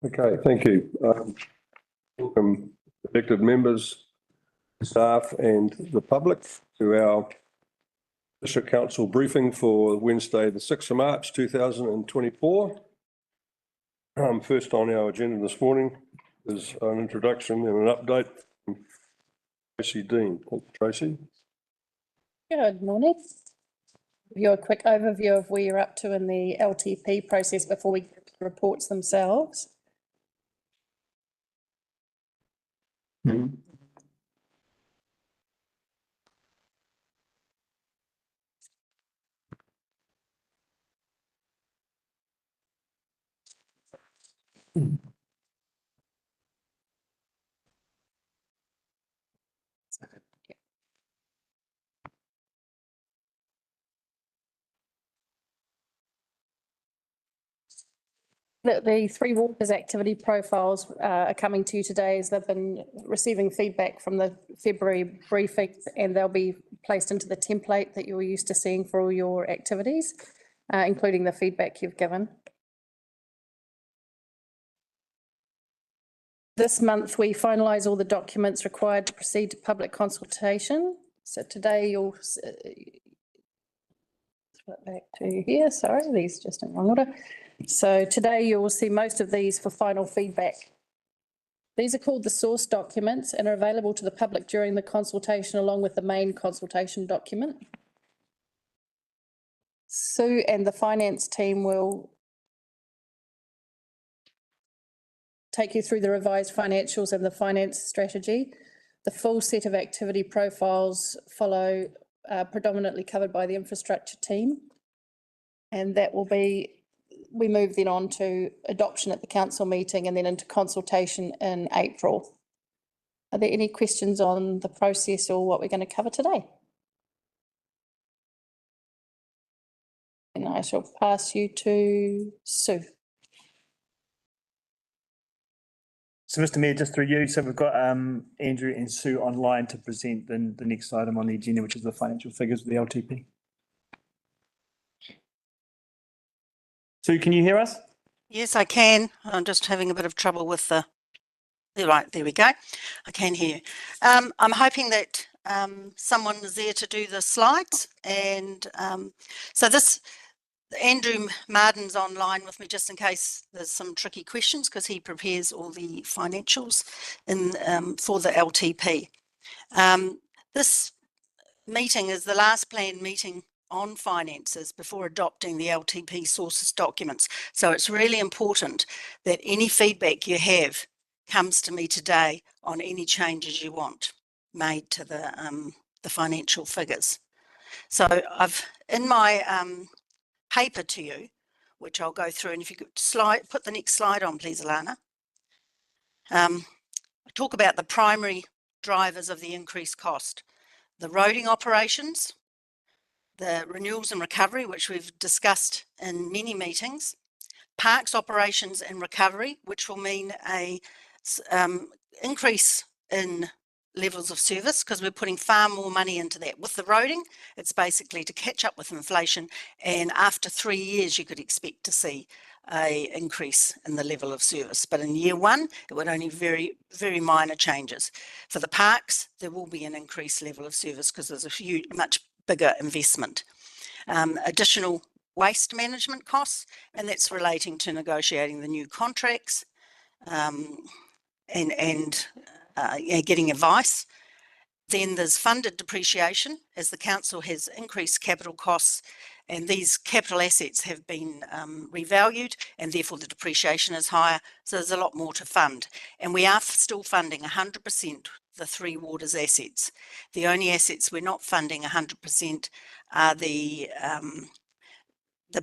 Okay, thank you. Welcome elected members, staff and the public to our District Council briefing for Wednesday, the 6th of March, 2024. First on our agenda this morning is an introduction and an update from Tracy Dean. Tracy. Good morning. Give you a quick overview of where you're up to in the LTP process before we get to the reports themselves. The Three Waters activity profiles are coming to you today as they've been receiving feedback from the February briefings, and they'll be placed into the template that you're used to seeing for all your activities, including the feedback you've given. This month, we finalise all the documents required to proceed to public consultation. So today you'll flip back to here. Sorry, these just in wrong order. So today you will see most of these for final feedback. These are called the source documents and are available to the public during the consultation along with the main consultation document. Sue and the finance team will take you through the revised financials and the finance strategy. The full set of activity profiles follow, predominantly covered by the infrastructure team. And that will be, we move then on to adoption at the council meeting and then into consultation in April. Are there any questions on the process or what we're going to cover today? And I shall pass you to Sue. So, Mr. Mayor, just through you, so we've got Andrew and Sue online to present the next item on the agenda, which is the financial figures of the LTP. Sue, can you hear us? Yes, I can. I'm just having a bit of trouble with the... Right, there we go. I can hear you. I'm hoping that someone is there to do the slides. And so this... Andrew Marden's online with me just in case there's some tricky questions because he prepares all the financials for the LTP. This meeting is the last planned meeting on finances before adopting the LTP sources documents. So it's really important that any feedback you have comes to me today on any changes you want made to the financial figures. So I've in my paper to you, which I'll go through, and if you could put the next slide on, please, Alana. I talk about the primary drivers of the increased cost: the roading operations, the renewals and recovery, which we've discussed in many meetings, parks operations and recovery, which will mean a increase in levels of service because we're putting far more money into that. With the roading, it's basically to catch up with inflation, and after 3 years you could expect to see a increase in the level of service, but in year one it would only very minor changes. For the parks, there will be an increased level of service because there's a much bigger investment. Additional waste management costs, and that's relating to negotiating the new contracts and getting advice. Then there's funded depreciation as the council has increased capital costs, and these capital assets have been revalued, and therefore the depreciation is higher. So there's a lot more to fund, and we are still funding 100% the Three Waters assets. The only assets we're not funding 100% are the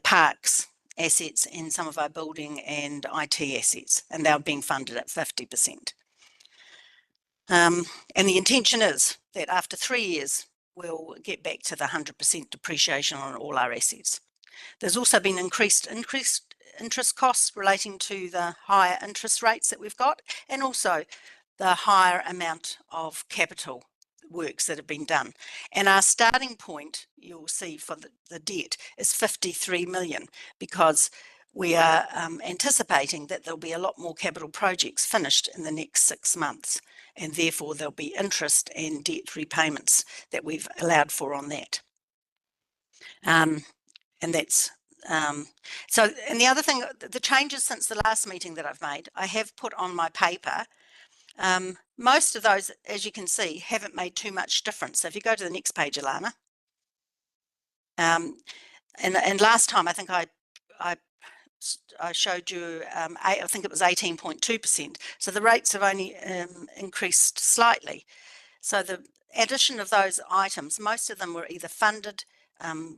parks assets and some of our building and IT assets, and they're being funded at 50%. And the intention is that after 3 years, we'll get back to the 100% depreciation on all our assets. There's also been increased interest costs relating to the higher interest rates that we've got, and also the higher amount of capital works that have been done. And our starting point, you'll see for the debt, is 53 million, because we are anticipating that there'll be a lot more capital projects finished in the next 6 months, and therefore there'll be interest and debt repayments that we've allowed for on that. And that's so. And the other thing, the changes since the last meeting that I've made, I have put on my paper. Most of those, as you can see, haven't made too much difference. So if you go to the next page, Alana. And last time I think I showed you, I think it was 18.2%. So the rates have only increased slightly. So the addition of those items, most of them were either funded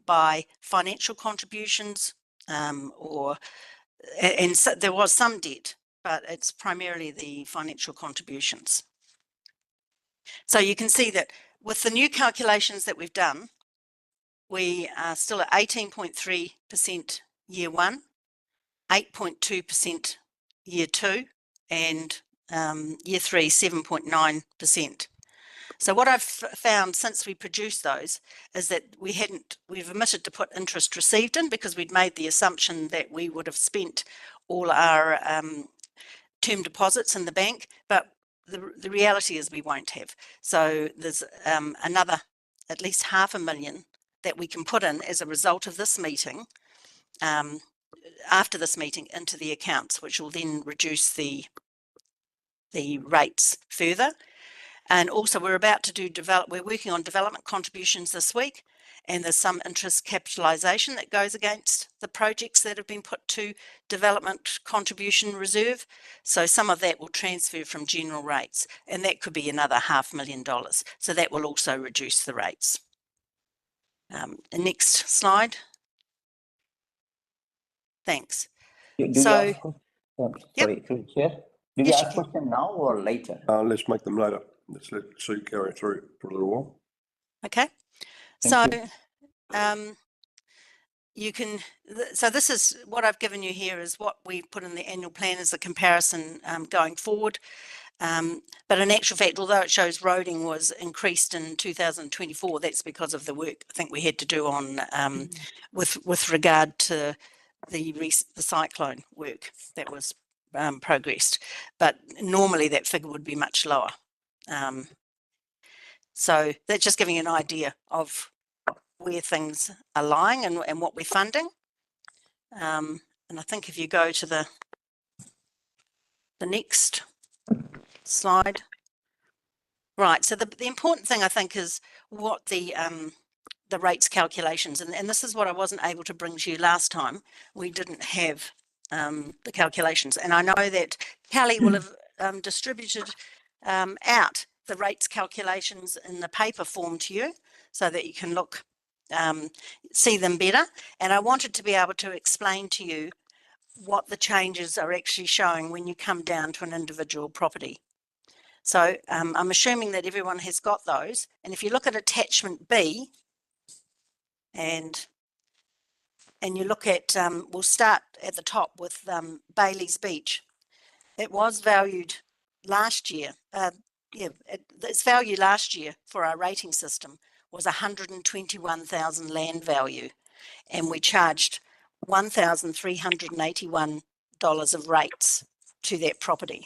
by financial contributions and so there was some debt, but it's primarily the financial contributions. So you can see that with the new calculations that we've done, we are still at 18.3% year 1, 8.2% year 2, and year 3, 7.9%. So what I've found since we produced those is that we've omitted to put interest received in because we'd made the assumption that we would have spent all our term deposits in the bank, but the reality is we won't have. So there's another at least $500,000 that we can put in as a result of this meeting, after this meeting, into the accounts, which will then reduce the rates further. And also we're about to we're working on development contributions this week, and there's some interest capitalisation that goes against the projects that have been put to development contribution reserve. So some of that will transfer from general rates, and that could be another $500,000. So that will also reduce the rates. The next slide. Thanks. So, sorry, Chair. Do we Yes, ask question now or later? Let's make them later. Let's let Sue carry through for a little while. okay. Thank So you can, so this is what I've given you here is what we put in the annual plan as a comparison going forward. But in actual fact, although it shows roading was increased in 2024, that's because of the work I think we had to do on with regard to the cyclone work that was progressed. But normally that figure would be much lower. So that's just giving you an idea of where things are lying and what we're funding. And I think if you go to the next slide. Right, so the important thing I think is what the rates calculations, and this is what I wasn't able to bring to you last time. We didn't have the calculations, and I know that Kelly will have distributed out the rates calculations in the paper form to you so that you can look, see them better. And I wanted to be able to explain to you what the changes are actually showing when you come down to an individual property. So I'm assuming that everyone has got those. And if you look at attachment B and you look at, we'll start at the top with Bailey's Beach. It was valued last year. Its value last year for our rating system was 121,000 land value, and we charged $1,381 of rates to that property.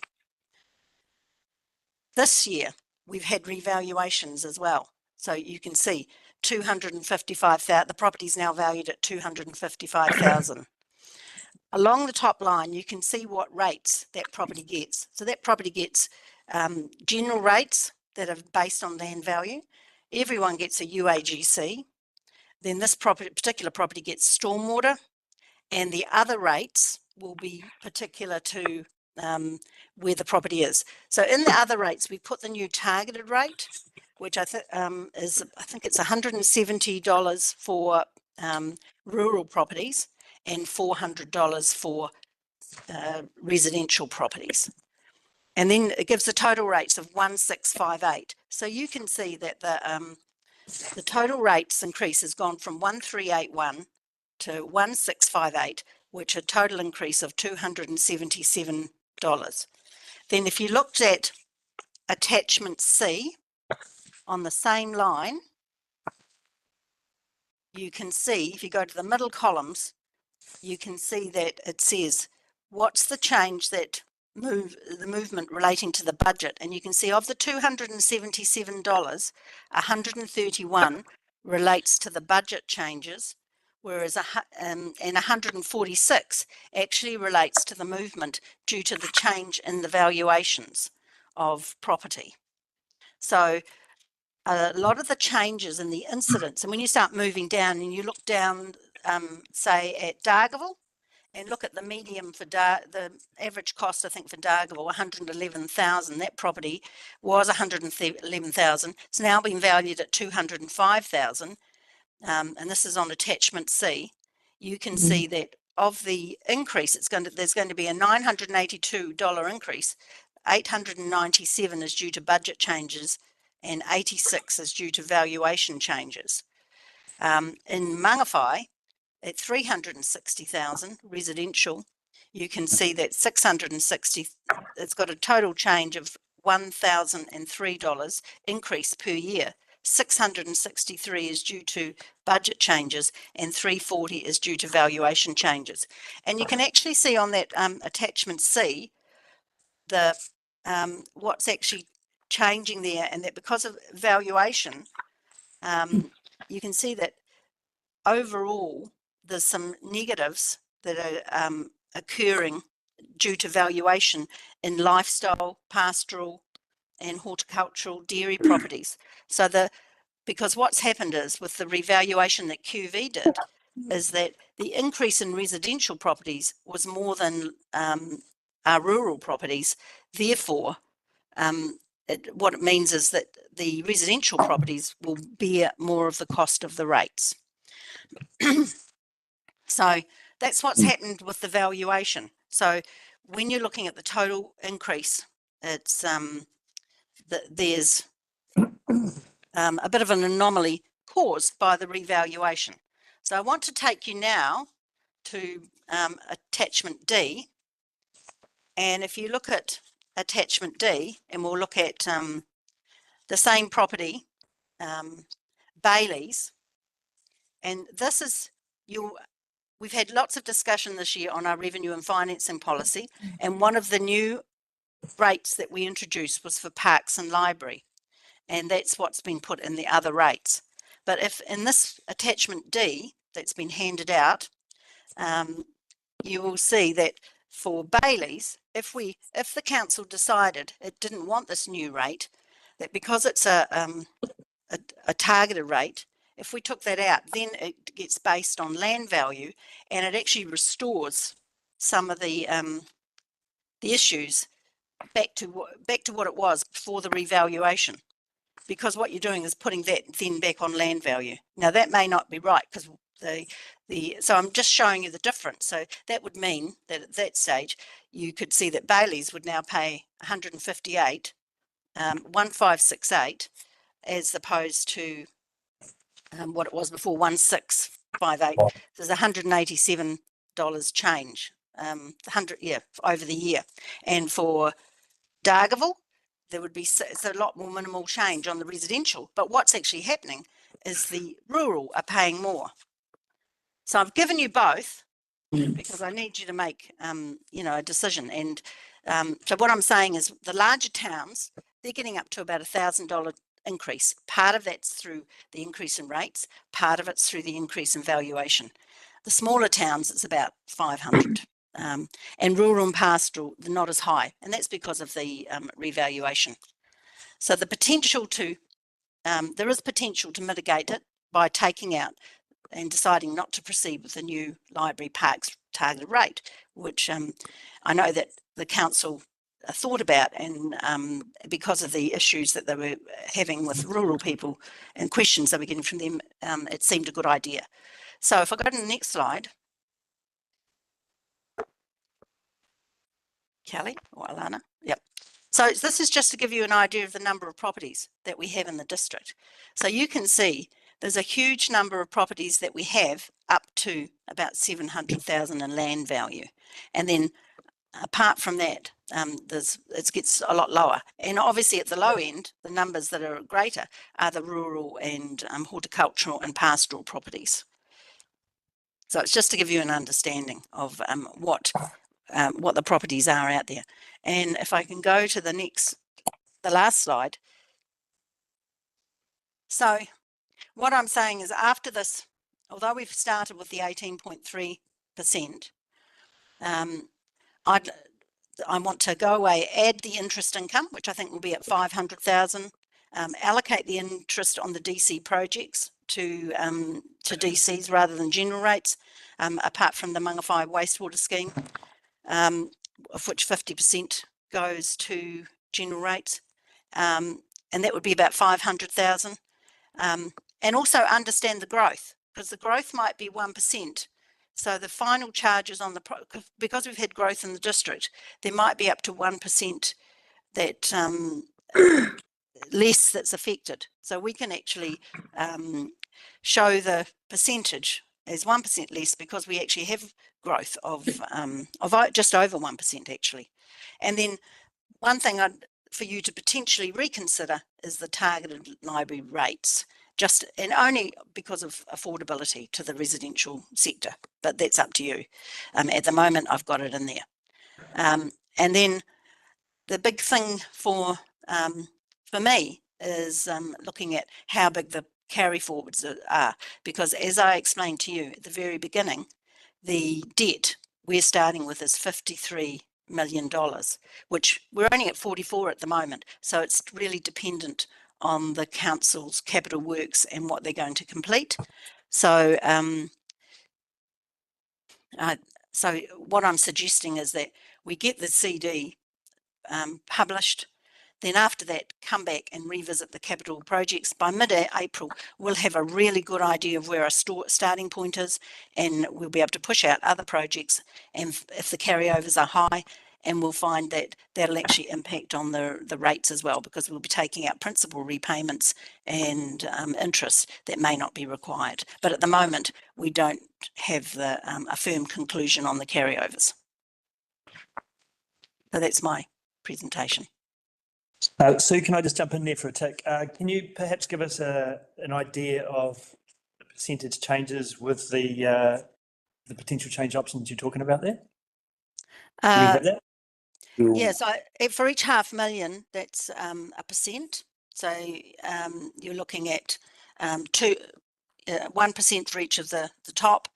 This year we've had revaluations as well, so you can see 255,000. The property is now valued at 255,000. Along the top line you can see what rates that property gets. So that property gets general rates that are based on land value. Everyone gets a UAGC. Then this particular property gets stormwater, and the other rates will be particular to where the property is. So in the other rates, we put the new targeted rate, which I think it's $170 for rural properties and $400 for residential properties. And then it gives the total rates of 1,658. So you can see that the total rates increase has gone from 1,381 to 1,658, which a total increase of $277. Then if you looked at attachment C on the same line, you can see if you go to the middle columns, you can see that it says, what's the change that the movement relating to the budget? And you can see of the $277, 131 relates to the budget changes, whereas and 146 actually relates to the movement due to the change in the valuations of property. So a lot of the changes in the incidents, and when you start moving down and you look down, say at Dargaville, and look at the medium for the average cost, I think for Dargaville, 111,000. That property was 111,000. It's now been valued at 205,000. And this is on attachment C. You can see that of the increase, there's going to be a $982 increase. 897 is due to budget changes, and 86 is due to valuation changes. In Mangawhai, at 360,000 residential, you can see that 660, it's got a total change of $1,003 increase per year. 663 is due to budget changes, and 340 is due to valuation changes. And you can actually see on that attachment C, the what's actually changing there, and that because of valuation, you can see that overall there's some negatives that are occurring due to valuation in lifestyle, pastoral and horticultural dairy properties. So because what's happened is with the revaluation that QV did is that the increase in residential properties was more than our rural properties. Therefore, what it means is that the residential properties will bear more of the cost of the rates. So that's what's happened with the valuation. So when you're looking at the total increase, it's there's a bit of an anomaly caused by the revaluation. So I want to take you now to attachment D. And if you look at attachment D, and we'll look at the same property, Bailey's, and this is we've had lots of discussion this year on our revenue and financing policy, and one of the new rates that we introduced was for parks and library, and that's what's been put in the other rates. But if in this attachment D that's been handed out, you will see that for Bailey's, if the council decided it didn't want this new rate, that because it's a targeted rate, if we took that out, then it gets based on land value, and it actually restores some of the issues back to what it was before the revaluation. Because what you're doing is putting that then back on land value. Now that may not be right, because so I'm just showing you the difference. So that would mean that at that stage you could see that Bailey's would now pay 158, 1568, as opposed to what it was before, 1658. There's $187 change, over the year. And for Dargaville, there would be it's a lot more minimal change on the residential. But what's actually happening is the rural are paying more. So I've given you both because I need you to make a decision. And so what I'm saying is the larger towns, they're getting up to about $1,000 increase. Part of that's through the increase in rates, part of it's through the increase in valuation. The smaller towns, it's about 500. And rural and pastoral, they're not as high, and that's because of the revaluation. So the potential there is potential to mitigate it by taking out and deciding not to proceed with the new library parks targeted rate, which I know that the council thought about, and because of the issues that they were having with rural people and questions they were getting from them, it seemed a good idea. So if I go to the next slide, Kelly or Alana, yep. So this is just to give you an idea of the number of properties that we have in the district. So you can see there's a huge number of properties that we have up to about 700,000 in land value, and then apart from that, it gets a lot lower. And obviously at the low end, the numbers that are greater are the rural and horticultural and pastoral properties. So it's just to give you an understanding of what the properties are out there. And if I can go to the last slide. So what I'm saying is after this, although we've started with the 18.3%, I want to go away, add the interest income, which I think will be at 500,000, allocate the interest on the DC projects to DCs rather than general rates, apart from the Mangawhai wastewater scheme, of which 50% goes to general rates. And that would be about 500,000. And also understand the growth, because the growth might be 1%. So the final charges on because we've had growth in the district, there might be up to 1% that less that's affected. So we can actually show the percentage as 1% less because we actually have growth of just over 1% actually. And then one thing for you to potentially reconsider is the targeted library rates, and only because of affordability to the residential sector, but that's up to you. At the moment, I've got it in there. And then the big thing for me is looking at how big the carry forwards are, because as I explained to you at the very beginning, the debt we're starting with is $53 million, which we're only at 44 at the moment. So it's really dependent on the council's capital works and what they're going to complete. So so what I'm suggesting is that we get the CD published, then after that come back and revisit the capital projects. By mid-April we'll have a really good idea of where our starting point is, and we'll be able to push out other projects, and if the carryovers are high, and we'll find that that'll actually impact on the rates as well, because we'll be taking out principal repayments and interest that may not be required. But at the moment, we don't have a firm conclusion on the carryovers. So that's my presentation. Sue, can I just jump in there for a tick? Can you perhaps give us an idea of the percentage changes with the potential change options you're talking about there? Do we have that? Yeah, so for each $500,000, that's 1%. So you're looking at 1% for each of the top,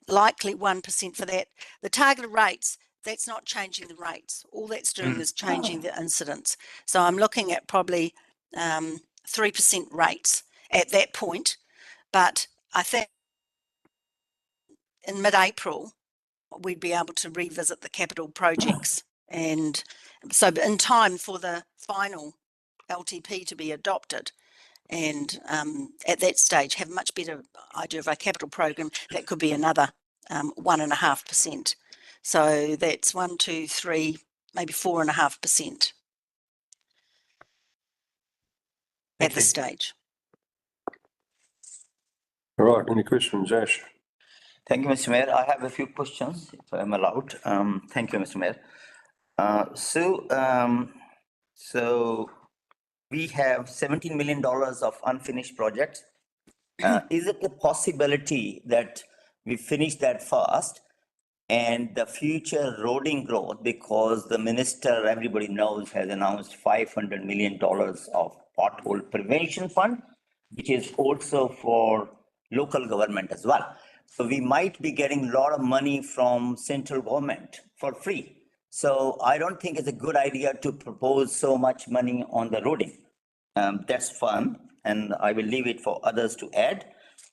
likely 1% for that. The targeted rates, that's not changing the rates. All that's doing is changing the incidence. So I'm looking at probably 3% rates at that point. But I think in mid-April, we'd be able to revisit the capital projects, and so in time for the final LTP to be adopted, and at that stage have a much better idea of our capital program. That could be another 1.5%. So that's 1, 2, 3, maybe 4.5% at this stage. All right, any questions, Ash? Thank you, Mr. Mayor. I have a few questions, if I'm allowed. Thank you, Mr. Mayor. So we have $17 million of unfinished projects. Is it a possibility that we finish that fast and the future roading growth, because the minister, everybody knows, has announced $500 million of pothole prevention fund, which is also for local government as well. So we might be getting a lot of money from central government for free. So I don't think it's a good idea to propose so much money on the roading. That's fun, and I will leave it for others to add,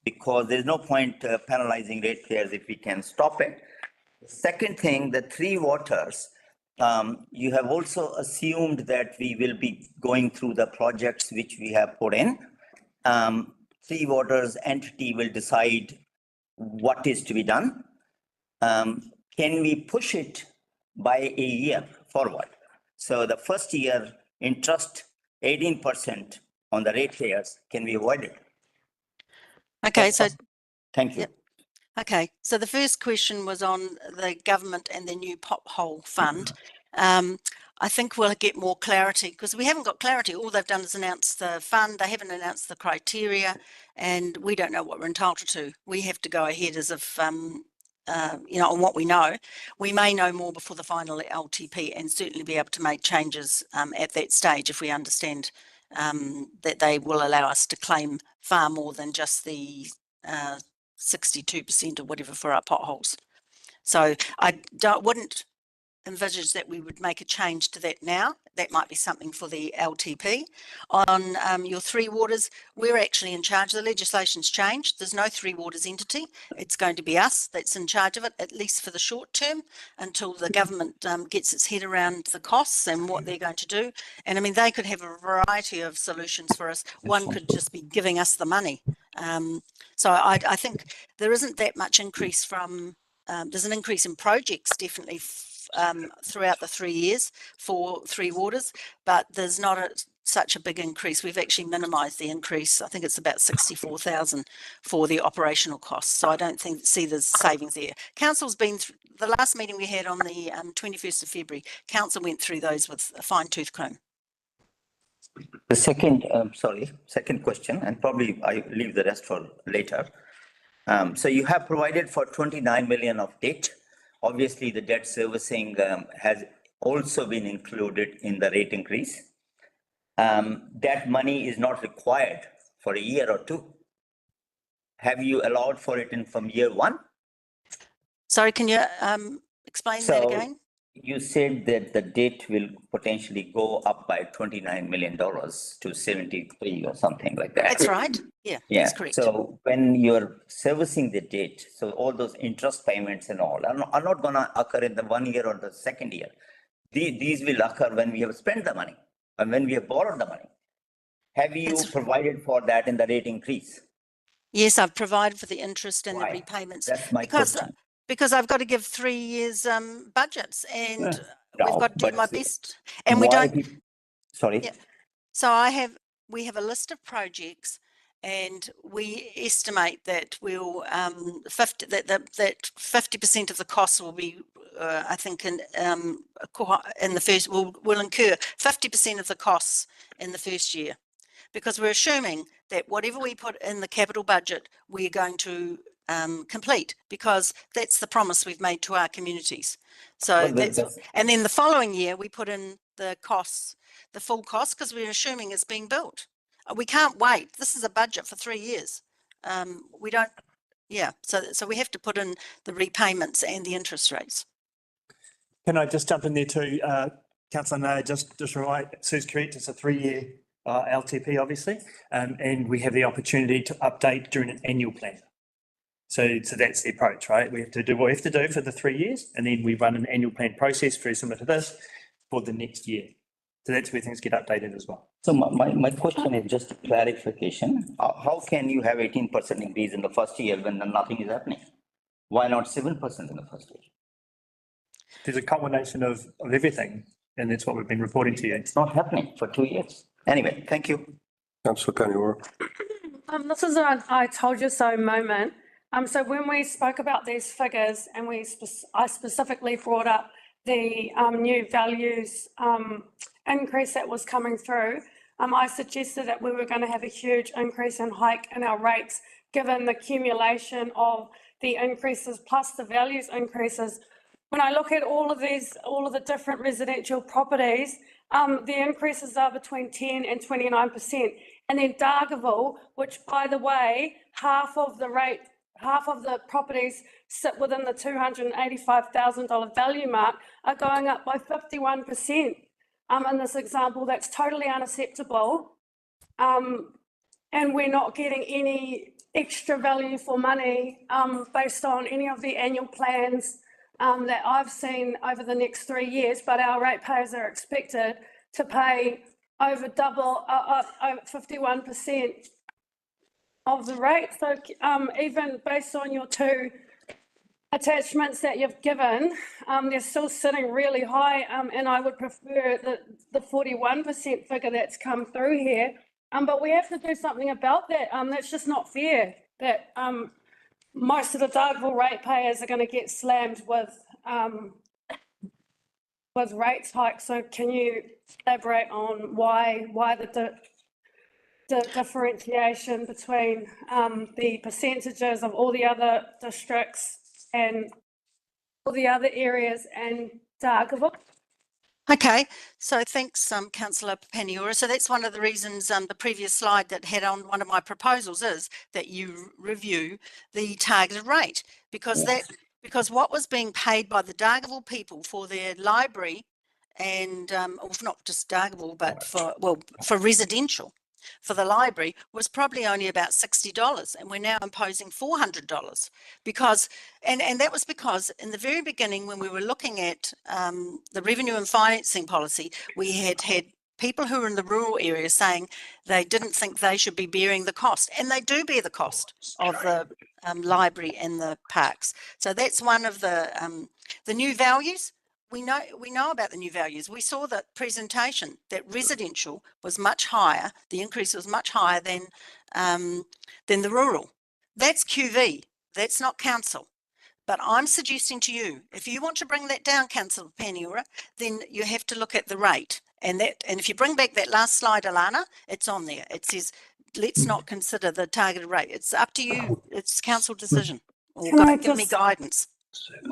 because there's no point penalizing ratepayers if we can stop it. The second thing, the three waters, you have also assumed that we will be going through the projects which we have put in. Three waters entity will decide what is to be done. Can we push it by a year forward? So the first year interest 18% on the ratepayers, can we avoid it? Okay, so thank you. Yep. Okay, so the first question was on the government and the new pothole fund. I think we'll get more clarity because we haven't got clarity. All they've done is announce the fund. They haven't announced the criteria, and we don't know what we're entitled to. We have to go ahead as if, you know, on what we know. We may know more before the final LTP and certainly be able to make changes at that stage if we understand that they will allow us to claim far more than just the 62% or whatever for our potholes. So I wouldn't envisage that we would make a change to that now. That might be something for the LTP. On your Three Waters, we're actually in charge. The legislation's changed. There's no Three Waters entity. It's going to be us that's in charge of it, at least for the short term, until the government gets its head around the costs and what they're going to do. And I mean, they could have a variety of solutions for us. One could just be giving us the money. So I think there isn't that much increase from, there's an increase in projects definitely throughout the 3 years for Three Waters, but there's not such a big increase. We've actually minimised the increase. I think it's about 64,000 for the operational costs. So I don't see there's savings there. Council's been through, the last meeting we had on the 21st of February, Council went through those with a fine tooth comb. The second, second question, and probably I leave the rest for later. So you have provided for 29 million of debt. Obviously, the debt servicing has also been included in the rate increase. That money is not required for a year or two. Have you allowed for it from year one? Sorry, can you explain that again? You said that the debt will potentially go up by $29 million to 73 or something like that. That's right. Yeah, that's correct. So when you're servicing the debt, so all those interest payments and all are not going to occur in the 1 year or the second year. These will occur when we have spent the money and when we have borrowed the money. Have you provided for that in the rate increase? Yes, I've provided for the interest and the repayments. That's my question. Because I've got to give 3 years budgets and we've got to do my best. And we why don't. Sorry. Yeah. So we have a list of projects, and we estimate that we'll 50% of the costs will be, I think, in the first. We'll incur 50% of the costs in the first year, because we're assuming that whatever we put in the capital budget, we're going to complete, because that's the promise we've made to our communities. So and then the following year we put in the costs, the full cost, because we're assuming it's being built. We can't wait. This is a budget for 3 years. We don't. Yeah. So we have to put in the repayments and the interest rates. Can I just jump in there too, Councillor Nair, just right, Sue's correct, it's a 3-year LTP obviously, and we have the opportunity to update during an annual plan. So that's the approach, right? We have to do what we have to do for the 3 years, and then we run an annual plan process very similar to this for the next year. So that's where things get updated as well. So my question is just a clarification. How can you have 18% increase in the first year when nothing is happening? Why not 7% in the first year? There's a combination of everything, and that's what we've been reporting to you. It's not happening for 2 years. Anyway, thank you. Councillor Kaniwara. This is an I told you so moment. So when we spoke about these figures, and I specifically brought up the new values increase that was coming through, I suggested that we were going to have a huge increase and hike in our rates, given the accumulation of the increases plus the values increases. When I look at all of the different residential properties, the increases are between 10 and 29%. And then Dargaville, which, by the way, half of the properties sit within the $285,000 value mark, are going up by 51%. In this example, that's totally unacceptable. And we're not getting any extra value for money based on any of the annual plans that I've seen over the next 3 years, but our ratepayers are expected to pay over 51% of the rate. So even based on your 2 attachments that you've given, they're still sitting really high, and I would prefer the 41% figure that's come through here. But we have to do something about that. That's just not fair that most of the Dargaville ratepayers are going to get slammed with with rates hike. So can you elaborate on why the differentiation between the percentages of all the other districts and all the other areas and Dargaville? Okay, so thanks, councillor Paniora. So that's one of the reasons the previous slide that had on one of my proposals is that you review the targeted rate, because because what was being paid by the Dargaville people for their library and or not just Dargaville, but for residential for the library was probably only about $60, and we're now imposing $400 because and that was because in the very beginning when we were looking at the revenue and financing policy, we had people who were in the rural areas saying they didn't think they should be bearing the cost, and they do bear the cost of the library and the parks. So that's one of the new values. We know about the new values. We saw that presentation that residential was much higher. The increase was much higher than the rural. That's QV. That's not council. But I'm suggesting to you, if you want to bring that down, Councillor Paniora, then you have to look at the rate. And if you bring back that last slide, Alana, it's on there. It says, let's not consider the targeted rate. It's up to you. It's council decision. Or give me guidance.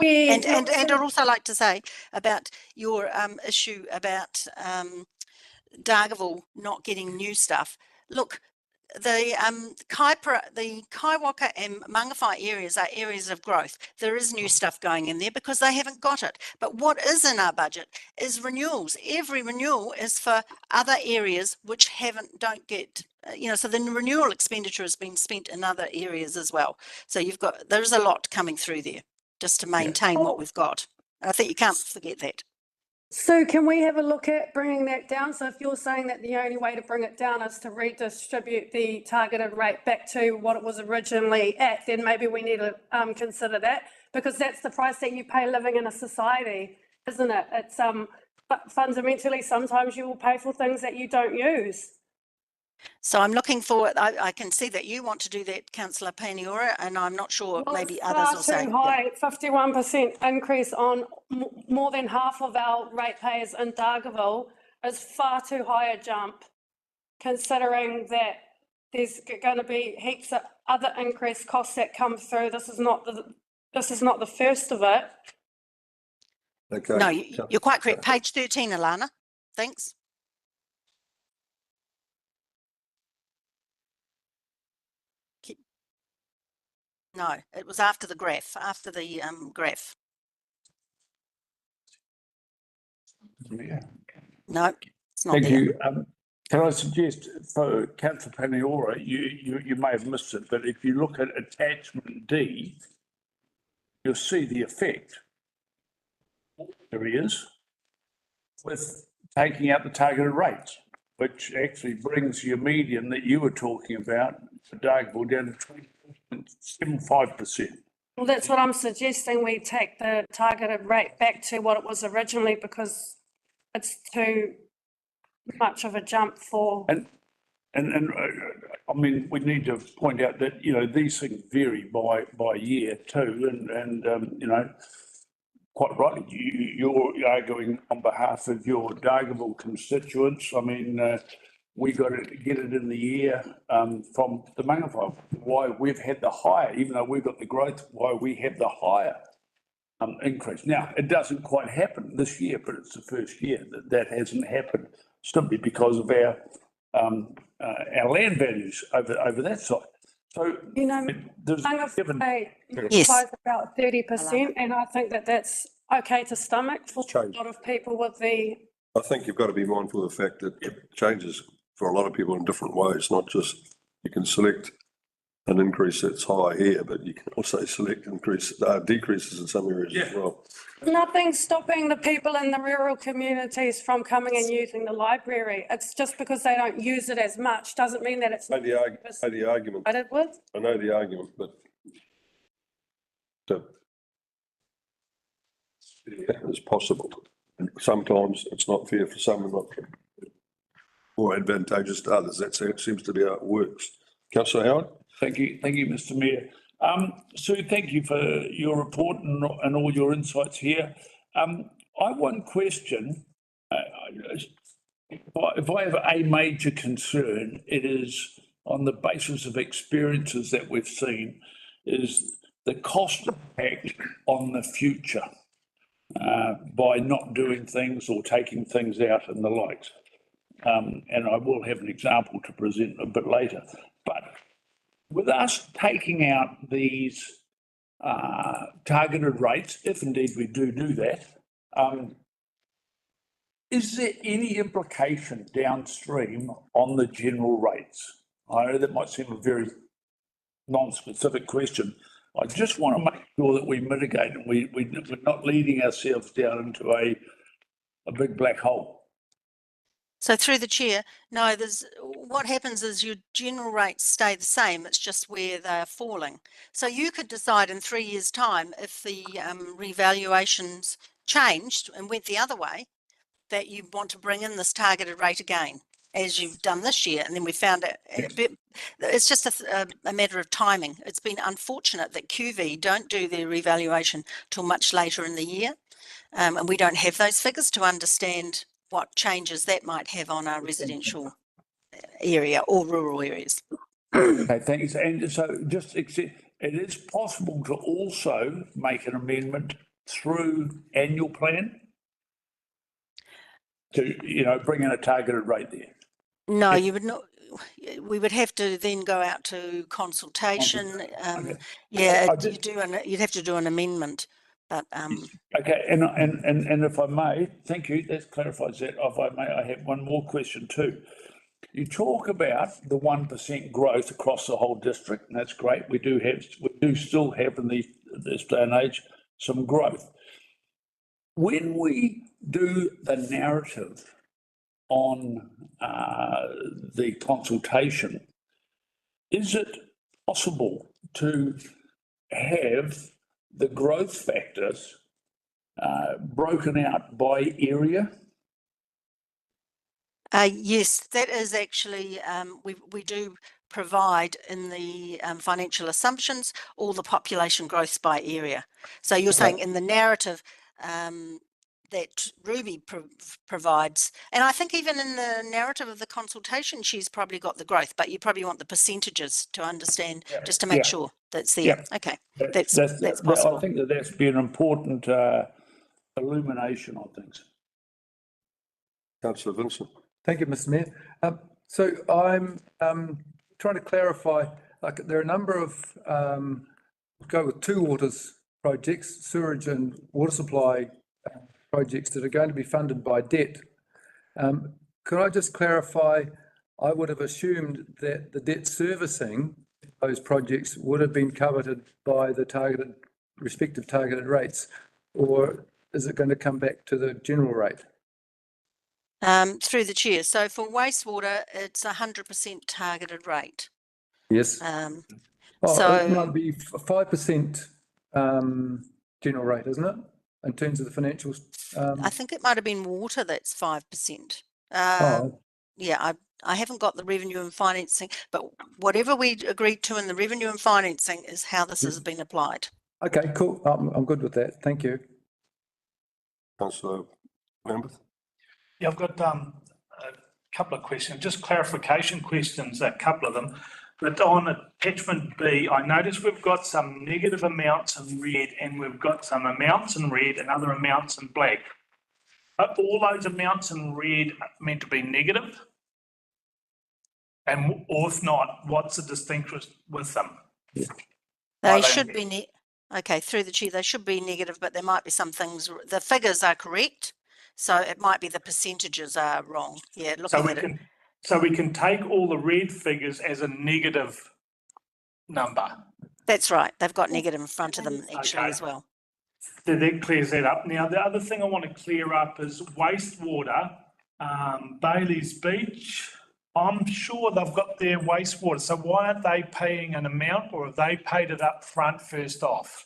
And I'd also like to say about your issue about Dargaville not getting new stuff. Look, the Kaiwaka and Mangawhai areas are areas of growth. There is new stuff going in there because they haven't got it. But what is in our budget is renewals. Every renewal is for other areas which don't get, so the renewal expenditure has been spent in other areas as well. So there's a lot coming through there just to maintain what we've got. And I think you can't forget that. So can we have a look at bringing that down? So if you're saying that the only way to bring it down is to redistribute the targeted rate back to what it was originally at, then maybe we need to consider that, because that's the price that you pay living in a society, isn't it? It's but fundamentally, sometimes you will pay for things that you don't use. So I'm looking for, I can see that you want to do that, Councillor Paniora, and I'm not sure, maybe others will say. Too high, 51% increase on more than half of our ratepayers in Dargaville is far too high a jump, considering that there's going to be heaps of other increased costs that come through. This is not the first of it. Okay. No, you're quite correct. Page 13, Alana. Thanks. No, it was after the graph, graph. No, it's not Thank there. you. Can I suggest for Councillor Paniora, you may have missed it, but if you look at attachment D, you'll see the effect areas with taking out the targeted rates, which actually brings your median that you were talking about for Dargaville down to 20.75%. Well, that's what I'm suggesting. We take the targeted rate back to what it was originally, because it's too much of a jump for. And I mean, we need to point out that, these things vary by year too. And quite rightly, you're arguing on behalf of your Dargaville constituents. I mean, we got to get it in the year from the Mangawhai, why we've had the higher, even though we've got the growth, why we have the higher increase. Now, it doesn't quite happen this year, but it's the first year that hasn't happened, simply because of our land values over that side. So, there's Mangawhai Yes. about 30%, and I think that that's okay to stomach for a lot of people with the. I think you've got to be mindful of the fact that it changes for a lot of people in different ways, not just you can select an increase that's high here, but you can also select decreases in some areas as well. Nothing stopping the people in the rural communities from coming and using the library. It's just because they don't use it as much doesn't mean that it's. I know the argument. I know the argument, but it's possible. And sometimes it's not fair for some and not more advantageous to others. That seems to be how it works. Councillor Howard? Thank you, Mr. Mayor. Sue, thank you for your report and all your insights here. I one question, if I have a major concern, it is on the basis of experiences that we've seen, is the cost impact on the future by not doing things or taking things out and the likes. And I will have an example to present a bit later. But with us taking out these targeted rates, if indeed we do that, is there any implication downstream on the general rates? I know that might seem a very non-specific question. I just want to make sure that we mitigate and we're not leading ourselves down into a big black hole. So through the chair, no, what happens is your general rates stay the same. It's just where they're falling. So you could decide in 3 years' time, if the revaluations changed and went the other way, that you want to bring in this targeted rate again, as you've done this year. And then we found it's just a matter of timing. It's been unfortunate that QV don't do their revaluation till much later in the year. And we don't have those figures to understand what changes that might have on our residential area or rural areas. Okay, thanks. And so it is possible to also make an amendment through annual plan to, bring in a targeted rate there. No, you would not. We would have to then go out to consultation. Okay. Yeah, you'd have to do an amendment. But okay, and if I may, thank you. That clarifies that. If I may, I have one more question too. You talk about the 1% growth across the whole district, and that's great. We do still have in this day and age some growth. When we do the narrative on the consultation, is it possible to have the growth factors broken out by area? yes, that is actually, we do provide in the financial assumptions all the population growth by area. So you're saying in the narrative that Ruby provides, and I think even in the narrative of the consultation, she's probably got the growth, but you probably want the percentages to understand, just to make sure that's there. Yeah. Okay, that's possible. I think that's been an important illumination on things. Councillor Vincent. Thank you, Mr. Mayor. So I'm trying to clarify, like there are a number of, go with Two Waters projects, sewerage and water supply projects that are going to be funded by debt. Could I just clarify, I would have assumed that the debt servicing those projects would have been covered by the respective targeted rates, or is it going to come back to the general rate? Through the chair. So for wastewater, it's 100% targeted rate. Yes. So it might be 5% general rate, isn't it? In terms of the financials. I think it might have been water that's 5%. Yeah, I haven't got the revenue and financing, but whatever we agreed to in the revenue and financing is how this has been applied. Okay, cool. I'm good with that. Thank you. Councillor Lambeth. Yeah, I've got a couple of questions, just clarification questions, a couple of them. But on attachment B, I noticed we've got some negative amounts in red and we've got some amounts in red and other amounts in black. Are all those amounts in red meant to be negative? And or if not, what's the distinction with them? They should be, okay, through the chair, they should be negative, but there might be some things, the figures are correct. So it might be the percentages are wrong. Yeah, so we can take all the red figures as a negative number. That's right. They've got negative in front of them actually as well. So that clears that up. Now, the other thing I want to clear up is wastewater, Bailey's Beach. I'm sure they've got their wastewater. So why aren't they paying an amount, or have they paid it up front first off?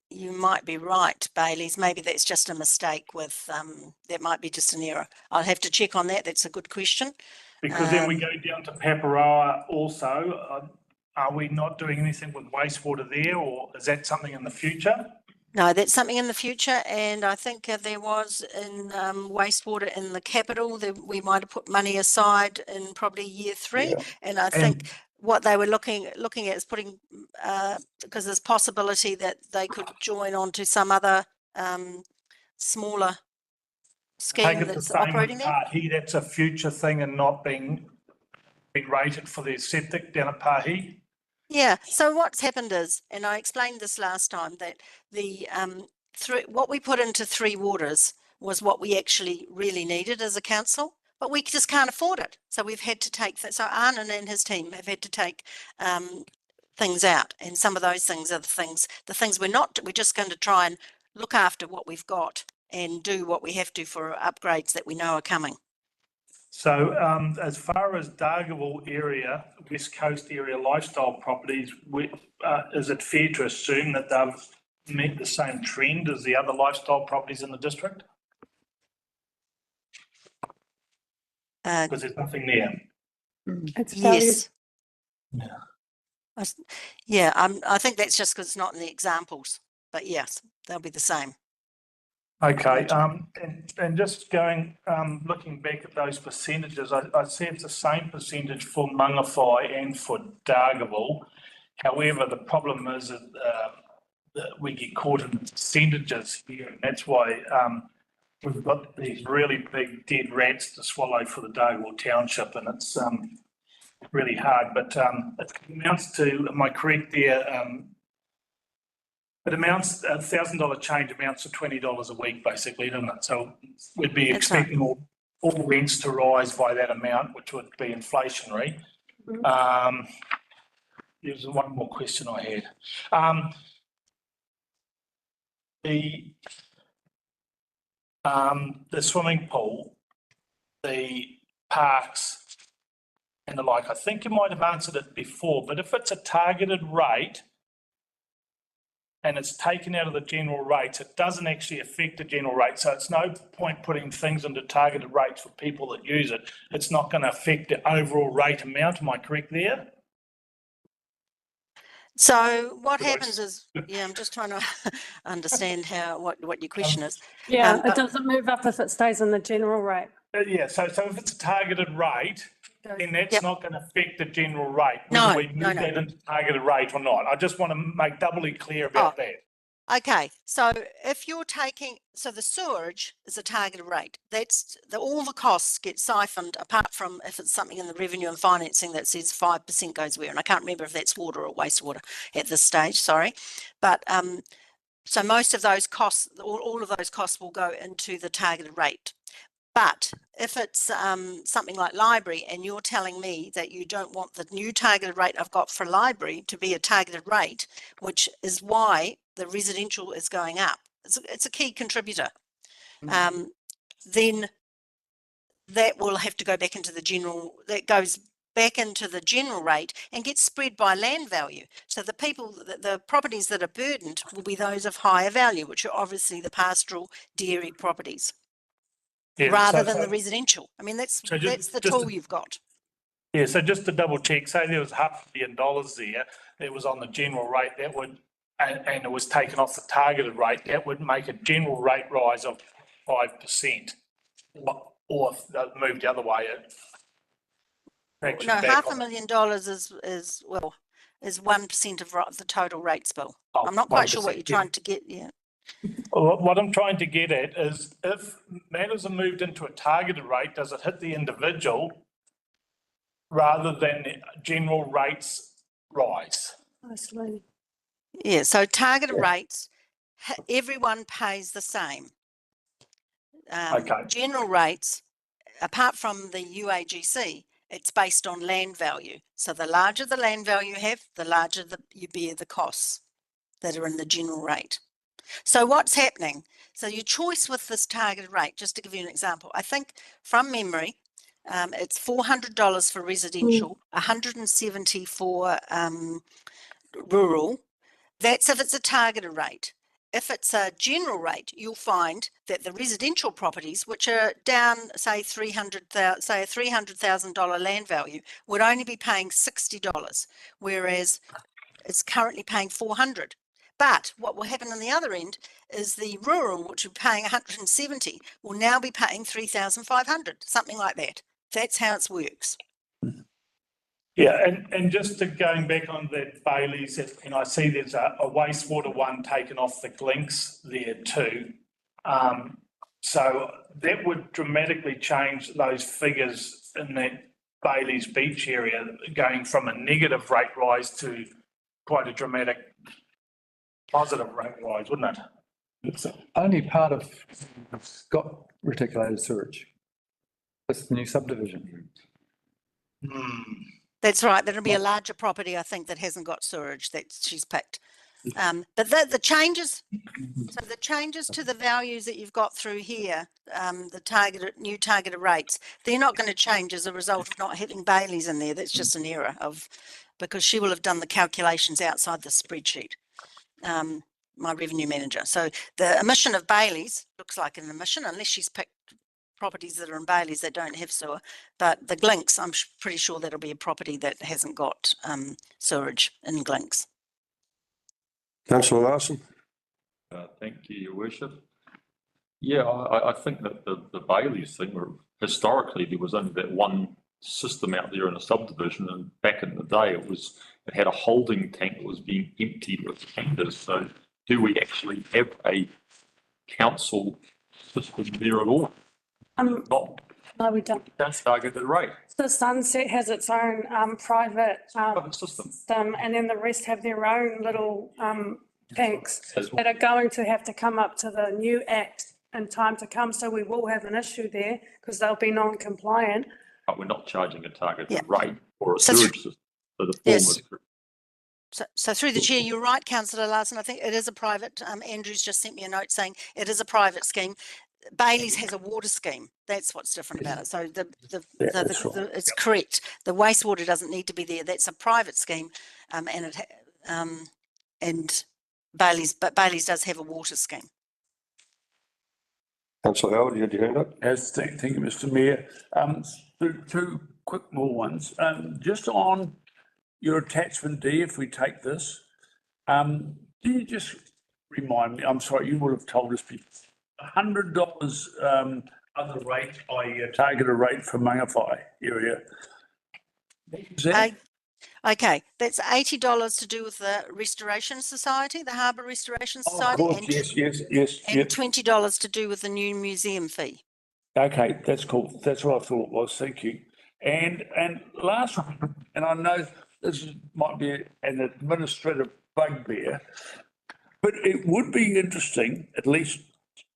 You might be right, Bailey's. Maybe that's just a mistake with, that might be just an error. I'll have to check on that. That's a good question. Because then we go down to Paparoa also. are we not doing anything with wastewater there, or is that something in the future? No, that's something in the future, and I think there was in wastewater in the capital that we might have put money aside in probably year 3, and I think what they were looking at is putting because there's possibility that they could join on to some other smaller scheme Take it the that's same operating with there. Pahi, that's a future thing and not being rated for their septic down at Pahi. Yeah, so what's happened is, and I explained this last time, that the what we put into Three Waters was what we actually really needed as a council, but we just can't afford it. So we've had to take that. So Arnon and his team have had to take things out, and some of those things are the things we're just going to try and look after what we've got and do what we have to for upgrades that we know are coming. So as far as Dargaville area, West Coast area lifestyle properties, is it fair to assume that they've met the same trend as the other lifestyle properties in the district? Because there's nothing there. It's value. Yes. Yeah, I think that's just because it's not in the examples, but yes, they'll be the same. Okay, and just going, looking back at those percentages, I see it's the same percentage for Mangawhai and for Dargaville. However, the problem is that we get caught in percentages here, and that's why we've got these really big dead rats to swallow for the Dargaville Township, and it's really hard, but it amounts to, am I correct there, it amounts, $1,000 change amounts to $20 a week, basically, doesn't it? So we'd be That's right. expecting all rents to rise by that amount, which would be inflationary. There's one more question I had. The swimming pool, the parks, and the like. I think you might have answered it before, but if it's a targeted rate, and it's taken out of the general rates, it doesn't actually affect the general rate. So it's no point putting things into targeted rates for people that use it. It's not going to affect the overall rate amount. Am I correct there? So what happens is, I'm just trying to understand what your question is. Yeah, but- it doesn't move up if it stays in the general rate. Yeah, so if it's a targeted rate, then that's not going to affect the general rate, No, whether we move that into targeted rate or not. I just want to make doubly clear about that. Okay, so if you're taking, so the sewerage is a targeted rate. That's all the costs get siphoned, apart from if it's something in the revenue and financing that says 5% goes where, and I can't remember if that's water or wastewater at this stage, sorry. But so most of those costs, all of those costs will go into the targeted rate. But if it's something like library, and you're telling me that you don't want the new targeted rate I've got for library to be a targeted rate, which is why the residential is going up, it's a key contributor, then that will have to go back into the general, that goes back into the general rate and gets spread by land value. So the the properties that are burdened will be those of higher value, which are obviously the pastoral dairy properties. Yeah, Rather than the residential. I mean, that's the tool you've got. Yeah, so just to double check, say there was $500 million there, it was on the general rate, that would, and it was taken off the targeted rate, that would make a general rate rise of 5%. Or if it moved the other way, No, $500,000 is 1% of the total rates bill. I'm not quite sure what you're trying to get, yeah. What I'm trying to get at is, if matters are moved into a targeted rate, does it hit the individual rather than the general rates rise? Mostly. Yeah, so targeted rates, everyone pays the same. Okay. General rates, apart from the UAGC, it's based on land value. So the larger the land value you have, the larger you bear the costs that are in the general rate. So what's happening? So your choice with this targeted rate, just to give you an example, I think from memory, it's $400 for residential, $170 for rural. That's if it's a targeted rate. if it's a general rate, you'll find that the residential properties, which are down, say, say a $300,000 land value, would only be paying $60, whereas it's currently paying $400. But what will happen on the other end is the rural, which are paying 170, will now be paying 3,500, something like that. That's how it works. Yeah, and just to going back on that Bailey's, and I see there's a wastewater one taken off the Glinks there too. So that would dramatically change those figures in that Bailey's beach area, going from a negative rate rise to quite a dramatic positive rate rise, wouldn't it? It's only part of Scott reticulated sewage. That's the new subdivision. That's right. That'll be a larger property, I think, that hasn't got sewage that she's picked. But the changes, so the changes to the values that you've got through here, the new targeted rates, they're not going to change as a result of not having Bailey's in there. That's just an error because she will have done the calculations outside the spreadsheet, my revenue manager. So the emission of Bailey's looks like an emission, unless she's picked properties that are in Bailey's that don't have sewer. But the Glinks, I'm pretty sure that'll be a property that hasn't got sewerage in Glinks. Councillor Larson. Thank you, Your Worship. Yeah, I think that the Bailey's thing, historically there was only that one system out there in a subdivision, and back in the day it had a holding tank that was being emptied with tankers. So do we actually have a council system there at all? Not No, we don't. targeted rate. The Sunset has its own private System. system, and then the rest have their own little tanks As well. that are going to have to come up to the new act in time to come. So we will have an issue there because they'll be non-compliant. But we're not charging a targeted Yeah. rate or a So sewage system. So the form Yes. is So through the chair, you're right, Councillor Larson. I think it is a private. Andrew's just sent me a note saying it is a private scheme. Bailey's has a water scheme. That's what's different about it. So it's correct. The wastewater doesn't need to be there. That's a private scheme, and Bailey's does have a water scheme. Councillor Howard, you had your hand up? Yes, thank you, Mr. Mayor. Two quick more ones. Just on your attachment D, if we take this, do you just remind me, I'm sorry, you would have told us before, $100 other rate, i.e. a targeted rate for Mangawhai area. Is that- Okay, that's $80 to do with the Restoration Society, the Harbour Restoration Oh, of Society, course, yes. and $20 to do with the new museum fee. Okay, that's cool. That's what I thought it was. Thank you. And last one, and I know this might be an administrative bugbear, but it would be interesting, at least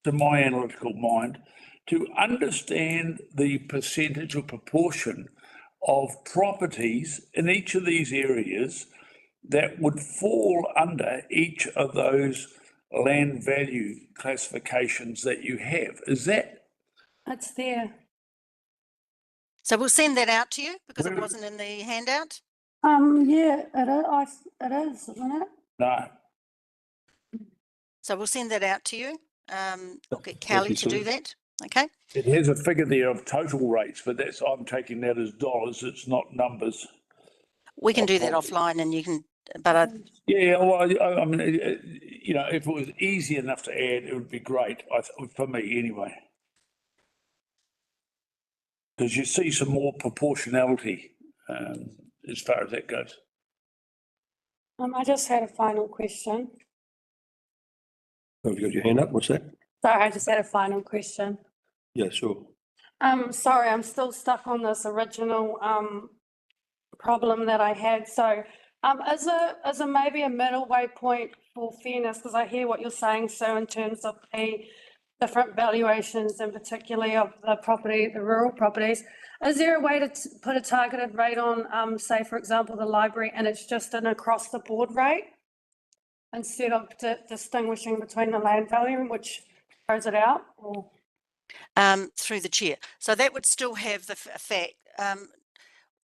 to my analytical mind, to understand the percentage or proportion of properties in each of these areas that would fall under each of those land value classifications that you have. Is that? It's there. So we'll send that out to you because it wasn't in the handout. Yeah, it is, isn't it? No. So we'll send that out to you. We'll get Kelly to do that. Okay. It has a figure there of total rates, but I'm taking that as dollars. It's not numbers. We can do that offline and you can, but Yeah, well, I mean, if it was easy enough to add, it would be great, for me anyway. Because you see some more proportionality as far as that goes. I just had a final question. Have you got your hand up? What's that? Sorry, I just had a final question. Yeah, sure. Sorry, I'm still stuck on this original problem that I had. So as a maybe a middle way point for fairness, because I hear what you're saying, so in terms of the different valuations and particularly of the property, the rural properties, is there a way to put a targeted rate on, say, for example, the library, and it's just an across the board rate instead of distinguishing between the land value, which throws it out? Or? through the chair. So that would still have the fact,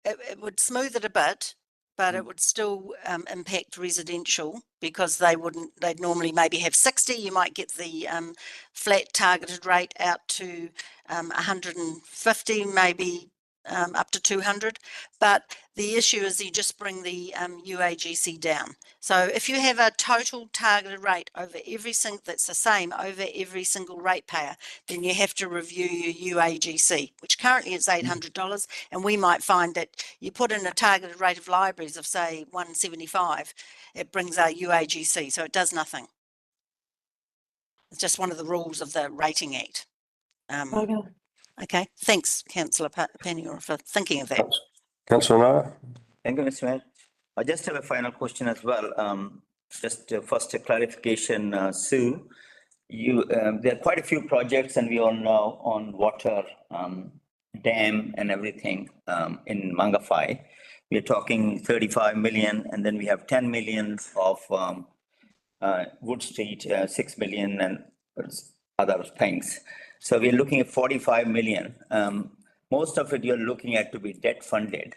it would smooth it a bit, but it would still impact residential because they'd normally maybe have 60. You might get the flat targeted rate out to 150, maybe up to 200. But the issue is you just bring the UAGC down. So if you have a total targeted rate over that's the same over every single ratepayer, then you have to review your UAGC, which currently is $800. And we might find that you put in a targeted rate of libraries of say 175, it brings our UAGC, so it does nothing. It's just one of the rules of the Rating Act. Okay, thanks, Councillor Panior, for thinking of that. Councillor Nara? Thank you, Mr. Mayor. I just have a final question as well. First a clarification, Sue. There are quite a few projects, and we all know on water, dam and everything in Mangawhai. We are talking 35 million, and then we have 10 million of Wood Street, 6 million, and other things. So we're looking at 45 million. Most of it you're looking at to be debt funded.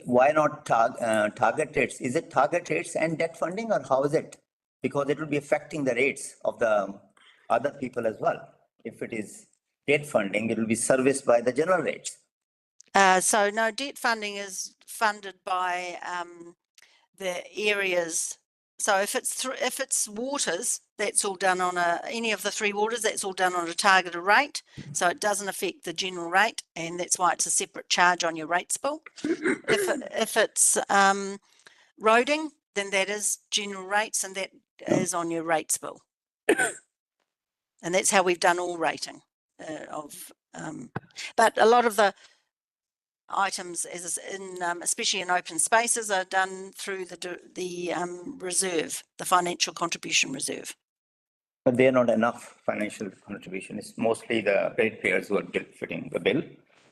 Why not target rates? Is it target rates and debt funding, or how is it? Because it will be affecting the rates of the other people as well. If it is debt funding, it will be serviced by the general rates. So no, debt funding is funded by the areas. So if it's waters, that's all done on any of the three waters, that's all done on a targeted rate. So it doesn't affect the general rate, and that's why it's a separate charge on your rates bill. If it's roading, then that is general rates, and that is on your rates bill. And that's how we've done all rating but a lot of the items, especially in open spaces, are done through the reserve, the financial contribution reserve. But they're not enough financial contribution. It's mostly the ratepayers who are fitting the bill.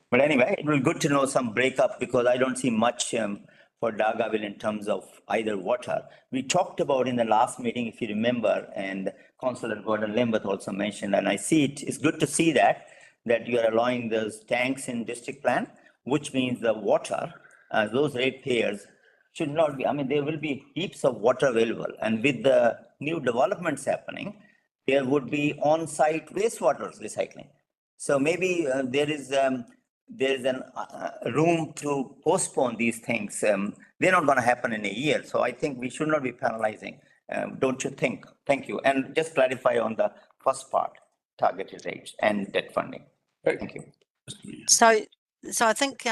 But anyway, it will be good to know some breakup, because I don't see much for Dargaville in terms of either water. We talked about in the last meeting, if you remember, and Councillor Gordon Lambert also mentioned, and I see it's good to see that you are allowing those tanks in district plan, which means the water, those ratepayers should not be, there will be heaps of water available. And with the new developments happening, there would be on-site wastewater recycling. So maybe there is an room to postpone these things. They're not going to happen in a year. So I think we should not be penalizing. Don't you think? Thank you. And just clarify on the first part, targeted rates and debt funding. Thank you. So I think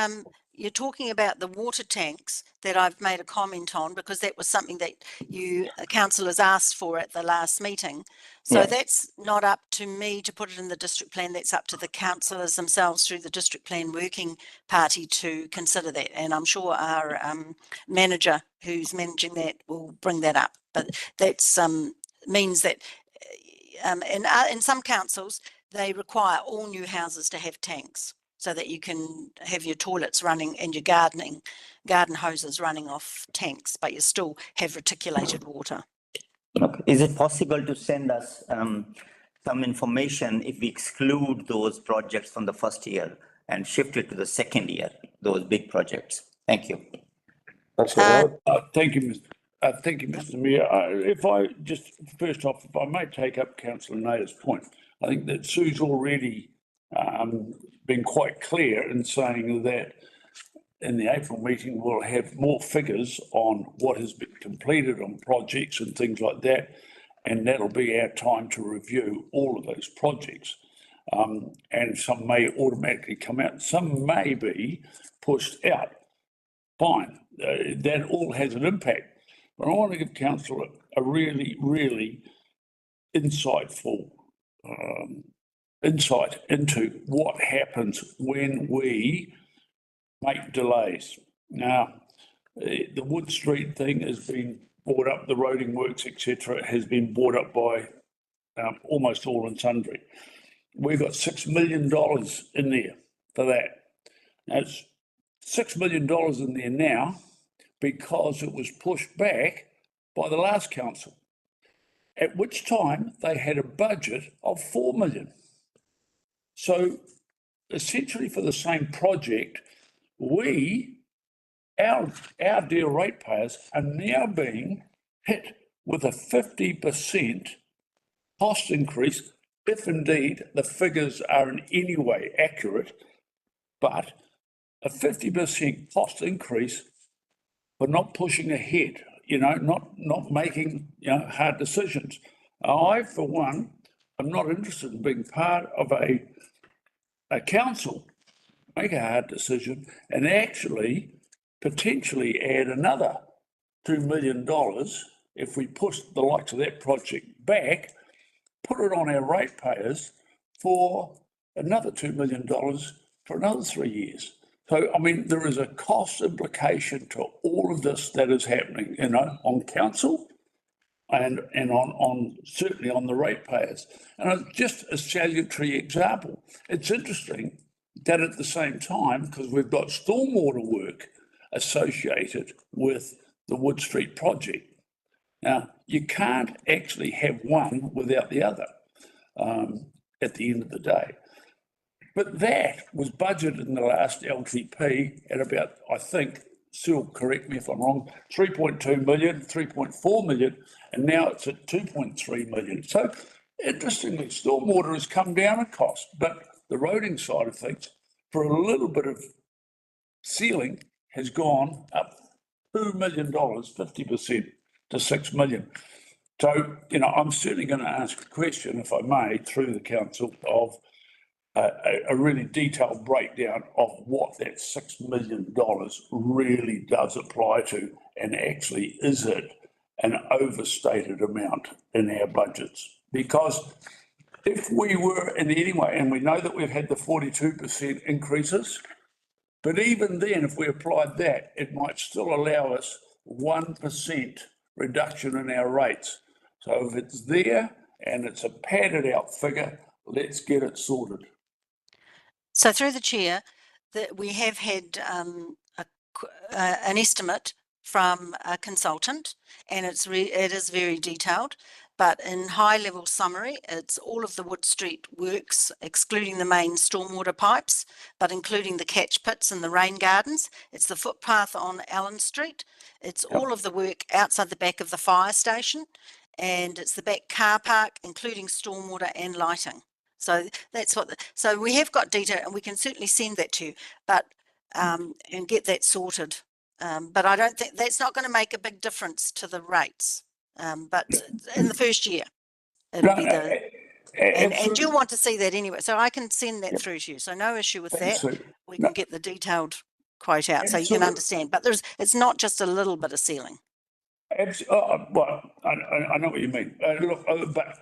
you're talking about the water tanks that I've made a comment on, because that was something that you councillors asked for at the last meeting. So that's not up to me to put it in the district plan. That's up to the councillors themselves through the district plan working party to consider that. And I'm sure our manager who's managing that will bring that up. But that's means that in some councils, they require all new houses to have tanks, so that you can have your toilets running and your garden hoses running off tanks, but you still have reticulated water. Okay. Is it possible to send us some information if we exclude those projects from the first year and shift it to the second year, those big projects? Thank you. Thank you, Mr. Mayor. If I just, first off, if I may take up Councillor Nair's point, I think that Sue's already been quite clear in saying that in the April meeting, we'll have more figures on what has been completed on projects and things like that. And that'll be our time to review all of those projects. And some may automatically come out, some may be pushed out. Fine, that all has an impact. But I want to give Councillor a really, really insightful insight into what happens when we make delays. Now, the Wood Street thing has been brought up, the roading works, etc., has been brought up by almost all and sundry. We've got $6 million in there for that. That's $6 million in there now because it was pushed back by the last council, at which time they had a budget of $4 million. So essentially for the same project, we our dear ratepayers are now being hit with a 50% cost increase, if indeed the figures are in any way accurate, but a 50% cost increase for not pushing ahead, not making, hard decisions. I, for one, am not interested in being part of a council, make a hard decision and actually potentially add another $2 million if we push the likes of that project back, put it on our ratepayers for another $2 million for another 3 years. So, I mean, there is a cost implication to all of this that is happening, on council and on certainly on the ratepayers. And just a salutary example, it's interesting that at the same time, because we've got stormwater work associated with the Wood Street project. Now, you can't actually have one without the other at the end of the day. But that was budgeted in the last LTP at about, I think, Sue, correct me if I'm wrong, 3.2 million, 3.4 million, and now it's at 2.3 million. So interestingly, stormwater has come down in cost, but the roading side of things, for a little bit of ceiling, has gone up $2 million, 50% to 6 million. So, I'm certainly going to ask a question, if I may, through the council of a really detailed breakdown of what that $6 million really does apply to, and actually is it an overstated amount in our budgets? Because if we were in any way, and we know that we've had the 42% increases, but even then, if we applied that, it might still allow us 1% reduction in our rates. So if it's there and it's a padded out figure, let's get it sorted. So through the chair, that we have had an estimate from a consultant, and it is very detailed. But in high level summary, it's all of the Wood Street works, excluding the main stormwater pipes, but including the catch pits and the rain gardens. It's the footpath on Allen Street. It's all of the work outside the back of the fire station, and it's the back car park, including stormwater and lighting. So that's so we have got data, and we can certainly send that to you, but and get that sorted. But I don't think that's not going to make a big difference to the rates. But in the first year, it'll be and you'll want to see that anyway. So I can send that through to you. So no issue with that. We can get the detailed quote out so you can understand. But it's not just a little bit of ceiling. Well, I know what you mean. Look, but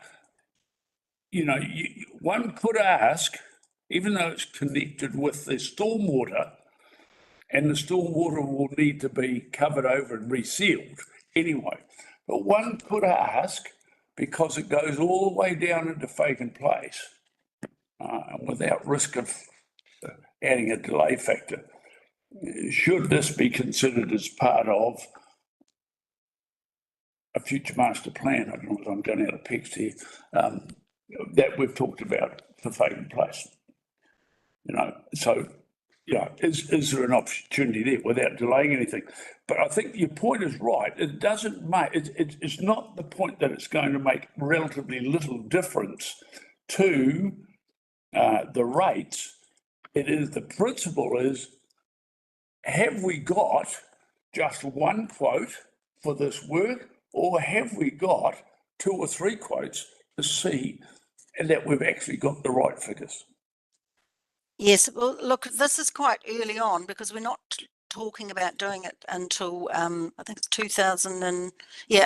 one could ask, even though it's connected with the stormwater, and the stormwater will need to be covered over and resealed anyway. But one could ask, because it goes all the way down into Fagan Place, and without risk of adding a delay factor, should this be considered as part of a future master plan? I don't know if I'm going out of text here, that we've talked about for Fagan Place. So, is there an opportunity there without delaying anything? But I think your point is right. It doesn't make, it's not the point that it's going to make relatively little difference to the rates. It is, the principle is, have we got just one quote for this work, or have we got 2 or 3 quotes to see that we've actually got the right figures? Yes, well, look, this is quite early on because we're not talking about doing it until I think it's 2000 and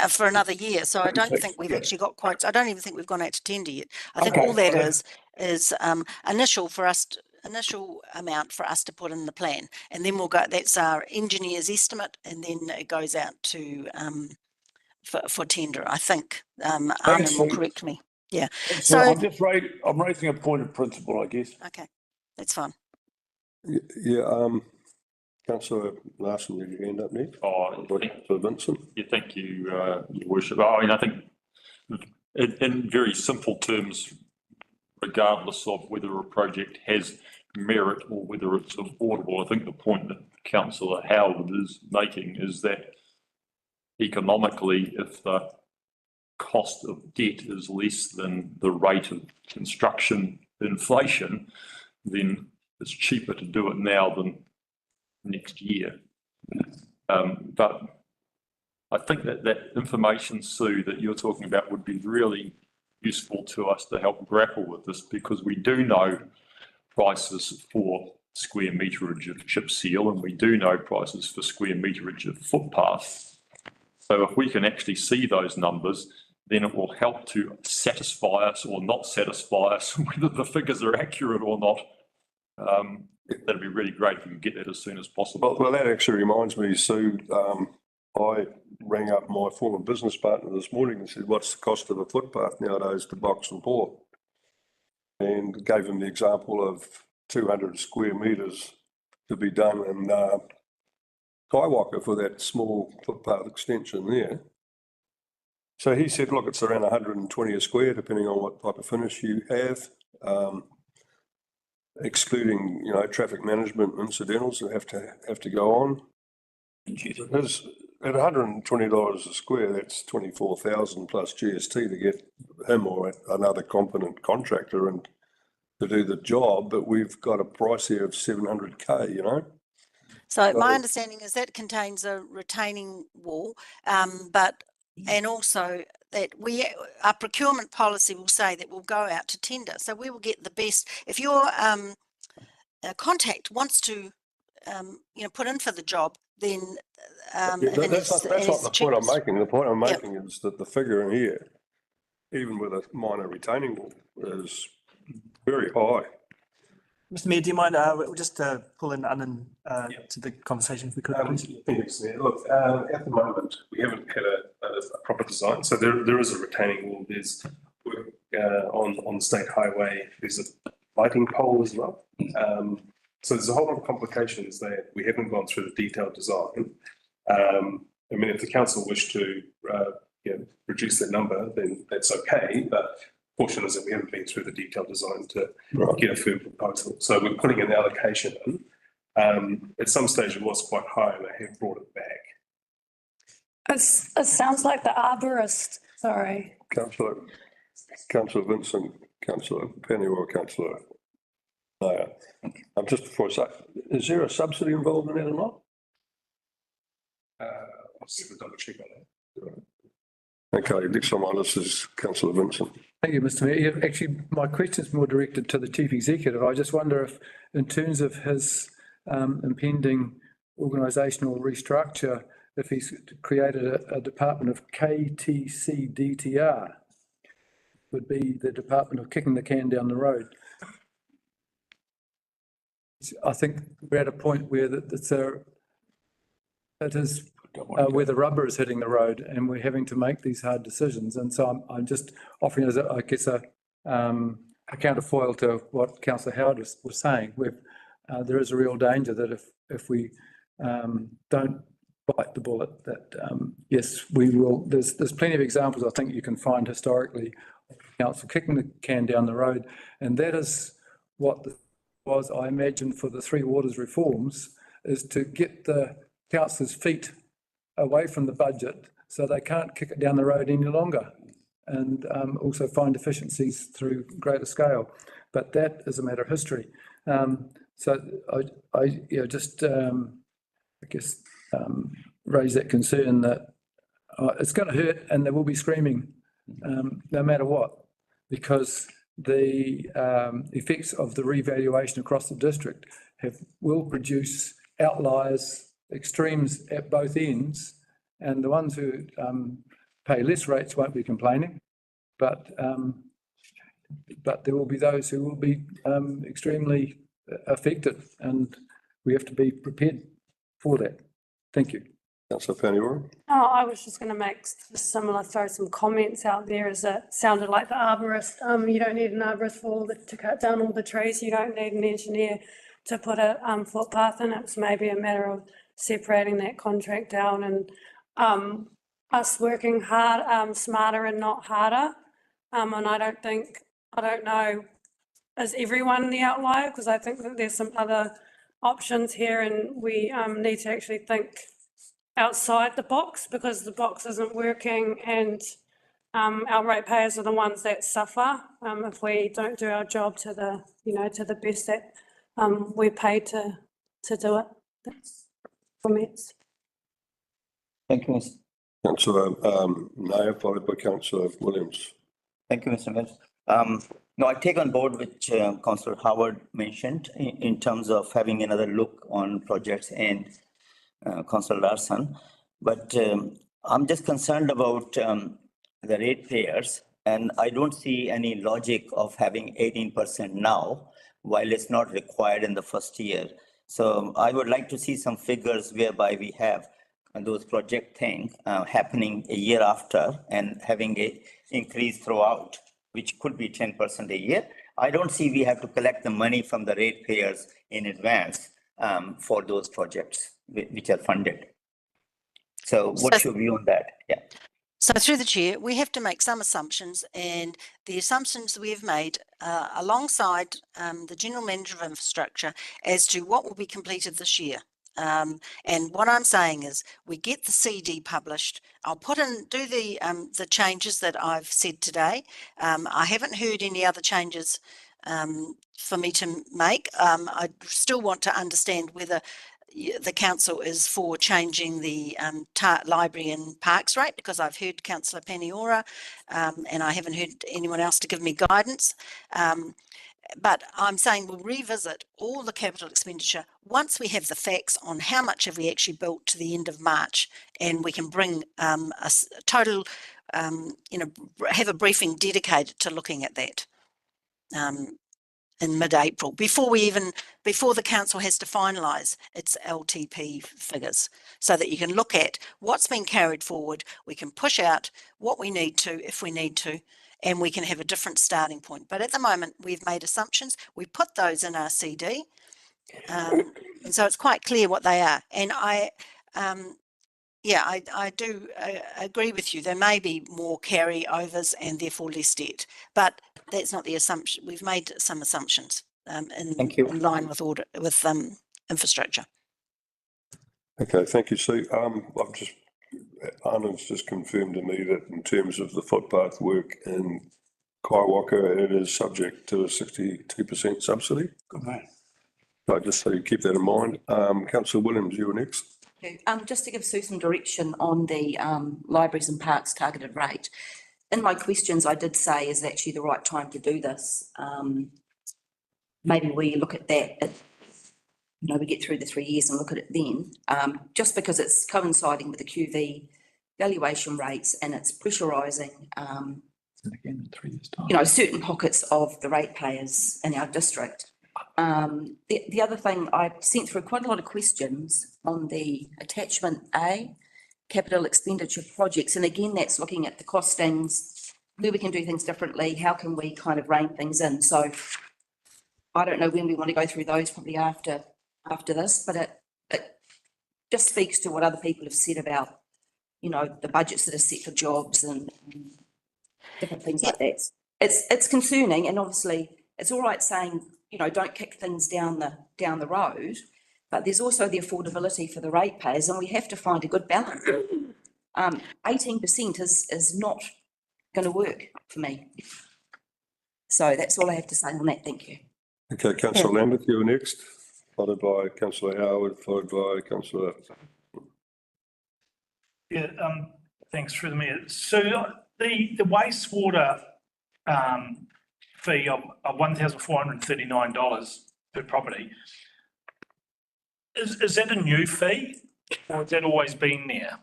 for another year. So I don't think we've actually got quotes. I don't even think we've gone out to tender yet. I think all that is initial amount for us to put in the plan, and then we'll go. That's our engineer's estimate, and then it goes out to for tender. I think Armin will correct me. Yeah. So I'm raising a point of principle, I guess. Okay. That's fine. Yeah, Councillor Larson, did you hand up next? For Vincent. Yeah, thank you, Your Worship. I mean, I think in very simple terms, regardless of whether a project has merit or whether it's affordable. I think the point that Councillor Howard is making is that economically, if the cost of debt is less than the rate of construction inflation, then it's cheaper to do it now than next year. But I think that information, Sue, that you're talking about would be really useful to us to help grapple with this, because we do know prices for square meterage of chip seal, and we do know prices for square meterage of footpath. So if we can actually see those numbers, then it will help to satisfy us or not satisfy us whether the figures are accurate or not. That'd be really great if we can get that as soon as possible. Well, that actually reminds me, Sue, I rang up my former business partner this morning and said, what's the cost of a footpath nowadays to Box and Port? And gave him the example of 200 square metres to be done in Kaiwaka for that small footpath extension there. So he said, look, it's around 120 a square, depending on what type of finish you have, excluding, you know, traffic management incidentals that have to go on. At $120 a square, that's 24,000 plus GST to get him or another competent contractor and to do the job. But we've got a price here of 700K, you know. So my understanding is that contains a retaining wall, and also that our procurement policy will say that we'll go out to tender. So we will get the best. If your contact wants to, put in for the job, then that's not the point I'm making. The point I'm making is that the figure in here, even with a minor retaining wall, is very high. Mr. Mayor, do you mind, we'll just pull in Anand to the conversation if we could, please? Thanks, Mayor. Look, at the moment, we haven't had a proper design. So there is a retaining wall. There's work on the state highway. There's a lighting pole as well. So there's a whole lot of complications that we haven't gone through the detailed design. I mean, if the council wish to reduce that number, then that's okay. But portion is that we haven't been through the detailed design to get a firm proposal. So we're putting an allocation in. At some stage it was quite high and they have brought it back. It sounds like the arborist, sorry. Councillor Vincent, Councillor Pennywell, Councillor Nair. Just before I say, is there a subsidy involved in that or not? I'll see if we double check on that. Okay, next on my list is Councillor Vincent. Thank you, Mr. Mayor. Actually, my question is more directed to the Chief Executive. I just wonder if, in terms of his impending organisational restructure, if he's created a department of KTCDTR, would be the department of kicking the can down the road. I think we're at a point where it is where the rubber is hitting the road and we're having to make these hard decisions. And so I'm just offering as, I guess, a counterfoil to what Councillor Howard was saying. There is a real danger that if we don't bite the bullet, that yes, we will. There's plenty of examples I think you can find historically of council kicking the can down the road, and that is what was, I imagine, for the Three Waters reforms, is to get the councillors' feet away from the budget so they can't kick it down the road any longer, and also find efficiencies through greater scale. But that is a matter of history. So I guess raise that concern that it's going to hurt and there will be screaming no matter what, because the effects of the revaluation across the district will produce outliers, extremes at both ends, and the ones who pay less rates won't be complaining, but there will be those who will be extremely affected, and we have to be prepared for that. Thank you. Councillor Pennywell. Oh, I was just going to make similar, throw some comments out there, as it sounded like the arborist. You don't need an arborist to cut down all the trees. You don't need an engineer to put a footpath in. It's maybe a matter of separating that contract down and us working hard, smarter and not harder. And I don't know is everyone the outlier? Because I think that there's some other options here and we need to actually think outside the box because the box isn't working and our ratepayers are the ones that suffer if we don't do our job to the, to the best that we're paid to do it. That's comments. Thank you, Ms. Councillor Nair, followed by Councillor Williams. Thank you, Mr. Mayor. No, I take on board which Councillor Howard mentioned in terms of having another look on projects and Councillor Larson. But I'm just concerned about the ratepayers, and I don't see any logic of having 18% now while it's not required in the first year. So I would like to see some figures whereby we have those project things happening a year after and having a increase throughout, which could be 10% a year. I don't see we have to collect the money from the ratepayers in advance for those projects which are funded. So what's your view on that? Yeah. So through the chair, we have to make some assumptions, and the assumptions we've made alongside the General Manager of Infrastructure as to what will be completed this year. And what I'm saying is we get the CD published. I'll do the changes that I've said today. I haven't heard any other changes for me to make. I still want to understand whether the council is for changing the library and parks rate, because I've heard Councillor Paniora and I haven't heard anyone else to give me guidance. But I'm saying we'll revisit all the capital expenditure once we have the facts on how much have we actually built to the end of March, and we can bring a total, have a briefing dedicated to looking at that in mid-April, before the council has to finalise its LTP figures, so that you can look at what's been carried forward, we can push out what we need to if we need to, and we can have a different starting point. But at the moment, we've made assumptions. We put those in our CD. And so it's quite clear what they are. And I do agree with you. There may be more carryovers and therefore less debt, but that's not the assumption. We've made some assumptions in line with infrastructure. Okay, thank you, Sue. Arnold's just confirmed to me that in terms of the footpath work in Kaiwaka, it is subject to a 62% subsidy. Good man. So just so you keep that in mind. Councillor Williams, you were next. Just to give Sue some direction on the libraries and parks targeted rate. In my questions, I did say, is it actually the right time to do this? Maybe we look at that we get through the 3 years and look at it then, just because it's coinciding with the QV valuation rates and it's pressurising, Again, in 3 years' time. certain pockets of the ratepayers in our district. The other thing, I sent through quite a lot of questions on the attachment A, capital expenditure projects. And again, that's looking at the costings, where we can do things differently, how can we kind of rein things in. So I don't know when we want to go through those, probably after this, but it just speaks to what other people have said about, the budgets that are set for jobs and different things like that. It's concerning, and obviously it's all right saying, don't kick things down the road, but there's also the affordability for the ratepayers, and we have to find a good balance. 18% is not going to work for me. So that's all I have to say on that. Thank you. Okay, Councillor Lambeth, you were next, followed by Councillor Howard, followed by Councillor. Yeah, thanks through the mayor. So the wastewater fee of $1,439 per property, is that a new fee, or has that always been there?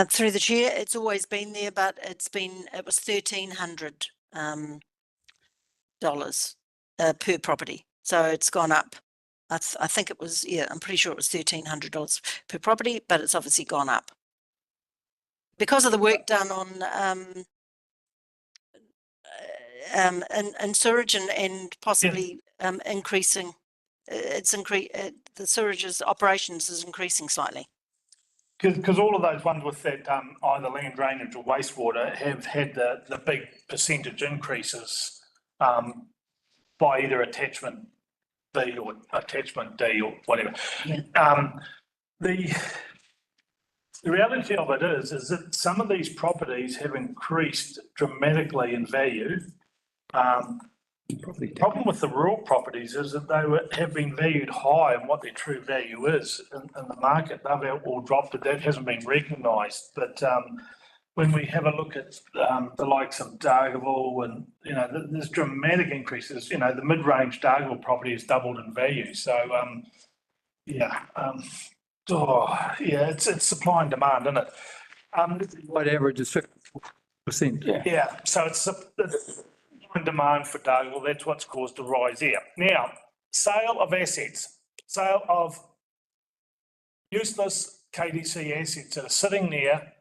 Through the chair, it's always been there, but it was $1,300 per property. So it's gone up. I think it was, I'm pretty sure it was $1,300 per property, but it's obviously gone up because of the work done on in sewerage and possibly increasing. The sewerage operations is increasing slightly. Because all of those ones with that either land drainage or wastewater have had the big percentage increases by either attachment B or attachment D or whatever. Yeah. The reality of it is that some of these properties have increased dramatically in value. The problem with the rural properties is that have been valued high and what their true value is in the market. They've all dropped, but that hasn't been recognised. But when we have a look at the likes of Dargaville and, you know, there's dramatic increases. You know, the mid-range Dargaville property has doubled in value. So, it's supply and demand, isn't it? Right average is 50%. Yeah, so it's and demand for Dargaville, that's what's caused the rise here. Now, sale of assets, sale of useless KDC assets that are sitting there.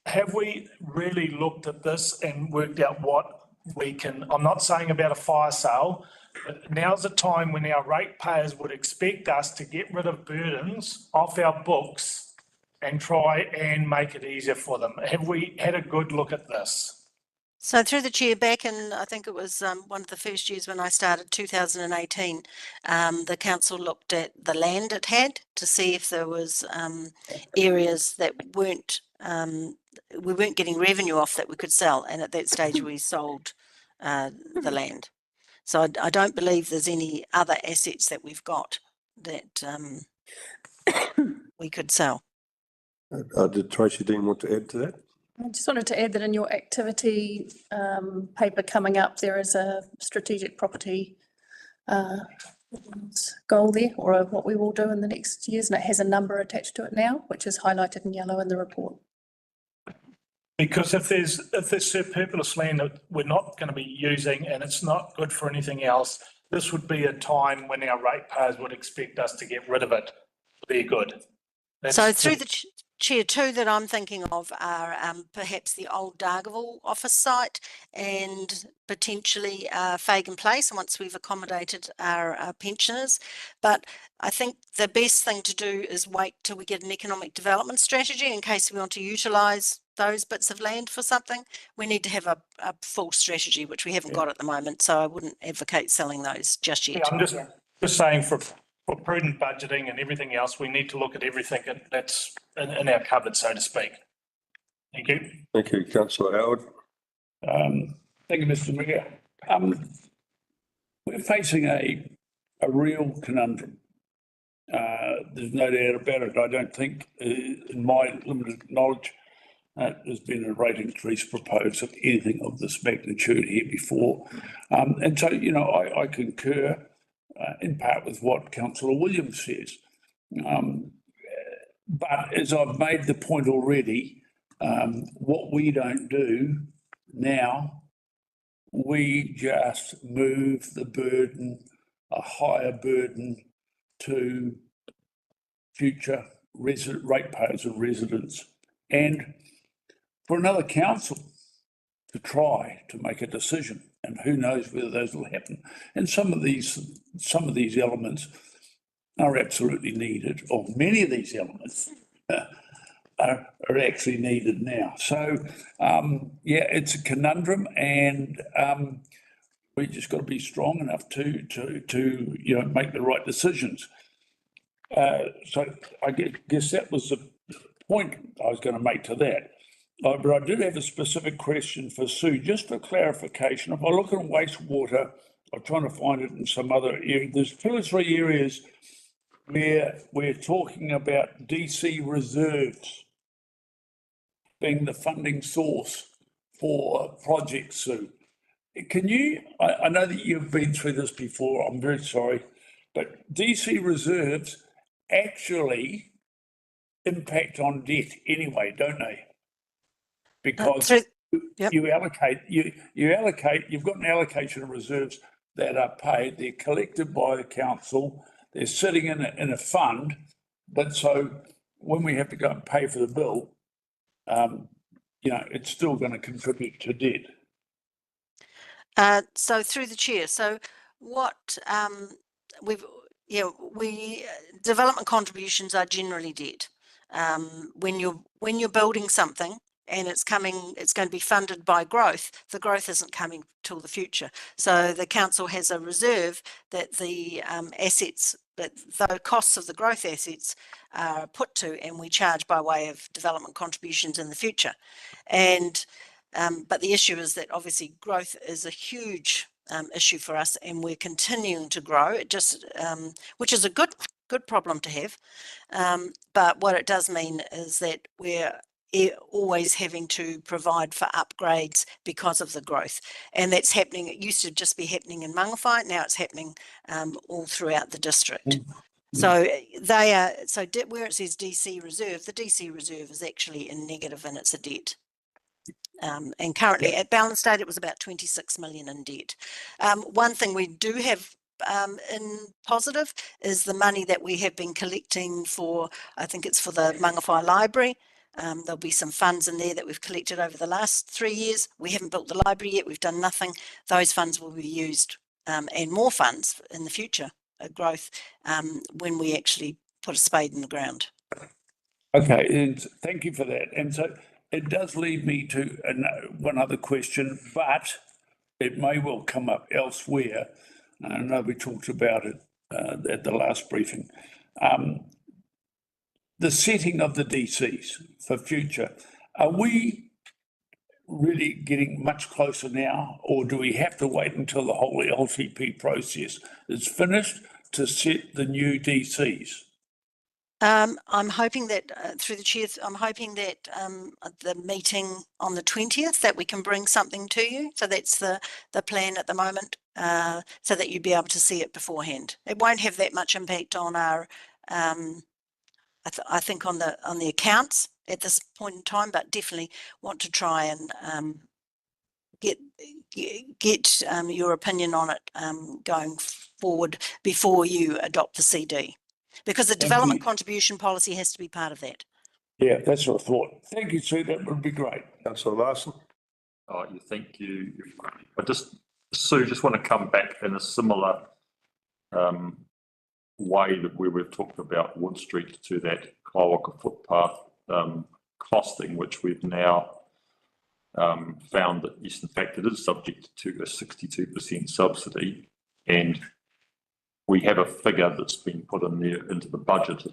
Have we really looked at this and worked out what we can, I'm not saying about a fire sale, but now's the time when our ratepayers would expect us to get rid of burdens off our books and try and make it easier for them. Have we had a good look at this? So through the chair, back in, I think it was one of the first years when I started, 2018, the council looked at the land it had to see if there was areas that weren't, we weren't getting revenue off that we could sell. And at that stage we sold the land. So I don't believe there's any other assets that we've got that we could sell. Did Tracy Dean want to add to that? I just wanted to add that in your activity paper coming up, there is a strategic property goal there, or what we will do in the next years, and it has a number attached to it now, which is highlighted in yellow in the report. Because if there's superfluous land that we're not going to be using and it's not good for anything else, this would be a time when our ratepayers would expect us to get rid of it. They're good. So through the chair, two that I'm thinking of are perhaps the old Dargaville office site and potentially Fagan Place once we've accommodated our pensioners. But I think the best thing to do is wait till we get an economic development strategy in case we want to utilise those bits of land for something. We need to have a full strategy, which we haven't got at the moment. So I wouldn't advocate selling those just yet. Yeah, I'm just saying for prudent budgeting and everything else, we need to look at everything that's in our cupboard, so to speak. Thank you. Thank you, Councillor Howard. Thank you, Mr. Mayor. We're facing a real conundrum. There's no doubt about it. I don't think, in my limited knowledge, there's been a rate increase proposed of anything of this magnitude here before. And so, you know, I concur in part with what Councillor Williams says. But as I've made the point already, what we don't do now, we just move the burden, a higher burden to future ratepayers and residents. And for another council to try to make a decision, and who knows whether those will happen. And some of these elements are absolutely needed, or many of these elements are actually needed now. So yeah, it's a conundrum, and we just got to be strong enough to you know, make the right decisions. So I guess that was the point I was going to make to that. But I do have a specific question for Sue, just for clarification. If I look at wastewater, I'm trying to find it in some other area. There's 2 or 3 areas where we're talking about DC reserves being the funding source for projects, Sue. Can you, I know that you've been through this before, I'm very sorry, but DC reserves actually impact on debt anyway, don't they? Because you allocate, you've got an allocation of reserves that are paid, they're collected by the council, they're sitting in a fund, but so when we have to go and pay for the bill, you know, it's still going to contribute to debt. So through the chair, so what development contributions are generally debt. When you're building something, and it's going to be funded by growth, the growth isn't coming till the future. So the council has a reserve that the assets, that the costs of the growth assets are put to, and we charge by way of development contributions in the future. And but the issue is that obviously growth is a huge issue for us, and we're continuing to grow. It just, which is a good problem to have. But what it does mean is that we're always having to provide for upgrades because of the growth, and that's happening. It used to just be happening in Mangawhai, now it's happening all throughout the district. So they are, so where it says DC reserve, the DC reserve is actually in negative and it's a debt. And currently at balance date, it was about 26 million in debt. One thing we do have in positive is the money that we have been collecting for, I think it's for the Mangawhai Library. There'll be some funds in there that we've collected over the last 3 years. We haven't built the library yet. We've done nothing. Those funds will be used and more funds in the future, growth, when we actually put a spade in the ground. Okay, and thank you for that. And so it does lead me to one other question, but it may well come up elsewhere. I know we talked about it at the last briefing. The setting of the DCs for future, are we really getting much closer now, or do we have to wait until the whole LTP process is finished to set the new DCs? I'm hoping that through the chair, I'm hoping that the meeting on the 20th, that we can bring something to you. So that's the plan at the moment, so that you'd be able to see it beforehand. It won't have that much impact on our, I think on the accounts at this point in time, but definitely want to try and get your opinion on it going forward before you adopt the CD. Because the development contribution policy has to be part of that. Yeah, that's what I thought. Thank you, Sue. That would be great. Councillor Larson. Oh, you think Sue, just want to come back in a similar way that we've talked about Wood Street to that Kaiwaka footpath costing, which we've now found that yes, in fact, it is subject to a 62% subsidy, and we have a figure that's been put in there into the budget of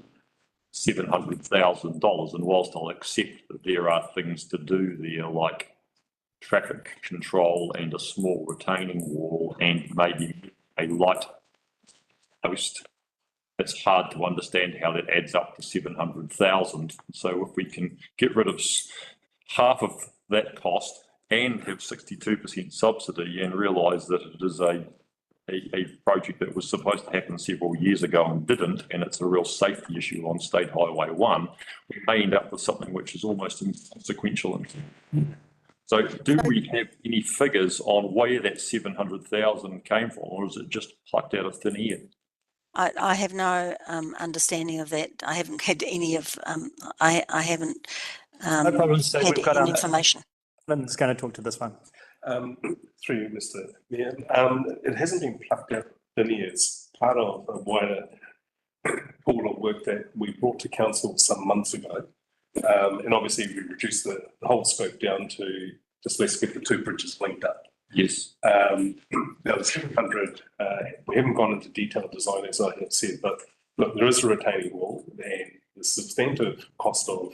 $700,000. And whilst I'll accept that there are things to do there, like traffic control and a small retaining wall and maybe a light post, it's hard to understand how that adds up to 700,000. So if we can get rid of half of that cost and have 62% subsidy and realise that it is a project that was supposed to happen several years ago and didn't, and it's a real safety issue on State Highway 1, we may end up with something which is almost inconsequential. So do we have any figures on where that 700,000 came from, or is it just plucked out of thin air? I have no understanding of that. I haven't had any of, I haven't No problem, so had we've got any information. Lynn's going to talk to this one. Through you, Mr. Mayor. It hasn't been plucked out thin air. It's part of a wider pool of work that we brought to council some months ago. And obviously we reduced the whole scope down to just let's get the two bridges linked up. Yes. Now the 700, we haven't gone into detailed design as I have said, but look, there is a retaining wall, and the substantive cost of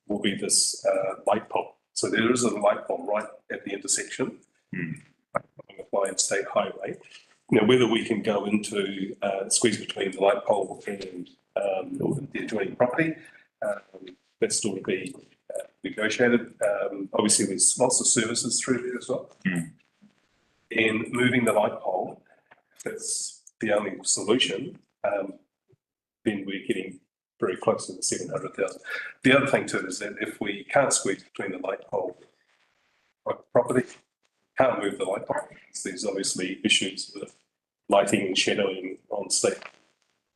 will be this light pole. So there is a light pole right at the intersection on the State Highway. Now, whether we can go into squeeze between the light pole and the adjoining property, that's still to be negotiated. Obviously, there's lots of services through there as well. And moving the light pole, if that's the only solution, then we're getting very close to the 700,000. The other thing too is that if we can't squeeze between the light pole property, can't move the light pole, there's obviously issues with lighting and shadowing on state,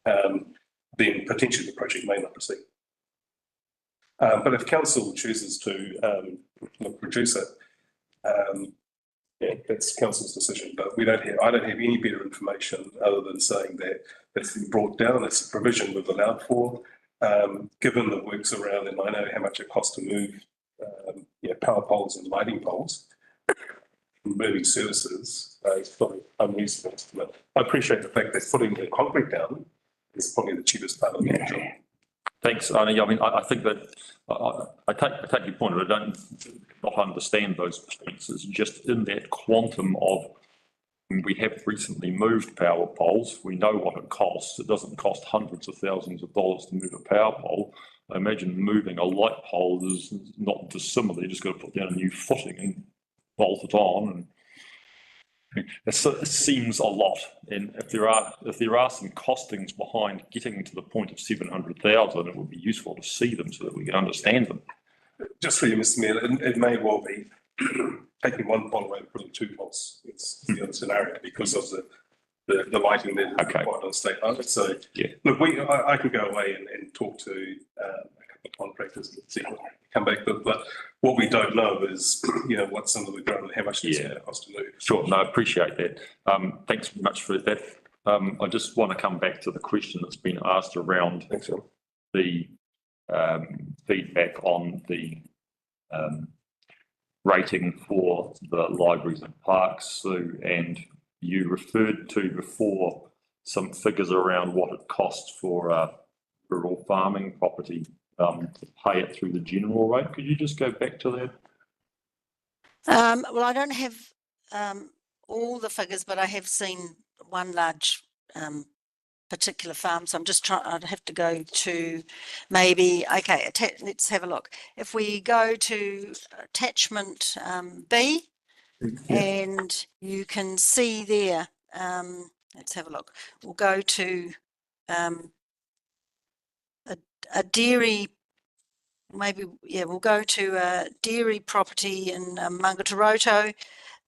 then potentially the project may not proceed. But if council chooses to reduce it, yeah, that's council's decision. But I don't have any better information other than saying that it's been brought down. It's a provision we've allowed for. Given the works around, and I know how much it costs to move power poles and lighting poles. Moving services is probably unreasonable estimate. I appreciate the fact that putting the concrete down is probably the cheapest part of the job. Thanks, Arnie. I mean, I think that I take your point. I don't not understand those points. It's just in that quantum of we have recently moved power poles. We know what it costs. It doesn't cost hundreds of thousands of dollars to move a power pole. I imagine moving a light pole is not dissimilar. You just got to put down a new footing and bolt it on. And it seems a lot. And if there are some costings behind getting to the point of 700,000, it would be useful to see them so that we can understand them. Just for you, Mr. Mayor, it may well be taking one pole away and putting two poles. It's the other scenario because of the lighting that is required on state highway. So, yeah. Look, I can go away and talk to a couple of contractors and see what they come back with. But what we don't know is, what some of the ground, how much it's going to cost to move. Sure, no, I appreciate that. Thanks very much for that. I just want to come back to the question that's been asked around the feedback on the rating for the libraries and parks, Sue, and you referred to before some figures around what it costs for rural farming property to pay it through the general rate. Could you just go back to that? Well, I don't have all the figures, but I have seen one large particular farm. So I'm just trying, I'd have to go to maybe, okay, let's have a look. If we go to attachment B, and you can see there, let's have a look. We'll go to a dairy, maybe, yeah, we'll go to a dairy maproperty in Mangatoroto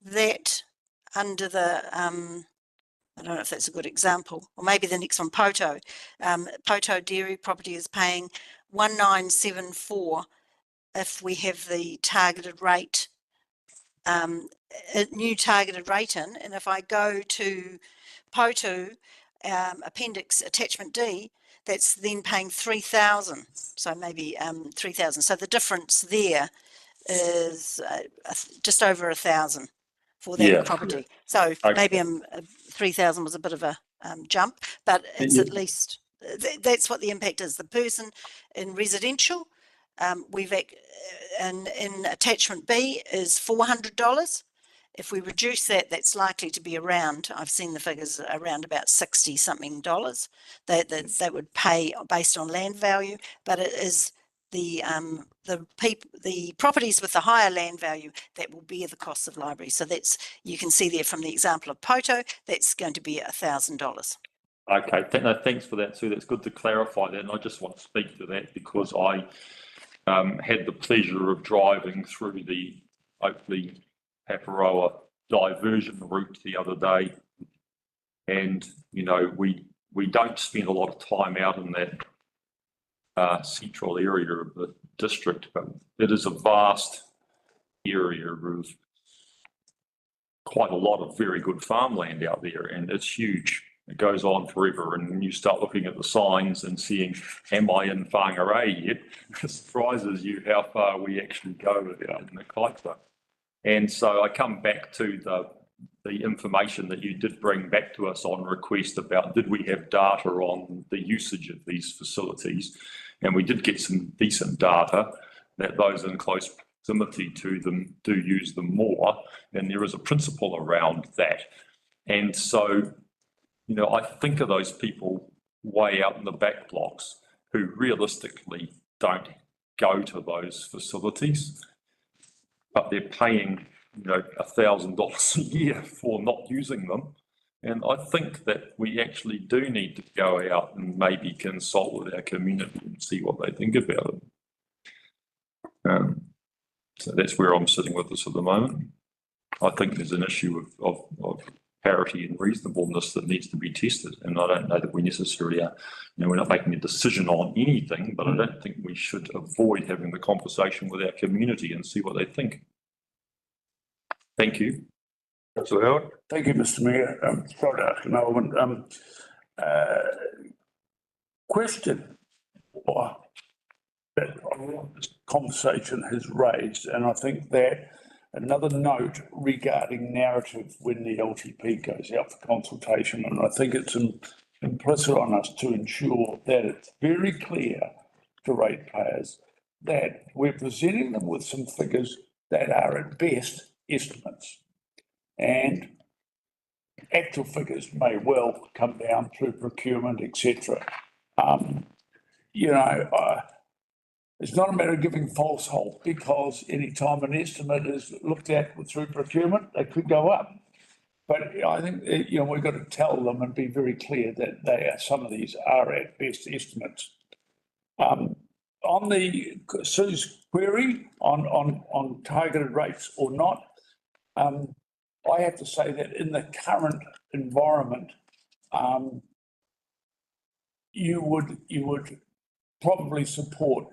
that under the, I don't know if that's a good example, or maybe the next one, Poto. Poto dairy property is paying 1974 if we have the targeted rate, a new targeted rate in. And if I go to Poto, appendix attachment D, that's then paying 3,000. So maybe 3,000. So the difference there is just over 1,000 for that property. So maybe 3,000 was a bit of a jump, but it's at least that's what the impact is. The person in residential, we've in attachment B is $400. If we reduce that, that's likely to be around, I've seen the figures around about 60 something dollars that they would pay based on land value, but it is the properties with the higher land value that will bear the cost of library. So that's, you can see there from the example of Poto, that's going to be $1,000. Okay, no, thanks for that, Sue. That's good to clarify that. And I just want to speak to that because I had the pleasure of driving through the Oakley Paparoa diversion route the other day. And, we don't spend a lot of time out in that central area of the district, but it is a vast area of quite a lot of very good farmland out there, and it's huge. It goes on forever, and when you start looking at the signs and seeing, am I in Whangarei yet? It surprises you how far we actually go in the Kaipara. And so I come back to the information that you did bring back to us on request about did we have data on the usage of these facilities, and we did get some decent data that those in close proximity to them do use them more, and there is a principle around that. And so, I think of those people way out in the back blocks who realistically don't go to those facilities, but they're paying, $1,000 a year for not using them. And I think that we actually do need to go out and maybe consult with our community and see what they think about it. So that's where I'm sitting with this at the moment. I think there's an issue of parity and reasonableness that needs to be tested. And I don't know that we necessarily are, we're not making a decision on anything, but I don't think we should avoid having the conversation with our community and see what they think. Thank you. Councillor Howard. Thank you, Mr. Mayor. Sorry to ask another one. Question, or that conversation has raised, and I think that another note regarding narrative when the LTP goes out for consultation, and I think it's implicit on us to ensure that it's very clear to ratepayers that we're presenting them with some figures that are at best estimates. And actual figures may well come down through procurement, etc. It's not a matter of giving false hope, because any time an estimate is looked at through procurement, they could go up. But I think, we've got to tell them and be very clear that some of these are at best estimates. On Sue's query on targeted rates or not, I have to say that in the current environment, you would probably support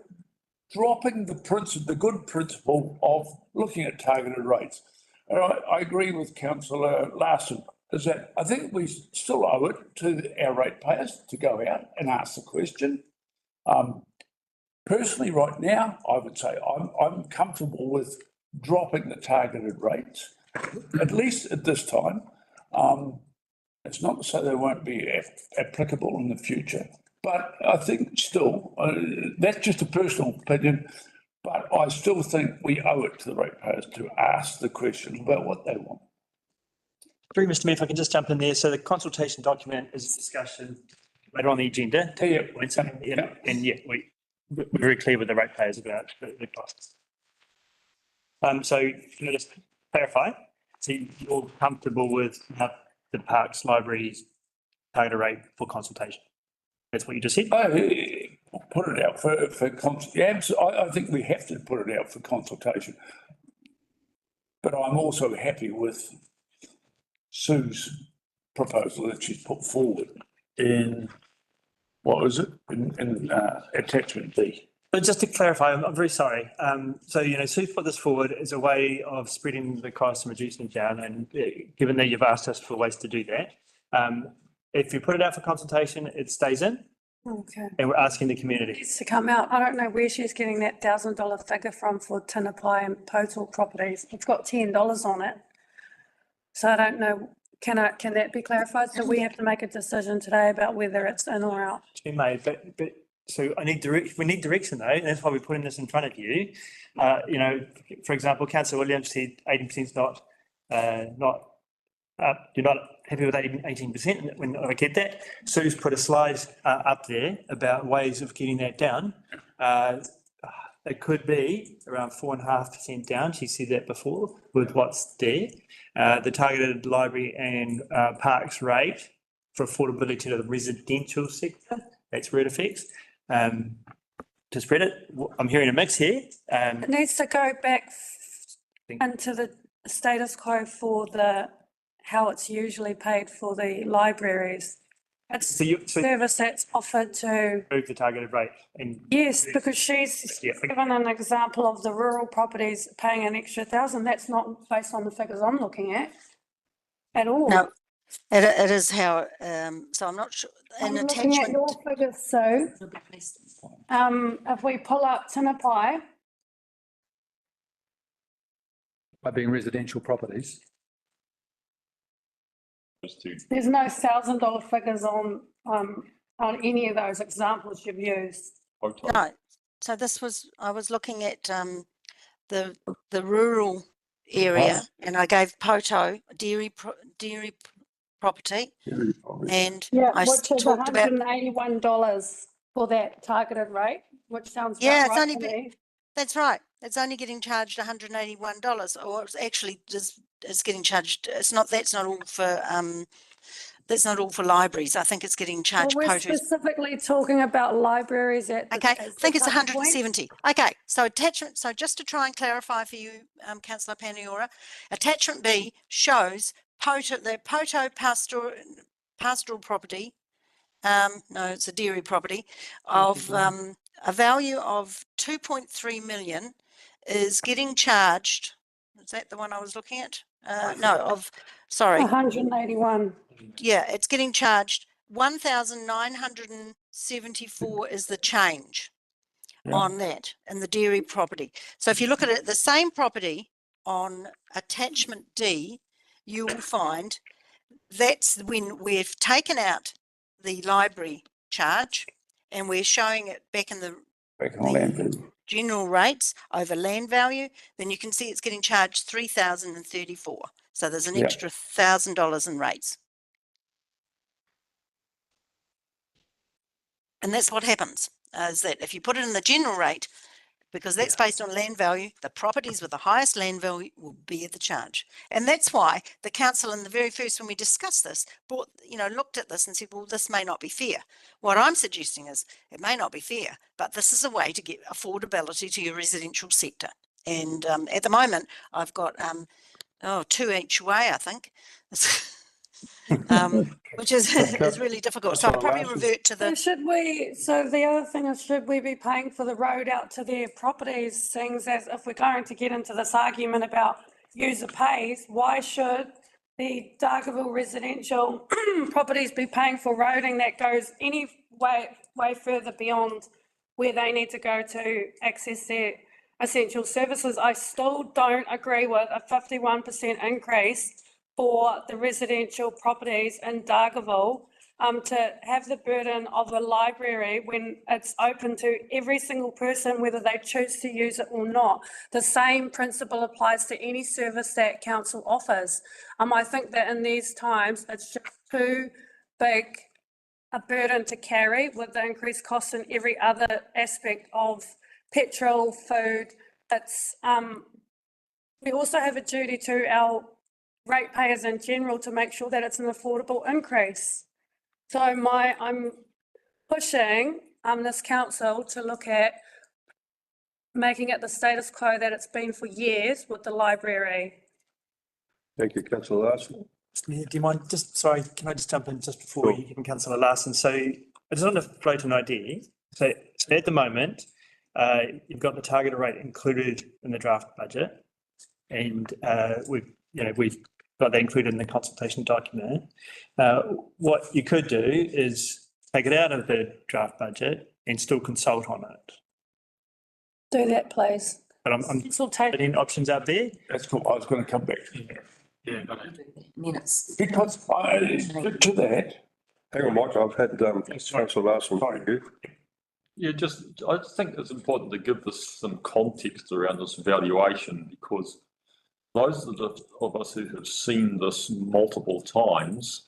dropping the good principle of looking at targeted rates. And I agree with Councillor Larson, is that I think we still owe it to our ratepayers to go out and ask the question. Personally, right now, I would say I'm comfortable with dropping the targeted rates, at least at this time. It's not to say they won't be applicable in the future, but I think still, that's just a personal opinion, but I still think we owe it to the ratepayers to ask the question about what they want. Through Mr. Mayor, if I can just jump in there. So the consultation document is a discussion later on the agenda. Yeah. We're very clear with the ratepayers about the costs. So can I just clarify? So you're comfortable with the parks, libraries, targeted rate for consultation? That's what you just said? Put it out for consultation. I think we have to put it out for consultation. But I'm also happy with Sue's proposal that she's put forward in, what was it, in attachment B. But just to clarify, I'm very sorry. Sue put this forward as a way of spreading the cost and reducing it down. And given that you've asked us for ways to do that, if you put it out for consultation, it stays in. Okay. And we're asking the community. It needs to come out. I don't know where she's getting that $1,000 figure from for Tinapai and Potal properties. It's got $10 on it. So I don't know, can that be clarified? So we have to make a decision today about whether it's in or out. To be made, but so we need direction though, and that's why we're putting this in front of you. For example, Councillor Williams said 18% is not you're not happy with 18%. When I get that, Sue's put a slide up there about ways of getting that down. It could be around 4.5% down. She said that before with what's there. The targeted library and parks rate for affordability to the residential sector. That's where it affects. To spread it, I'm hearing a mix here. It needs to go back into the status quo for how it's usually paid for the libraries. It's service that's offered to. Move the targeted rate. Yes, because she's given an example of the rural properties paying an extra $1,000. That's not based on the figures I'm looking at all. No, it is how, so I'm not sure. I'm looking at your figures, so if we pull up Tinapai. By being residential properties. There's no $1,000 figures on any of those examples you've used. No, so I was looking at the rural area, and I gave Poto dairy property, and I which is talked about $181 for that targeted rate, which sounds it's right only to me. that's right. It's only getting charged $181, or it's actually just it's getting charged. That's not all for libraries. I think it's getting charged. Well, we're specifically talking about libraries at. Okay, I think it's 170. Okay, so attachment. So just to try and clarify for you, Councillor Paniora, attachment B shows the Poto pastoral property. No, it's a dairy property of a value of 2.3 million is getting charged. Is that the one I was looking at? Sorry. 181. Yeah, it's getting charged 1,974 is the change. on that in the dairy property. So if you look at it, the same property on attachment D, you will find that's when we've taken out the library charge and we're showing it back in the general rates over land value, then you can see it's getting charged 3,034. So there's an extra $1,000 in rates. And that's what happens, is that if you put it in the general rate, because that's based on land value, the properties with the highest land value will bear the charge. And that's why the council in the very first, when we discussed this, looked at this and said, well, this may not be fair. What I'm suggesting is it may not be fair, but this is a way to get affordability to your residential sector. And at the moment, I've got 2 each way, I think. Which is really difficult. So I'll probably revert to the. So the other thing is, should we be paying for the road out to their properties, seeing as if we're going to get into this argument about user pays, why should the Dargaville residential properties be paying for roading that goes any way further beyond where they need to go to access their essential services? I still don't agree with a 51% increase for the residential properties in Dargaville to have the burden of a library when it's open to every single person, whether they choose to use it or not. The same principle applies to any service that council offers. I think that in these times, it's just too big a burden to carry with the increased costs in every other aspect of petrol, food. We also have a duty to our ratepayers in general to make sure that it's an affordable increase. So I'm pushing this council to look at making it the status quo that it's been for years with the library. Thank you, councillor Larson. Do you mind can I just jump in just before you give councillor Larson? So I just want to float an idea. So at the moment, you've got the target rate included in the draft budget, and we've got that included in the consultation document. What you could do is take it out of the draft budget and still consult on it. Do that, please. But I'm putting options out there. That's cool. I was going to come back to that. Yeah. Minutes. Because to that. Hang on, Mike, I've had councillor Larson. Yeah, I just think it's important to give this some context around this valuation, because those of us who have seen this multiple times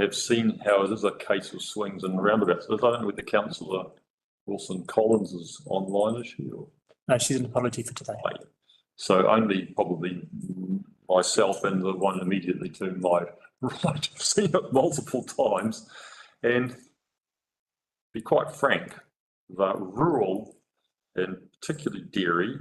have seen how it is a case of swings and roundabouts. I don't know whether Councillor Wilson Collins is online, is she? Or? No, she's an apology for today. So only probably myself and the one immediately to my right have seen it multiple times. And to be quite frank, the rural, and particularly dairy,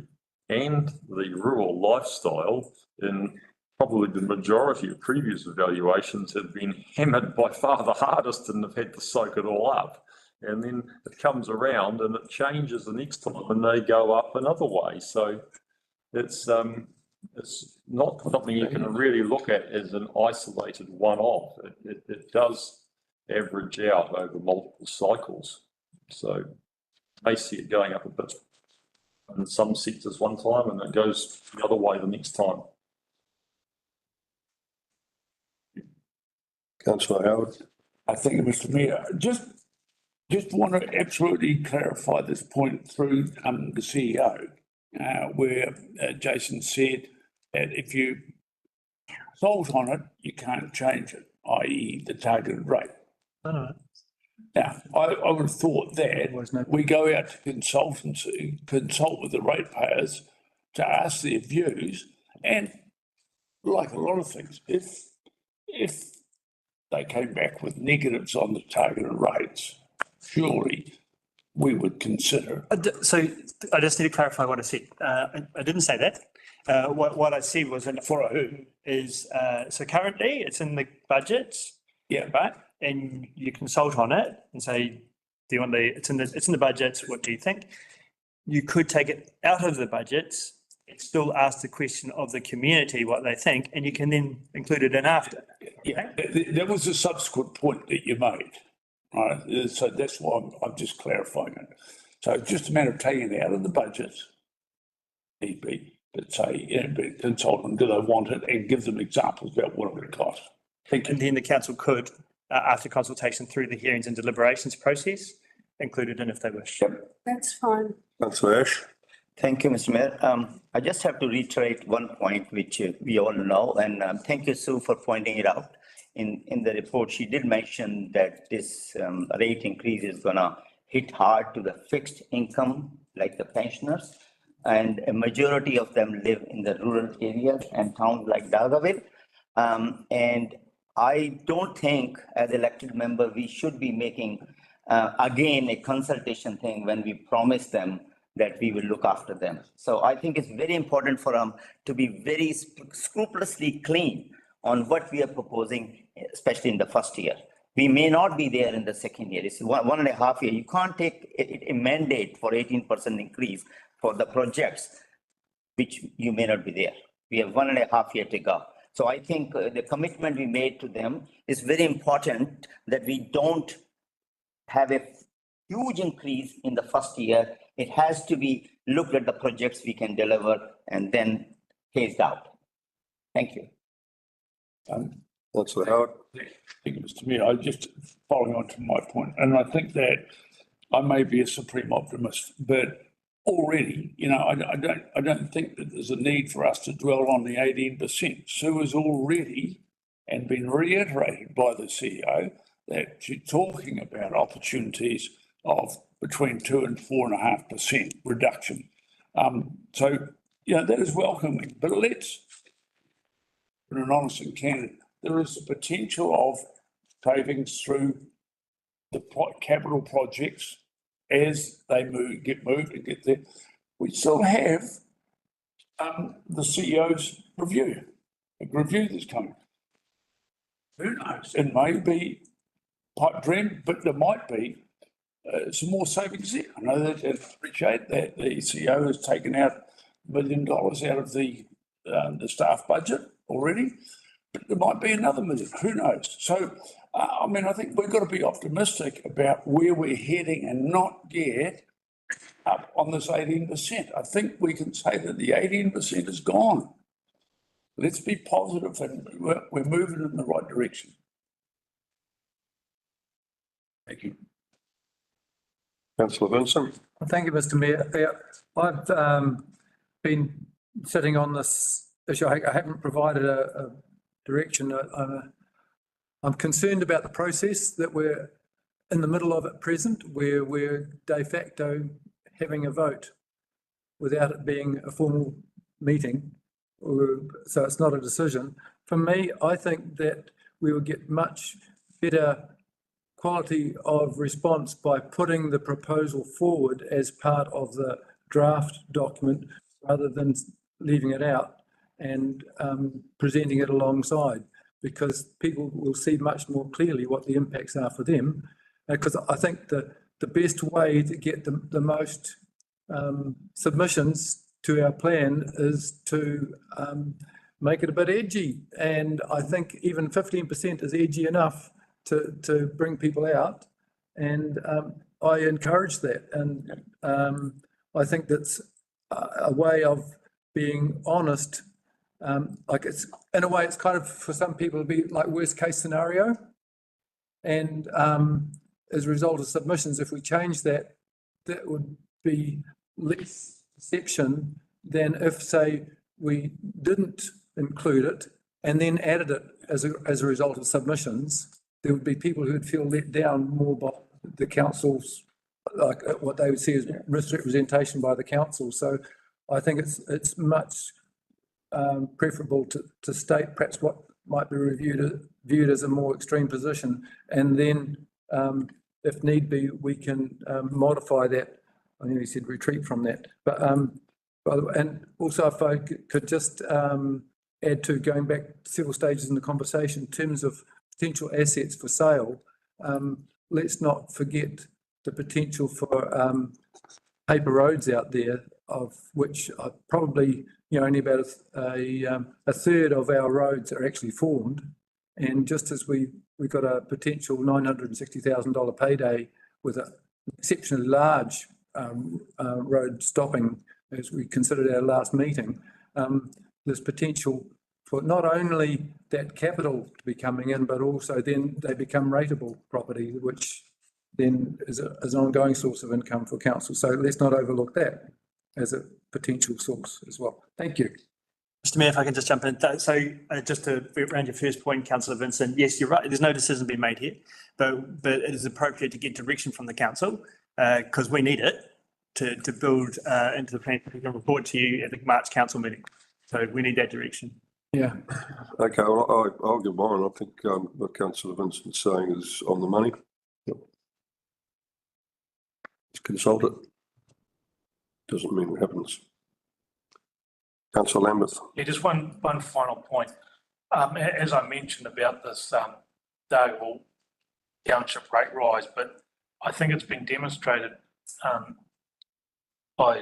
and the rural lifestyle in probably the majority of previous evaluations have been hammered by far the hardest and have had to soak it all up. And then it comes around and it changes the next time and they go up another way. So it's not something you can really look at as an isolated one-off. It does average out over multiple cycles. So you may see it going up a bit in some sectors one time and it goes the other way the next time. Councillor Howard. I think, Mr. Mayor, just want to absolutely clarify this point through the CEO, where Jason said that if you consult on it, you can't change it, i.e. the targeted rate. No. Now, I would have thought that we go out to consult with the ratepayers to ask their views, and like a lot of things, if they came back with negatives on the targeted rates, surely we would consider. So I just need to clarify what I said. I didn't say that. What I said was, and for who is, so currently it's in the budgets. Yeah. Right. And you consult on it and say, do you want it's in the budgets, what do you think? You could take it out of the budgets and still ask the question of the community what they think, and you can then include it in after. Yeah, that was a subsequent point that you made, right? So that's why I'm just clarifying it. So it's just a matter of taking it out of the budget, need be, but say, you know, but consult them, do they want it, and give them examples about what it would cost. Thank you. And then the council could, after consultation through the hearings and deliberations process, include it in if they wish. That's fine. Councillor Ash. Thank you, Mr. Mayor. I just have to reiterate one point which we all know, and thank you, Sue, for pointing it out. In the report, she did mention that this rate increase is gonna hit hard to the fixed income, like the pensioners, and a majority of them live in the rural areas and towns like Dargaville. And I don't think, as elected member, we should be making again a consultation thing when we promise them that we will look after them. So I think it's very important for them to be very scrupulously clean on what we are proposing, especially in the first year. We may not be there in the second year. It's 1.5 years. You can't take a mandate for 18% increase for the projects, which you may not be there. We have 1.5 years to go. So I think the commitment we made to them is very important, that we don't have a huge increase in the first year. It has to be looked at the projects we can deliver and then phased out. Thank you. Councillor Howard. Thank you, Mr. Mayor. I just following on to my point, and I think that I may be a supreme optimist, but already, you know, I don't think that there's a need for us to dwell on the 18%. Sue has already, and been reiterated by the CEO, that she's talking about opportunities of between 2 and 4.5% reduction. So, you know, that is welcoming, but let's, in an honest and candid, there is the potential of savings through the capital projects as they get moved and get there. We still have the CEO's review that's coming. Who knows? It may be pipe dream, but there might be some more savings there. I know that, and appreciate that the CEO has taken out $1 million out of the staff budget already, but there might be another $1 million, who knows? So, I mean, I think we've got to be optimistic about where we're heading and not get up on this 18%. I think we can say that the 18% is gone. Let's be positive, and we're moving in the right direction. Thank you. Councillor Vincent. Thank you, Mr. Mayor. Yeah, I've been sitting on this issue. I haven't provided a direction. I'm concerned about the process that we're in the middle of at present, where we're de facto having a vote without it being a formal meeting. So it's not a decision. For me, I think that we will get much better quality of response by putting the proposal forward as part of the draft document rather than leaving it out and presenting it alongside, because people will see much more clearly what the impacts are for them. Because I think the best way to get the most submissions to our plan is to make it a bit edgy. And I think even 15% is edgy enough to bring people out. And I encourage that. And I think that's a way of being honest. Like it's, in a way, it's kind of, for some people, it'd be like worst case scenario. And as a result of submissions, if we change that, that would be less perception than if, say, we didn't include it and then added it as a result of submissions. There would be people who would feel let down more by the council's, like what they would see as misrepresentation by the council. So I think it's much preferable to state perhaps what might be viewed as a more extreme position, and then if need be, we can modify that. I nearly said retreat from that, but and also if I could just add to going back several stages in the conversation in terms of potential assets for sale, let's not forget the potential for paper roads out there, of which are probably, you know, only about a third of our roads are actually formed. And just as we've got a potential $960,000 payday with an exceptionally large road stopping, as we considered our last meeting, there's potential for not only that capital to be coming in, but also then they become rateable property, which then is an ongoing source of income for council. So let's not overlook that as a potential source as well. Thank you. Mr Mayor, if I can just jump in. So just to around your first point, Councillor Vincent, yes, you're right. There's no decision being made here, but it is appropriate to get direction from the council because we need it to build into the plan we can report to you at the March council meeting. So we need that direction. Yeah. Okay, well, I'll give mine. I think what Councillor Vincent's saying is on the money. Yep. Let's consult it. Doesn't mean it happens. Councillor Lambeth. Yeah, just one final point. As I mentioned about this Dargaville Township rate rise, but I think it's been demonstrated by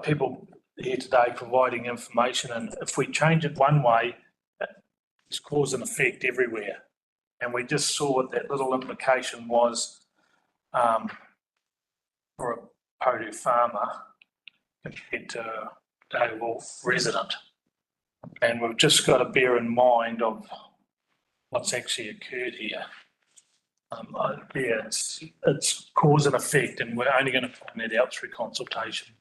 people here today providing information, and if we change it one way, it's cause and effect everywhere. And we just saw what that little implication was for a Podu farmer compared to a Dargaville resident. And we've just got to bear in mind of what's actually occurred here. Yeah, it's cause and effect, and we're only going to find that out through consultation.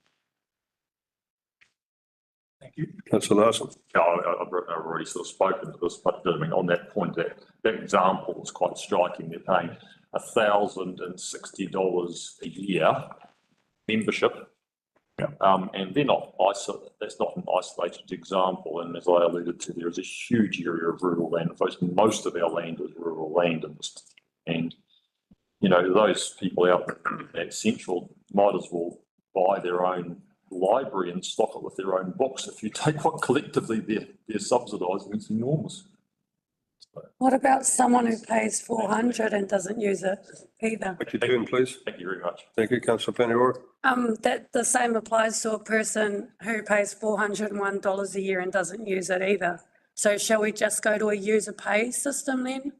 Thank you. Councillor Larson. Yeah, I've already sort of spoken to this, but I mean, on that point, that example is quite striking. They're paying $1,060 a year membership. Yeah. And they're not isolated. That's not an isolated example. And as I alluded to, there is a huge area of rural land. Most of our land is rural land in this. And, you know, those people out at Central might as well buy their own library and stock it with their own books. If you take what collectively they're subsidising, it's enormous. What about someone who pays 400 and doesn't use it either? Take your turn, please. Thank you very much. Thank you, Councillor Paniora. That the same applies to a person who pays $401 a year and doesn't use it either. So shall we just go to a user pay system then?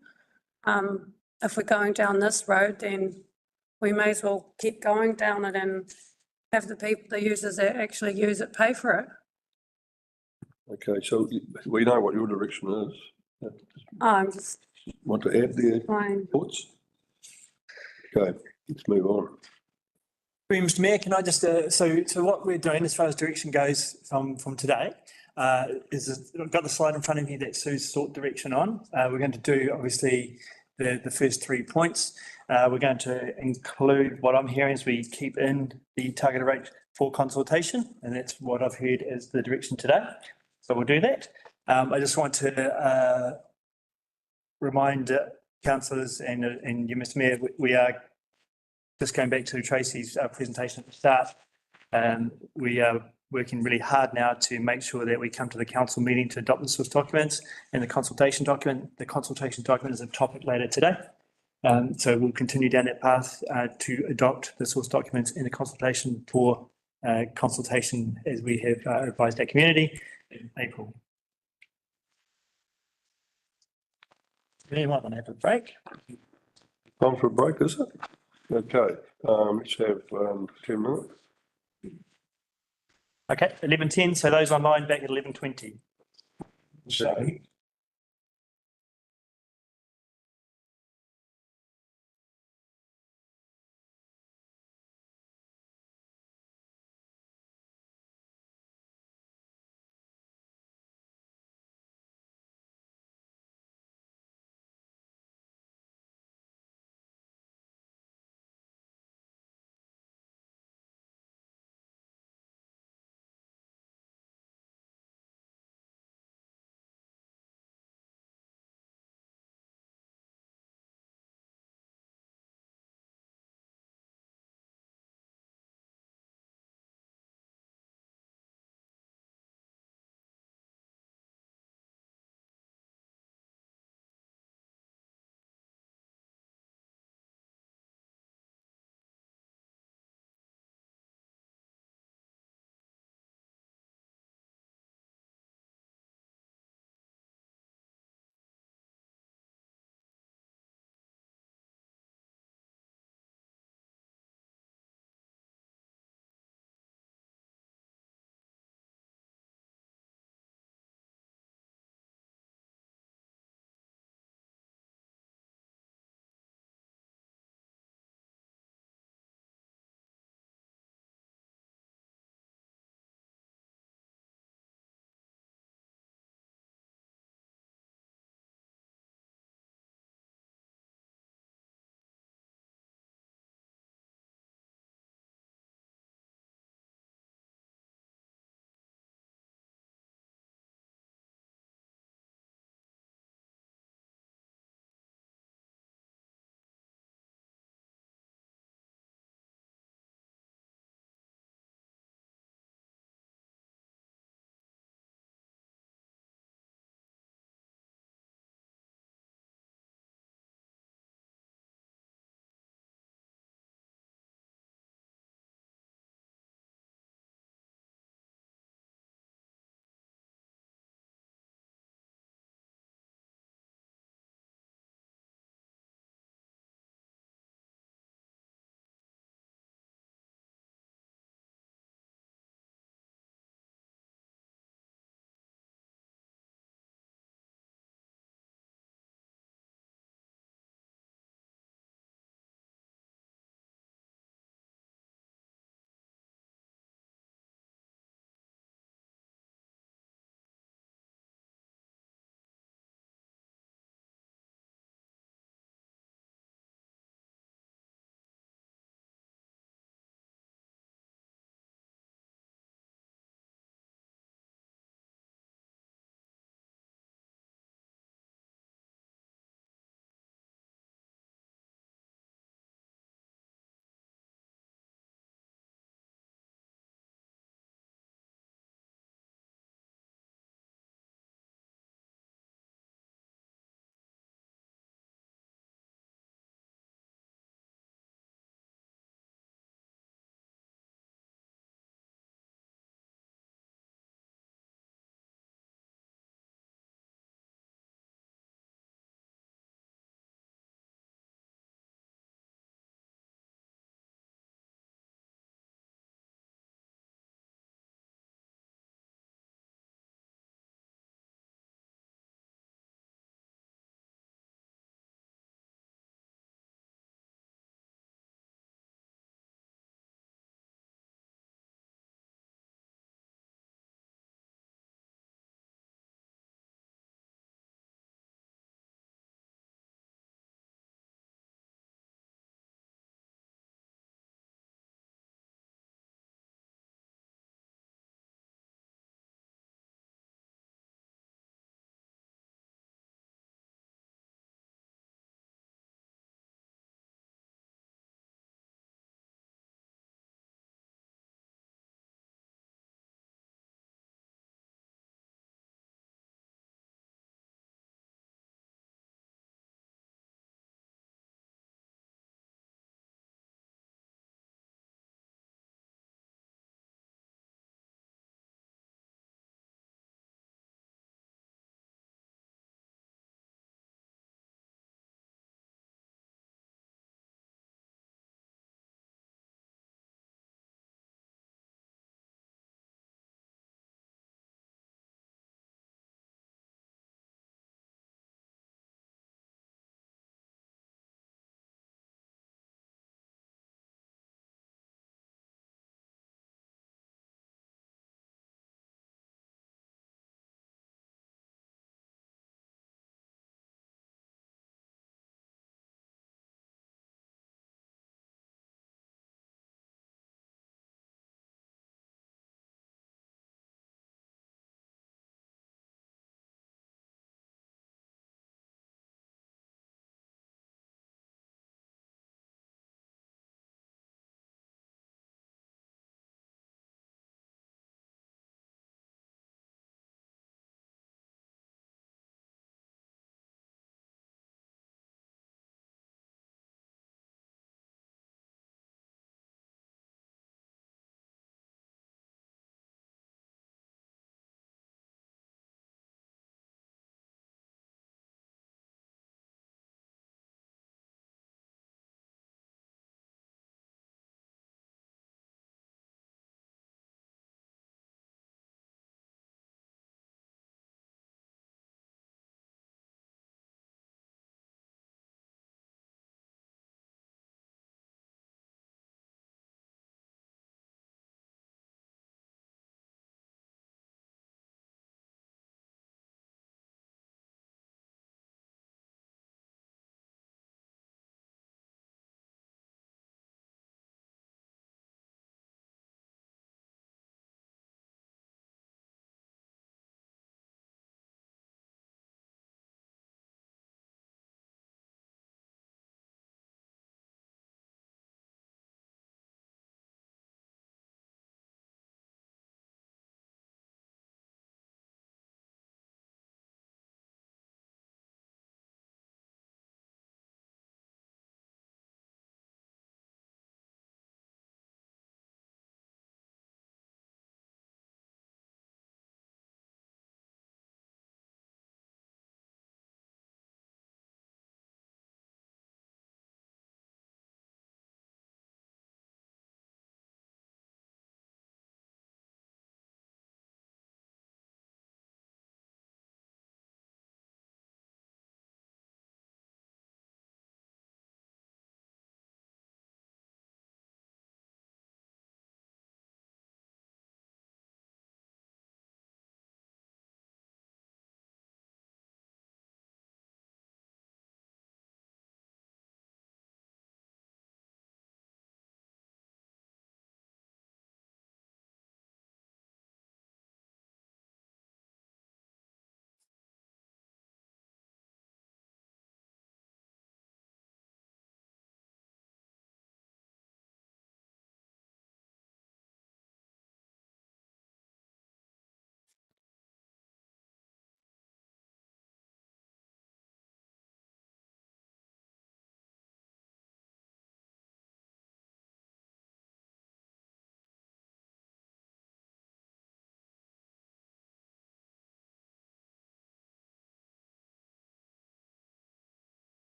If we're going down this road, then we may as well keep going down it and have the users that actually use it pay for it. Okay, so we know what your direction is. I'm just Want to add the fine. thoughts? Okay, let's move on. Mr Mayor, can I just, so what we're doing as far as direction goes from today is I've got the slide in front of you that Sue's sought direction on. We're going to do obviously the first 3 points. We're going to include what I'm hearing is we keep in the targeted rate for consultation, and that's what I've heard as the direction today. So we'll do that. I just want to remind councillors and you, Mr Mayor, we are just going back to Tracy's presentation at the start. We are working really hard now to make sure that we come to the council meeting to adopt the source documents and the consultation document. The consultation document is a topic later today. So we'll continue down that path to adopt the source documents in the consultation for consultation as we have advised our community in April. We might want to have a break. Time for a break, is it? Okay, let's have 10 minutes. Okay, 11:10. So those online back at 11:20. So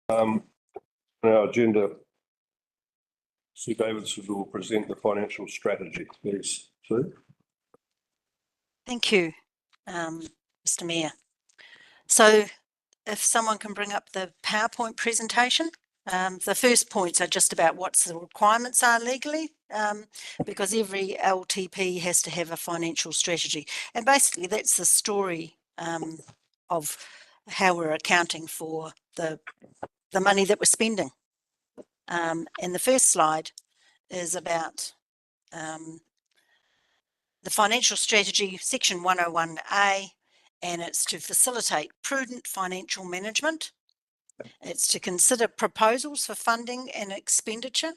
On our agenda, Sue Davidson will present the financial strategy, please. Sue? Thank you, Mr. Mayor. So if someone can bring up the PowerPoint presentation. The first points are just about what the requirements are legally, because every LTP has to have a financial strategy. And basically that's the story of how we're accounting for the money that we're spending. And the first slide is about the financial strategy, section 101A, and it's to facilitate prudent financial management. It's to consider proposals for funding and expenditure,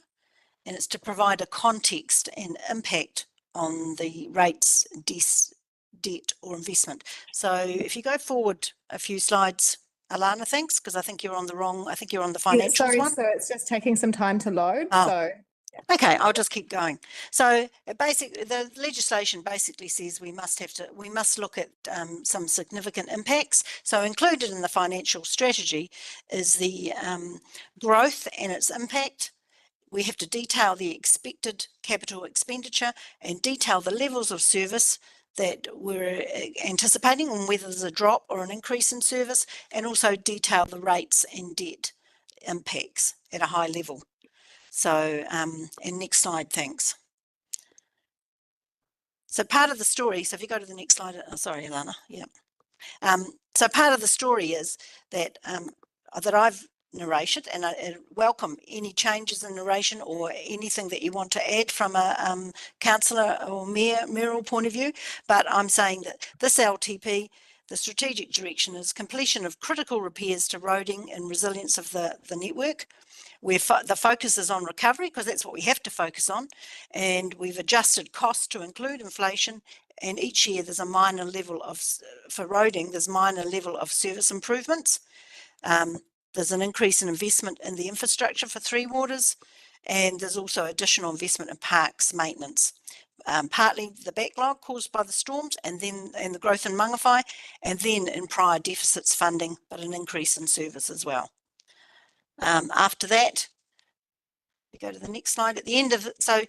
and it's to provide a context and impact on the rates, debt or investment. So if you go forward a few slides, Alana, thanks, because I think you're on the financials Sorry, one. so it's just taking some time to load, Oh. so. Okay, I'll just keep going. So basically, the legislation basically says we must look at some significant impacts. So included in the financial strategy is the growth and its impact. We have to detail the expected capital expenditure and detail the levels of service that we're anticipating and whether there's a drop or an increase in service, and also detail the rates and debt impacts at a high level. So, and next slide, thanks. So part of the story, so if you go to the next slide, sorry, Alana, yeah. So part of the story is that, that I've narrated, and I welcome any changes in narration or anything that you want to add from a councillor or mayoral point of view, but I'm saying that this LTP, the strategic direction is completion of critical repairs to roading and resilience of the network, where the focus is on recovery, because that's what we have to focus on, and we've adjusted costs to include inflation, and each year there's a minor level of, for roading, there's minor level of service improvements. There's an increase in investment in the infrastructure for Three Waters, and there's also additional investment in parks maintenance. Partly the backlog caused by the storms, and the growth in Mangawhai, and then in prior deficits funding, but an increase in service as well. After that, we go to the next slide. At the end of the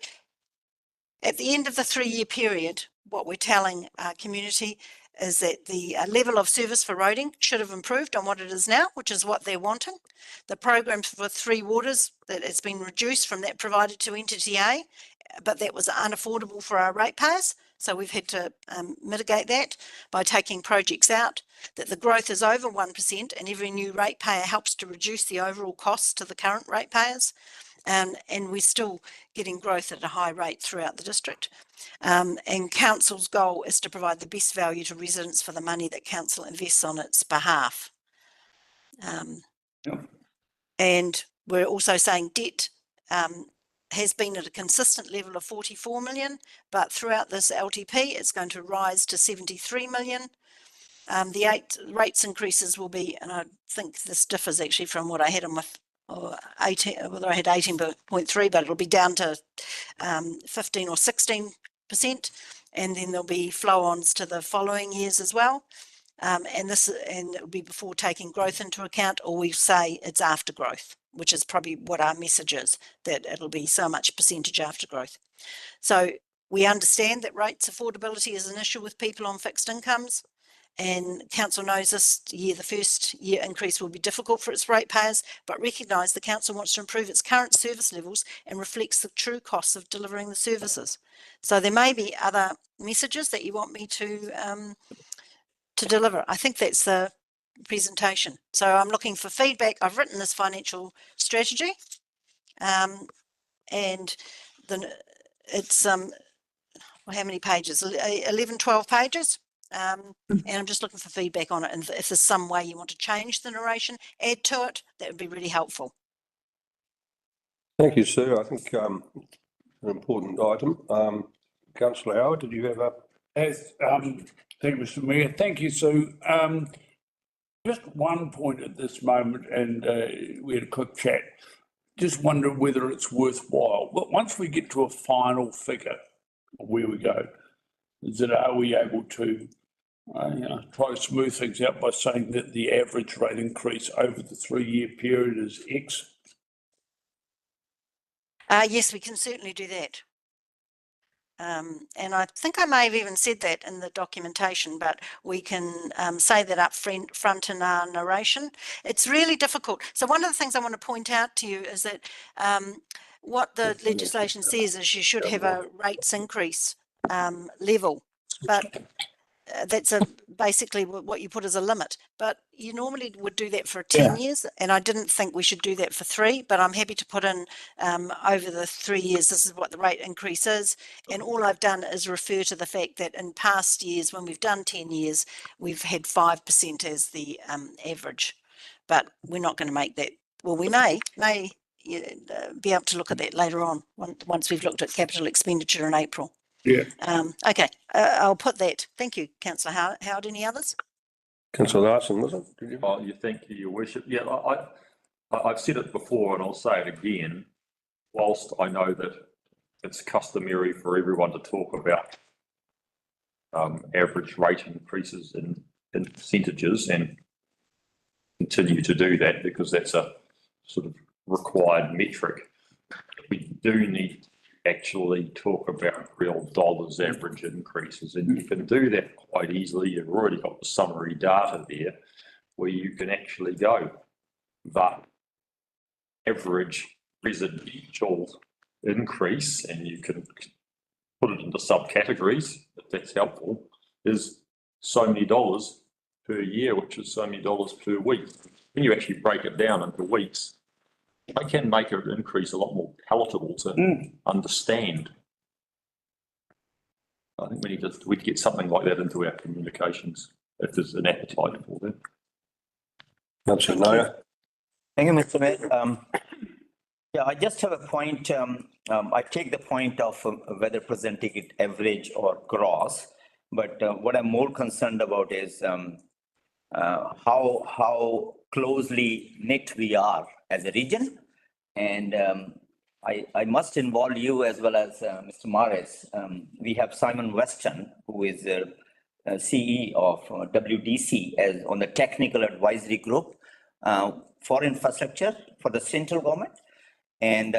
3-year period, what we're telling our community is that the level of service for roading should have improved on what it is now, which is what they're wanting. The program for Three Waters, that it's been reduced from that provided to Entity A, but that was unaffordable for our ratepayers. So we've had to mitigate that by taking projects out, that the growth is over 1%, and every new ratepayer helps to reduce the overall costs to the current ratepayers. And we're still getting growth at a high rate throughout the district. And council's goal is to provide the best value to residents for the money that council invests on its behalf. And we're also saying debt has been at a consistent level of 44 million, but throughout this LTP, it's going to rise to 73 million. The 8 rates increases will be, and I think this differs actually from what I had on my, whether I had 18.3, but it'll be down to 15 or 16%. And then there'll be flow-ons to the following years as well. And it'll be before taking growth into account, or we say it's after growth, which is probably what our message is, that it'll be so much percentage after growth. So we understand that rates affordability is an issue with people on fixed incomes, and council knows this year, the first year increase will be difficult for its ratepayers, but recognise the council wants to improve its current service levels and reflects the true costs of delivering the services. So there may be other messages that you want me to deliver. I think that's the presentation. So I'm looking for feedback. I've written this financial strategy, and it's well, how many pages? 11, 12 pages. And I'm just looking for feedback on it. And if there's some way you want to change the narration, add to it, that would be really helpful. Thank you, Sue. I think an important item. Councillor Howard, did you have a? Yes, thank you, Mr. Mayor. Thank you, Sue. Just one point at this moment, and we had a quick chat. Just wonder whether it's worthwhile. But once we get to a final figure of where we go, are we able to try to smooth things out by saying that the average rate increase over the 3-year period is X? Yes, we can certainly do that. And I think I may have even said that in the documentation, but we can say that up front in our narration. It's really difficult. So one of the things I want to point out to you is that what the legislation says is you should have a rates increase level, but that's basically what you put as a limit. But you normally would do that for 10 years, and I didn't think we should do that for 3, but I'm happy to put in over the 3 years, this is what the rate increase is. And all I've done is refer to the fact that in past years, when we've done 10 years, we've had 5% as the average. But we're not going to make that. Well, we may be able to look at that later on, once we've looked at capital expenditure in April. Yeah. Okay, I'll put that. Thank you, Councillor Howard. Any others? Councillor Larson, was it? Did you? Oh, thank you, Your Worship. Yeah, I've said it before and I'll say it again. Whilst I know that it's customary for everyone to talk about average rate increases in percentages and continue to do that because that's a sort of required metric, we do need actually talk about real dollars average increases, and you can do that quite easily. You've already got the summary data there where you can actually go the average residential increase, and you can put it into subcategories if that's helpful, is so many dollars per year, which is so many dollars per week. When you actually break it down into weeks, I can make an increase a lot more palatable to understand. I think we'd get something like that into our communications if there's an appetite for that. Councillor Nair. Thank you, Mr. Mayor. Yeah, I just have a point. I take the point of whether presenting it average or gross, but what I'm more concerned about is how closely knit we are as a region. And I must involve you as well as Mr. Morris. We have Simon Weston, who is CE of WDC as on the technical advisory group for infrastructure for the central government. And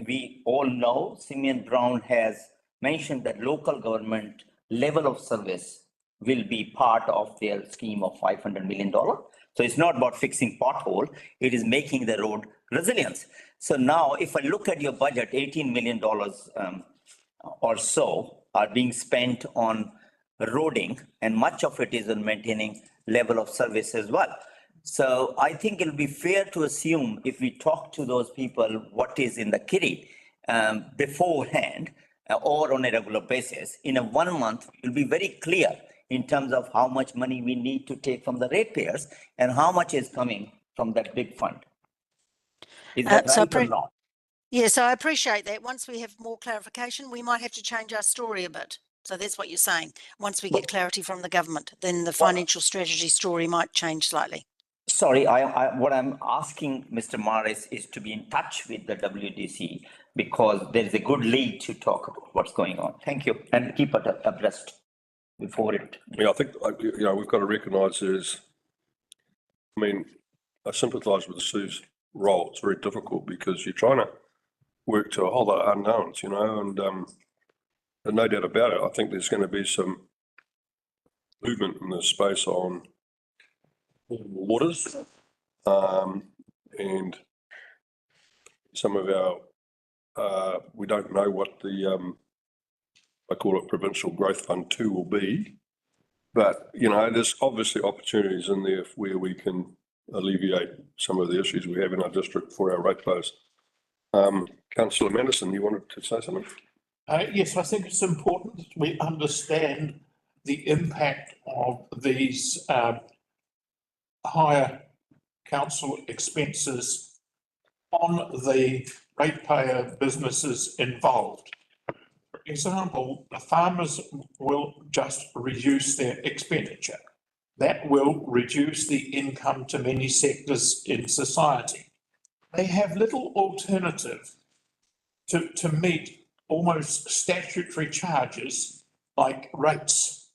we all know Simeon Brown has mentioned that local government level of service will be part of their scheme of $500 million. So it's not about fixing pothole, it is making the road resilience. So now if I look at your budget, $18 million or so are being spent on roading, and much of it is on maintaining level of service as well. So I think it'll be fair to assume if we talk to those people what is in the kitty beforehand or on a regular basis, in a 1 month, it'll be very clear in terms of how much money we need to take from the ratepayers and how much is coming from that big fund. Is that right or not? Yeah, so I appreciate that. Once we have more clarification, we might have to change our story a bit. So that's what you're saying. Once we get clarity from the government, then the financial strategy story might change slightly. Sorry, what I'm asking Mr. Morris is to be in touch with the WDC because there is a good lead to talk about what's going on. Thank you, and keep it abreast before it. Yeah, I think, we've got to recognise I sympathise with Sue's role. It's very difficult because you're trying to work to a whole lot of unknowns, and no doubt about it, I think there's going to be some movement in this space on waters, and some of our, we don't know what the, I call it Provincial Growth Fund 2 will be, but, there's obviously opportunities in there where we can alleviate some of the issues we have in our district for our ratepayers. Councillor Manderson, you wanted to say something? Yes, I think it's important that we understand the impact of these higher council expenses on the ratepayer businesses involved. For example, the farmers will just reduce their expenditure. That will reduce the income to many sectors in society. They have little alternative to meet almost statutory charges like rates.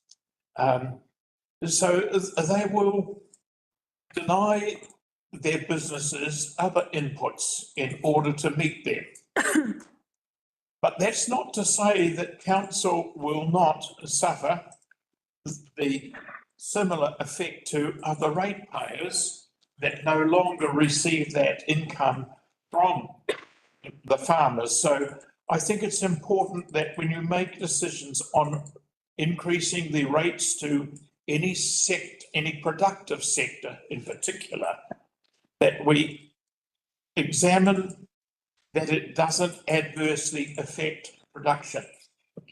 So they will deny their businesses other inputs in order to meet them. But that's not to say that council will not suffer the similar effect to other ratepayers that no longer receive that income from the farmers. So I think it's important that when you make decisions on increasing the rates to any productive sector in particular, that we examine that it doesn't adversely affect production.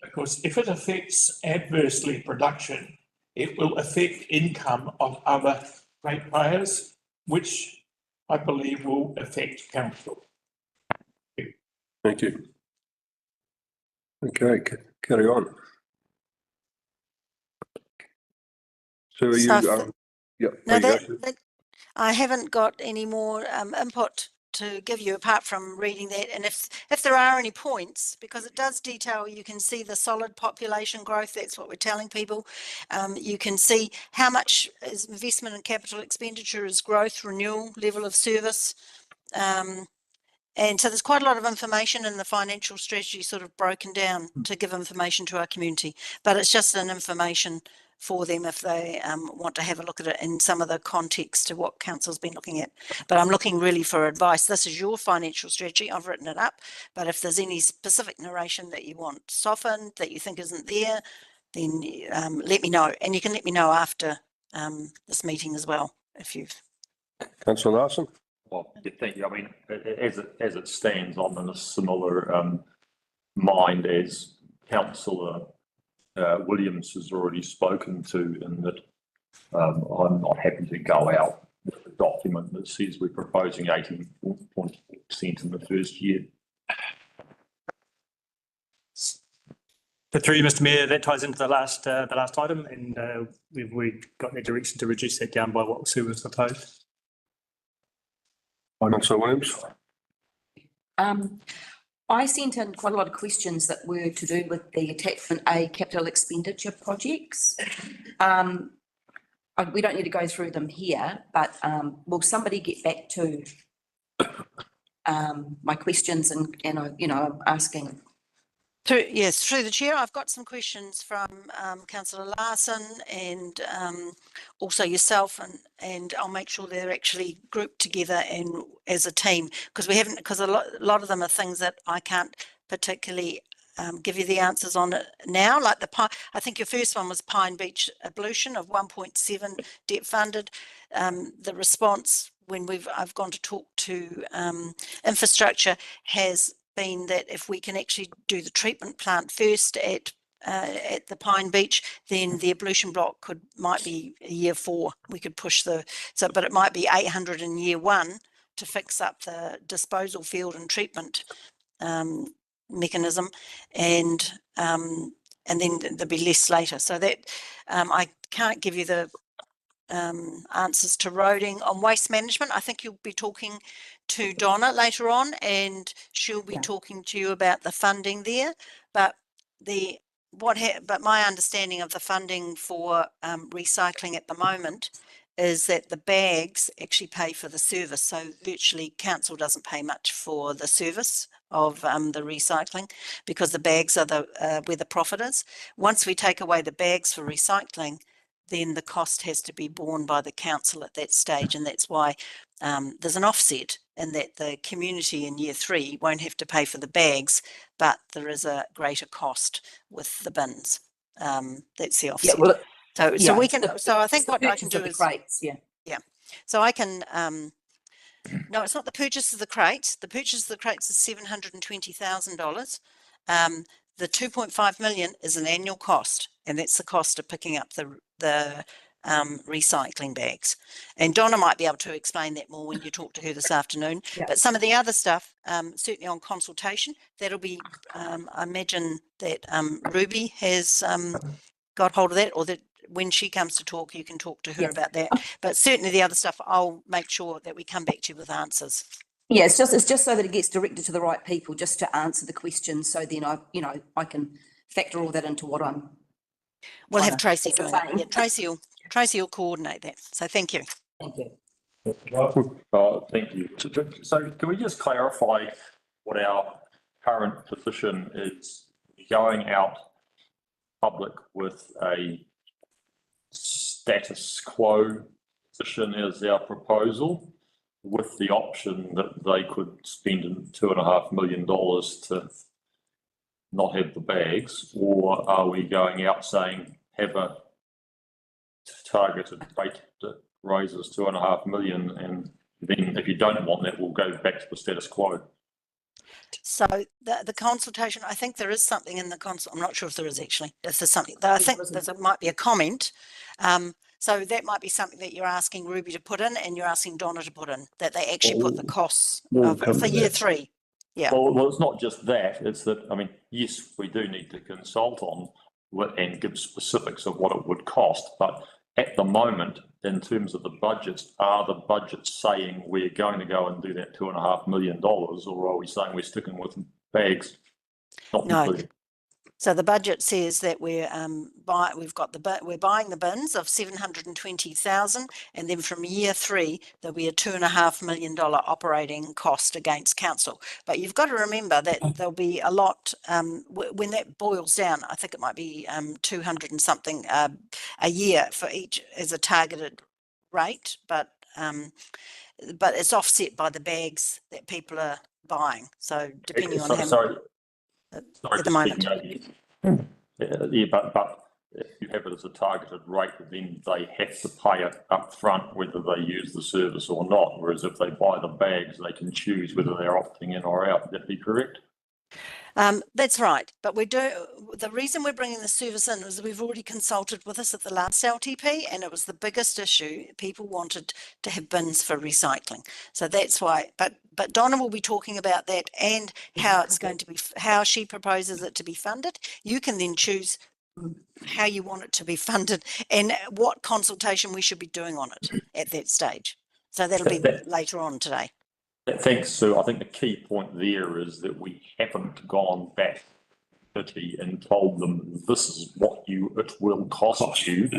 Because if it affects adversely production, it will affect income of other ratepayers, which I believe will affect council. Thank you. Okay, carry on. So are So you, yeah. No, there you go. that I haven't got any more input to give you apart from reading that. And if there are any points, because it does detail, you can see the solid population growth. That's what we're telling people. You can see how much is investment and capital expenditure is growth, renewal, level of service. And so there's quite a lot of information in the financial strategy sort of broken down to give information to our community, but it's just an information for them if they want to have a look at it in some of the context to what council's been looking at. But I'm looking really for advice. This is your financial strategy. I've written it up, but if there's any specific narration that you want softened, that you think isn't there, then let me know. And you can let me know after this meeting as well, if you've... Councillor Larson? Well, yeah, thank you. I mean, as it stands, I'm in a similar mind as Councillor Williams has already spoken to, in that I'm not happy to go out with a document that says we're proposing 18.4% in the first year. But through you, Mr. Mayor, that ties into the last item, and we've got the direction to reduce that down by what Sue was proposed. Councillor Williams? I sent in quite a lot of questions that were to do with the attachment A capital expenditure projects. We don't need to go through them here, but will somebody get back to my questions and I'm asking. Yes, through the chair, I've got some questions from Councillor Larson and also yourself, and I'll make sure they're actually grouped together and as a team, because a lot of them are things that I can't particularly give you the answers on it now. Like I think your first one was Pine Beach ablution of 1.7 debt funded. The response when I've gone to talk to infrastructure has been that if we can actually do the treatment plant first at the Pine Beach, then the ablution block might be year 4. We could push but it might be 800 in year 1 to fix up the disposal field and treatment mechanism, and then there'll be less later. So that I can't give you the answers to roading. On waste management, I think you'll be talking to Donna later on, and she'll be talking to you about the funding there. But my understanding of the funding for recycling at the moment is that the bags actually pay for the service. So virtually council doesn't pay much for the service of the recycling, because the bags are where the profit is. Once we take away the bags for recycling, then the cost has to be borne by the council at that stage. And that's why there's an offset in that the community in year 3 won't have to pay for the bags, but there is a greater cost with the bins. That's the offset. So we can, so I think what I can do is, crates, so I can, no, it's not the purchase of the crates. The purchase of the crates is $720,000. The 2.5 million is an annual cost, and that's the cost of picking up the recycling bags. And Donna might be able to explain that more when you talk to her this afternoon. But some of the other stuff, certainly on consultation, that'll be, I imagine that Ruby has got hold of that, or that when she comes to talk, you can talk to her about that. But certainly the other stuff, I'll make sure that we come back to you with answers. Yeah, it's just so that it gets directed to the right people, just to answer the questions. So then I can factor all that into what I'm. We'll have Tracy doing it. Yeah, Tracy will Tracy will coordinate that. So thank you. Thank you. So can we just clarify what our current position is? Going out public with a status quo position as our proposal, with the option that they could spend $2.5 million to not have the bags, or are we going out saying have a targeted rate that raises $2.5 million, and then if you don't want that, we'll go back to the status quo? So the consultation, I think there is something in the consult. I'm not sure if there is actually. If there's something, I think might be a comment. So that might be something that you're asking Ruby to put in, and you're asking Donna to put in, that they actually put the costs for year 3. Yeah. Well, it's not just that. It's that, I mean, yes, we do need to consult on and give specifics of what it would cost, but at the moment, in terms of the budgets, are the budgets saying we're going to go and do that $2.5 million, or are we saying we're sticking with bags? No. Included? So the budget says that we're buying the bins of 720,000, and then from year 3 there'll be a $2.5 million operating cost against council. But you've got to remember that there'll be a lot when that boils down. I think it might be 200 and something a year for each as a targeted rate, but it's offset by the bags that people are buying. So depending on how. At the moment. Yeah, but if you have it as a targeted rate, then they have to pay it up front whether they use the service or not. Whereas if they buy the bags, they can choose whether they're opting in or out. Would that be correct? That's right. But the reason we're bringing the service in is we've already consulted with us at the last LTP, and it was the biggest issue. People wanted to have bins for recycling. So that's why, but Donna will be talking about that and how it's going to be, how she proposes it to be funded. You can then choose how you want it to be funded and what consultation we should be doing on it at that stage. So that'll be later on today. Thanks, Sue. I think the key point there is that we haven't gone back and told them this is what it will cost you.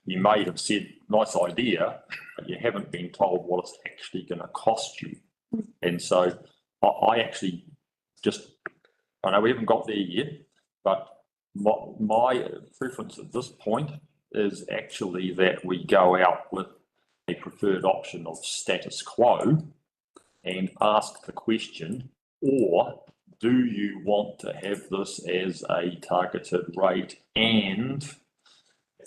You may have said nice idea, but you haven't been told what it's actually going to cost you. And so I actually I know we haven't got there yet, but my preference at this point is actually that we go out with a preferred option of status quo and ask the question, or do you want to have this as a targeted rate? And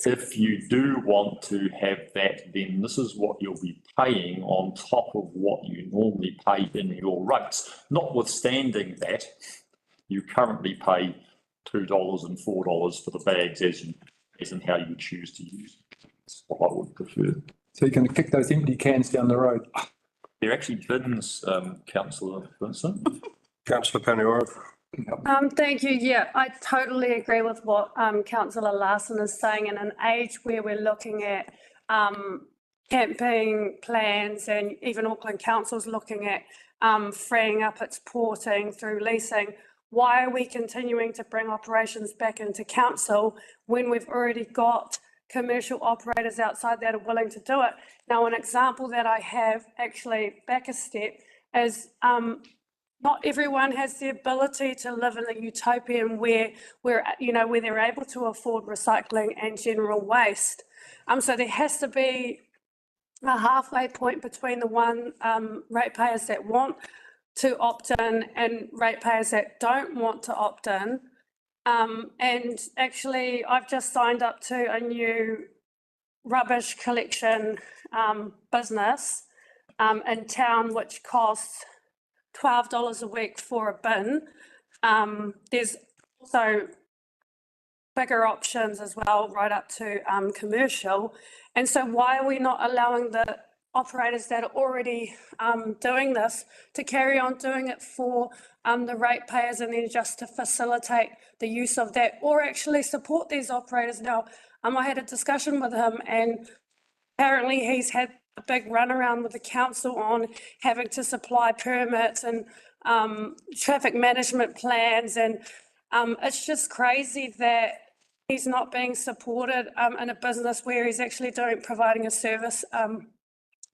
if you do want to have that, then this is what you'll be paying on top of what you normally pay in your rates. Notwithstanding that, you currently pay $2 and $4 for the bags as in how you choose to use. That's what I would prefer. So you're going to kick those empty cans down the road? They're actually bins, Councillor Vincent. Councillor Paniora. Thank you. Yeah, I totally agree with what Councillor Larson is saying. In an age where we're looking at camping plans, and even Auckland Council's looking at freeing up its porting through leasing, why are we continuing to bring operations back into council when we've already got commercial operators outside that are willing to do it? Now, an example that I have, actually back a step, is not everyone has the ability to live in a utopian where they're able to afford recycling and general waste. So there has to be a halfway point between the ratepayers that want to opt in and ratepayers that don't want to opt in. And actually, I've just signed up to a new rubbish collection business in town, which costs $12 a week for a bin. There's also bigger options as well, right up to commercial. And so why are we not allowing the operators that are already doing this to carry on doing it for the ratepayers, and then just to facilitate the use of that, or actually support these operators? Now, I had a discussion with him, and apparently he's had a big runaround with the council on having to supply permits and traffic management plans, and it's just crazy that he's not being supported in a business where he's actually providing a service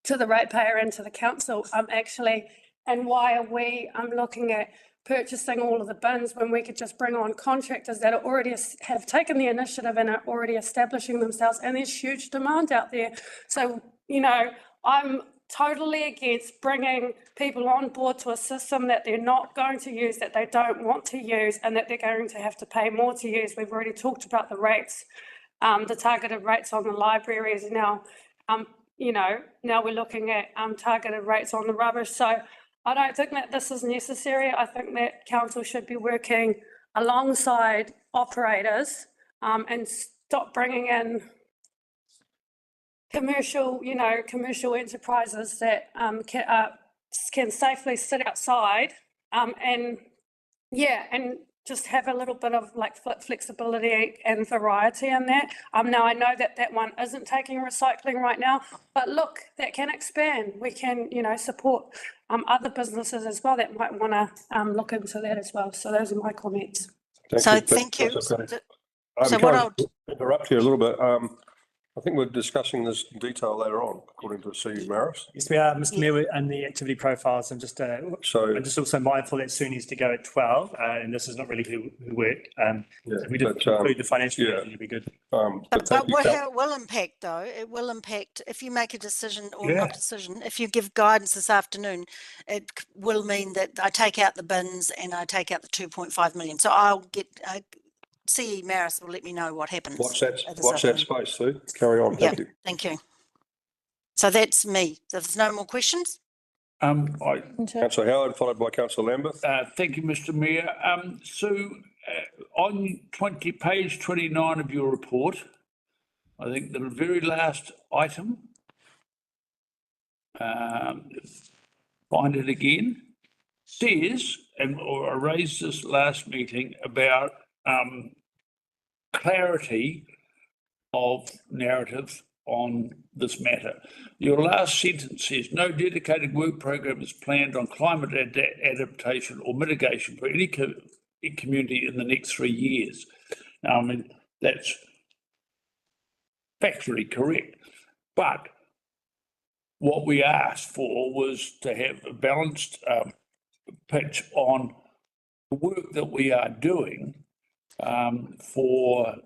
to the ratepayer and to the council actually. And why are we looking at purchasing all of the bins when we could just bring on contractors that are already have taken the initiative and are already establishing themselves, and there's huge demand out there. So, you know, I'm totally against bringing people on board to a system that they're not going to use, that they don't want to use, and that they're going to have to pay more to use. We've already talked about the rates, the targeted rates on the libraries. Now, you know, now we're looking at targeted rates on the rubbish. So I don't think that this is necessary. I think that council should be working alongside operators and stop bringing in commercial enterprises that can safely sit outside and just have a little bit of like flexibility and variety in that. Now I know that one isn't taking recycling right now, but look, that can expand. We can, you know, support other businesses as well that might want to look into that as well. So those are my comments. Thank you. So what I'll interrupt you a little bit. I think we're discussing this in detail later on, according to C. Maris. Yes, we are, Mr. Mayor, and the activity profiles. I'm just also mindful that Sue needs to go at 12, and this is not really who work. If we did include the financial, it'd be good. But how it will impact, though, it will impact if you make a decision or not decision. If you give guidance this afternoon, it will mean that I take out the bins and I take out the 2.5 million. So I'll get. CE Maris will let me know what happens. Watch that space, Sue. Carry on. Thank you. Thank you. So that's me. So there's no more questions? Councillor Howard, followed by Councillor Lambeth. Thank you, Mr. Mayor. Sue, on page 29 of your report, I think the very last item, find it again, says, or I raised this last meeting about clarity of narrative on this matter. Your last sentence says, no dedicated work program is planned on climate adaptation or mitigation for any community in the next 3 years. Now, I mean, that's factually correct, but what we asked for was to have a balanced pitch on the work that we are doing for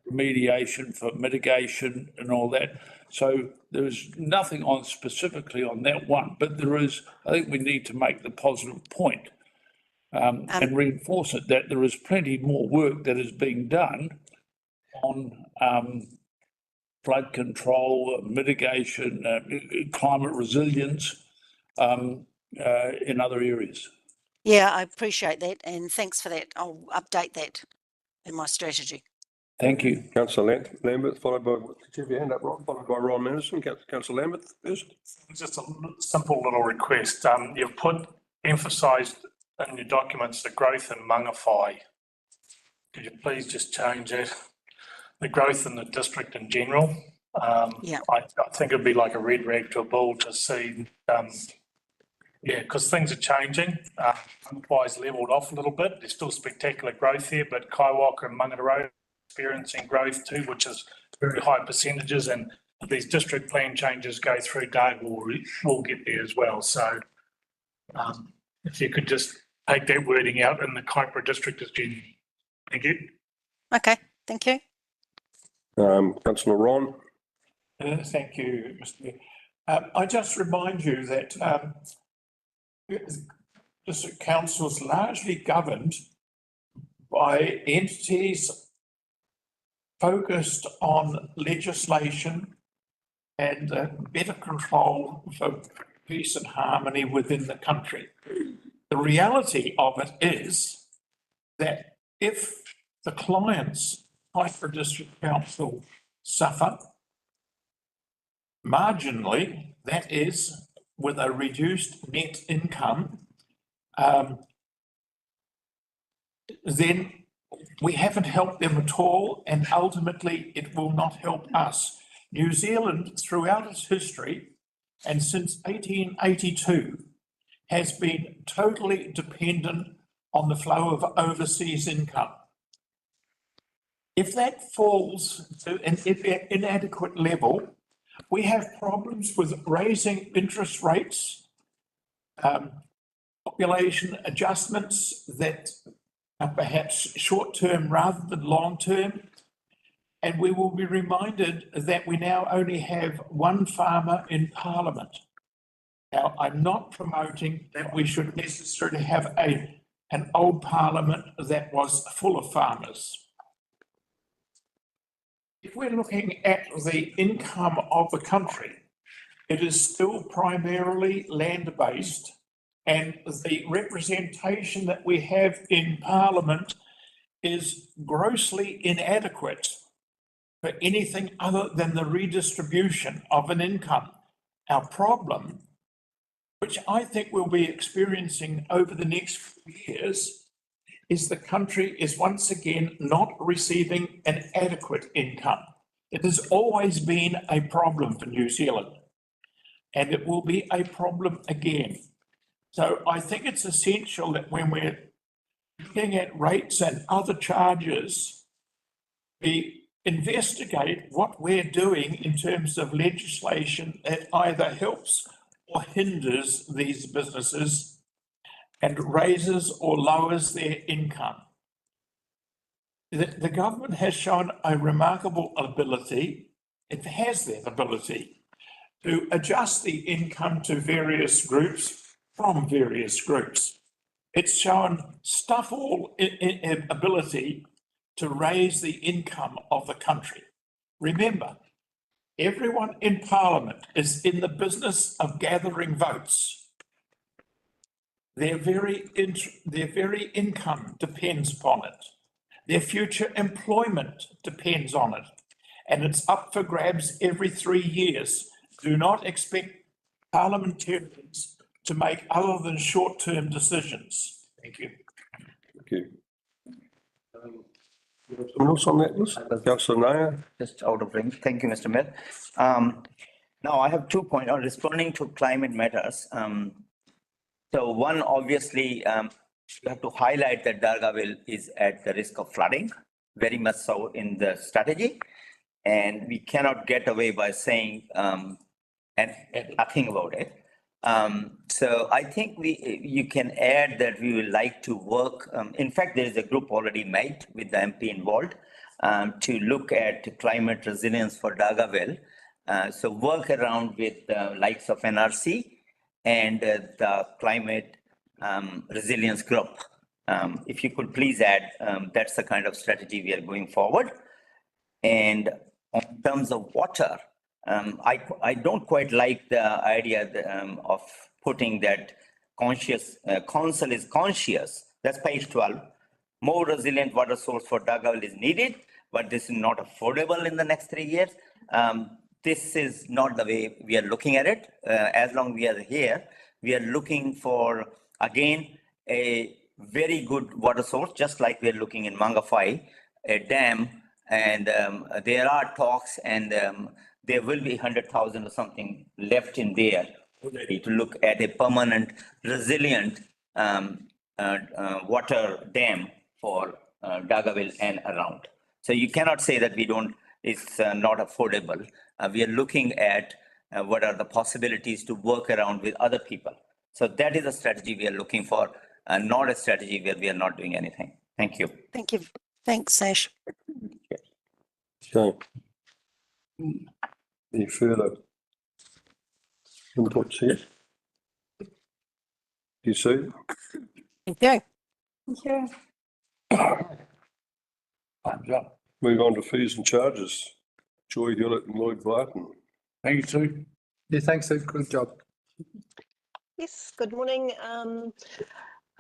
mediation, for mitigation and all that. So there's nothing on specifically on that one, but there is, I think we need to make the positive point and reinforce it that there is plenty more work that is being done on flood control, mitigation, climate resilience in other areas. Yeah, I appreciate that, and thanks for that. I'll update that in my strategy. Thank you. Councillor Lambeth, followed by, did you have your hand up, Ron? Followed by Ron Mendelson. Councillor Lambeth first. Just a simple little request. You've emphasised in your documents the growth in Mangawhai. Could you please just change that? The growth in the district in general. I think it'd be like a red rag to a bull to see. Because things are changing. Mangawhai's levelled off a little bit. There's still spectacular growth here, but Kaiwaka and Mangaroa experiencing growth too, which is very high percentages. And if these district plan changes go through, Doug will get there as well. So if you could just take that wording out in the Kaipara district as general. Thank you. Okay, thank you. Councillor Ron. Thank you, Mr. Mayor. I just remind you that district council is largely governed by entities focused on legislation and better control for peace and harmony within the country. The reality of it is that if the clients, Kaipara District Council, suffer marginally, that is, with a reduced net income, then we haven't helped them at all, and ultimately it will not help us. New Zealand, throughout its history, and since 1882, has been totally dependent on the flow of overseas income. If that falls to an inadequate level, we have problems with raising interest rates, population adjustments that are perhaps short-term rather than long-term. And we will be reminded that we now only have one farmer in Parliament. Now, I'm not promoting that we should necessarily have an old Parliament that was full of farmers. If we're looking at the income of the country, it is still primarily land-based, and the representation that we have in Parliament is grossly inadequate for anything other than the redistribution of an income. Our problem, which I think we'll be experiencing over the next few years, is the country is once again not receiving an adequate income. It has always been a problem for New Zealand, and it will be a problem again. So I think it's essential that when we're looking at rates and other charges, we investigate what we're doing in terms of legislation that either helps or hinders these businesses and raises or lowers their income. The government has shown a remarkable ability, it has that ability to adjust the income to various groups from various groups. It's shown stuff all ability to raise the income of the country. Remember, everyone in Parliament is in the business of gathering votes. Their very income depends upon it. Their future employment depends on it. And it's up for grabs every 3 years. Do not expect parliamentarians to make other than short-term decisions. Thank you. Thank you. Someone else on that list? Councillor Nair? Just out of range. Thank you, Mr. Mayor. Now I have 2 points on responding to climate matters. So one, obviously, you have to highlight that Dargaville is at the risk of flooding, very much so in the strategy. And we cannot get away by saying and nothing about it. So I think you can add that we would like to work. In fact, there is a group already made with the MP involved to look at climate resilience for Dargaville. So work around with the likes of NRC and the climate resilience group. If you could please add, that's the kind of strategy we are going forward. And in terms of water, I don't quite like the idea of putting that council is conscious. That's page 12. More resilient water source for Dargaville is needed, but this is not affordable in the next 3 years. This is not the way we are looking at it. As long as we are here, we are looking for, again, a very good water source, just like we're looking in Mangawhai, a dam, and there are talks, and there will be 100,000 or something left in there already to look at a permanent, resilient water dam for Dargaville and around. So you cannot say that it's not affordable. We are looking at what are the possibilities to work around with other people. So that is a strategy we are looking for, not a strategy where we are not doing anything. Thank you. Thank you. Thanks, Sash. Okay. Any further inputs here? You see? Thank you. Thank you. Time's up. Move on to fees and charges. Joy Hewlett and Lloyd Barton. Thank you, Sue. Yeah, thanks, Sue. Good job. Yes, good morning.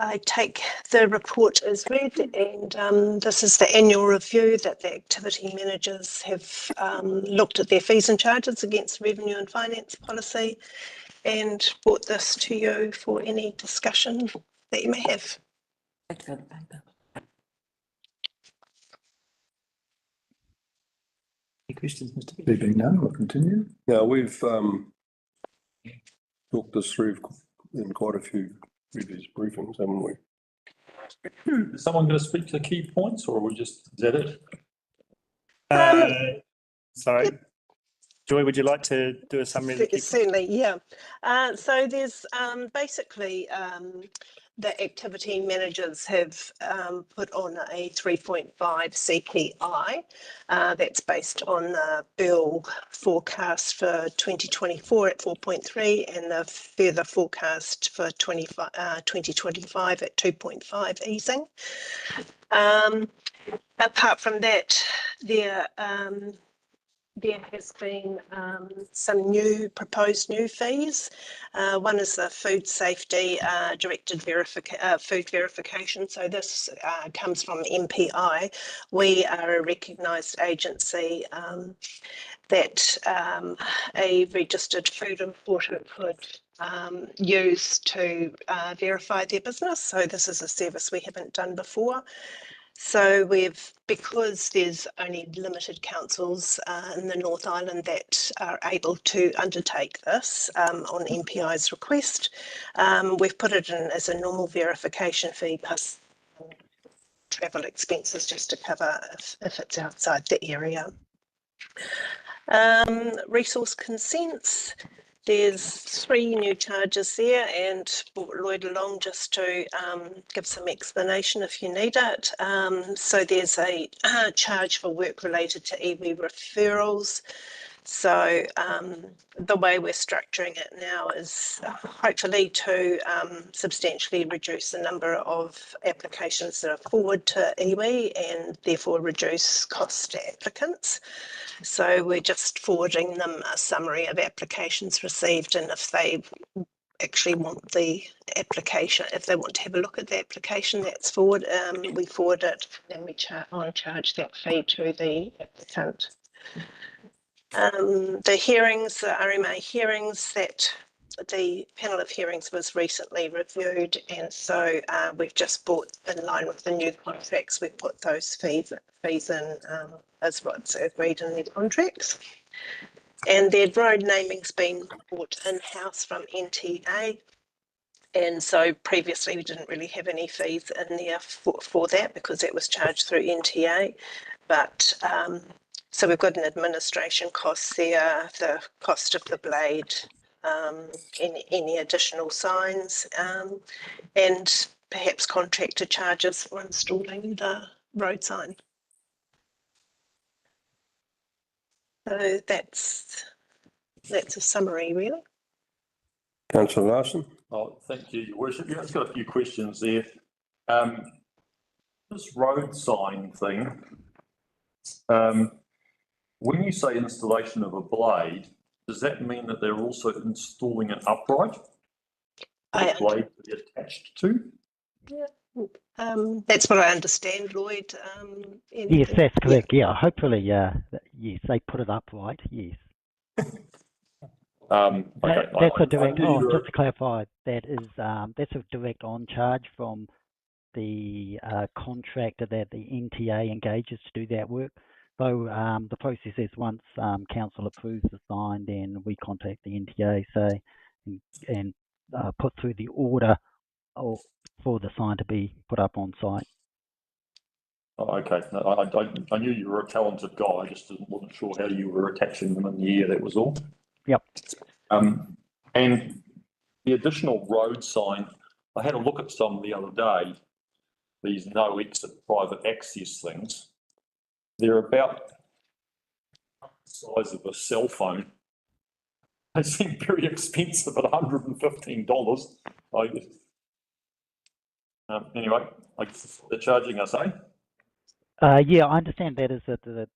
I take the report as read, and this is the annual review that the activity managers have looked at their fees and charges against revenue and finance policy and brought this to you for any discussion that you may have. Any questions, Mr. There being none, we'll continue. Now, we've talked this through in quite a few previous briefings, haven't we? Is someone going to speak to the key points, or is that it? Sorry. Joy, would you like to do a summary of the key points? Certainly, yeah. So there's basically the activity managers have put on a 3.5 CPI that's based on the bill forecast for 2024 at 4.3 and the further forecast for 2025 at 2.5 easing. Apart from that, there has been some proposed new fees. One is the food safety directed food verification. So this comes from MPI. We are a recognised agency that a registered food importer could use to verify their business. So this is a service we haven't done before. So because there's only limited councils in the North Island that are able to undertake this on MPI's request, we've put it in as a normal verification fee plus travel expenses just to cover if it's outside the area. Resource consents. There's 3 new charges there, and brought Lloyd along just to give some explanation if you need it. So there's a charge for work related to iwi referrals. So the way we're structuring it now is hopefully to substantially reduce the number of applications that are forwarded to iwi and therefore reduce costs to applicants. So we're just forwarding them a summary of applications received, and if they actually want the application, if they want to have a look at the application that's forward, we forward it and we charge that fee to the applicant. The hearings, the RMA hearings, that the panel of hearings was recently reviewed, and so we've just brought in line with the new contracts, we've put those fees in as what's agreed in their contracts. And their road naming's been brought in-house from NTA. And so previously we didn't really have any fees in there for that because it was charged through NTA. But so we've got an administration cost there, the cost of the blade, any additional signs, and perhaps contractor charges for installing the road sign. So that's a summary, really. Councillor Larson. Oh, thank you, Your Worship. Yeah, I've got a few questions there. This road sign thing, when you say installation of a blade, does that mean that they're also installing an upright? A blade to be attached to? Yeah. That's what I understand, Lloyd. Yes, that's correct. Yeah, hopefully, yes, they put it upright. Yes. Okay. That's a direct. Just to clarify, that's a direct on charge from the contractor that the NTA engages to do that work. So the process is once council approves the sign, then we contact the NTA and put through the order for the sign to be put up on site. Oh, okay. No, I knew you were a talented guy. I just wasn't sure how you were attaching them in the air. That was all. Yep. And the additional road sign, I had a look at some the other day. These no exit private access things. They're about the size of a cell phone. They seem very expensive at $115. Anyway, they're charging us, eh? Yeah, I understand that is the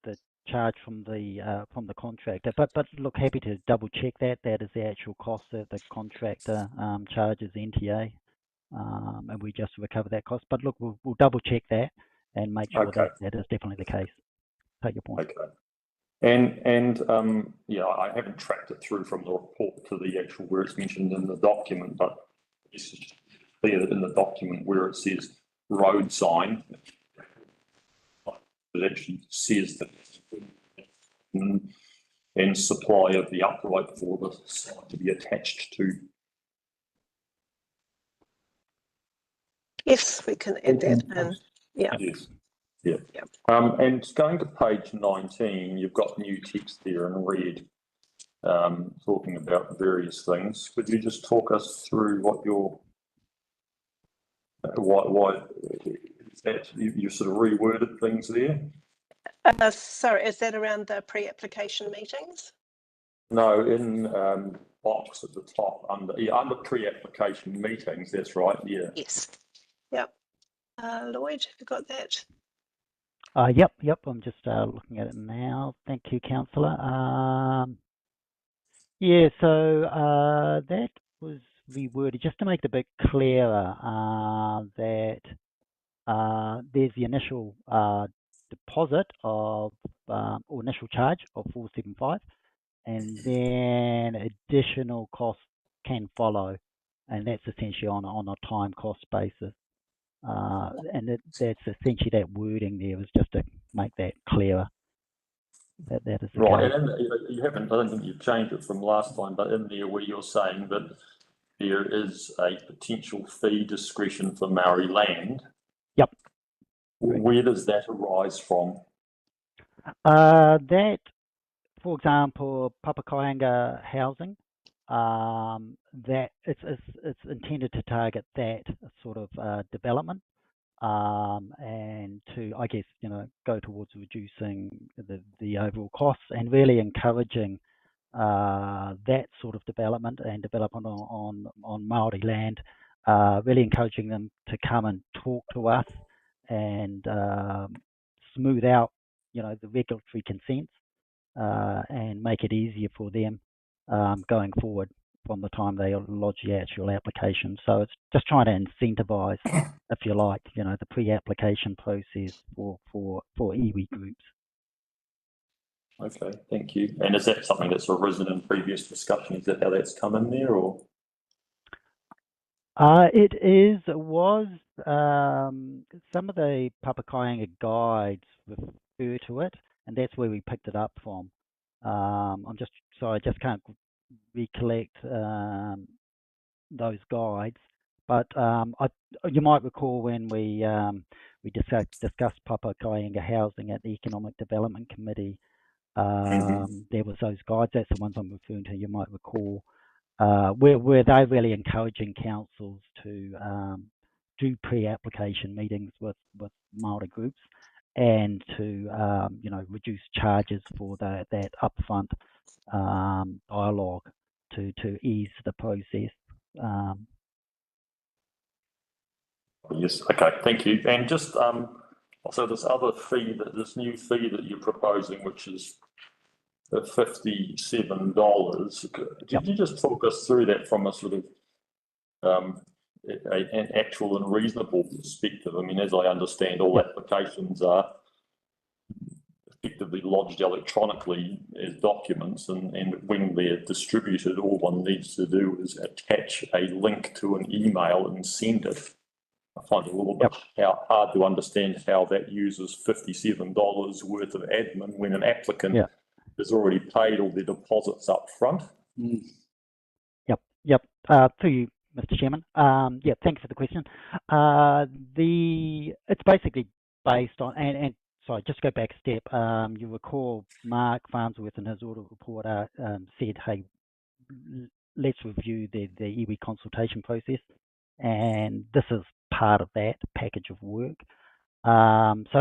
charge from the contractor, but look, happy to double check that. That is the actual cost that the contractor charges NTA, and we just recover that cost. But look, we'll double check that and make sure that that is definitely the case. Take your point. Okay. And yeah, I haven't tracked it through from the report to the actual where it's mentioned in the document, but it's clear that in the document where it says road sign, it actually says that and supply of the upright for the sign to be attached to. Yes, we can add that in. Yeah. Yes. Yeah. Yep. And going to page 19, you've got new text there in red, talking about various things. Would you just talk us through what your, why is that you sort of reworded things there? Sorry, is that around the pre-application meetings? No, in box at the top under pre-application meetings. That's right. Yeah. Yes. Yep. Lloyd, have you got that? Yep. I'm just looking at it now. Thank you, councillor. Yeah, so that was reworded just to make it a bit clearer that there's the initial deposit of or initial charge of 475, and then additional costs can follow, and that's essentially on a time cost basis. And that's essentially that wording there was just to make that clearer. That is the Right, case. and you haven't, I don't think you've changed it from last time, but in there where you're saying that there is a potential fee discretion for Maori land. Yep. Where does that arise from? That, for example, Papakāinga housing, that it's intended to target that sort of development, and to, I guess, go towards reducing the overall costs and really encouraging that sort of development and development on Maori land, really encouraging them to come and talk to us and smooth out, the regulatory consents and make it easier for them going forward from the time they lodge the actual application. So it's just trying to incentivize, if you like, the pre-application process for iwi groups. Okay, thank you. And is that something that's arisen in previous discussion? Is that how that's come in there, or? It was, some of the Papakāinga guides refer to it, and that's where we picked it up from. I'm just, sorry, I just can't recollect those guides, but you might recall when we discussed Papakāinga housing at the Economic Development Committee, there was those guides. That's the ones I'm referring to, you might recall, where they're really encouraging councils to do pre-application meetings with Māori groups and to reduce charges for that upfront dialogue to ease the process. Yes, okay, thank you. And just also this other fee, this new fee that you're proposing, which is $57. Could you just talk us through that from a sort of an actual and reasonable perspective? I mean, as I understand, all applications are effectively lodged electronically as documents, and when they're distributed, all one needs to do is attach a link to an email and send it. I find it a little bit hard to understand how that uses $57 worth of admin when an applicant has already paid all their deposits up front. Yep. Through you, Mr. Chairman. Thanks for the question. It's basically based on, and sorry, just go back a step. You recall Mark Farnsworth in his audit report said, hey, let's review the iwi consultation process, and this is part of that package of work. So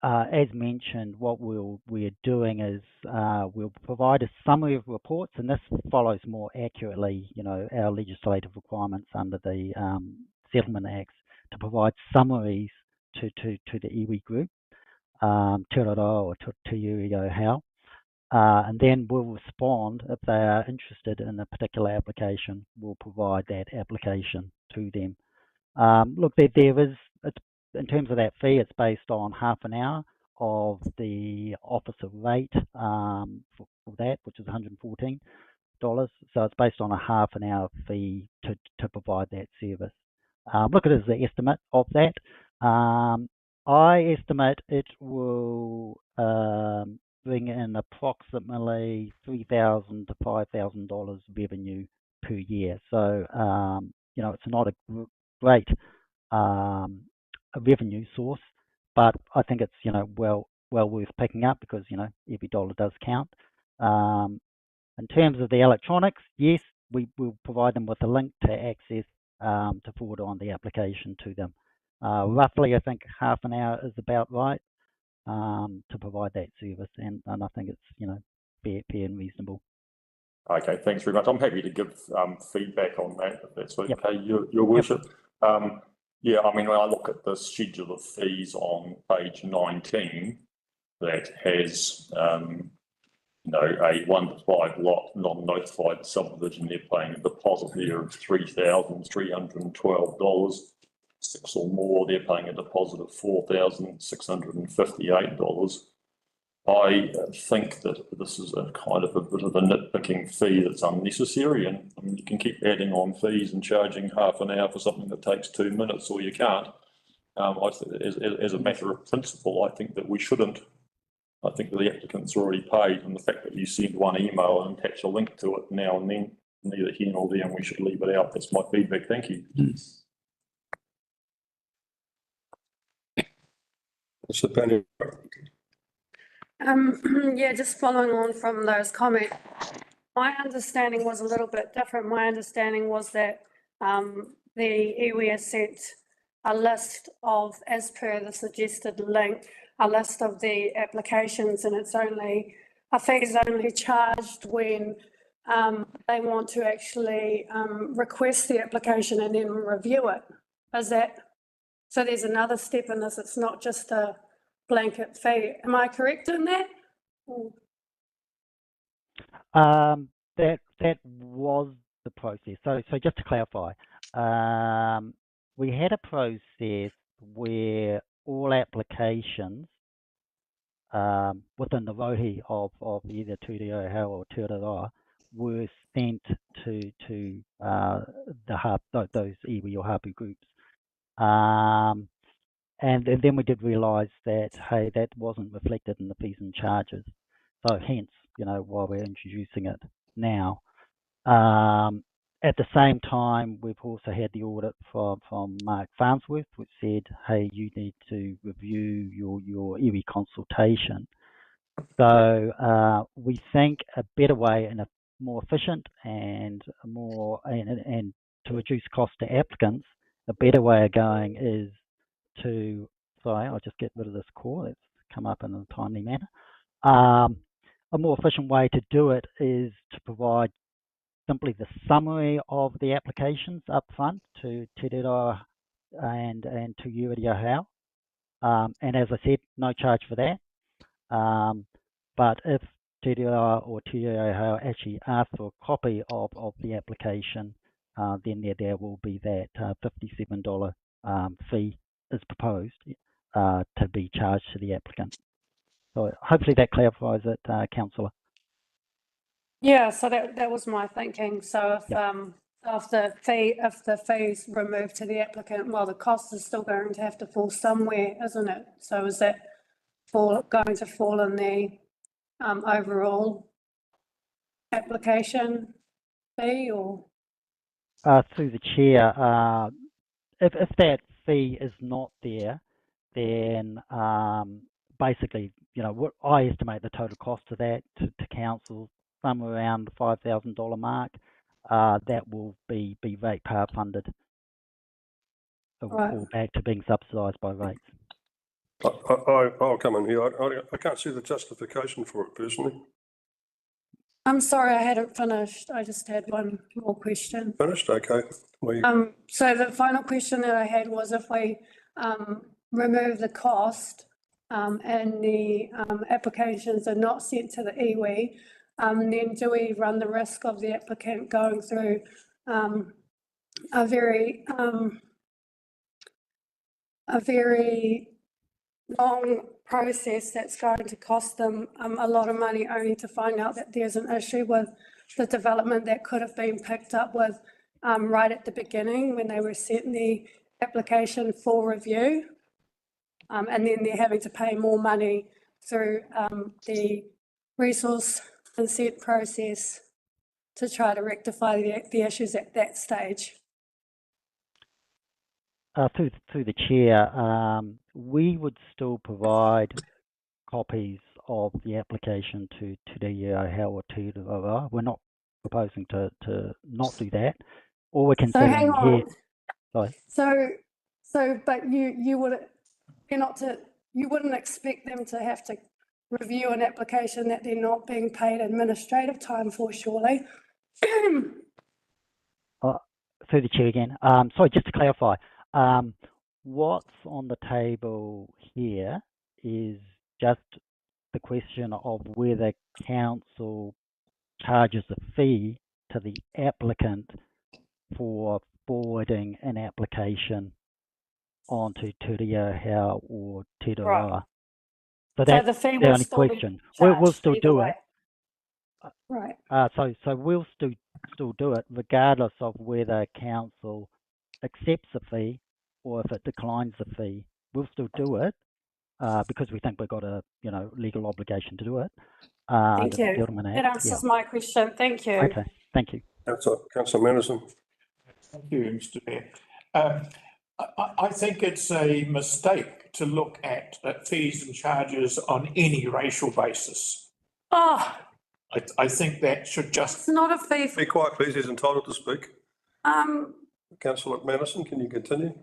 as mentioned, what we're doing is we'll provide a summary of reports, and this follows more accurately, our legislative requirements under the Settlement Acts to provide summaries to the iwi group, Te Raro or Te Urio Hau, and then we'll respond if they are interested in a particular application. We'll provide that application to them. Look, there is, in terms of that fee, it's based on half an hour of the officer rate for that, which is $114. So it's based on a half an hour fee to provide that service. Look at it as the estimate of that. I estimate it will bring in approximately $3,000 to $5,000 revenue per year. So, it's not a great a revenue source, but I think it's, well worth picking up because, every dollar does count. In terms of the electronics, yes, we will provide them with a link to access to forward on the application to them. Roughly, I think half an hour is about right to provide that service, and I think it's, fair and reasonable. Okay, thanks very much. I'm happy to give feedback on that, if that's okay, Yep. Your Worship. Yeah, I mean, when I look at the schedule of fees on page 19, that has, a 1 to 5 lot non-notified subdivision, they're paying a deposit there of $3,312. 6 or more, they're paying a deposit of $4,658. I think that this is a kind of a bit of a nitpicking fee that's unnecessary, and I mean, you can keep adding on fees and charging half an hour for something that takes 2 minutes, or you can't. I think as a matter of principle, I think that we shouldn't. I think that the applicant's already paid, and the fact that you send one email and attach a link to it now and then, neither here nor there, and we should leave it out. That's my feedback. Thank you. Mr. Penny. Yeah, just following on from those comments, my understanding was a little bit different. My understanding was that the iwi has sent a list of, as per the suggested link, a list of the applications, and it's only, a fee is only charged when they want to actually request the application and then review it. Is that, so there's another step in this, it's not just a blanket fee. Am I correct in that? That was the process. So just to clarify, we had a process where all applications within the rohi of either Tūreo Hau or Tūrera were sent to the hub, those iwi or hapu groups. And then we did realise that, hey, that wasn't reflected in the fees and charges. So hence, why we're introducing it now. At the same time, we've also had the audit from Mark Farnsworth, which said, hey, you need to review your iwi consultation. So we think a better way and a more efficient and and to reduce cost to applicants, a better way of going is to, sorry, I'll just get rid of this call, it's come up in a timely manner. A more efficient way to do it is to provide simply the summary of the applications up front to Te Reo and to Uriria Hau. And as I said, no charge for that. But if Te Reo or Te Reo Hau actually ask for a copy of the application, then there will be that $57 fee is proposed to be charged to the applicant. So hopefully that clarifies it, Councillor. Yeah, so that was my thinking. So if the fee's removed to the applicant, well, the cost is still going to have to fall somewhere, isn't it? So is that going to fall in the overall application fee, or? Through the chair, if that fee is not there, then basically, what I estimate the total cost of that to council, somewhere around the $5,000 mark, that will be ratepayer funded. So we'll fall back to being subsidised by rates. I'll come in here. I can't see the justification for it personally. I'm sorry, I hadn't finished. I just had one more question. Finished? Okay. So the final question that I had was, if we remove the cost and the applications are not sent to the iwi, then do we run the risk of the applicant going through a very long process that's going to cost them a lot of money, only to find out that there's an issue with the development that could have been picked up with right at the beginning when they were setting the application for review, and then they're having to pay more money through the resource consent process to try to rectify the issues at that stage? through the chair, we would still provide copies of the application to Te Reo or Te Reo. We're not proposing to not do that. Or we're So considering hang on. here. Sorry. But you wouldn't expect them to have to review an application that they're not being paid administrative time for, surely? Through the chair again. Sorry, just to clarify, what's on the table here is just the question of whether council charges a fee to the applicant for forwarding an application onto Te Reo or Te Reo. Right. So that's the fee the will only still be question. We'll charged still either do way. it. Right. So we'll still do it regardless of whether council accepts the fee or if it declines the fee. We'll still do it because we think we've got a legal obligation to do it. Thank The you. Building That Act. answers my question. Thank you. Okay, thank you. Councillor Manderson. Thank you, Mr. Mayor. I think it's a mistake to look at fees and charges on any racial basis. Oh, I think that should just. it's not a fee. Be quiet, please. He's entitled to speak. Councillor Manderson, can you continue?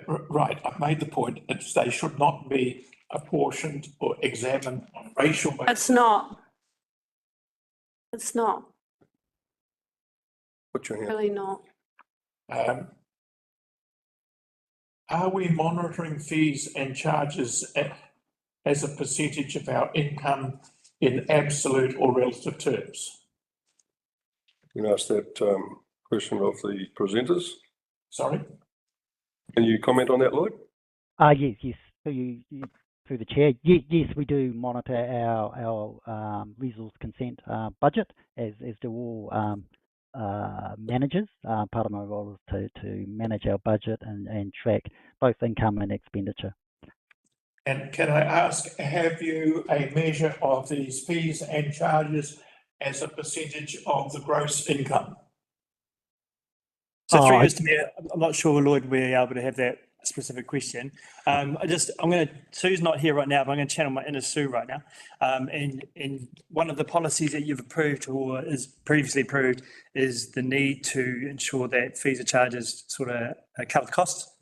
Right, I've made the point. They should not be apportioned or examined on racial basis. It's not. It's not. Put your hand. Really not. Are we monitoring fees and charges as a percentage of our income in absolute or relative terms? You can ask that question of the presenters. Sorry? Can you comment on that, Lloyd? Yes. Through the chair, yes, we do monitor our resource consent budget, as do all managers. Part of my role is to manage our budget and track both income and expenditure. And can I ask, have you a measure of these fees and charges as a percentage of the gross income? So through Mr. Mayor, I'm not sure, Lloyd, we're able to have that specific question. Sue's not here right now, but I'm going to channel my inner Sue right now. And one of the policies that you've approved or is previously approved is the need to ensure that fees and charges sort of cover the costs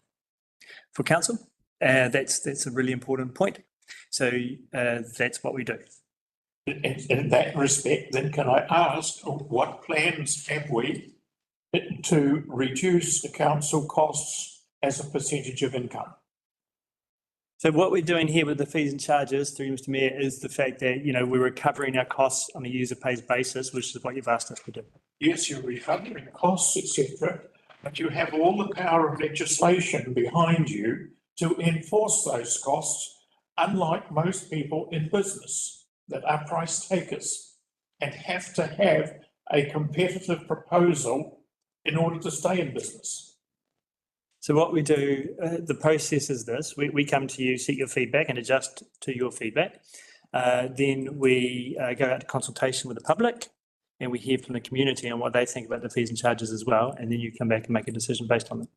for council. That's a really important point. So that's what we do. In that respect, then can I ask what plans have we to reduce the council costs as a percentage of income? So what we're doing here with the fees and charges through Mr. Mayor is the fact that, we're recovering our costs on a user pays basis, which is what you've asked us to do. Yes, you're recovering costs, etc., but you have all the power of legislation behind you to enforce those costs, unlike most people in business that are price takers and have to have a competitive proposal in order to stay in business. So what we do, the process is this: we come to you, seek your feedback, and adjust to your feedback. Then we go out to consultation with the public, and we hear from the community on what they think about the fees and charges as well. And then you come back and make a decision based on it,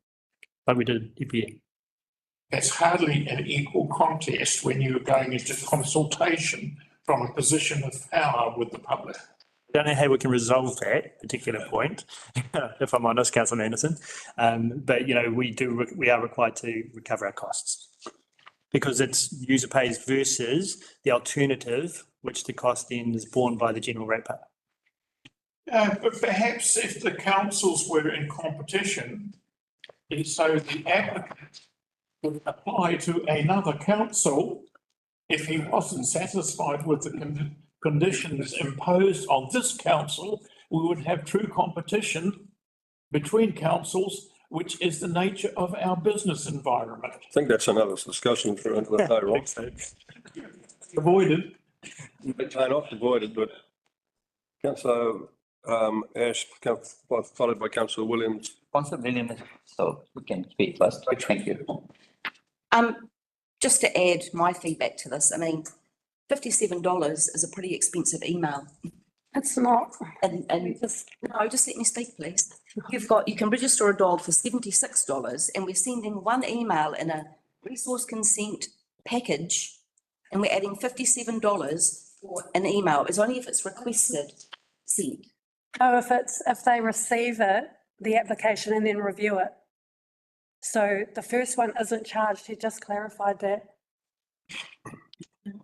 like we did every year. That's hardly an equal contest when you're going into consultation from a position of power with the public. I don't know how we can resolve that particular point, if I'm honest, Councillor Anderson. But we are required to recover our costs because it's user pays versus the alternative, which the cost then is borne by the general ratepayer. But perhaps if the councils were in competition, so the applicant would apply to another council if he wasn't satisfied with the conditions imposed on this council, we would have true competition between councils, which is the nature of our business environment. I think that's another discussion for another day, Rob. Avoided. Not avoided, but Councillor Ash, followed by Councillor Williams. Councillor Williams, so we can speak first. Thank you. Just to add my feedback to this, I mean, $57 is a pretty expensive email. It's not. And just, no, just let me speak, please. You can register a dog for $76 and we're sending one email in a resource consent package and we're adding $57 for an email. It's only if it's requested, sent. Oh, if they receive it, the application and then review it. So the first one isn't charged. He just clarified that.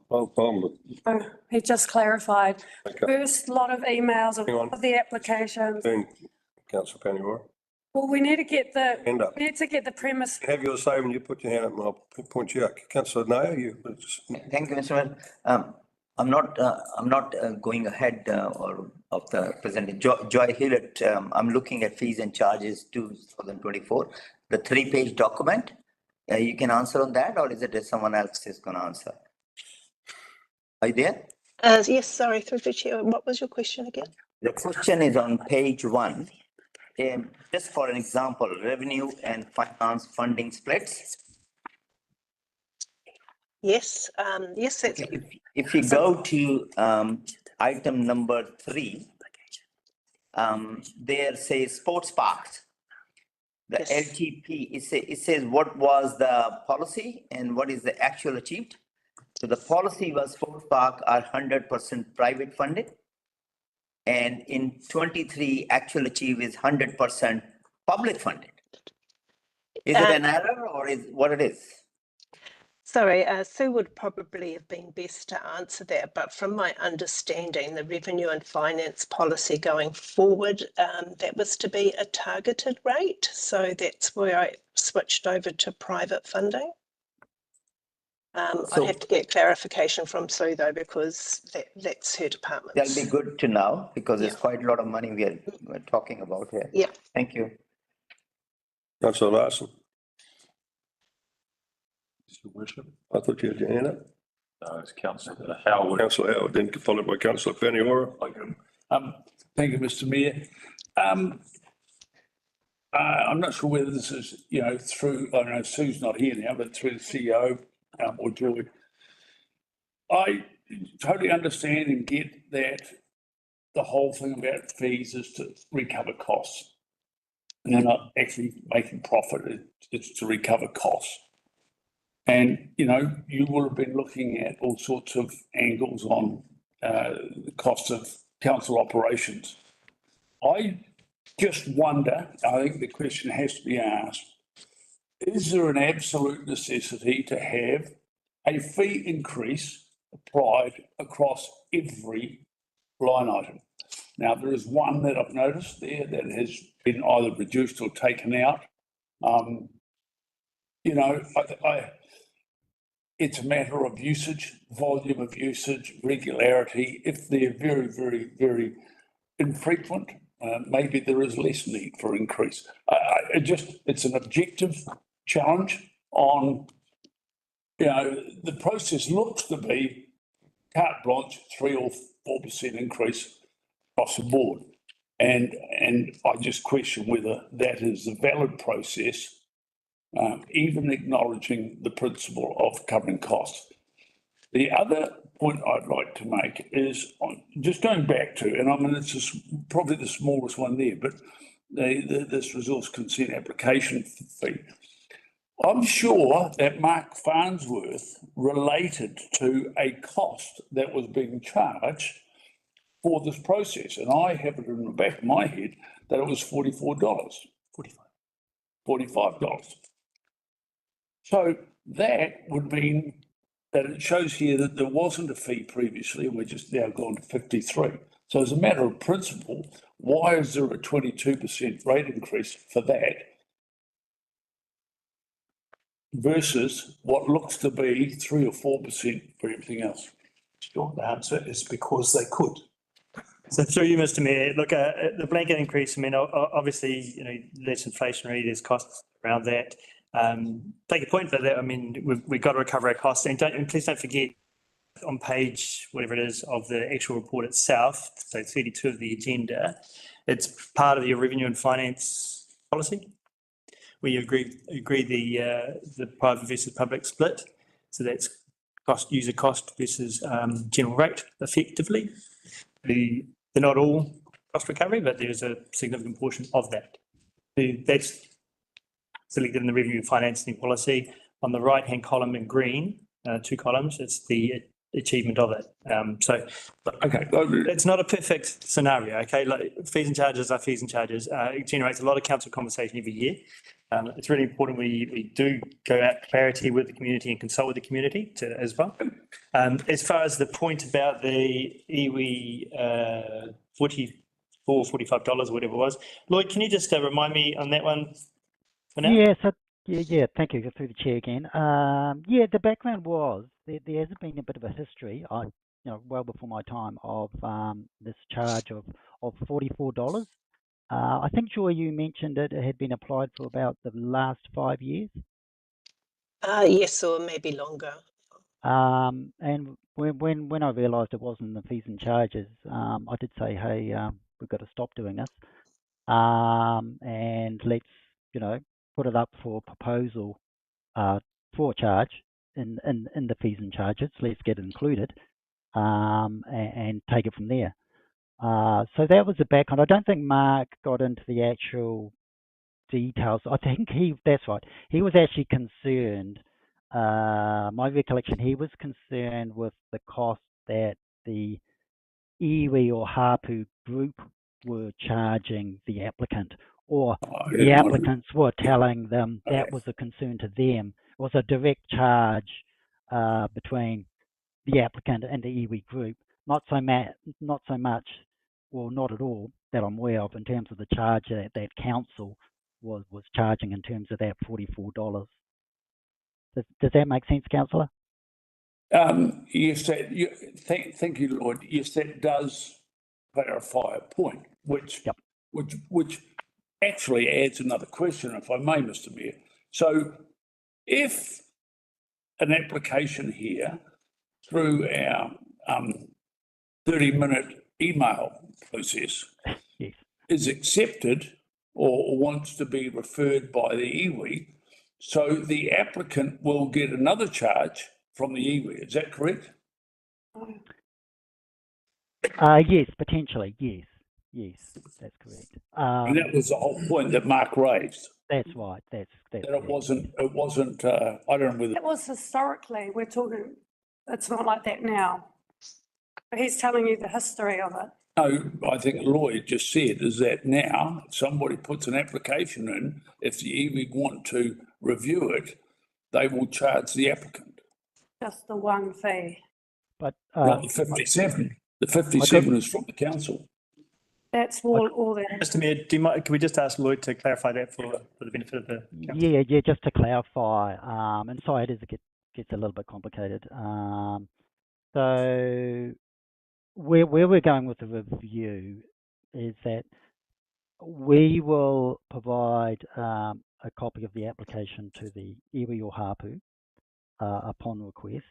Well, Oh, he just clarified. Okay. First lot of emails Hang on. of the applications. Then, councillor Paniora, Well, we need to get hand up. the premise. Have your say when you put your hand up and I'll point you out. Councillor Naya, you. Thank you, Mr. Mayor. I'm not going ahead of the presenting. Joy Hewlett, I'm looking at fees and charges 2024, the 3-page document. You can answer on that, or is it someone else is going to answer? Are you there? Yes, sorry, through the chair. What was your question again? The question is on page 1. Just for an example, revenue and finance funding splits. Yes, yes, that's. If you go to item number 3, there says sports parks. The Yes. LTP, it says what was the policy and what is the actual achieved. So the policy was sports park are 100% private funded. And in 23, actual achieve is 100% public funded. Is it an error or is what it is? Sorry, Sue would probably have been best to answer that, but from my understanding, the revenue and finance policy going forward, that was to be a targeted rate. So that's where I switched over to private funding. I'd have to get clarification from Sue though, because that's her department. That'll be good to know because there's quite a lot of money we're talking about here. Yeah. Thank you. Councillor Larson, Your Worship. I thought you had your hand up. No, it's Councillor Howard. Councillor Howard, then followed by Councillor Paniora. Thank you, Mr. Mayor. I'm not sure whether this is, through, I know Sue's not here now, but through the CEO or Joy. I totally understand and get that the whole thing about fees is to recover costs. And they're not actually making profit, it's to recover costs. And, you will have been looking at all sorts of angles on the cost of council operations. I just wonder, I think the question has to be asked, is there an absolute necessity to have a fee increase applied across every line item? Now, there is one that I've noticed there that has been either reduced or taken out. It's a matter of usage, volume of usage, regularity. If they're very, very, very infrequent, maybe there is less need for increase. It's an objective challenge on, the process looks to be carte blanche, 3 or 4% increase across the board. And I just question whether that is a valid process, even acknowledging the principle of covering costs. The other point I'd like to make is just going back to, and I mean, it's probably the smallest one there, but this resource consent application fee. I'm sure that Mark Farnsworth related to a cost that was being charged for this process. And I have it in the back of my head that it was $44. $45. So that would mean that it shows here that there wasn't a fee previously and we're just now gone to 53. So as a matter of principle, why is there a 22% rate increase for that versus what looks to be 3 or 4% for everything else? Sure, the answer is because they could. So through you, Mr. Mayor, look, the blanket increase, I mean, obviously, less inflationary, there's costs around that. Take a point for that. I mean, we've got to recover our costs, and please don't forget on page, whatever it is, of the actual report itself, so 32 of the agenda, it's part of your revenue and finance policy, where you agree the private versus public split. So that's user cost versus general rate, effectively. The they're not all cost recovery, but there's a significant portion of that. That's selected in the revenue financing policy. On the right-hand column in green, 2 columns, it's the achievement of it. Okay. It's not a perfect scenario, okay? Like fees and charges are fees and charges. It generates a lot of council conversation every year. It's really important we do go out clarity with the community and consult with the community as well. As far as the point about the iwi $45, whatever it was, Lloyd, can you just remind me on that one for now? Yeah, so yeah, thank you. Through the chair again. Yeah, the background was there has been a bit of a history, well before my time, of this charge of $44. I think, Joy, you mentioned it had been applied for about the last 5 years. Yes, or maybe longer. And when I realised it wasn't the fees and charges, I did say, hey, we've got to stop doing this, and let's put it up for proposal for a charge in the fees and charges. Let's get it included, and take it from there. So that was the background. I don't think Mark got into the actual details. I think that's right. He was actually concerned, my recollection, he was concerned with the cost that the iwi or hapu group were charging the applicant, or the applicants were telling them that was a concern to them. It was a direct charge between the applicant and the iwi group, not so much, or not at all, that I'm aware of in terms of the charge that council was charging in terms of that $44. Does that make sense, councillor? Yes, thank you, Lloyd. Yes, that does clarify a point, which actually adds another question, if I may, Mr. Mayor. So if an application here through our 30-minute email process is accepted or wants to be referred by the iwi, so the applicant will get another charge from the iwi. Is that correct? Yes, potentially. Yes, that's correct. And that was the whole point that Mark raised. That's right. That's that it wasn't. I don't know whether it was historically. We're talking. It's not like that now. But he's telling you the history of it. No, I think Lloyd just said is that now somebody puts an application in, if the iwi want to review it, they will charge the applicant. Just the one fee. But not the 57. The 57 is from the council. That's all that. Mr. Mayor, can we just ask Lloyd to clarify that for the benefit of the council? Yeah, just to clarify, and sorry, it gets a little bit complicated. So where we're going with the review is that we will provide a copy of the application to the iwi or hapu upon request.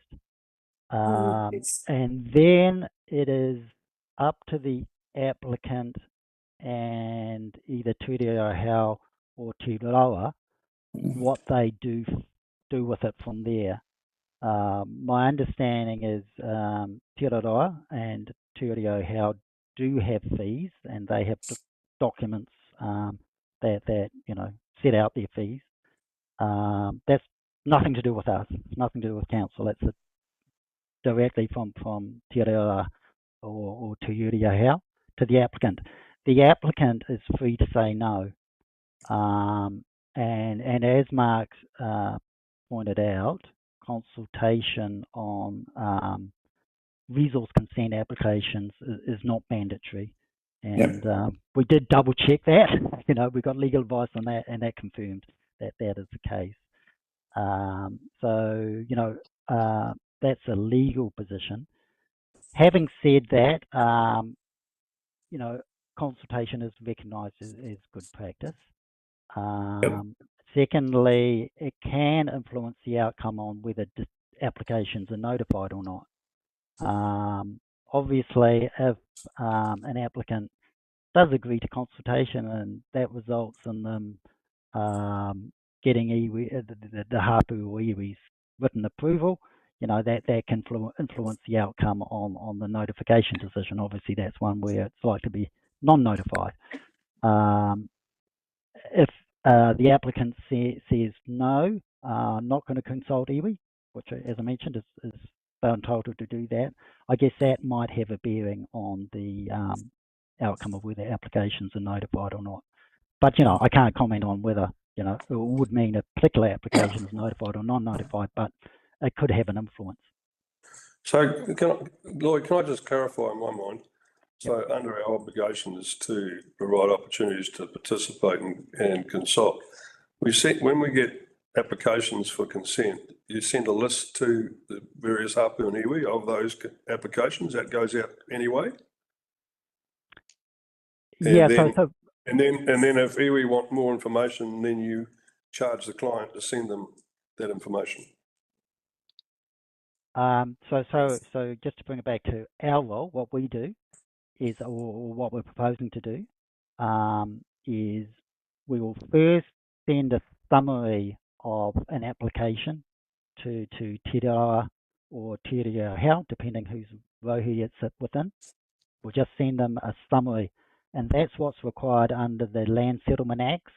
And then it is up to the applicant and either Te Reo Hau or Te Rawa what they do with it from there. My understanding is Te Rawa and Te Reo Hau do have fees, and they have documents that set out their fees. That's nothing to do with us. It's nothing to do with council. It's directly from Te Reo or Te Reo Hau to the applicant. The applicant is free to say no. And as Mark pointed out, consultation on resource consent applications is not mandatory. And we did double check that. We got legal advice on that, and that confirmed that is the case. That's a legal position. Having said that, consultation is recognised as good practice. Secondly, it can influence the outcome on whether applications are notified or not. Obviously, if an applicant does agree to consultation and that results in them getting the hapu or iwi's written approval, that can influence the outcome on the notification decision. Obviously, that's one where it's likely to be non-notified. If the applicant says no, not going to consult iwi, which, as I mentioned, is they're entitled to do that, I guess that might have a bearing on the outcome of whether applications are notified or not. But, I can't comment on whether, it would mean a particular application is notified or non-notified, but it could have an influence. So, Lloyd, can I just clarify in my mind? So, under our obligation is to provide opportunities to participate and consult. When we get applications for consent, you send a list to the various hapu and iwi of those applications that goes out anyway? Yeah, and then if iwi want more information, then you charge the client to send them that information. So just to bring it back to our role, what we do is, or what we're proposing to do, is we will first send a summary of an application to Te Reo or Te Reo Hau, depending whose rohi it sits within. We'll just send them a summary, and that's what's required under the Land Settlement Acts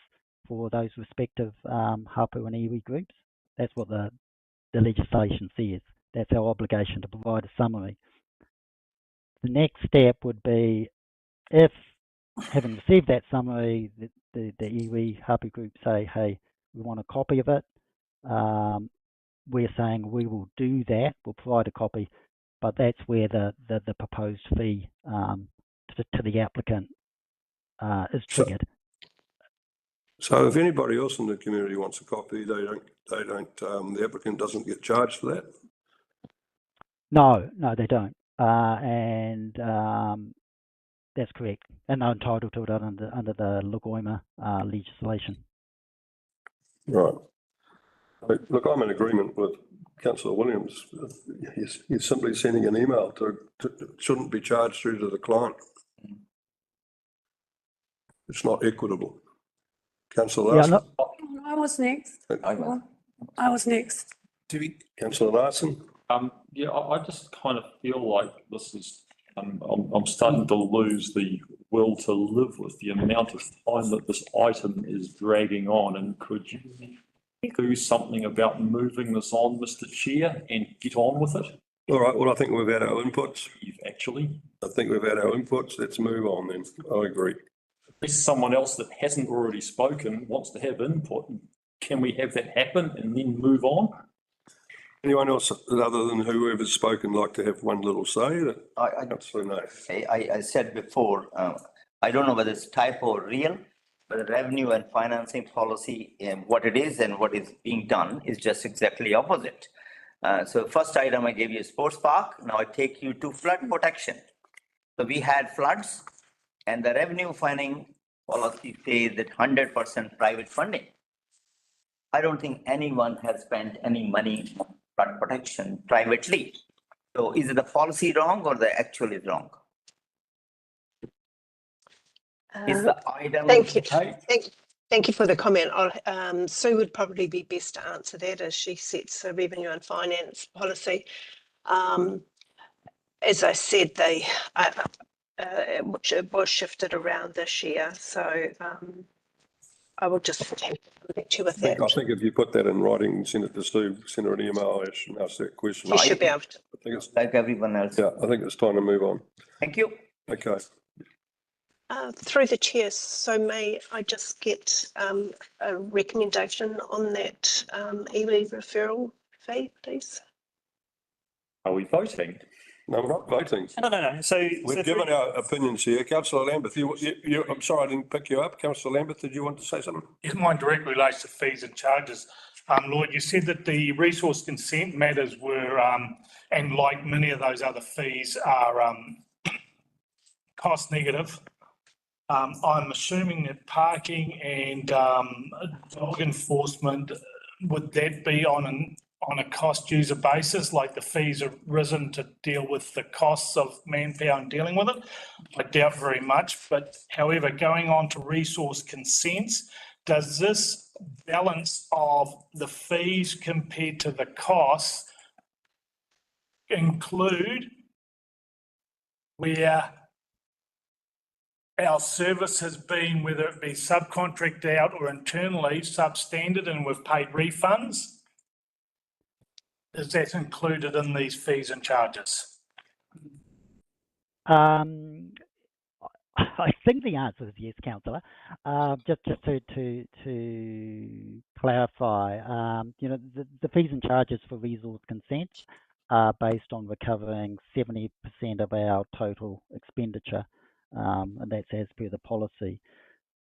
for those respective hapu and iwi groups. That's what the legislation says. That's our obligation, to provide a summary. The next step would be, if, having received that summary, the iwi hapu group say, hey, we want a copy of it, we're saying we will do that, we'll provide a copy, but that's where the proposed fee to the applicant is triggered. So if anybody else in the community wants a copy, the applicant doesn't get charged for that? No, they don't. And that's correct. And they're entitled to it under the Lagoima legislation. Right. Look, I'm in agreement with Councillor Williams. He's simply sending an email shouldn't be charged through to the client. It's not equitable. Councillor Larson. I was next. I was next. Councillor Larson. Yeah, I just kind of feel like this is, I'm starting to lose the will to live with the amount of time that this item is dragging on. And could you do something about moving this on, Mr. Chair, and get on with it? All right, well, I think we've had our inputs. I think we've had our inputs. Let's move on then. I agree. If someone else that hasn't already spoken wants to have input, can we have that happen and then move on? Anyone else other than whoever's spoken like to have one little say? I said before, I don't know whether it's typo or real, but the revenue and financing policy, what it is and what is being done is just exactly opposite. So first item I gave you sports park. Now I take you to flood protection. So we had floods, and the revenue funding policy says that 100% private funding. I don't think anyone has spent any money on flood protection privately. So is the policy wrong or the actual is wrong? Is the item? Thank you. Thank you for the comment. Sue would probably be best to answer that, as she sets the revenue and finance policy. As I said, it was shifted around this year, so I will just have to connect you with that. I think if you put that in writing, send it to Sue, send her an email, and ask that question. You should be able to. I think it's like everyone else. Yeah, I think it's time to move on. Thank you. Okay. Through the chair, so may I just get a recommendation on that iwi referral fee, please? Are we voting? No, we're not voting. No. So we've given our opinions here. Councillor Lambeth, I'm sorry I didn't pick you up. Councillor Lambeth, did you want to say something? Yes, mine directly relates to fees and charges. Lloyd, you said that the resource consent matters were, and like many of those other fees, are cost negative. I'm assuming that parking and dog enforcement, would that be on a cost user basis, like the fees have risen to deal with the costs of manpower and dealing with it? I doubt very much, but however, going on to resource consents, does this balance of the fees compared to the costs include where our service has been, whether it be subcontracted out or internally, substandard and we've paid refunds? Is that included in these fees and charges? I think the answer is yes, councillor. Just to clarify, you know, the fees and charges for resource consent are based on recovering 70% of our total expenditure, and that's as per the policy.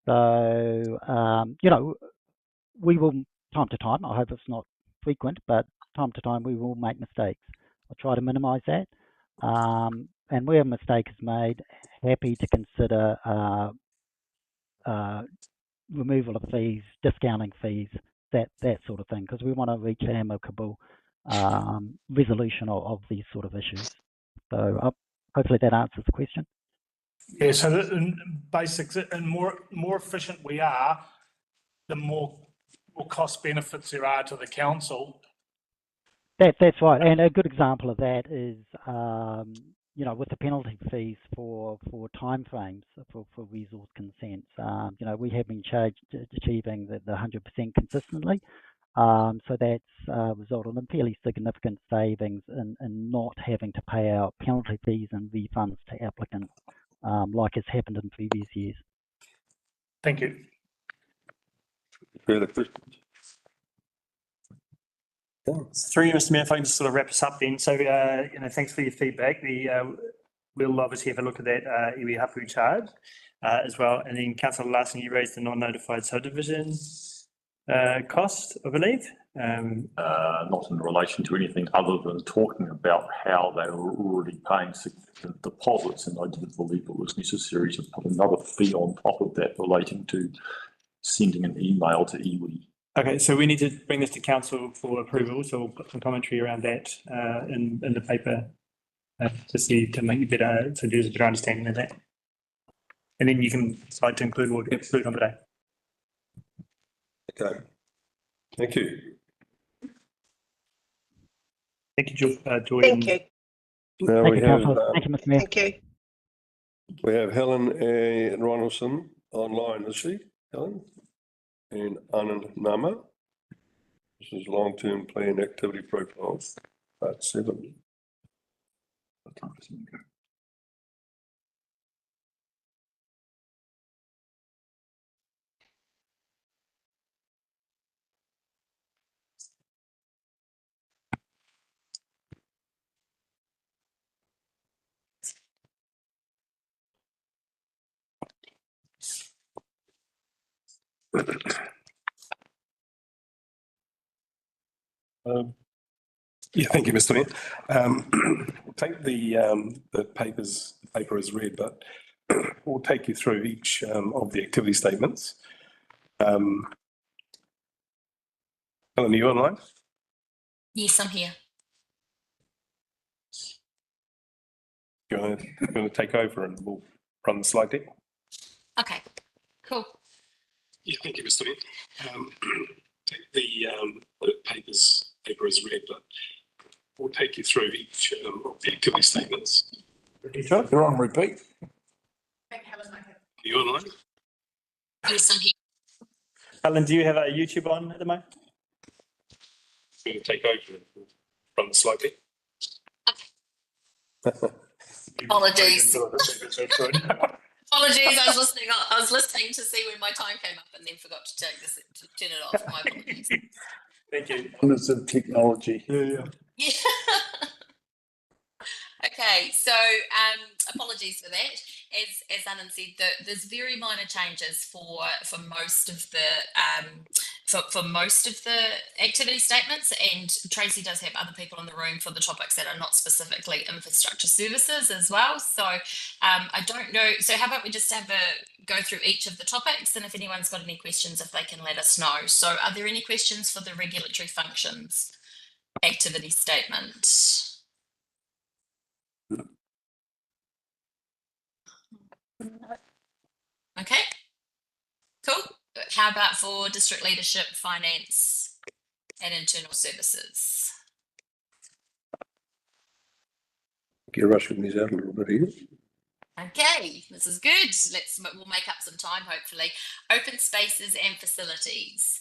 So, you know, we will, time to time, I hope it's not frequent, but time to time we will make mistakes. I'll try to minimise that. And where a mistake is made, happy to consider removal of fees, discounting fees, that sort of thing, because we want to reach amicable resolution of these sort of issues. So hopefully that answers the question. Yeah, so that in basics, and more efficient we are, the more cost benefits there are to the council. That's right, and a good example of that is, you know, with the penalty fees for timeframes for resource consents. You know, we have been achieving the 100% consistently, so that's resulted in fairly significant savings in not having to pay out penalty fees and refunds to applicants, like has happened in previous years. Thank you. Further questions? Through you, Mr. Mayor, if I can just sort of wrap us up then. So, you know, thanks for your feedback. We'll obviously have a look at that iwi hapu charge as well. And then Councillor Larson, you raised the non-notified subdivision cost, I believe. Not in relation to anything other than talking about how they were already paying significant deposits, and I didn't believe it was necessary to put another fee on top of that relating to sending an email to iwi. Okay, so we need to bring this to council for approval, so we'll put some commentary around that in the paper to make you better, so there's a better understanding of that. And then you can decide to include or exclude on today. Okay. Thank you. Thank you, Joy. Thank you. Now Thank we you, have, councillor. Thank you, Mr. Mayor. Thank you. we have Helen A. Ronaldson online, is she, Helen? And Anand Nama. This is long-term plan activity profiles, part 7. Yeah, thank you, Mr. Mayor. Take the paper as read, but we'll take you through each of the activity statements. Helen, are you online? Yes, I'm here. You're going to take over and we'll run the slide deck. Okay, cool. Yeah, thank you, Mr. Mayor. Take the paper as read, but we'll take you through each of the activity statements. You're on repeat. Are you online? Yes, I'm here. Helen, do you have a YouTube on at the moment? Going to take over and run the slide deck. Apologies. Apologies, I was listening to see when my time came up and then forgot to turn it off. My apologies. Thank you. Wonders of technology. Yeah. Okay, so apologies for that. As Anand said, there's very minor changes for most of the activity statements, and Tracy does have other people in the room for the topics that are not specifically infrastructure services as well. So I don't know. So how about we just have a go through each of the topics, and if anyone's got any questions, if they can let us know. So are there any questions for the regulatory functions activity statement? Okay, cool. How about for district leadership, finance and internal services? You're rushing these out a little bit here. Okay, this is good. We'll make up some time, hopefully. Open spaces and facilities.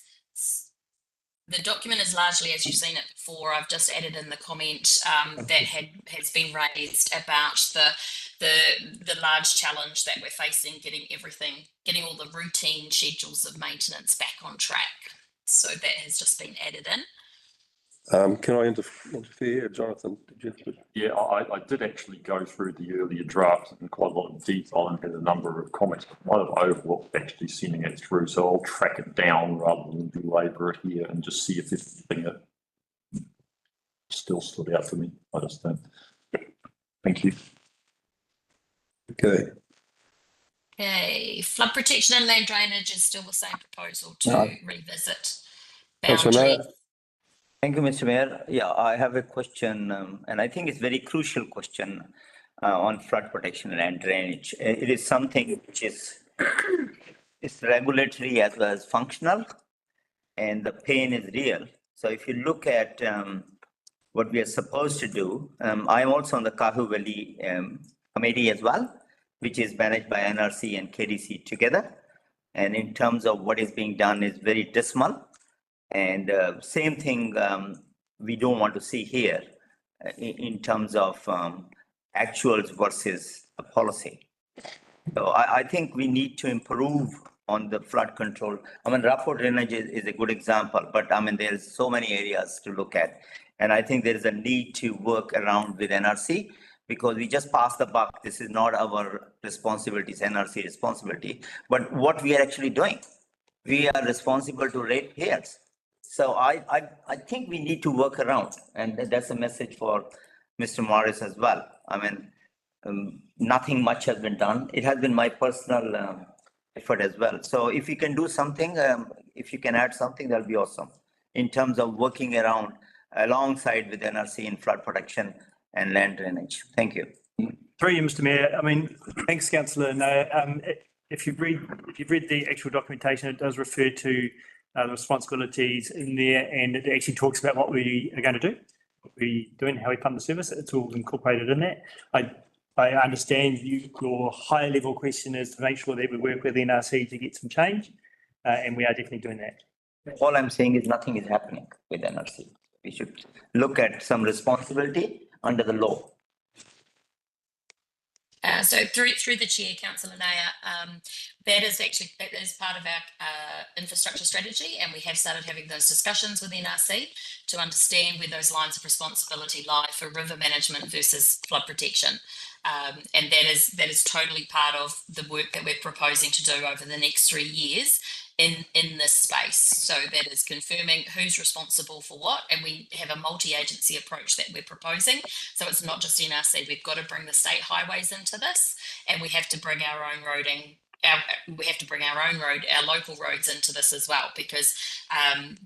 The document is largely, as you've seen it before, I've just added in the comment that has been raised about the large challenge that we're facing, getting all the routine schedules of maintenance back on track. So that has just been added in. Can I interfere, Jonathan? Did you have to? Yeah, I did actually go through the earlier draft in quite a lot of detail and had a number of comments. I might have overlooked actually sending it through, so I'll track it down rather than belabor it here and just see if there's anything that still stood out for me. I just don't. Thank you. Okay. Okay, flood protection and land drainage is still the same proposal to revisit Councillor boundary. Mayor. Thank you, Mr. Mayor. Yeah, I have a question, and I think it's very crucial question on flood protection and drainage. It is something which is it's regulatory as well as functional, and the pain is real. So if you look at what we are supposed to do, I am also on the Kahu Valley committee as well, which is managed by NRC and KDC together. And in terms of what is being done is very dismal. And same thing we don't want to see here in terms of actuals versus a policy. So I think we need to improve on the flood control. I mean, rapport drainage is a good example, but I mean, there's so many areas to look at. And I think there is a need to work around with NRC because we just passed the buck. This is not our responsibility, it's NRC responsibility. But what we are actually doing, we are responsible to ratepayers. So I think we need to work around, and that's a message for Mr. Morris as well. I mean, nothing much has been done. It has been my personal effort as well. So if you can do something, if you can add something, that'll be awesome in terms of working around alongside with NRC in flood protection and land drainage. Thank you. Through you, Mr. Mayor. I mean, thanks, Councillor. No, if you've read the actual documentation, it does refer to the responsibilities in there, and it actually talks about what we are going to do, what we're doing, how we fund the service. It's all incorporated in that. I understand your higher level question is to make sure that we work with NRC to get some change, and we are definitely doing that. All I'm saying is nothing is happening with NRC. We should look at some responsibility under the law. So through the chair, Councillor Naya, that is part of our infrastructure strategy, and we have started having those discussions with NRC to understand where those lines of responsibility lie for river management versus flood protection. And that is totally part of the work that we're proposing to do over the next 3 years in this space. So that is confirming who's responsible for what, and we have a multi-agency approach that we're proposing. So it's not just NRC, we've got to bring the state highways into this, and we have to bring our own roading. Our local roads into this as well, because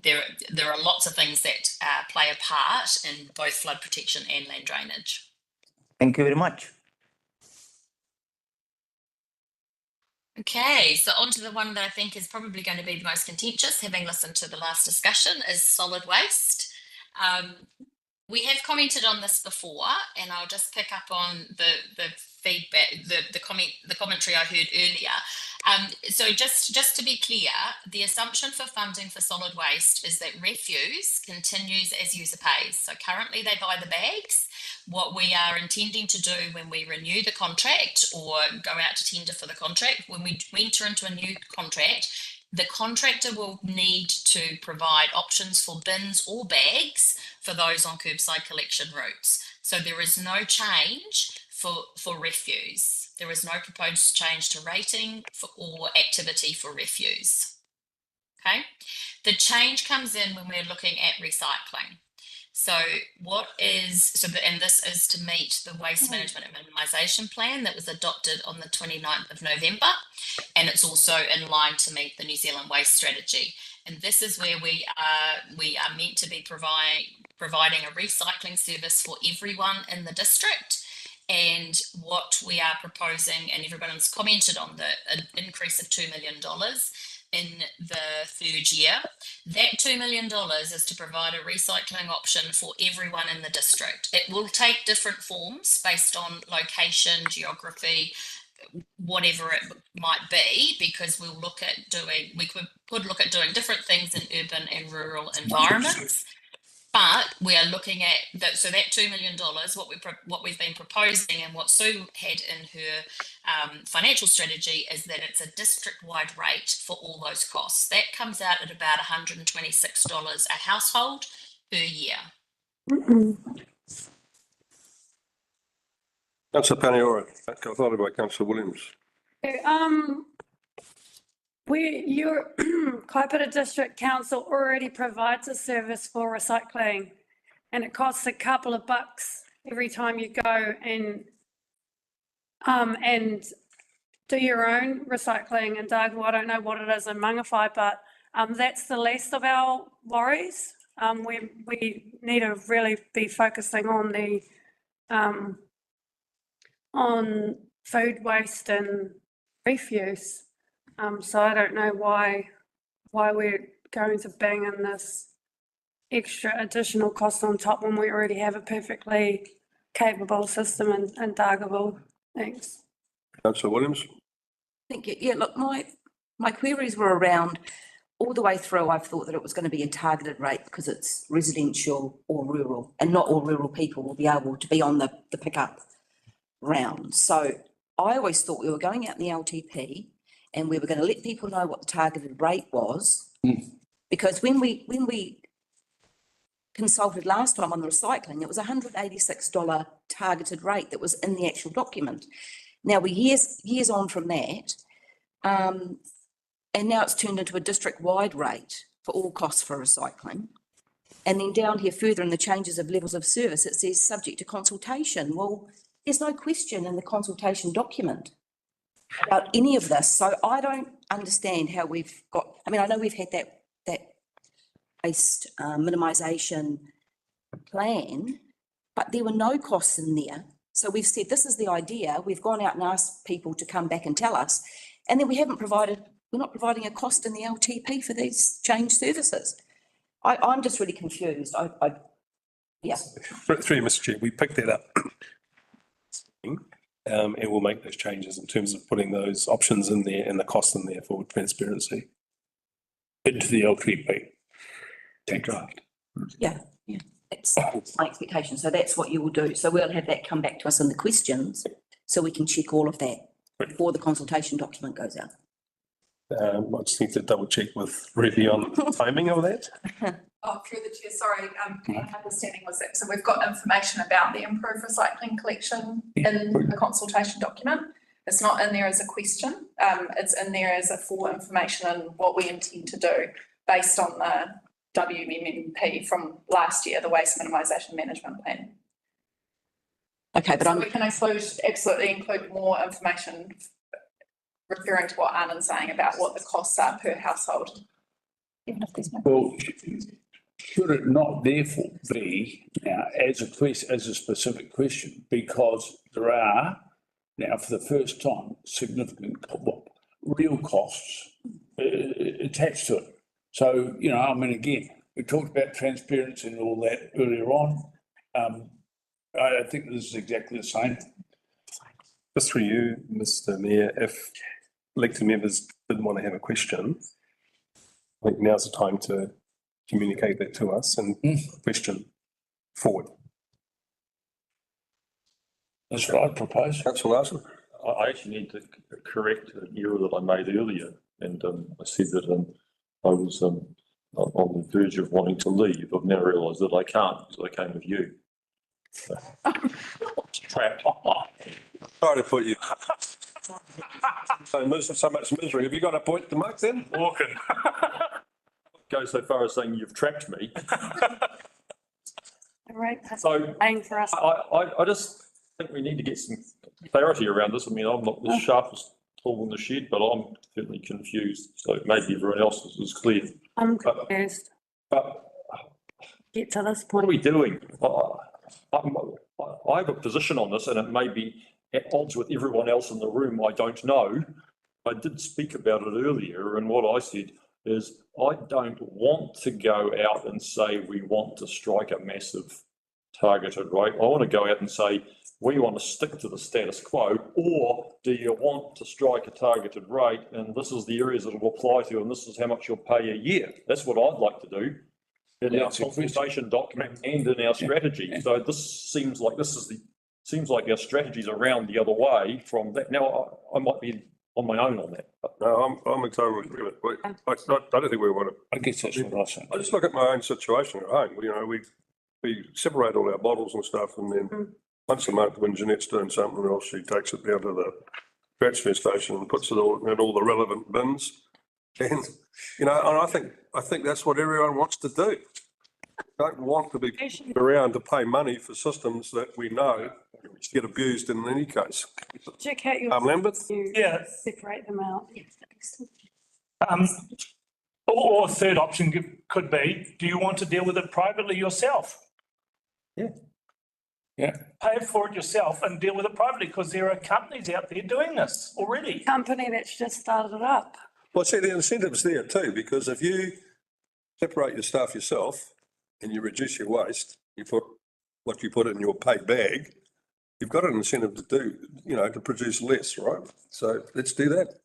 there are lots of things that play a part in both flood protection and land drainage. Thank you very much. Okay, so on to the one that I think is probably going to be the most contentious, having listened to the last discussion, is solid waste. We have commented on this before, and I'll just pick up on the feedback, the commentary I heard earlier. So just to be clear, the assumption for funding for solid waste is that refuse continues as user pays. So currently they buy the bags. What we are intending to do when we renew the contract or go out to tender for the contract, when we enter into a new contract, the contractor will need to provide options for bins or bags for those on curbside collection routes. So there is no change for refuse. There is no proposed change to rating or activity for refuse. Okay, the change comes in when we're looking at recycling. So and this is to meet the waste management and minimisation plan that was adopted on the 29th of November. And it's also in line to meet the New Zealand waste strategy. And this is where we are meant to be providing a recycling service for everyone in the district. And what we are proposing, and everyone's commented on the increase of $2 million, in the third year. That $2 million is to provide a recycling option for everyone in the district. It will take different forms based on location, geography, whatever it might be, because we'll look at doing, we could look at doing different things in urban and rural environments. But we are looking at that, so that $2 million, what we've been proposing and what Sue had in her financial strategy is that it's a district-wide rate for all those costs. That comes out at about $126 a household per year. Councillor Paniora, followed by Councillor Williams. Your Kaipara District Council already provides a service for recycling, and it costs a couple of bucks every time you go and do your own recycling. And Doug, well, I don't know what it is in Mangawhai, but that's the least of our worries. We need to really be focusing on the on food waste and refuse. So I don't know why we're going to bang in this extra additional cost on top when we already have a perfectly capable system in Dargaville. Thanks. Councillor Williams. Thank you. Yeah, look, my queries were around all the way through. I've thought that it was going to be a targeted rate because it's residential or rural, and not all rural people will be able to be on the pickup round. So I always thought we were going out in the LTP and we were going to let people know what the targeted rate was. Because when we consulted last time on the recycling, it was $186 targeted rate that was in the actual document. Now we're years on from that, and now it's turned into a district-wide rate for all costs for recycling. And then down here further in the changes of levels of service, it says subject to consultation. Well, there's no question in the consultation document about any of this. So I don't understand how we've got, I mean, I know we've had that waste minimisation plan, but there were no costs in there. So we've said, this is the idea. We've gone out and asked people to come back and tell us. And then we're not providing a cost in the LTP for these change services. I'm just really confused. Yeah. Through you, Mr. Chair, we picked that up. And we'll make those changes in terms of putting those options in there and the cost in there for transparency. Into the LTP. That's right. Yeah. That's my expectation. So that's what you will do. So we'll have that come back to us in the questions so we can check all of that before the consultation document goes out. I just need to double check with Ruby on the timing of that. Oh, through the chair, sorry, my understanding was that, so we've got information about the improved recycling collection in the consultation document. It's not in there as a question, it's in there as a full information and what we intend to do based on the WMMP from last year, the Waste Minimisation Management Plan. Okay, but so we can absolutely include more information referring to what Anna's saying about what the costs are per household. Even if there's no. Well, should it not therefore be now as a specific question, because there are now for the first time significant real costs attached to it. So, you know, I mean, again, we talked about transparency and all that earlier on. I think this is exactly the same. Just through you, Mr. Mayor, if elected members didn't want to have a question, I think now's the time to communicate that to us and question forward. That's what I propose. Councillor Larson. I actually need to correct an error that I made earlier, and I said that I was on the verge of wanting to leave. I've now realised that I can't because I came with you. So, trapped. Sorry to put you. So much misery. Have you got a point to make then? Walking. Go so far as saying you've trapped me. All right, that's So paying for us. I just think we need to get some clarity around this. I mean, I'm not the sharpest tool in the shed, but I'm certainly confused. So maybe everyone else is clear. I'm confused. But Get to this what point. are we doing? I have a position on this, and it may be at odds with everyone else in the room. I don't know, I did speak about it earlier, and what I said is I don't want to go out and say we want to strike a massive targeted rate. I want to go out and say we want to stick to the status quo, or do you want to strike a targeted rate and this is the areas it will apply to and this is how much you'll pay a year. That's what I'd like to do in our consultation document and in our strategy. So this seems like our strategy's around the other way from that. Now, I might be on my own on that. No, I'm in total agreement. I don't think we want to. I guess that's what I say. I just look at my own situation at home. You know, we separate all our bottles and stuff, and then once a month when Jeanette's doing something else, she takes it down to the transfer station and puts it all in all the relevant bins. And you know, and I think that's what everyone wants to do. Don't want to be around to pay money for systems that we know get abused in any case. Check out your. Lambeth? Yeah. Separate them out. Or a third option could be, do you want to deal with it privately yourself? Yeah. Pay for it yourself and deal with it privately, because there are companies out there doing this already. Company that's just started up. Well, see, the incentive's there too, because if you separate your stuff yourself and you reduce your waste, you put what you put in your paid bag, you've got an incentive to do, you know, to produce less, right? So let's do that.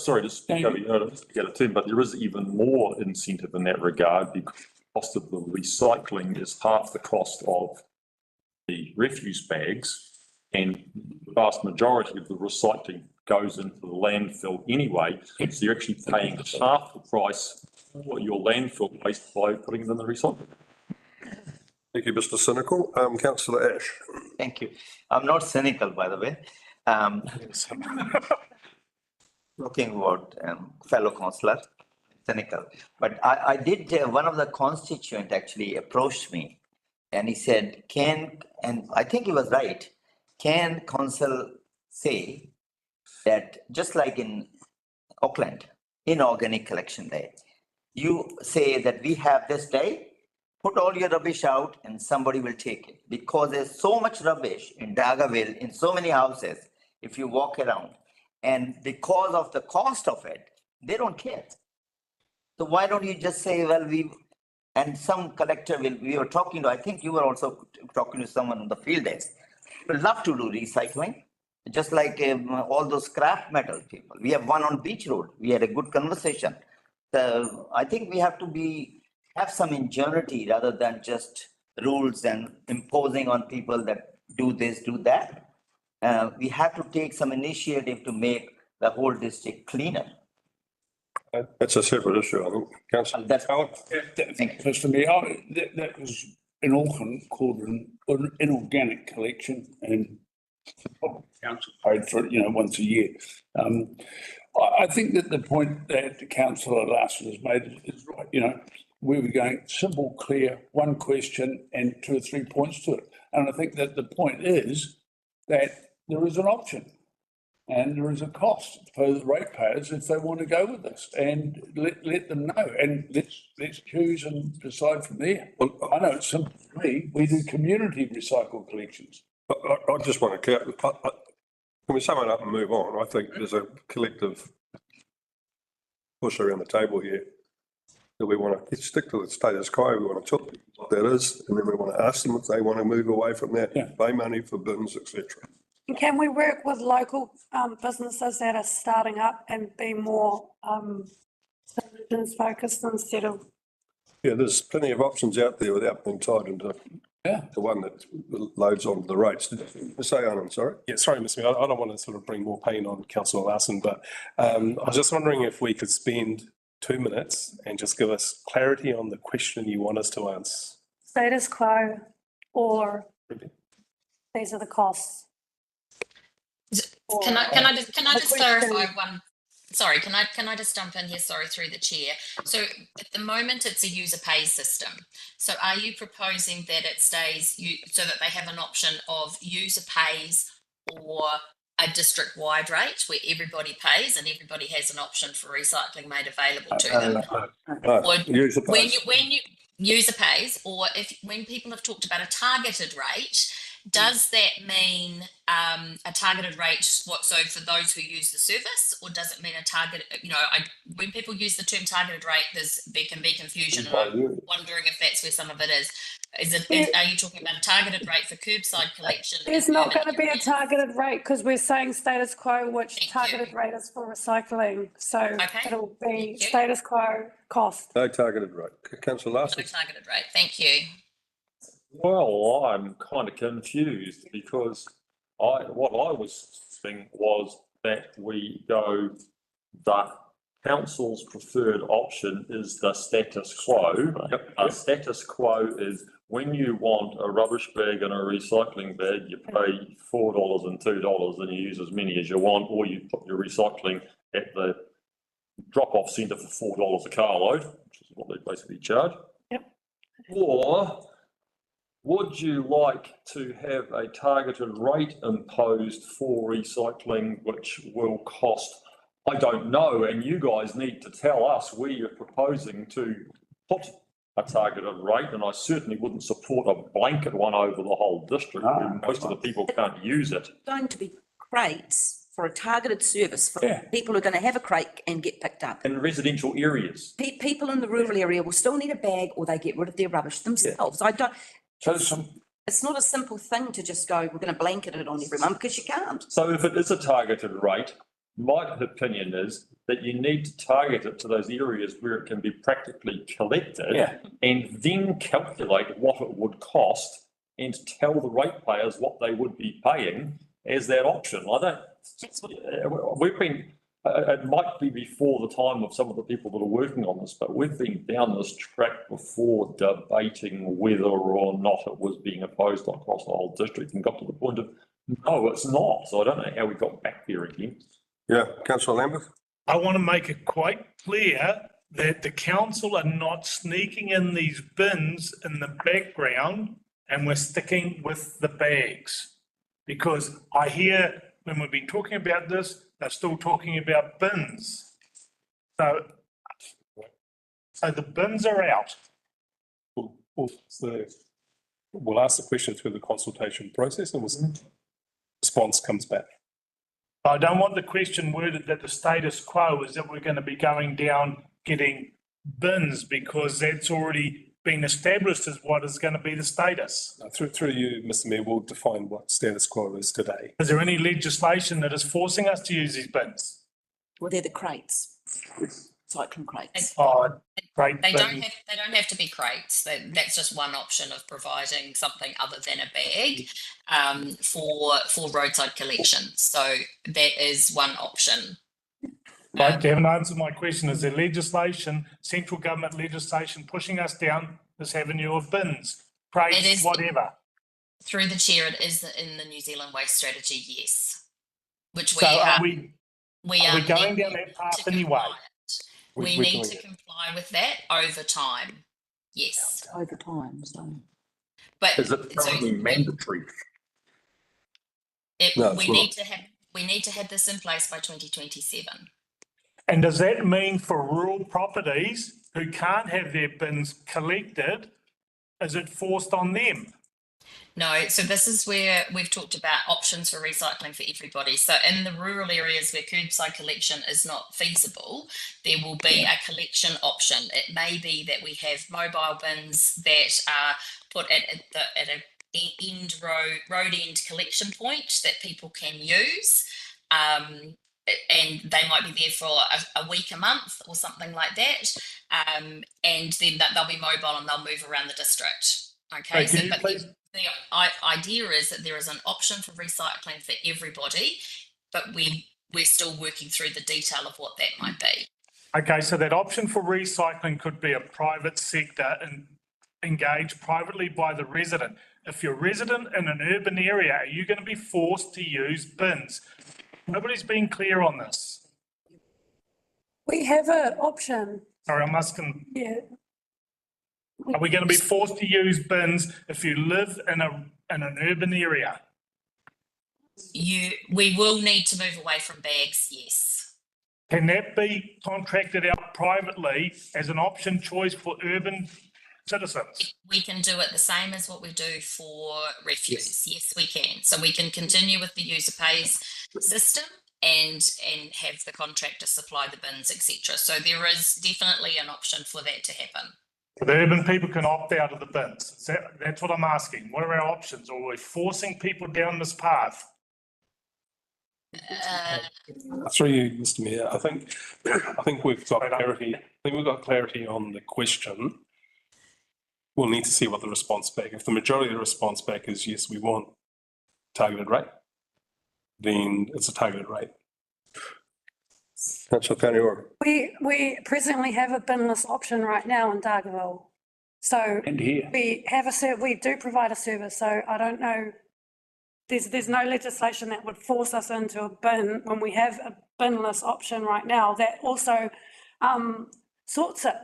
Sorry to speak over you, Tim, but there is even more incentive in that regard because the cost of the recycling is half the cost of the refuse bags, and the vast majority of the recycling goes into the landfill anyway. So you're actually paying half the price for your landfill waste by putting it in the recycling. Thank you, Mr. Cynical. Councillor Ash. Thank you. I'm not cynical, by the way. Talking about fellow councillor, cynical. But I did, one of the constituent actually approached me and he said, and I think he was right, can council say that just like in Auckland, inorganic collection day, you say that we have this day, put all your rubbish out and somebody will take it, because there's so much rubbish in Dargaville, in so many houses, if you walk around, and because of the cost of it, they don't care. So why don't you just say, well, and some collector we were talking to, I think you were also talking to someone on the field desk, would love to do recycling, just like all those scrap metal people. We have one on Beach Road. We had a good conversation. So I think we have to have some ingenuity rather than just rules and imposing on people that do this, do that. We have to take some initiative to make the whole district cleaner. That's a separate issue, I think. Councillor. That's for me, that was in Auckland called an inorganic collection, and council paid for it, once a year. I think that the point that Councillor Larson has made is right. We were going simple, clear, one question and 2 or 3 points to it. And I think that the point is that there is an option and there is a cost for the ratepayers if they want to go with this, and let them know, and let's choose and decide from there. Well, I know it's simple for me. We do community recycle collections. I just want to, can we sum it up and move on? I think there's a collective push around the table here that we want to stick to the status quo. We want to tell people what that is, and then we want to ask them if they want to move away from that, pay money for bins, etc. Can we work with local businesses that are starting up and be more solutions focused instead of? Yeah, there's plenty of options out there without being tied into the one that loads on the rates. Say, Anand, sorry. Yeah, sorry, Mr. Mayor. I don't want to sort of bring more pain on Councillor Larson, but I was just wondering if we could spend 2 minutes and just give us clarity on the question you want us to answer. Status quo, or these are the costs. Can I just clarify one? Sorry, can I just jump in here? Sorry, through the chair. So at the moment, it's a user pays system. So are you proposing that it stays so that they have an option of user pays or a district-wide rate where everybody pays and everybody has an option for recycling made available to them? Or user pays. when you user pays, or when people have talked about a targeted rate, Does that mean a targeted rate, so for those who use the service, or does it mean a target, when people use the term targeted rate, there can be confusion, and I'm wondering if that's where some of it is. Are you talking about a targeted rate for curbside collection? There's not going to be a targeted rate because we're saying status quo, which targeted rate is for recycling. So it'll be status quo cost. No targeted rate. Councillor Larson. No targeted rate. Thank you. Well, I'm kind of confused because what I was thinking was that we go, the council's preferred option is the status quo. Status quo is when you want a rubbish bag and a recycling bag, you pay $4 and $2 and you use as many as you want, or you put your recycling at the drop-off centre for $4 a carload, which is what they basically charge. Or would you like to have a targeted rate imposed for recycling, which will cost, I don't know, and you guys need to tell us where you're proposing to put a targeted rate, and I certainly wouldn't support a blanket one over the whole district. Most of the people can't use it. Going to be crates for a targeted service for people who are going to have a crate and get picked up. In residential areas. People in the rural area will still need a bag, or they get rid of their rubbish themselves. I don't. It's not a simple thing to just go, we're going to blanket it on everyone, because you can't. So if it is a targeted rate, my opinion is that you need to target it to those areas where it can be practically collected and then calculate what it would cost and tell the ratepayers what they would be paying as that option. It might be before the time of some of the people that are working on this, but we've been down this track before debating whether or not it was being imposed across the whole district and got to the point of, no, it's not. So I don't know how we got back there again. Yeah, Councillor Lambeth. I want to make it quite clear that the council are not sneaking in these bins in the background, and we're sticking with the bags. Because I hear when we've been talking about this, they're still talking about bins. So the bins are out. We'll ask the question through the consultation process and response comes back. I don't want the question worded that the status quo is that we're going to be going down getting bins, because that's already been established as what is going to be the status. Through you, Mr. Mayor, we'll define what status quo is today. Is there any legislation that is forcing us to use these bins? Well, they're the crates, cycling crates. Great. They don't have to be crates. That's just one option of providing something other than a bag for roadside collection. So that is one option. Right, you haven't answered my question. Is there legislation, central government legislation pushing us down this avenue of bins, crates, whatever? Through the chair, it is in the New Zealand Waste Strategy, yes. Which we so are we going down that path anyway? We need to comply with that over time. Yes. Over time, so. But is it currently mandatory? We need to have this in place by 2027. And does that mean for rural properties who can't have their bins collected, is it forced on them? No, so this is where we've talked about options for recycling for everybody. So in the rural areas where curbside collection is not feasible, there will be a collection option. It may be that we have mobile bins that are put at a road end collection point that people can use. And they might be there for a week, a month or something like that. And then they'll be mobile and they'll move around the district. Okay, so the idea is that there is an option for recycling for everybody, but we're still working through the detail of what that might be. Okay, so that option for recycling could be a private sector and engaged privately by the resident. If you're a resident in an urban area, are you going to be forced to use bins? Nobody's been clear on this. We have an option. Sorry, I'm asking. Yeah. Are we going to be forced to use bins if you live in an urban area? We will need to move away from bags, yes. Can that be contracted out privately as an option choice for urban citizens. We can do it the same as what we do for refuse. Yes, we can. So we can continue with the user pays system and have the contractor supply the bins, etc. So there is definitely an option for that to happen. The urban people can opt out of the bins. That's what I'm asking. What are our options? Or are we forcing people down this path? Through you, Mr. Mayor, I think we've got clarity. I think we've got clarity on the question. We'll need to see what the response back. If the majority of the response back is yes, we want targeted rate, then it's a targeted rate. Councillor Paniora. We presently have a binless option right now in Dargaville. So And here. we do provide a service, so I don't know. There's no legislation that would force us into a bin when we have a binless option right now that also sorts it.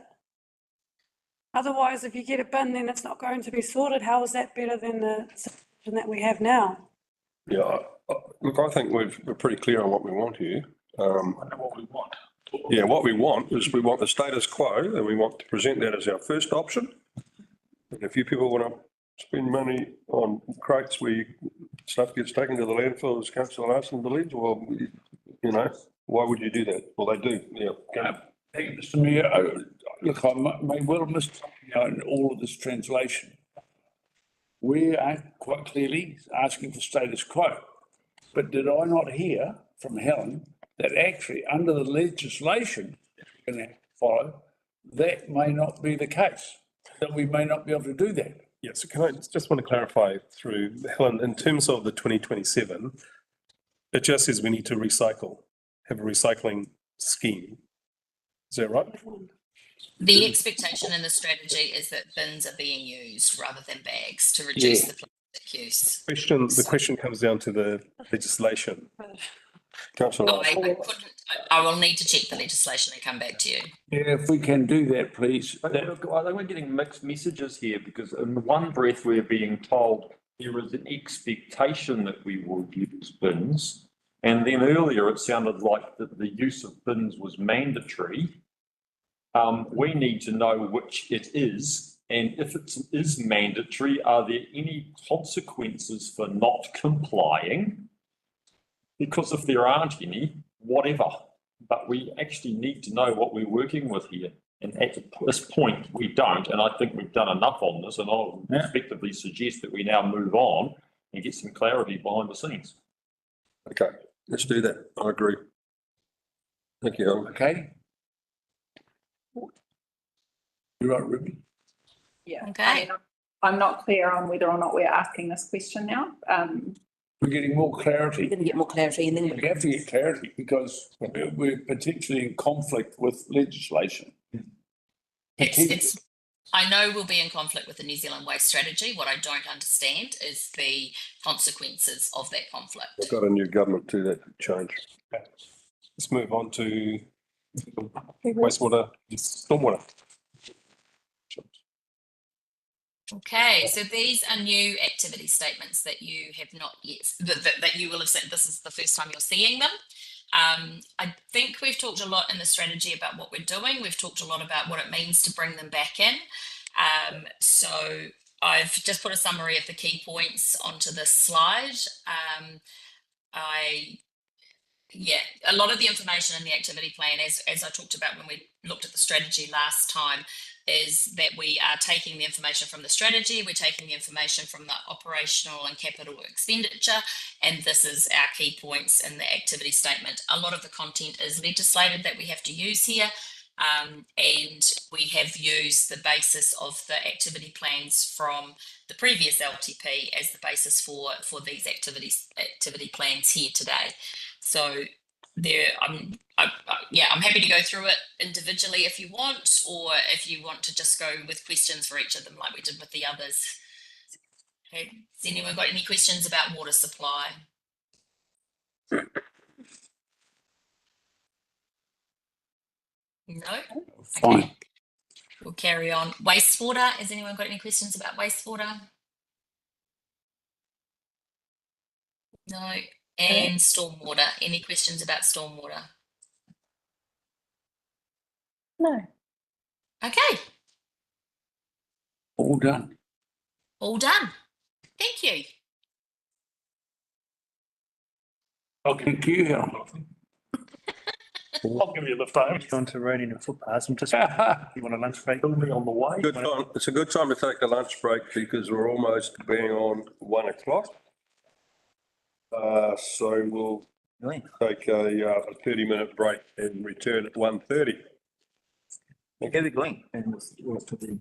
Otherwise, if you get a bin, then it's not going to be sorted. How is that better than the situation that we have now? Yeah, look, I think we're pretty clear on what we want here. I know what we want. Yeah, what we want is we want the status quo and we want to present that as our first option. And if you people want to spend money on crates where stuff gets taken to the landfill, as Councillor Larson believes, well, you know, why would you do that? Well, they do, yeah. Thank you, Mr. Mayor. Look, I may well have missed something in all of this translation. We are quite clearly asking for status quo. But did I not hear from Helen that actually under the legislation we're going to have to follow, that may not be the case, that we may not be able to do that? Yeah, so can I just want to clarify through Helen, in terms of the 2027, it just says we need to recycle, have a recycling scheme. Is that right? The expectation in the strategy is that bins are being used rather than bags to reduce the plastic use. The question comes down to the legislation. Councillor I will need to check the legislation and come back to you. Yeah, if we can do that, please. I think we're getting mixed messages here because in one breath we're being told there is an expectation that we will use bins. And then earlier it sounded like that the use of bins was mandatory. We need to know which it is. And if it is mandatory, are there any consequences for not complying? Because if there aren't any, whatever. But we actually need to know what we're working with here. And at this point, we don't. And I think we've done enough on this. And I'll effectively suggest that we now move on and get some clarity behind the scenes. Okay, let's do that. I agree. Thank you, Helen. Okay. You're right, Ruby. Yeah. Okay. I mean, I'm not clear on whether or not we're asking this question now. We're getting more clarity. We're going to get more clarity and then We have to get clarity because we're potentially in conflict with legislation. I know we'll be in conflict with the New Zealand Waste Strategy. What I don't understand is the consequences of that conflict. We've got a new government too, that could change. Let's move on to wastewater, stormwater. Okay, so these are new activity statements that you have not yet, that you will have seen. This is the first time you're seeing them. I think we've talked a lot in the strategy about what we're doing. We've talked a lot about what it means to bring them back in. So I've just put a summary of the key points onto this slide. A lot of the information in the activity plan, as I talked about when we looked at the strategy last time, is that we are taking the information from the strategy, we're taking the information from the operational and capital expenditure, and this is our key points in the activity statement. A lot of the content is legislated that we have to use here, and we have used the basis of the activity plans from the previous LTP as the basis for these activity plans here today. So I'm happy to go through it individually if you want, or if you want to just go with questions for each of them like we did with the others. Okay. Has anyone got any questions about water supply? No? Fine. Okay. We'll carry on. Wastewater. Has anyone got any questions about wastewater? No. And stormwater. Any questions about stormwater? No. Okay. All done. All done. Thank you. Thank you, Helen. I'll give you the phone. On to running a footpath. I'm just, you want a lunch break? Fill me on the way. Good time, it's a good time to take a lunch break because we're almost being on 1 o'clock. So we'll take a 30-minute break and return at 1:30. Where are we going? And we'll to the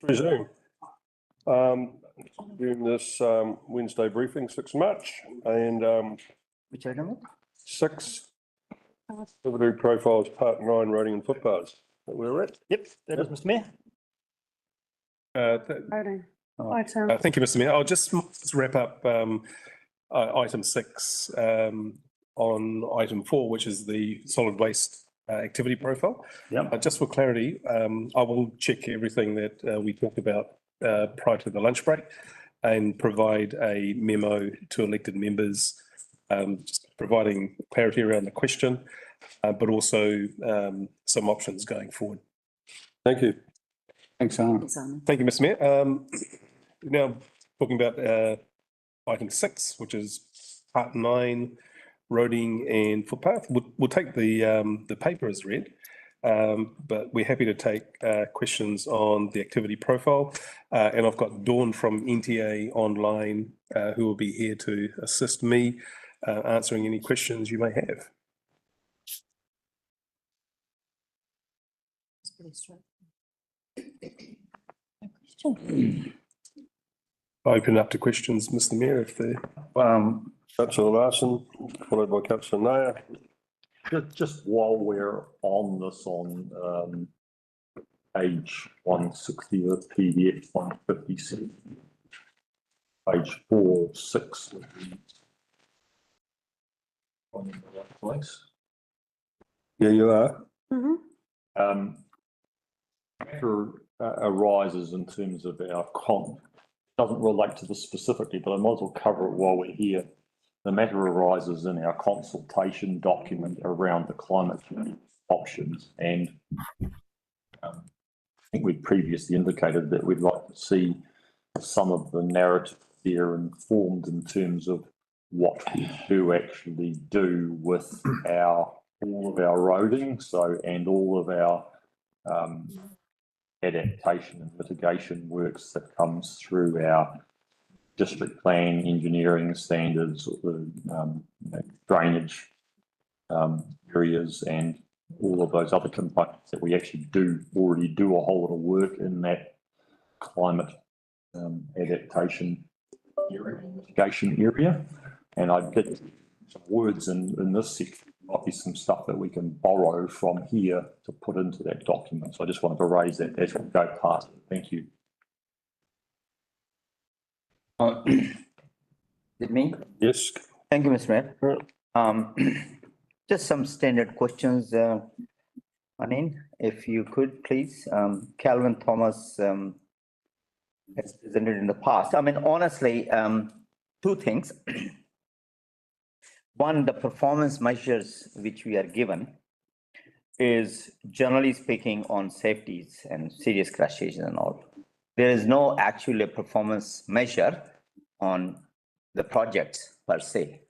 Resume. During this Wednesday briefing, 6 March, and Which item? 6 activity profiles, part 9, roading and footpaths. We're at. Yep, that is Mr. Mayor. Thank you, Mr. Mayor. I'll just wrap up item 6 on item 4, which is the solid waste activity profile. Yeah. Just for clarity, I will check everything that we talked about prior to the lunch break and provide a memo to elected members, just providing clarity around the question, but also some options going forward. Thank you. Thanks, Alan. Thank you, Mr. Mayor. Now talking about item 6, which is part 9, roading and footpath. We'll take the paper as read, but we're happy to take questions on the activity profile. And I've got Dawn from NTA online who will be here to assist me answering any questions you may have. It's pretty straight. Open up to questions, Mr. Mayor, if the Councillor Larson, followed by Councillor Nair. Just while we're on this, on page 160 of PDF 157, page 4.6 would be on the right place. Yeah, you are. Matter arises in terms of our doesn't relate to this specifically, but I might as well cover it while we're here. The matter arises in our consultation document around the climate change options, and I think we previously indicated that we'd like to see some of the narrative there informed in terms of what we do actually do with all of our roading, and all of our adaptation and mitigation works that comes through our district plan, engineering standards, drainage areas, and all of those other components that we actually already do a whole lot of work in that climate adaptation area, mitigation area. And I did some words in this section. Might be some stuff that we can borrow from here to put into that document. So I just wanted to raise that as we go past it. Thank you. Did me? Yes. Thank you, Mr. Mayor. Just some standard questions, Anin, if you could, please. Calvin Thomas has presented in the past. I mean, honestly, 2 things. One, the performance measures which we are given is generally speaking on safeties and serious crashes and all. There is no actually a performance measure on the projects per se,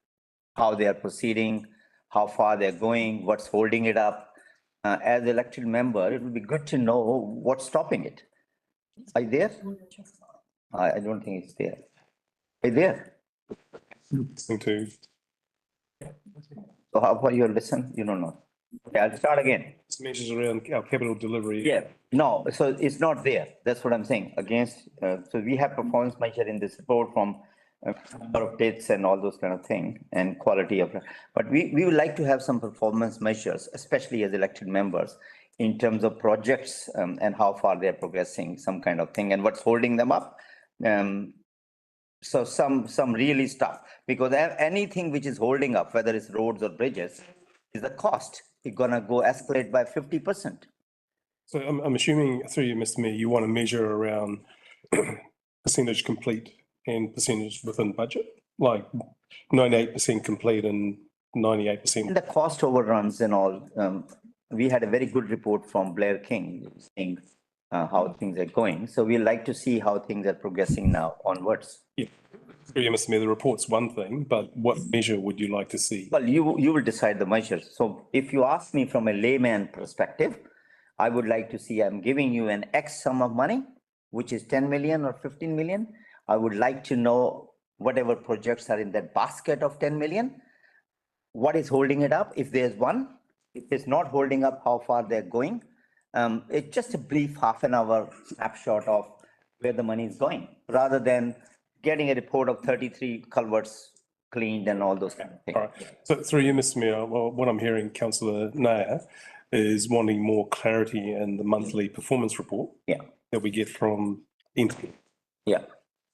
how they are proceeding, how far they're going, what's holding it up. As an elected member, it would be good to know what's stopping it. Are you there? I don't think it's there. Are you there? listening to. So how far you listen? You don't know. Okay, I'll start again. Measures around our capital delivery. Yeah, no, so it's not there. That's what I'm saying. Against, so we have performance measure in this report from number of dates and all those kind of thing and quality of, but we would like to have some performance measures, especially as elected members, in terms of projects and how far they're progressing, some kind of thing, and what's holding them up. So some really stuff, because anything which is holding up, whether it's roads or bridges, is the cost. It's gonna go escalate by 50%. So I'm assuming through you, Mr. Mayor, you want to measure around percentage complete and percentage within budget, like 98% complete and 98%. The cost overruns and all. We had a very good report from Blair King saying how things are going. So we like to see how things are progressing now onwards. Yeah. Yeah, Mr. Mayor, the report's one thing, but what measure would you like to see? Well, you will decide the measures. So if you ask me from a layman perspective, I would like to see, I'm giving you an X sum of money, which is 10 million or 15 million. I would like to know whatever projects are in that basket of 10 million, what is holding it up, if there's one, if it's not holding up, how far they're going. It's just a brief half an hour snapshot of where the money is going, rather than getting a report of 33 culverts cleaned and all those kind of things. All right. So through you, Mr. Mayor, well, what I'm hearing, councillor Nair, is wanting more clarity in the monthly performance report. Yeah. That we get from Entity. Yeah.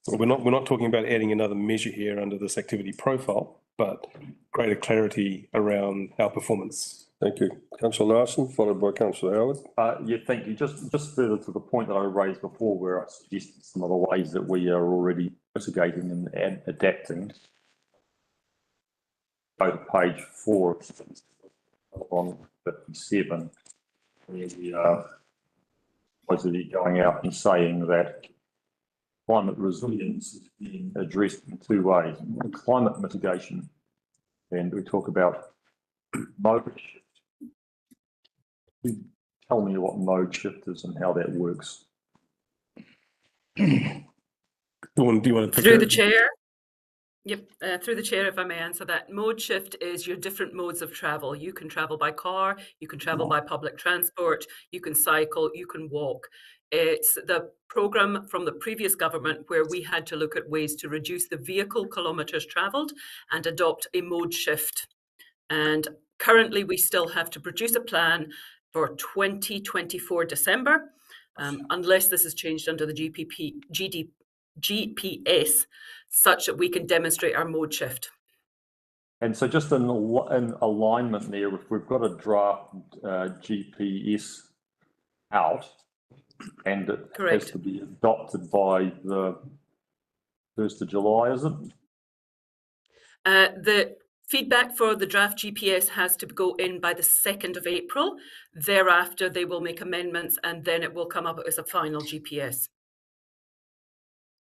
So we're not talking about adding another measure here under this activity profile, but greater clarity around our performance. Thank you. Councillor Larson, followed by Councillor Howard. Yeah, thank you. Just further to the point that I raised before, where I suggested some of the ways that we are already mitigating and adapting. Go to page 4 on 57, where we are basically going out and saying that climate resilience is being addressed in 2 ways: climate mitigation, and we talk about mode shift. Tell me what mode shift is and how that works. Do you want to take Through that? the chair? Yep, through the chair, if I may answer that. Mode shift is your different modes of travel. You can travel by car, you can travel by public transport, you can cycle, you can walk. It's the programme from the previous government where we had to look at ways to reduce the vehicle kilometres travelled and adopt a mode shift. And currently we still have to produce a plan for 2024 December, unless this is changed under the GPS, such that we can demonstrate our mode shift. And so just in alignment there, if we've got a draft GPS out and it has to be adopted by the 1st of July, is it? The feedback for the draft GPS has to go in by the 2nd of April. Thereafter, they will make amendments and then it will come up as a final GPS.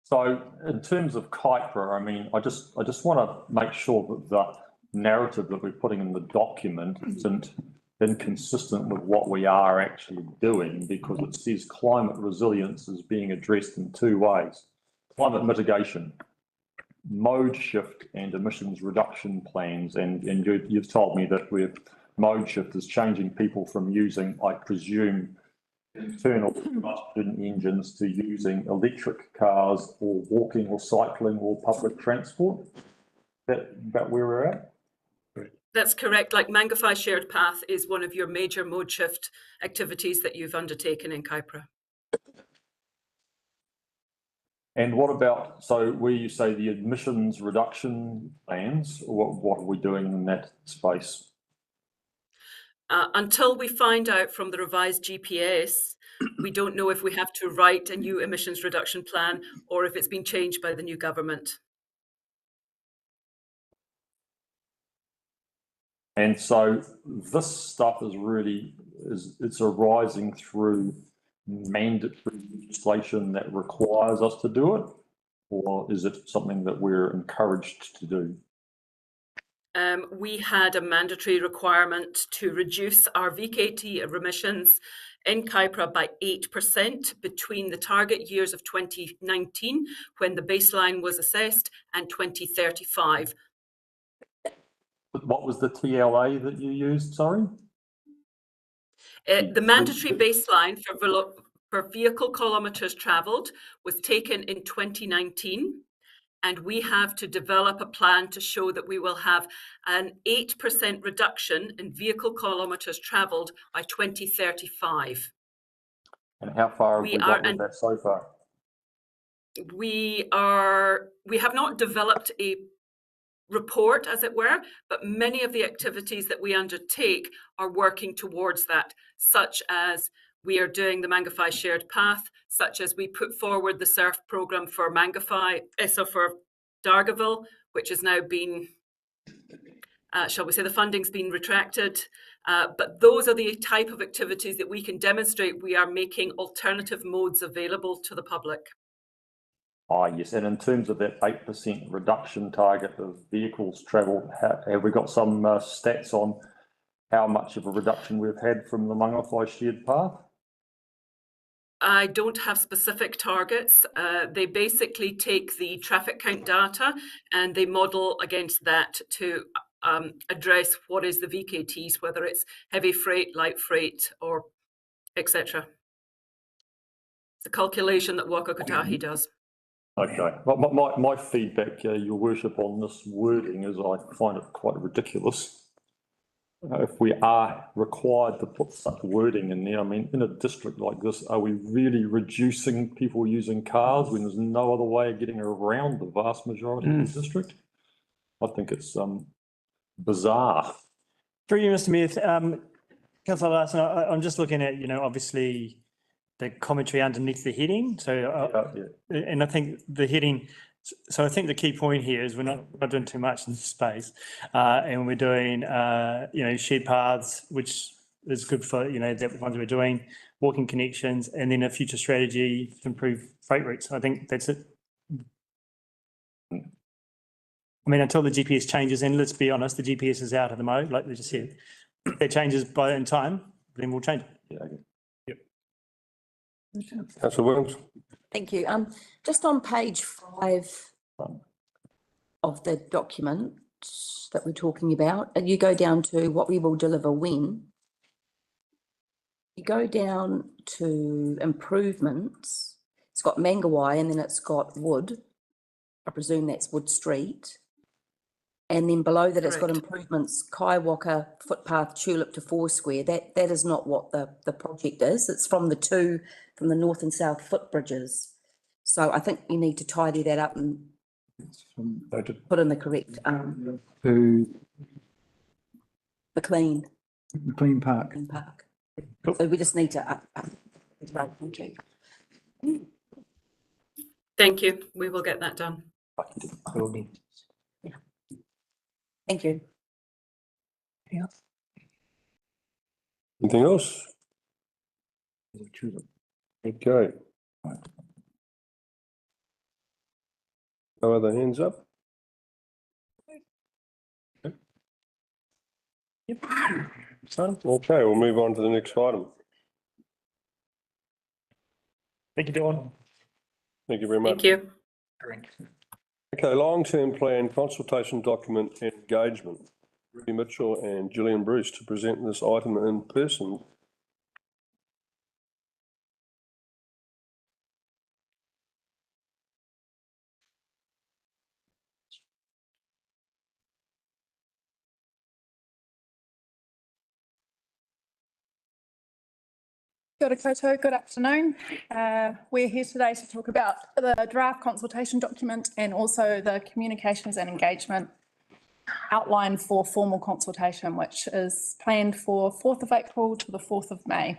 So in terms of KIPRA, I mean, I just want to make sure that the narrative that we're putting in the document isn't inconsistent with what we are actually doing, because it says climate resilience is being addressed in 2 ways: climate mitigation, mode shift, and emissions reduction plans. And you've told me that mode shift is changing people from using, I presume, internal combustion engines to using electric cars or walking or cycling or public transport. That about where we're at? That's correct. Like Mangawhai Shared Path is one of your major mode shift activities that you've undertaken in KIPRA. And what about, so where you say the emissions reduction plans, what are we doing in that space? Until we find out from the revised GPS, we don't know if we have to write a new emissions reduction plan or if it's been changed by the new government. And so this stuff is really, it's arising through mandatory legislation that requires us to do it, or is it something that we're encouraged to do? We had a mandatory requirement to reduce our VKT emissions in KIPRA by 8% between the target years of 2019, when the baseline was assessed, and 2035. What was the TLA that you used, sorry? The mandatory baseline for vehicle kilometres travelled was taken in 2019. And we have to develop a plan to show that we will have an 8% reduction in vehicle kilometres travelled by 2035. And how far have we got with that so far? We have not developed a report, as it were, but many of the activities that we undertake are working towards that, such as we are doing the Mangawhai Shared Path, such as we put forward the SURF programme for Mangawhai, so for Dargaville, which has now been, shall we say, the funding's been retracted. But those are the type of activities that we can demonstrate we are making alternative modes available to the public. Yes, and in terms of that 8% reduction target of vehicles travelled, have we got some stats on how much of a reduction we've had from the Mangawhai Shared Path? I don't have specific targets. They basically take the traffic count data and they model against that to address what is the VKTs, whether it's heavy freight, light freight, or etc. It's a calculation that Waka Kotahi does. Okay, my feedback, your worship, on this wording is I find it quite ridiculous. If we are required to put such wording in there, I mean, in a district like this, are we really reducing people using cars when there's no other way of getting around the vast majority of the district? I think it's bizarre. Through you, Mr. Mayor, Councillor Larson, I'm just looking at, obviously the commentary underneath the heading. So, and I think the heading, so I think the key point here is we're not doing too much in this space, and we're doing, shared paths, which is good for, the ones we're doing, walking connections, and then a future strategy to improve freight routes. I think that's it. I mean, until the GPS changes, and let's be honest, the GPS is out of the mode, like they just said. If it changes in time, then we'll change it. Yep. Councillor Williams. Thank you. Just on page 5 of the document that we're talking about, and you go down to what we will deliver when. You go down to improvements. It's got Mangawai and then it's got Wood. I presume that's Wood Street. And then below that, it's got improvements, Kaiwaka footpath, Tulip to Foursquare. That is not what the project is. It's from the north and south footbridges. So I think you need to tidy that up and put in the correct, To McLean Park. So we just need to right, thank you. Thank you. We will get that done. Thank you. Anything else? Okay. No other hands up? Okay, we'll move on to the next item. Thank you, Dawn. Thank you very much. Thank you. Okay, long-term plan consultation document engagement. Ruby Mitchell and Gillian Bruce to present this item in person. Kia ora koutou, good afternoon. We're here today to talk about the draft consultation document and also the communications and engagement outline for formal consultation, which is planned for 4th of April to the 4th of May.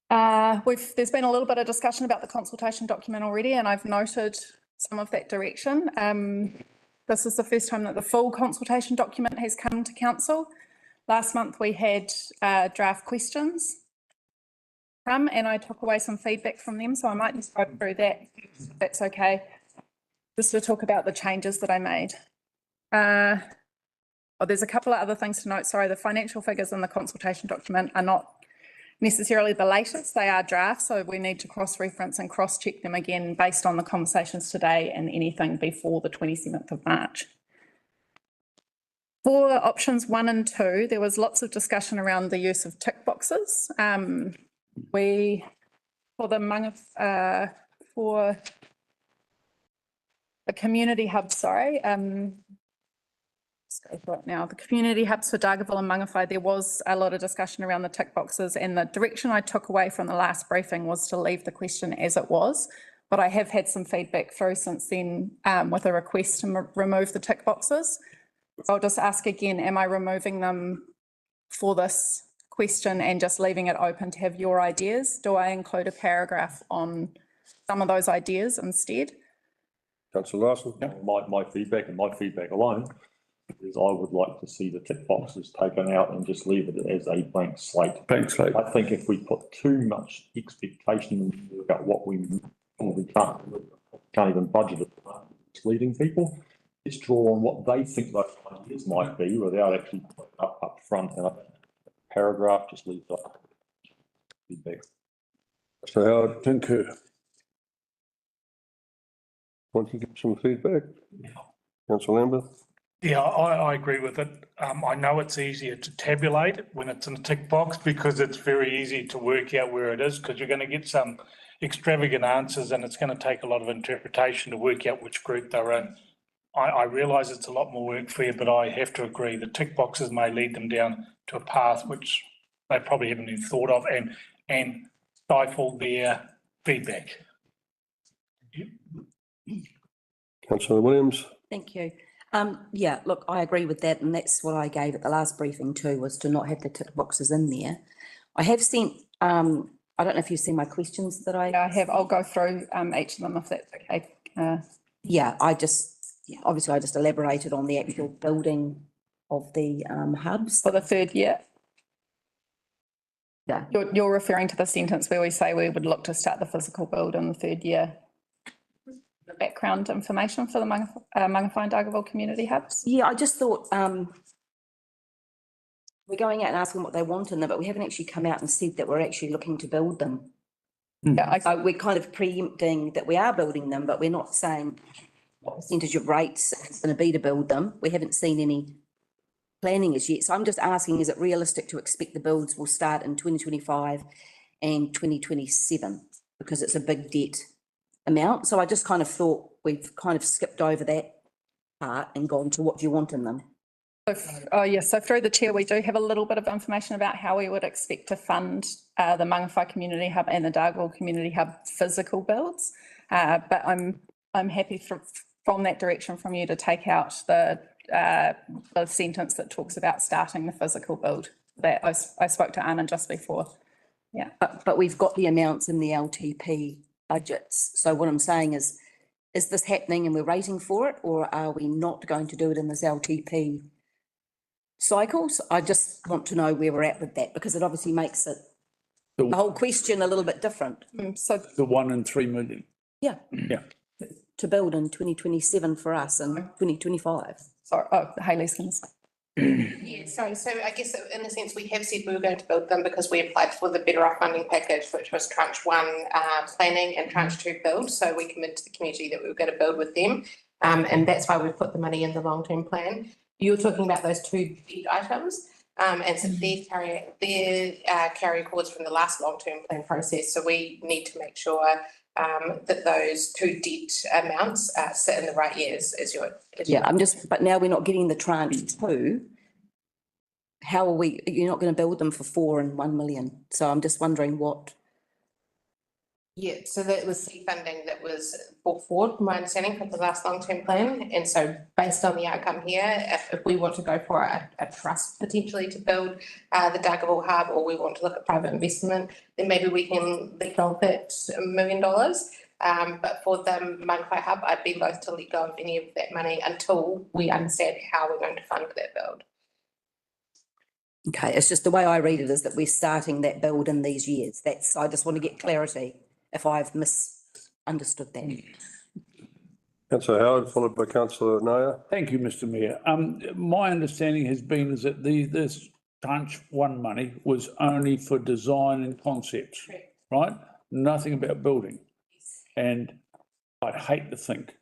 There's been a little bit of discussion about the consultation document already, and I've noted some of that direction. This is the first time that the full consultation document has come to council. Last month we had draft questions come and I took away some feedback from them, so I might just go through that, if that's okay, just to talk about the changes that I made. There's a couple of other things to note. Sorry, the financial figures in the consultation document are not necessarily the latest, they are drafts, so we need to cross-reference and cross-check them again based on the conversations today and anything before the 27th of March. For options 1 and 2, there was lots of discussion around the use of tick boxes. For the community hub, the community hubs for Dargaville and Mangawhai, there was a lot of discussion around the tick boxes, and the direction I took away from the last briefing was to leave the question as it was, but I have had some feedback through since then with a request to remove the tick boxes. I'll just ask again, am I removing them for this question and just leaving it open to have your ideas? Do I include a paragraph on some of those ideas instead? Councillor Larson. My feedback and my feedback alone is I would like to see the tick boxes taken out and just leave it as a blank slate. Blank slate. I think if we put too much expectation about what we can't even budget it, misleading people. Let's draw on what they think those ideas might be without actually putting it up front. And a paragraph just leaves up feedback. So Howard, concur. Want to give some feedback? Councillor Lambert? Yeah, I agree with it. I know it's easier to tabulate it when it's in a tick box because it's very easy to work out where it is because you're going to get some extravagant answers and it's going to take a lot of interpretation to work out which group they're in. I realise it's a lot more work for you, but I have to agree the tick boxes may lead them down to a path which they probably haven't even thought of and stifle their feedback. Councillor Williams. Thank you. Yeah, look, I agree with that, and that's what I gave at the last briefing too, was to not have the tick boxes in there. I have sent, I don't know if you've seen my questions that I have. I'll go through each of them if that's okay. Yeah, obviously I just elaborated on the actual building of the hubs. For the third year? Yeah. You're referring to the sentence where we say we would look to start the physical build in the third year? The background information for the Mangawhai and Dargaville community hubs? Yeah, I just thought we're going out and asking what they want in them, but we haven't actually come out and said that we're actually looking to build them. Yeah, so we're kind of preempting that we are building them, but we're not saying what percentage of rates it's going to be to build them. We haven't seen any planning as yet. So I'm just asking, is it realistic to expect the builds will start in 2025 and 2027? Because it's a big debt amount. So I just kind of thought we've kind of skipped over that part and gone to what do you want in them. So through the chair, we do have a little bit of information about how we would expect to fund the Mangawhai Community Hub and the Dargaville Community Hub physical builds. But I'm happy from that direction from you to take out the sentence that talks about starting the physical build that I spoke to Anna just before. Yeah. But we've got the amounts in the LTP budgets. So what I'm saying is this happening and we're waiting for it, or are we not going to do it in this LTP cycles? I just want to know where we're at with that, because it obviously makes it the whole question a little bit different. So the 1 in 3 million. Yeah. Yeah. To build in 2027 for us and 2025. Sorry, Hayley's going to say. Yeah, sorry. So I guess in a sense, we have said we were going to build them because we applied for the Better Off funding package, which was tranche 1 planning and tranche 2 build. So we committed to the community that we were going to build with them. And that's why we put the money in the long-term plan. You were talking about those 2 big items. And so they're carry forwards from the last long-term plan process. So we need to make sure that those 2 debt amounts sit in the right years but now we're not getting the tranche 2. How are we, you're not going to build them for 4 and 1 million. So I'm just wondering what. Yeah, so that was the funding that was brought forward, my understanding, from the last long-term plan. And so based on the outcome here, if we want to go for a trust potentially to build the Dargaville Hub, or we want to look at private investment, then maybe we can let go of that $1 million. But for the Mangawhai Hub, I'd be loath to let go of any of that money until we understand how we're going to fund that build. Okay, it's just the way I read it is that we're starting that build in these years. I just want to get clarity if I've misunderstood that. Councillor Howard, followed by Councillor Nair. Thank you, Mr Mayor. My understanding has been is that this tranche 1 money was only for design and concepts, right? Nothing about building. And I'd hate to think,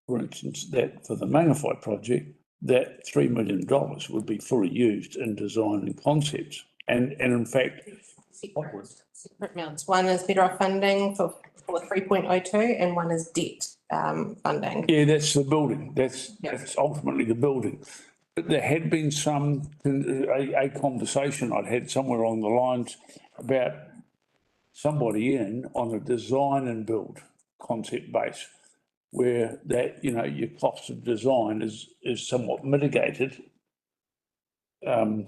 for instance, that for the Mangawhai project, that $3 million would be fully used in design and concepts. And in fact, Separate amounts. One is Better Off funding for 3.02 and one is debt funding. yeah, that's the building. That's ultimately the building. But there had been a conversation I'd had somewhere along the lines about somebody in on a design and build concept base, where that, your cost of design is somewhat mitigated. I know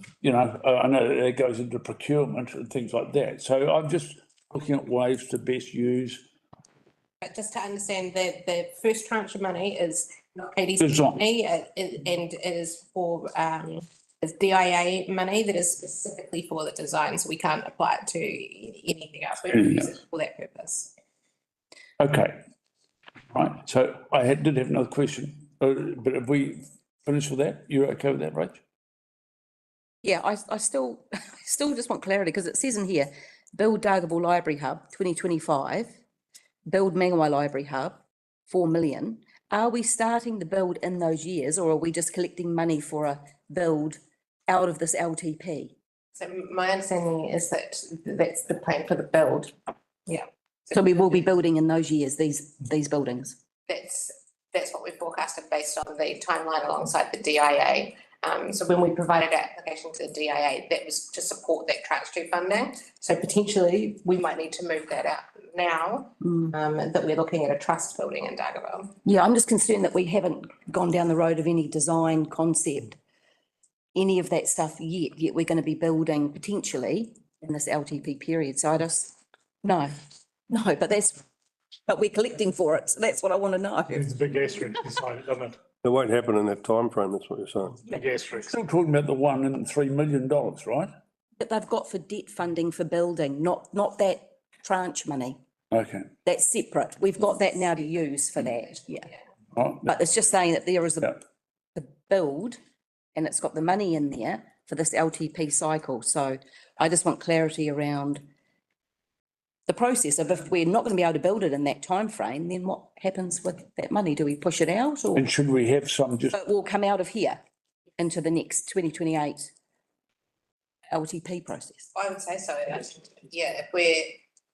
that it goes into procurement and things like that. So I'm just looking at ways to best use. But just to understand that the first tranche of money is ADC Design. money and it is for it's DIA money that is specifically for the design, so we can't apply it to anything else. We don't use it for that purpose. Okay. Right. So I did have another question, but have we finished with that? You're okay with that, Rach? Yeah, I still just want clarity, because it says in here, build Dargaville Library Hub 2025, build Mangawhai Library Hub 4 million, Are we starting the build in those years, or are we just collecting money for a build out of this LTP? So my understanding is that that's the plan for the build. Yeah. So we will be building in those years, these buildings? That's what we forecasted based on the timeline alongside the DIA. So when we provided our application to the DIA, that was to support that tranche 2 funding. So potentially we might need to move that out now, that we're looking at a trust building in Dargaville. Yeah, I'm just concerned that we haven't gone down the road of any design concept, any of that stuff yet we're going to be building potentially in this LTP period. So I just, no, but we're collecting for it. So that's what I want to know. It's a big asterisk beside it, doesn't it? It won't happen in that timeframe, that's what you're saying. Big asterisk. Still talking about the $1.3 million, right? That they've got for debt funding for building, not that tranche money. Okay. That's separate. We've got that now to use for that, yeah. Right. But it's just saying that there is the build and it's got the money in there for this LTP cycle. So I just want clarity around the process of if we're not going to be able to build it in that time frame, then what happens with that money? Do we push it out or? And should we have some just? It will come out of here into the next 2028 LTP process. I would say so. Yeah,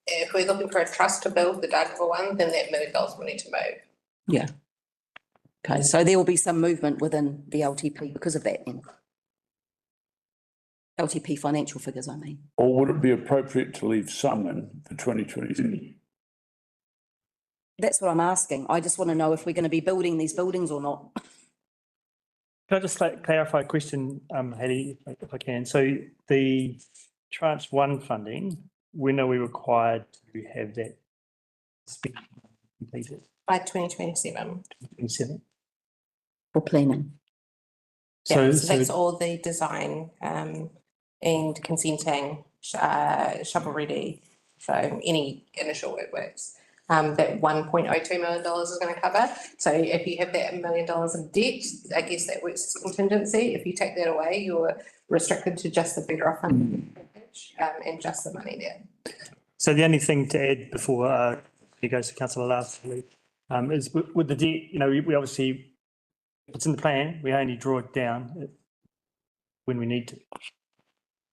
if we're looking for a trust to build the Dargaville one, then that $1 million will need to move. Yeah. Okay, so there will be some movement within the LTP because of that then. LTP financial figures, I mean. Or would it be appropriate to leave some in for 2023? That's what I'm asking. I just want to know if we're going to be building these buildings or not. Can I just clarify a question, Hattie, if I can? So the tranche 1 funding, when are we required to have that spent completed? By 2027. 2027? For planning. Yeah, so that's all the design and consenting, shovel ready. So any initial works. That $1.02 million is going to cover. So if you have that $1 million in debt, I guess that works as contingency. If you take that away, you're restricted to just the better off funding package and just the money there. So the only thing to add before he goes to Councillor Lastly is with the debt, you know, we obviously, if it's in the plan, we only draw it down when we need to.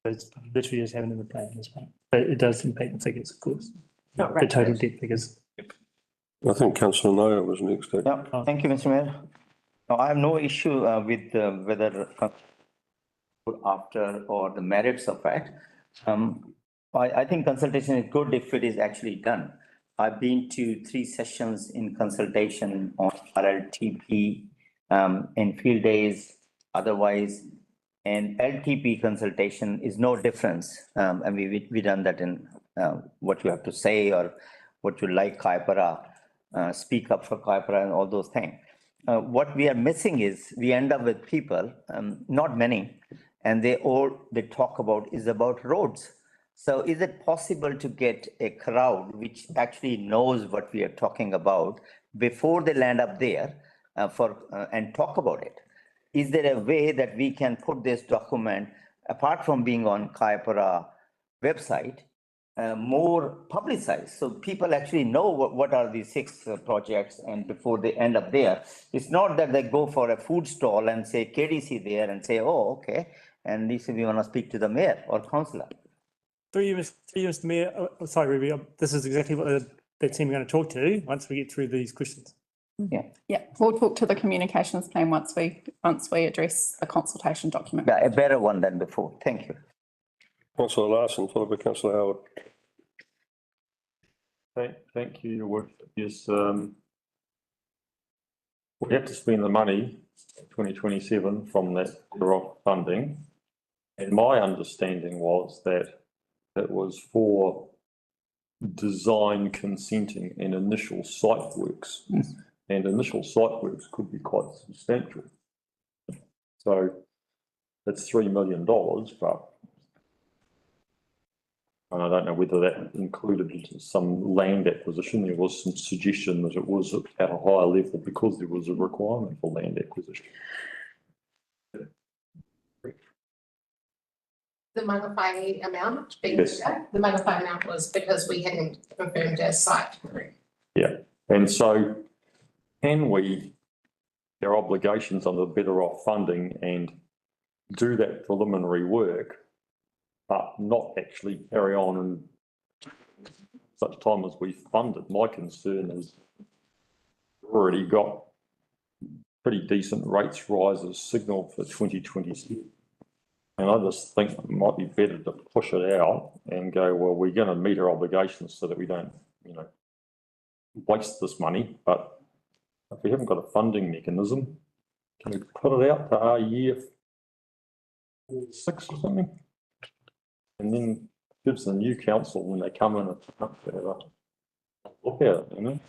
So it's literally just having it in the plan as well. But it does impact the figures, of course. Not the total debt figures. I think Councillor Noah was next. Yeah, thank you, Mr. Mayor. No, I have no issue with whether after or the merits of it. I think consultation is good if it is actually done. I've been to 3 sessions in consultation on RLTP in field days, otherwise, and LTP consultation is no difference. And we done that in what you have to say or what you like Kaipara, speak up for Kaipara and all those things. What we are missing is we end up with people, not many, and they talk about roads. So is it possible to get a crowd which actually knows what we are talking about before they land up there and talk about it? Is there a way that we can put this document, apart from being on Kaipara website, more publicized so people actually know what are these 6 projects, and before they end up there, it's not that they go for a food stall and say KDC there and say, oh, okay, and this we want to speak to the mayor or councillor. Through you, Mr. Mayor, sorry, Ruby, this is exactly what the team are going to talk to once we get through these questions. Yeah, we'll talk to the communications plan once we address the consultation document. Yeah, a better one than before. Thank you. Councillor Larson, followed by Councillor Howard. Thank you, Your Worship. Yes, we have to spend the money 2027 from that ROC funding. And my understanding was that it was for design consenting and initial site works. Yes. And initial site works could be quite substantial. So it's $3 million, but and I don't know whether that included some land acquisition. There was some suggestion that it was at a higher level because there was a requirement for land acquisition. The Mangawhai amount being Yes. the Mangawhai amount was because we hadn't confirmed our site. Yeah, and so can we, our obligations under Better Off funding and do that preliminary work, but not actually carry on and such time as we fund it? My concern is we've already got pretty decent rates rises signaled for 2026. And I just think it might be better to push it out and go, well, we're going to meet our obligations so that we don't, waste this money. But if we haven't got a funding mechanism, can we put it out to our year 6 or something? And then gives the new council, when they come in, a look at it,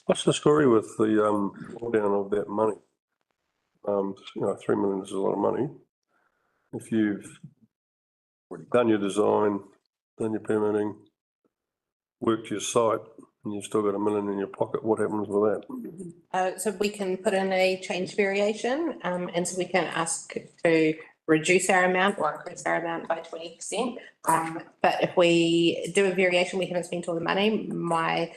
What's the story with the down of that money? 3 million is a lot of money. If you've done your design, done your permitting, worked your site, and you've still got $1 million in your pocket, what happens with that? So we can put in a change variation, and so we can ask to reduce our amount or increase our amount by 20%. But if we do a variation, we haven't spent all the money, my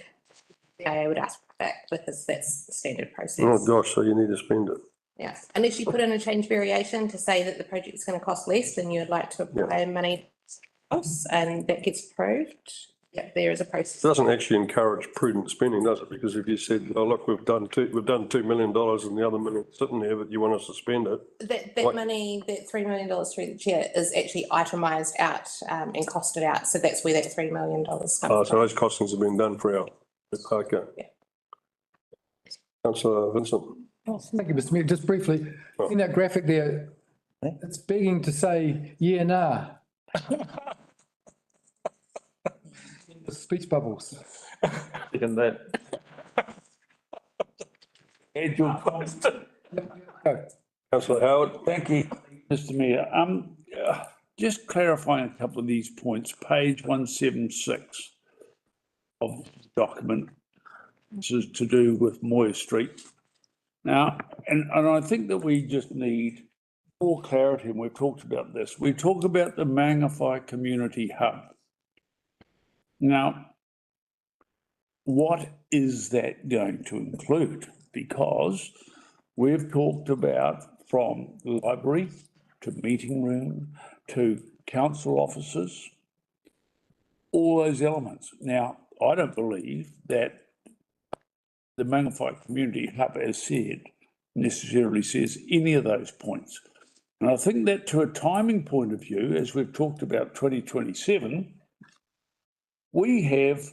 CIO would ask back because that's the standard process. Oh gosh, so you need to spend it. Yeah, unless you put in a change variation to say that the project is going to cost less than you would like to apply money costs, and that gets approved. Yeah, there is a process. It doesn't actually encourage prudent spending, does it? Because if you said, oh, look, we've done $2 million and the other $1 million sitting there, but you want us to spend it. That money, that $3 million through the chair is actually itemised out and costed out. So that's where that $3 million comes from. So those costings have been done for our, okay. Yeah. Councillor Vincent. Oh, thank you, Mr. Mayor. Just briefly, in that graphic there, it's begging to say, yeah, nah. The speech bubbles. Second that. Councillor Howard. Thank you, Mr. Mayor. Just clarifying a couple of these points, page 176 of the document. This is to do with Moir Street. Now, and I think that we just need more clarity, and we've talked about this. We talk about the Mangawhai Community Hub. Now, what is that going to include? Because we've talked about from the library to meeting room to council offices, all those elements. Now, I don't believe that the Mangawhai Community Hub, as said, necessarily says any of those points. And I think that to a timing point of view, as we've talked about 2027, we have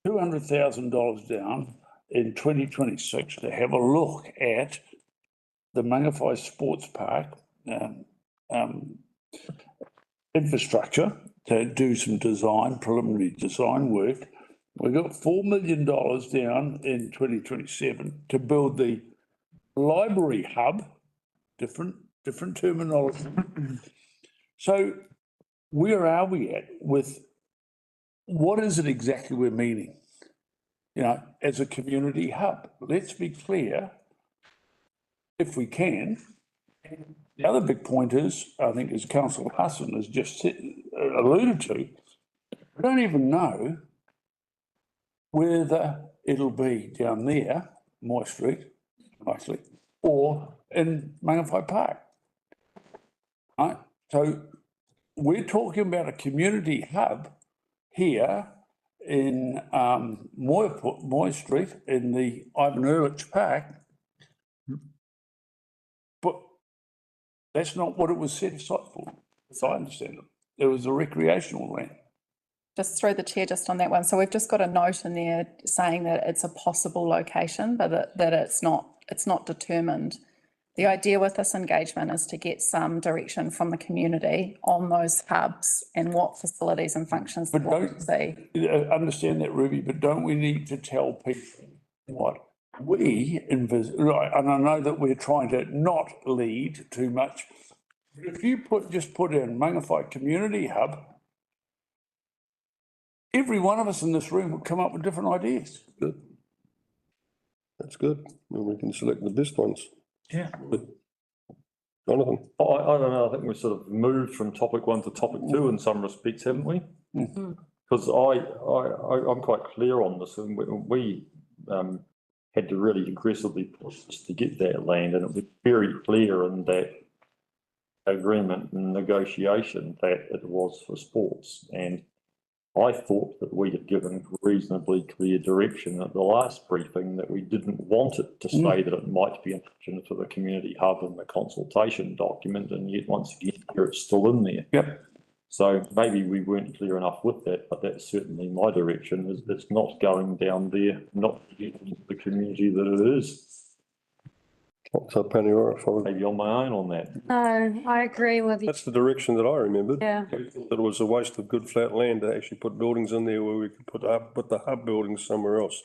$200,000 down in 2026 to have a look at the Mangawhai Sports Park infrastructure, to do some design, preliminary design work. We've got $4 million down in 2027 to build the library hub, different terminology. So where are we at with what is it exactly we're meaning? As a community hub, let's be clear, if we can. The other big point is, I think as Councillor Husson has just alluded to, we don't even know whether it'll be down there, Moir Street, mostly, or in Mangawhai Park. Right? So we're talking about a community hub here in Moir Street in the Ivan Ehrlich Park, but that's not what it was set aside for, as I understand it. It was a recreational land. Just through the chair just on that one. So we've just got a note in there saying that it's a possible location, but that it's not determined. The idea with this engagement is to get some direction from the community on those hubs and what facilities and functions they want to see. Understand that, Ruby, but don't we need to tell people what we envisage? Right, and I know that we're trying to not lead too much. If you just put in Mangawhai Community Hub, every one of us in this room would come up with different ideas. Good. That's good. Well, we can select the best ones. Yeah. Jonathan? I don't know. I think we've sort of moved from topic 1 to topic 2 in some respects, haven't we? Because I'm quite clear on this, and had to really aggressively push us to get that land, and it was very clear in that agreement and negotiation that it was for sports. And I thought that we had given reasonably clear direction at the last briefing that we didn't want it to say that it might be an option for the community hub in the consultation document, and yet once again, here it's still in there. Yep. So maybe we weren't clear enough with that, but that's certainly my direction, is it's not going down there, not getting the community that it is. So Paniora, maybe on my own on that. No, I agree with you. That's the direction that I remembered. Yeah. That it was a waste of good flat land to actually put buildings in there where we could put the hub buildings somewhere else.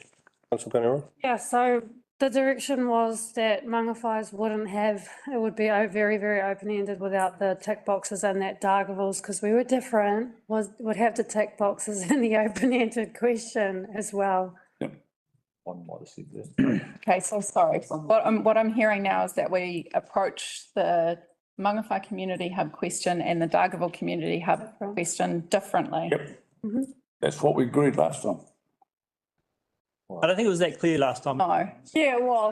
Councillor Paniora? Yeah, so the direction was that Mangawhais wouldn't have, it would be very, very open-ended without the tick boxes and that Dargaville's, because we were different, would have the tick boxes and the open-ended question as well. One might have said that. Okay, so sorry. What I'm hearing now is that we approach the Mangawhai Community Hub question and the Dargaville Community Hub question differently. Yep. That's what we agreed last time. I don't think it was that clear last time. No. Yeah, well,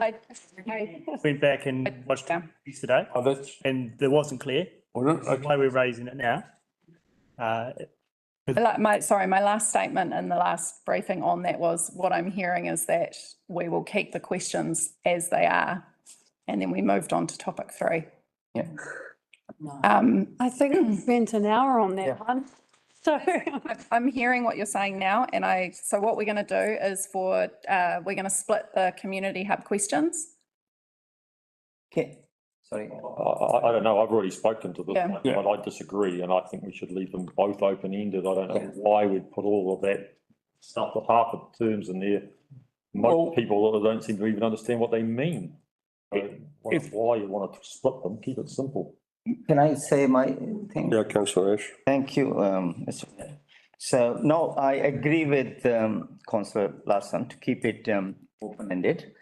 Went back and watched it yesterday, and there wasn't clear. That's why we're raising it now. My last statement in the last briefing on that was, what I'm hearing is that we will keep the questions as they are, and then we moved on to topic 3. Yeah. I think we spent an hour on that one. So I'm hearing what you're saying now, and so what we're going to do is we're going to split the community hub questions. Okay. Sorry. I don't know, I've already spoken to this, Yeah. but I disagree, and I think we should leave them both open-ended. I don't know why we put all of that stuff with half of the terms in there. Most people don't seem to even understand what they mean. So why you want to split them, keep it simple. Can I say my thing? Yeah, Councillor Ash. Thank you, Mr. Mayor. So, no, I agree with Councillor Larson to keep it open-ended.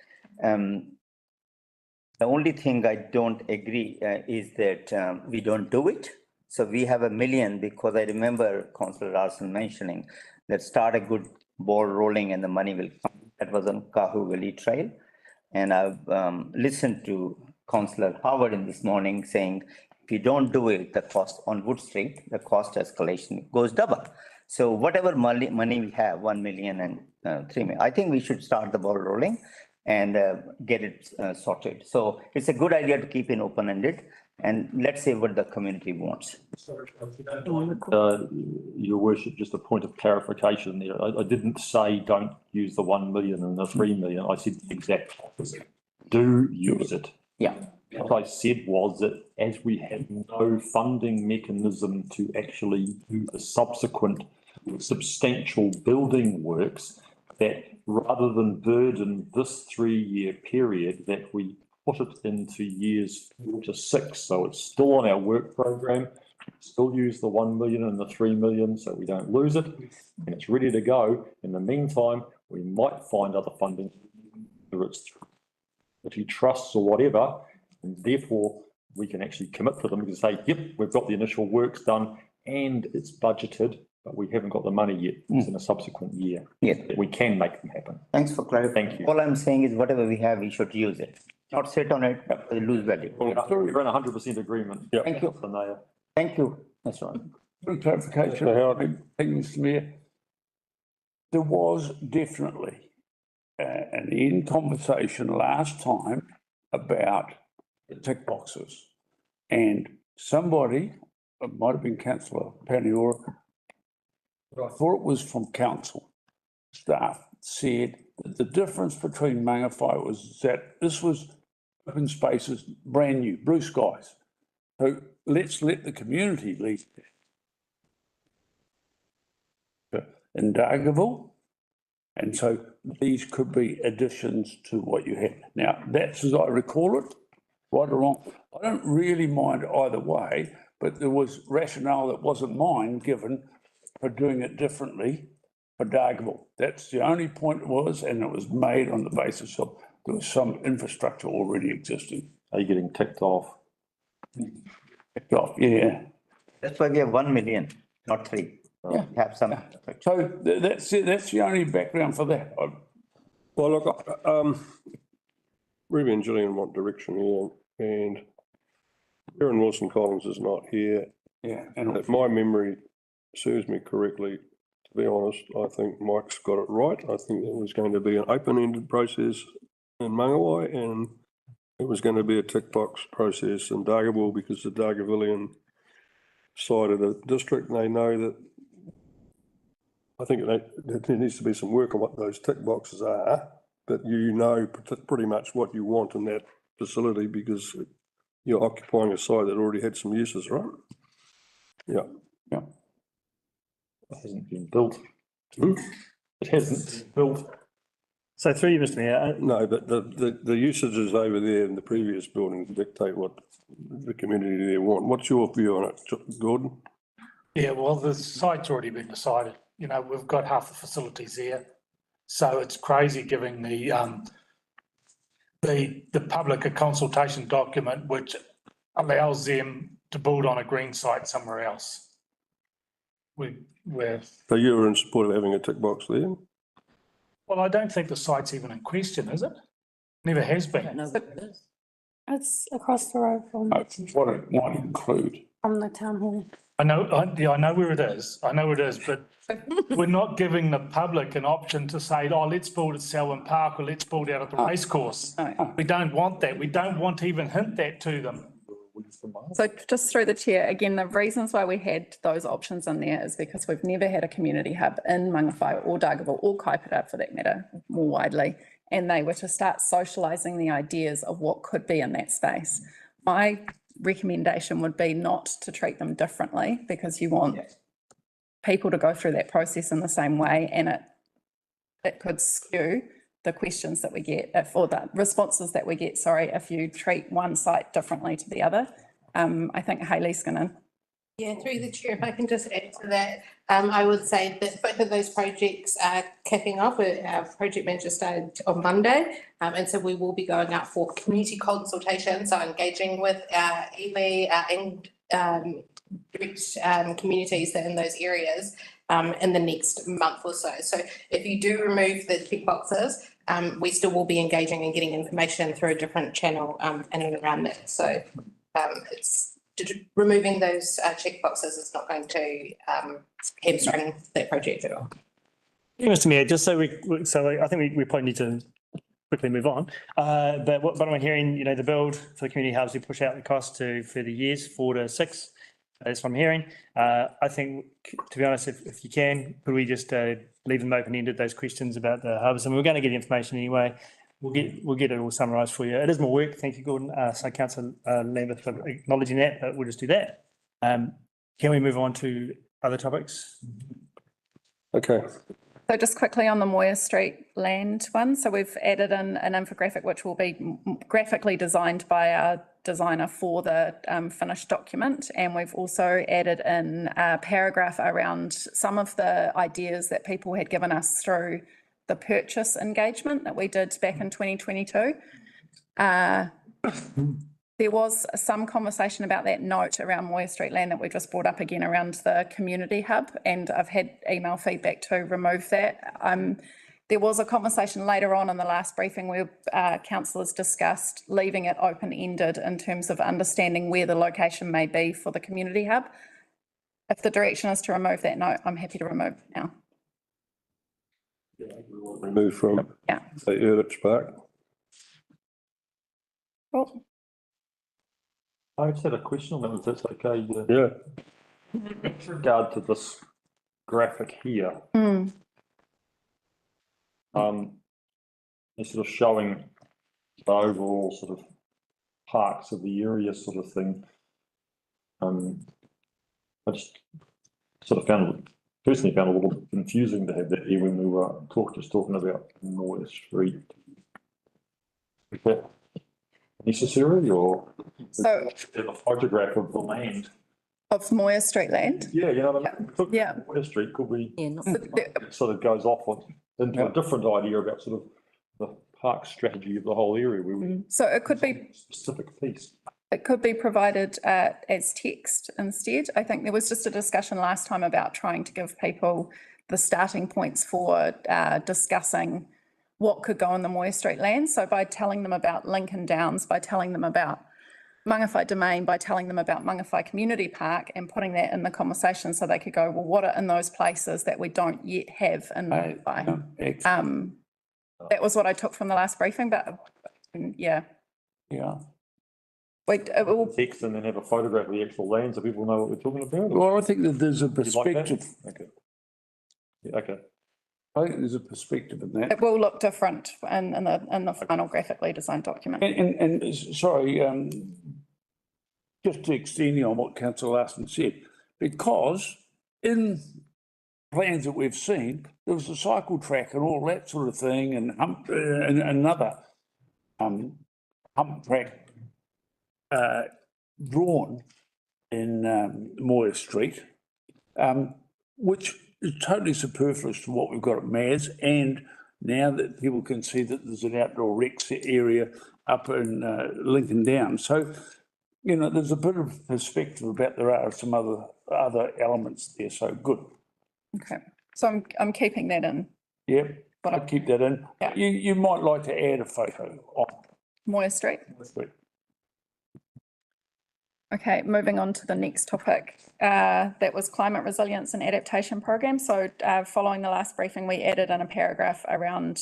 The only thing I don't agree is that we don't do it. So we have $1 million, because I remember Councillor Larson mentioning that start a good ball rolling and the money will come. That was on Kahu Valley Trail. And I've listened to Councillor Howard in this morning saying, if you don't do it, the cost on Wood Street, the cost escalation goes double. So whatever money we have, 1 million and 3 million, I think we should start the ball rolling and get it sorted. So it's a good idea to keep it open-ended, and let's see what the community wants. Your worship, just a point of clarification there. I didn't say don't use the 1 million and the 3 million. I said the exact opposite. Do use it. Yeah. What I said was that as we have no funding mechanism to actually do the subsequent substantial building works, that rather than burden this 3-year period, that we put it into years 4 to 6. So it's still on our work program, still use the 1 million and the 3 million so we don't lose it, and it's ready to go. In the meantime, we might find other funding, whether it's through trusts or whatever, and therefore we can actually commit to them and say, yep, we've got the initial works done and it's budgeted, but we haven't got the money yet. It's in a subsequent year. Yeah. We can make them happen. Thanks for clarifying. Thank you. All I'm saying is whatever we have, we should use it, not sit on it, lose value. We're in 100% agreement. Thank you. Thank you, Mr. Ryan. For clarification, thank you, Mr. Mayor. There was definitely an in conversation last time about the tick boxes, and somebody, it might have been Councillor Paniora, but I thought it was from council staff, said that the difference between Mangawhai was that this was open spaces, brand new, blue skies. So let's let the community lead that. In Dargaville, and so these could be additions to what you had. Now, that's as I recall it, right or wrong. I don't really mind either way, but there was rationale that wasn't mine given for doing it differently for Dargaville. That's the only point it was, and it was made on the basis of there was some infrastructure already existing. Are you getting ticked off? Ticked off, yeah. That's why we have 1 million, not 3. Yeah. Have some. So that's it. That's the only background for that. Well, look, Ruby and Gillian want direction here, and Aaron Wilson Collins is not here. Yeah. And if my memory serves me correctly, to be honest, I think Mike's got it right. I think it was going to be an open-ended process in Mangawai, and it was going to be a tick box process in Dargaville, because the Dargavillian side of the district, they know that I think there needs to be some work on what those tick boxes are, but you know pretty much what you want in that facility, because you're occupying a site that already had some uses, right? Yeah. Yeah. It hasn't been built. It hasn't been built. So through you, Mr Mayor. No, but the usages over there in the previous building dictate what the community there want. What's your view on it, Gordon? Yeah, well, the site's already been decided. You know, we've got half the facilities there. So it's crazy giving the public a consultation document which allows them to build on a green site somewhere else. So you were in support of having a tick box there? Well, I don't think the site's even in question, is it? Never has been. It's across the road from What it might include. the town hall. I know where it is. I know where it is, but we're not giving the public an option to say, oh, let's build at Selwyn Park or let's build out at the racecourse. We don't want that. We don't want to even hint that to them. So just through the chair, again, the reasons why we had those options in there is because we've never had a community hub in Mangawhai or Dargaville or Kaipara for that matter, more widely. And they were to start socialising the ideas of what could be in that space. My recommendation would be not to treat them differently, because you want people to go through that process in the same way, and it could skew the questions that we get, or the responses that we get, sorry, if you treat one site differently to the other. I think Hayley's going to. Yeah, through the chair, if I can just add to that, I would say that both of those projects are kicking off. Our project manager started on Monday, and so we will be going out for community consultation, so engaging with iwi and direct communities that are in those areas in the next month or so. So if you do remove the tick boxes, we still will be engaging and getting information through a different channel in and around that. So it's removing those check boxes is not going to hamstring that project at all. Yeah, Mr Mayor, just so I think we probably need to quickly move on. But what I'm hearing, you know, the build for the community hubs, we push out the cost to further years, 4 to 6. That's what I'm hearing. I think, to be honest, if you can, could we just leave them open-ended, those questions about the hubs? And we're going to get information anyway. We'll get it all summarised for you. It is more work. Thank you, Gordon. So Councillor Lambert for acknowledging that, but we'll just do that. Can we move on to other topics? Okay. So just quickly on the Moir Street land one. So we've added in an infographic which will be graphically designed by our designer for the finished document. And we've also added in a paragraph around some of the ideas that people had given us through the purchase engagement that we did back in 2022. There was some conversation about that note around Moir Street land that we just brought up again around the community hub, and I've had email feedback to remove that. There was a conversation later on in the last briefing where councillors discussed leaving it open-ended in terms of understanding where the location may be for the community hub. If the direction is to remove that note, I'm happy to remove it now. Remove from say Erdich Park. Cool. I just had a question on that, if that's okay. Yeah. With regard to this graphic here, it's sort of showing the overall sort of parks of the area sort of thing. I just sort of personally found a little bit confusing to have that here when we were talking about Moir Street. Is that necessary, or so a photograph of the land of Moir Street land? Yeah, you know what I mean? Yeah. Moir Street could be sort of goes off into a different idea about sort of the park strategy of the whole area. So it could be specific piece. It could be provided as text instead. I think there was just a discussion last time about trying to give people the starting points for discussing what could go on the Moir Street land. So by telling them about Lincoln Downs, by telling them about Mangawhai Domain, by telling them about Mangawhai Community Park and putting that in the conversation so they could go, well, what are in those places that we don't yet have in Mangawhai? That was what I took from the last briefing, but yeah. Yeah. Wait, text and then have a photograph of the actual land so people know what we're talking about? Well, I think that there's a You like that? perspective. Okay. Yeah, okay. I think there's a perspective in that. it will look different in the final graphically designed document. And sorry, just to extend on what Councillor Larson said, because in plans that we've seen, there was a cycle track and all that sort of thing, and another hump track drawn in Moir Street, which is totally superfluous to what we've got at Maz, and now that people can see that there's an outdoor recs area up in Lincoln Downs. So, you know, there's a bit of perspective about there are some other elements there, so good. Okay, so I'm keeping that in. Yep, but I'll keep that in. Yeah. You might like to add a photo on Moir Street. Moir Street. Okay, moving on to the next topic. That was climate resilience and adaptation program. So following the last briefing, we added in a paragraph around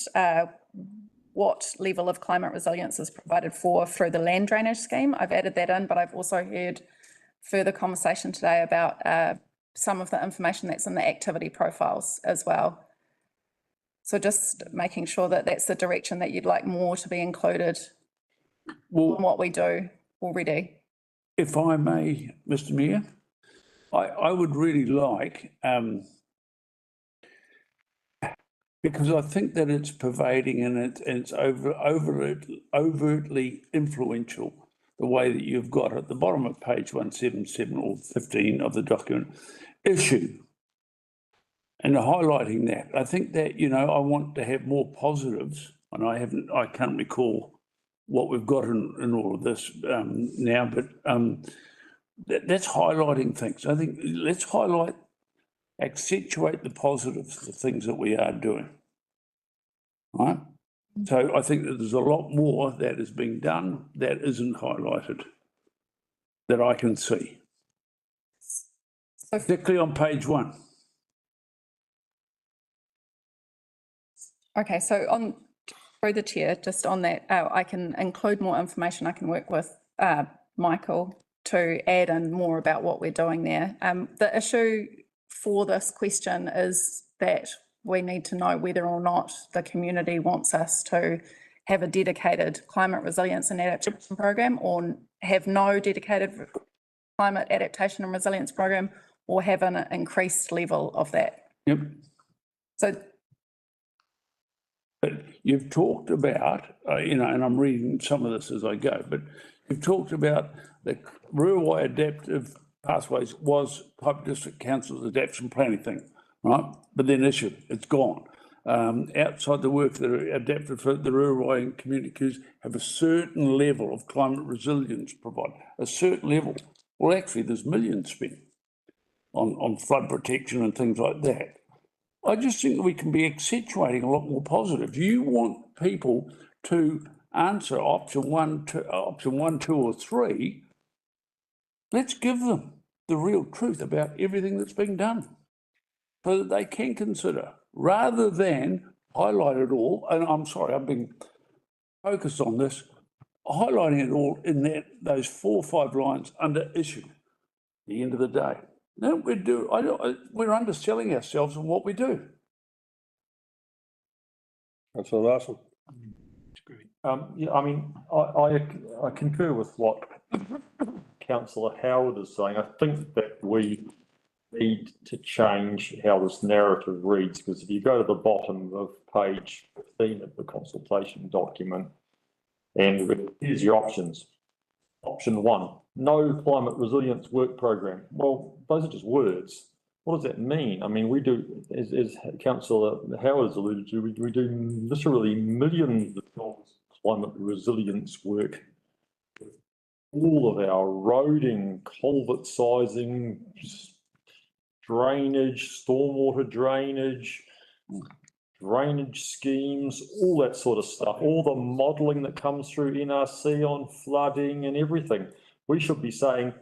what level of climate resilience is provided for through the land drainage scheme. I've added that in, but I've also heard further conversation today about some of the information that's in the activity profiles as well. So just making sure that that's the direction that you'd like more to be included in what we do already. If I may, Mr. Mayor, I would really like, because I think that it's pervading and it's overtly influential, the way that you've got at the bottom of page 177 or 15 of the document, issue. And highlighting that, I think that, you know, I want to have more positives, and I can't recall what we've got in all of this now, but that's highlighting things. I think let's accentuate the positives, the things that we are doing. Right? So I think that there's a lot more that is being done that isn't highlighted, that I can see. Particularly on page 1. Okay, so through the chair, just on that, I can include more information. I can work with Michael to add in more about what we're doing there. The issue for this question is that we need to know whether or not the community wants us to have a dedicated climate resilience and adaptation program, or have no dedicated climate adaptation and resilience program, or have an increased level of that. Yep. So but you've talked about, you know, and I'm reading some of this as I go, but you've talked about the Rurawai Adaptive Pathways was Pipe District Council's adaptation planning thing, right? But then it's gone. Outside the work that are adapted for the Rurawai and community queues have a certain level of climate resilience provided, a certain level. Well, actually, there's millions spent on flood protection and things like that. I just think that we can be accentuating a lot more positive. You want people to answer option 1, 2, or 3. Let's give them the real truth about everything that's being done so that they can consider, rather than highlight it all. And I'm sorry, I've been focused on this, highlighting it all in those 4 or 5 lines under issue at the end of the day. No, we're underselling ourselves in what we do. Councillor Larson. Yeah, I mean, I concur with what Councillor Howard is saying. I think that we need to change how this narrative reads, because if you go to the bottom of page 15 of the consultation document, and here's your options. Option 1, no climate resilience work program. Well, those are just words. What does that mean? I mean, we do, as Councillor Howard has alluded to, we do literally millions of dollars of climate resilience work. All of our roading, culvert sizing, drainage, stormwater drainage, drainage schemes, all that sort of stuff, all the modelling that comes through NRC on flooding and everything. We should be saying,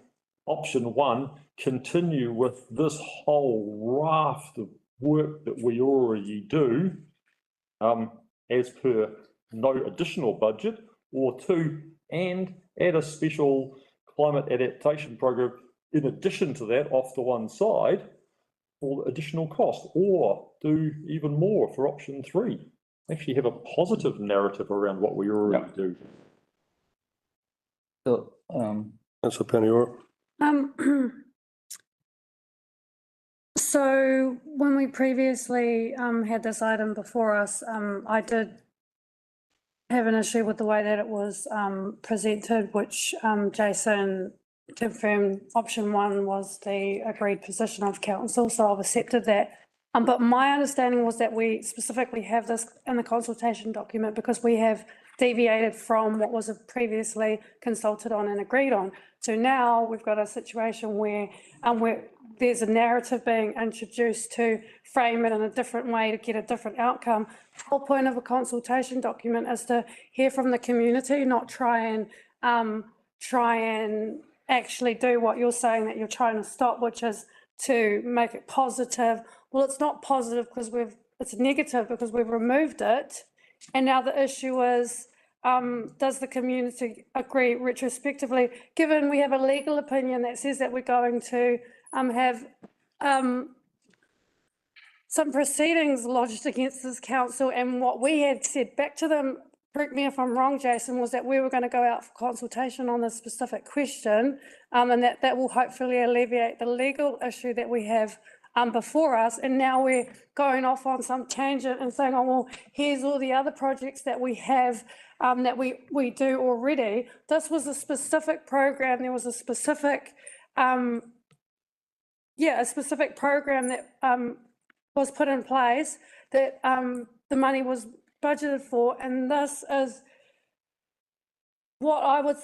option one, continue with this whole raft of work that we already do, as per no additional budget, or two, and add a special climate adaptation program in addition to that off to one side for additional cost, or do even more for option three. Actually have a positive narrative around what we already do. So, Councillor Paniora. So when we previously had this item before us, I did have an issue with the way that it was presented, which Jason confirmed option one was the agreed position of council, so I've accepted that. But my understanding was that we specifically have this in the consultation document because we have deviated from what was previously consulted on and agreed on. So now we've got a situation where there's a narrative being introduced to frame it in a different way to get a different outcome. The whole point of a consultation document is to hear from the community, not try and actually do what you're saying that you're trying to stop, which is to make it positive. Well, it's not positive because it's negative because we've removed it. And now the issue is, does the community agree retrospectively, given we have a legal opinion that says that we're going to have some proceedings lodged against this council, and what we had said back to them, correct me if I'm wrong, Jason, was that we were going to go out for consultation on this specific question, and that will hopefully alleviate the legal issue that we have before us. And now we're going off on some tangent and saying, oh, well, here's all the other projects that we have that we do already. This was a specific program. There was a specific, a specific program that was put in place that the money was budgeted for, and this is what I would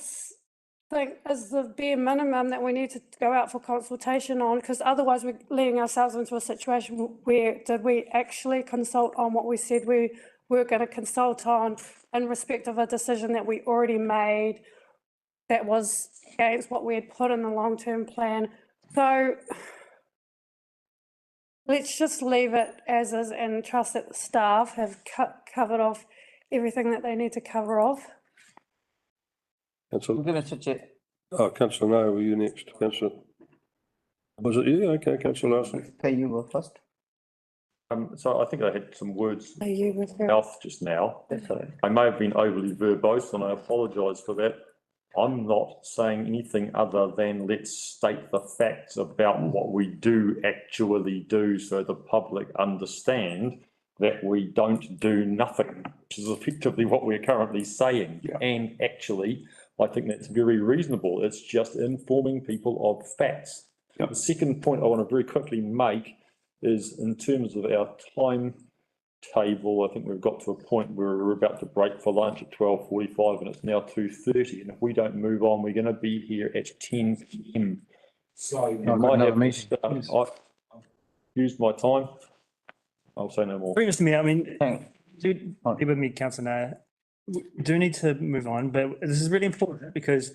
think is the bare minimum that we need to go out for consultation on, because otherwise we're leading ourselves into a situation where did we actually consult on what we said we were going to consult on in respect of a decision that we already made that was against what we had put in the long-term plan. So let's just leave it as is and trust that the staff have covered off everything that they need to cover off. Councillor. Mr. Chair. Oh, Councillor No, were you next? Councillor. Was it you? Okay, Councillor Larson. Can you go first? So I think I had some words Are you with her? mouth just now. That's all right. I may have been overly verbose and I apologise for that. I'm not saying anything other than let's state the facts about what we do actually do so the public understand that we don't do nothing, which is effectively what we're currently saying. Yeah. And actually, I think that's very reasonable. It's just informing people of facts. Yep. The second point I want to very quickly make is in terms of our timetable, I think we've got to a point where we're about to break for lunch at 12:45 and it's now 2:30. And if we don't move on, we're going to be here at 10 p.m. So we might have to start. I've used my time. I'll say no more. Mr. Mayor, I mean, be with me, Councillor Nair. We do need to move on, but this is really important because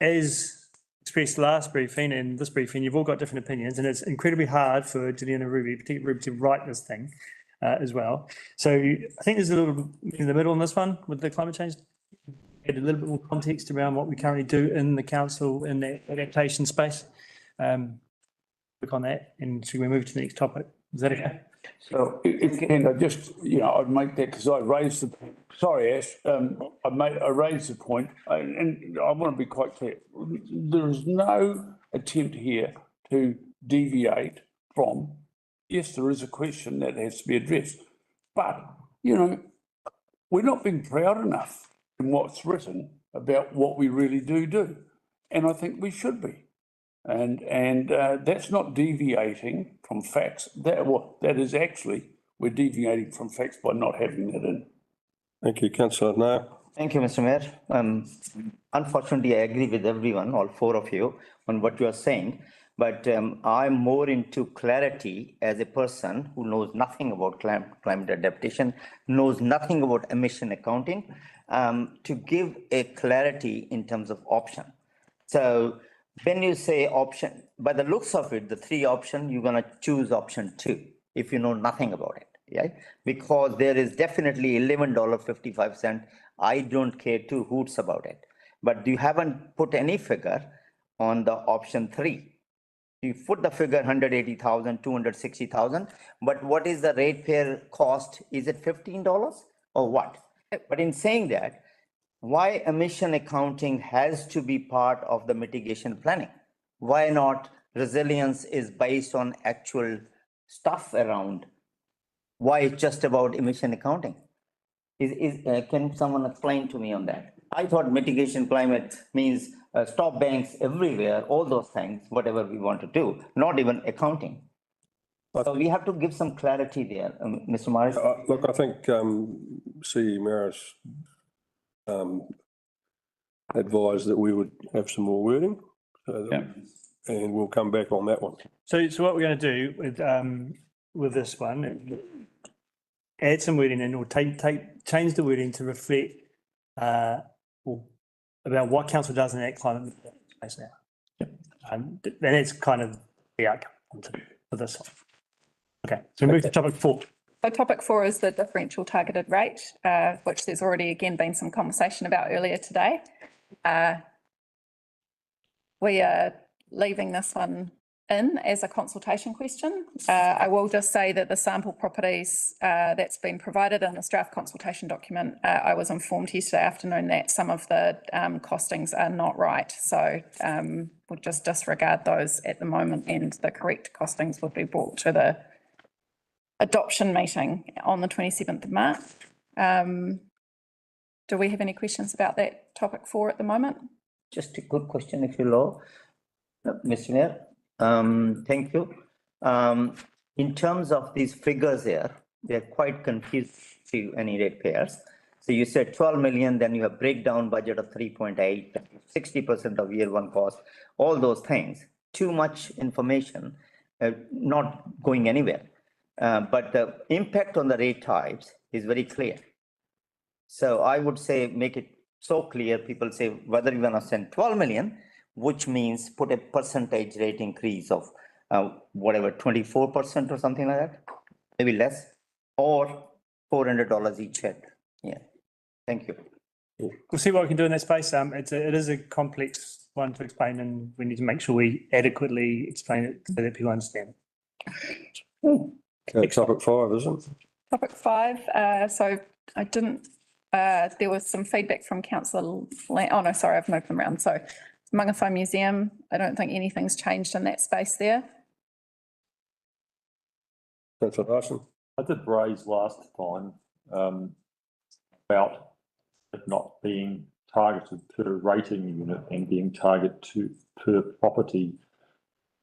as expressed last briefing and this briefing, you've all got different opinions, and it's incredibly hard for Juliana Ruby, particularly Ruby, to write this thing as well. So I think there's a little in the middle on this one with the climate change. Add a little bit more context around what we currently do in the council in the adaptation space. Look on that, and should we move to the next topic? Is that okay? So, and I just, I'd make that because I raised the, sorry, Ash, I raised the point, and I want to be quite clear. There is no attempt here to deviate from, yes, there is a question that has to be addressed, but, we're not being proud enough in what's written about what we really do. And I think we should be. And that's not deviating from facts. That is actually, we're deviating from facts by not having that in. Thank you, Councillor No. Thank you, Mr. Mayor. Unfortunately, I agree with everyone, all four of you, on what you are saying. But I'm more into clarity as a person who knows nothing about climate adaptation, knows nothing about emission accounting, to give a clarity in terms of option. So when you say option, by the looks of it, the 3 option, you're gonna choose option 2 if you know nothing about it, yeah? Because there is definitely $11.55. I don't care 2 hoots about it, but you haven't put any figure on the option 3. You put the figure 180,000, 260,000, but what is the ratepayer cost? Is it $15 or what? But in saying that, why emission accounting has to be part of the mitigation planning? Why not resilience is based on actual stuff around? Why it's just about emission accounting? Can someone explain to me on that? I thought mitigation climate means stop banks everywhere, all those things, whatever we want to do, not even accounting. So we have to give some clarity there, Mr. Morris. Look, I think CE Maris advised that we would have some more wording. And we'll come back on that one. So what we're going to do with this one, add some wording in, or change the wording to reflect about what council does in that climate space now. And that's kind of the outcome for this one. Okay, so we move to topic 4. So topic 4 is the differential targeted rate, which there's already again been some conversation about earlier today. We are leaving this one in as a consultation question. I will just say that the sample properties that's been provided in this draft consultation document, I was informed yesterday afternoon that some of the costings are not right. So we'll just disregard those at the moment, and the correct costings would be brought to the adoption meeting on the 27th of March. Do we have any questions about that topic 4 at the moment? Just a good question, if you allow, Mr. Mayor. Thank you. In terms of these figures here, they're quite confused to any ratepayers. So you said 12 million, then you have breakdown budget of 3.8, 60% of year 1 cost, all those things. Too much information, not going anywhere. But the impact on the rate types is very clear. So I would say make it so clear, people say whether you want to send 12 million, which means put a percentage rate increase of whatever, 24% or something like that, maybe less, or $400 each head. Yeah, thank you. We'll see what we can do in that space. It is a complex one to explain, and we need to make sure we adequately explain it so that people understand. Okay, topic 5, isn't it? Topic 5, so I didn't, there was some feedback from Councillor, oh no, sorry, I've moved them around. So Mangawhai Museum, I don't think anything's changed in that space there. Councillor Larson. I did raise last time about it not being targeted per rating unit and being targeted per property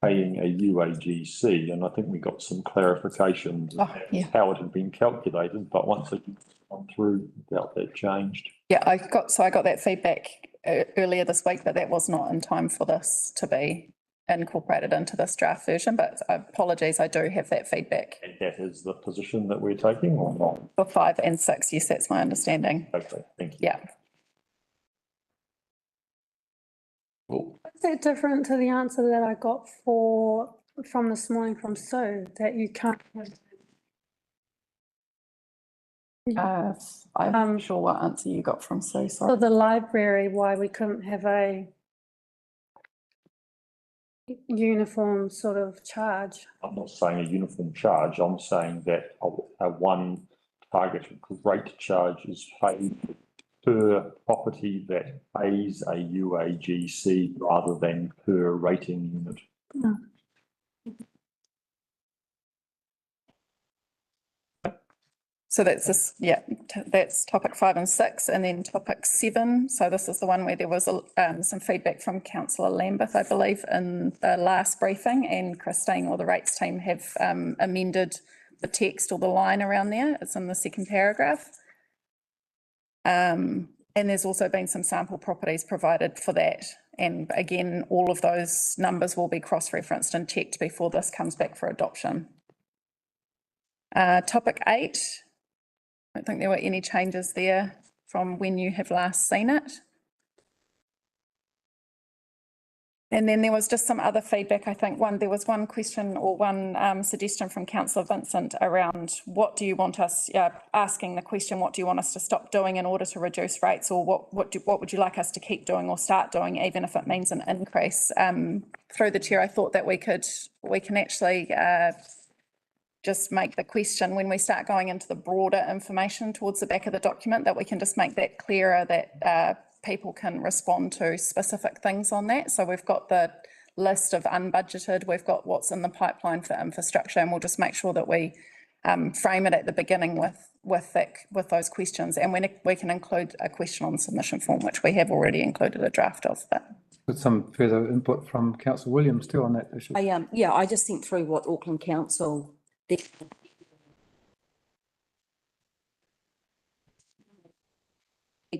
paying a UAGC, and I think we got some clarifications of how it had been calculated, but once it gone through, doubt that changed. Yeah, I got that feedback earlier this week, but that was not in time for this to be incorporated into this draft version, but apologies, I do have that feedback. And that is the position that we're taking or not? For 5 and 6, yes, that's my understanding. Okay, thank you. Yeah. Is that different to the answer that I got from this morning from Sue, that you can't have? I'm not sure what answer you got from Sue, sorry. For the library, why we couldn't have a uniform sort of charge? I'm not saying a uniform charge, I'm saying that a one targeted rate charge is paid per property that pays a UAGC rather than per rating unit. No. So that's this, yeah, that's topic 5 and 6, and then topic 7. So this is the one where there was some feedback from Councillor Lambeth, I believe, in the last briefing, and Christine or the rates team have amended the text or the line around there. It's in the second paragraph. And And there's also been some sample properties provided for that. And again, all of those numbers will be cross-referenced and checked before this comes back for adoption. Topic 8, I don't think there were any changes there from when you have last seen it. And then there was just some other feedback. I think there was one question or one suggestion from Councillor Vincent around what do you want us, asking the question, what do you want us to stop doing in order to reduce rates, or what would you like us to keep doing or start doing, even if it means an increase? Through the chair, I thought that we can actually just make the question when we start going into the broader information towards the back of the document, that we can just make that clearer, that people can respond to specific things on that. So we've got the list of unbudgeted, we've got what's in the pipeline for infrastructure, and we'll just make sure that we frame it at the beginning with those questions. And when we can include a question on the submission form, which we have already included a draft of. With some further input from Councillor Williams too on that issue. I just sent through what Auckland Council people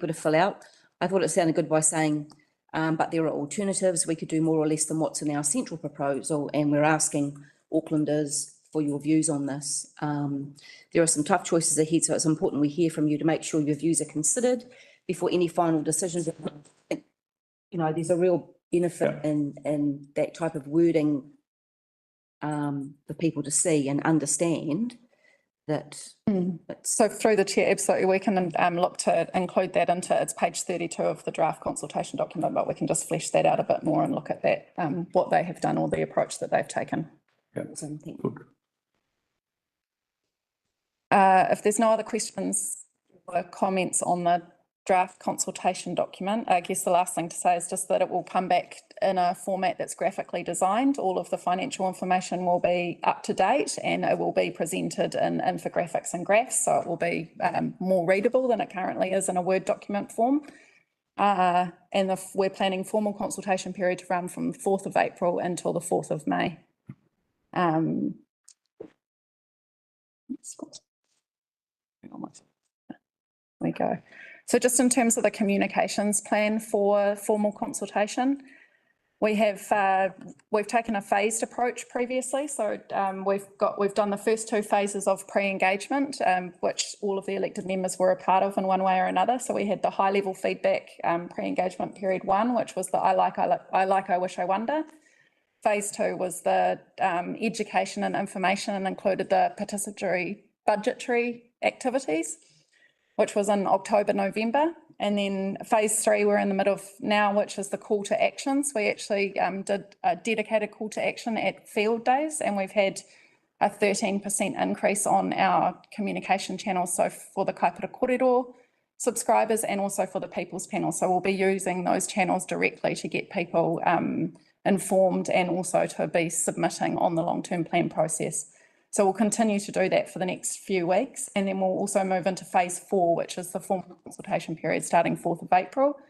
to fill out. I thought it sounded good by saying, but there are alternatives. We could do more or less than what's in our central proposal, and we're asking Aucklanders for your views on this. There are some tough choices ahead, so it's important we hear from you to make sure your views are considered before any final decisions. You know, there's a real benefit in that type of wording for people to see and understand that. So through the chair, absolutely, we can look to include that into, it's page 32 of the draft consultation document, but we can just flesh that out a bit more and look at that, what they have done or the approach that they've taken. If there's no other questions or comments on the draft consultation document, I guess the last thing to say is just that it will come back in a format that's graphically designed. All of the financial information will be up to date, and it will be presented in infographics and graphs, so it will be more readable than it currently is in a Word document form. And we're planning formal consultation period to run from 4th of April until the 4th of May. There we go. So just in terms of the communications plan for formal consultation, we have we've taken a phased approach previously. So we've done the first 2 phases of pre-engagement, which all of the elected members were a part of in one way or another. So we had the high level feedback pre-engagement period 1, which was the I like, I wish, I wonder. Phase 2 was the education and information, and included the participatory budgetary activities, which was in October, November. And then phase 3, we're in the middle of now, which is the call to actions. We actually did a dedicated call to action at field days, and we've had a 13% increase on our communication channels. So for the Kaipara Kōrero subscribers and also for the People's Panel. So we'll be using those channels directly to get people informed, and also to be submitting on the long-term plan process. So we'll continue to do that for the next few weeks, and then we'll also move into phase 4, which is the formal consultation period starting 4th of April.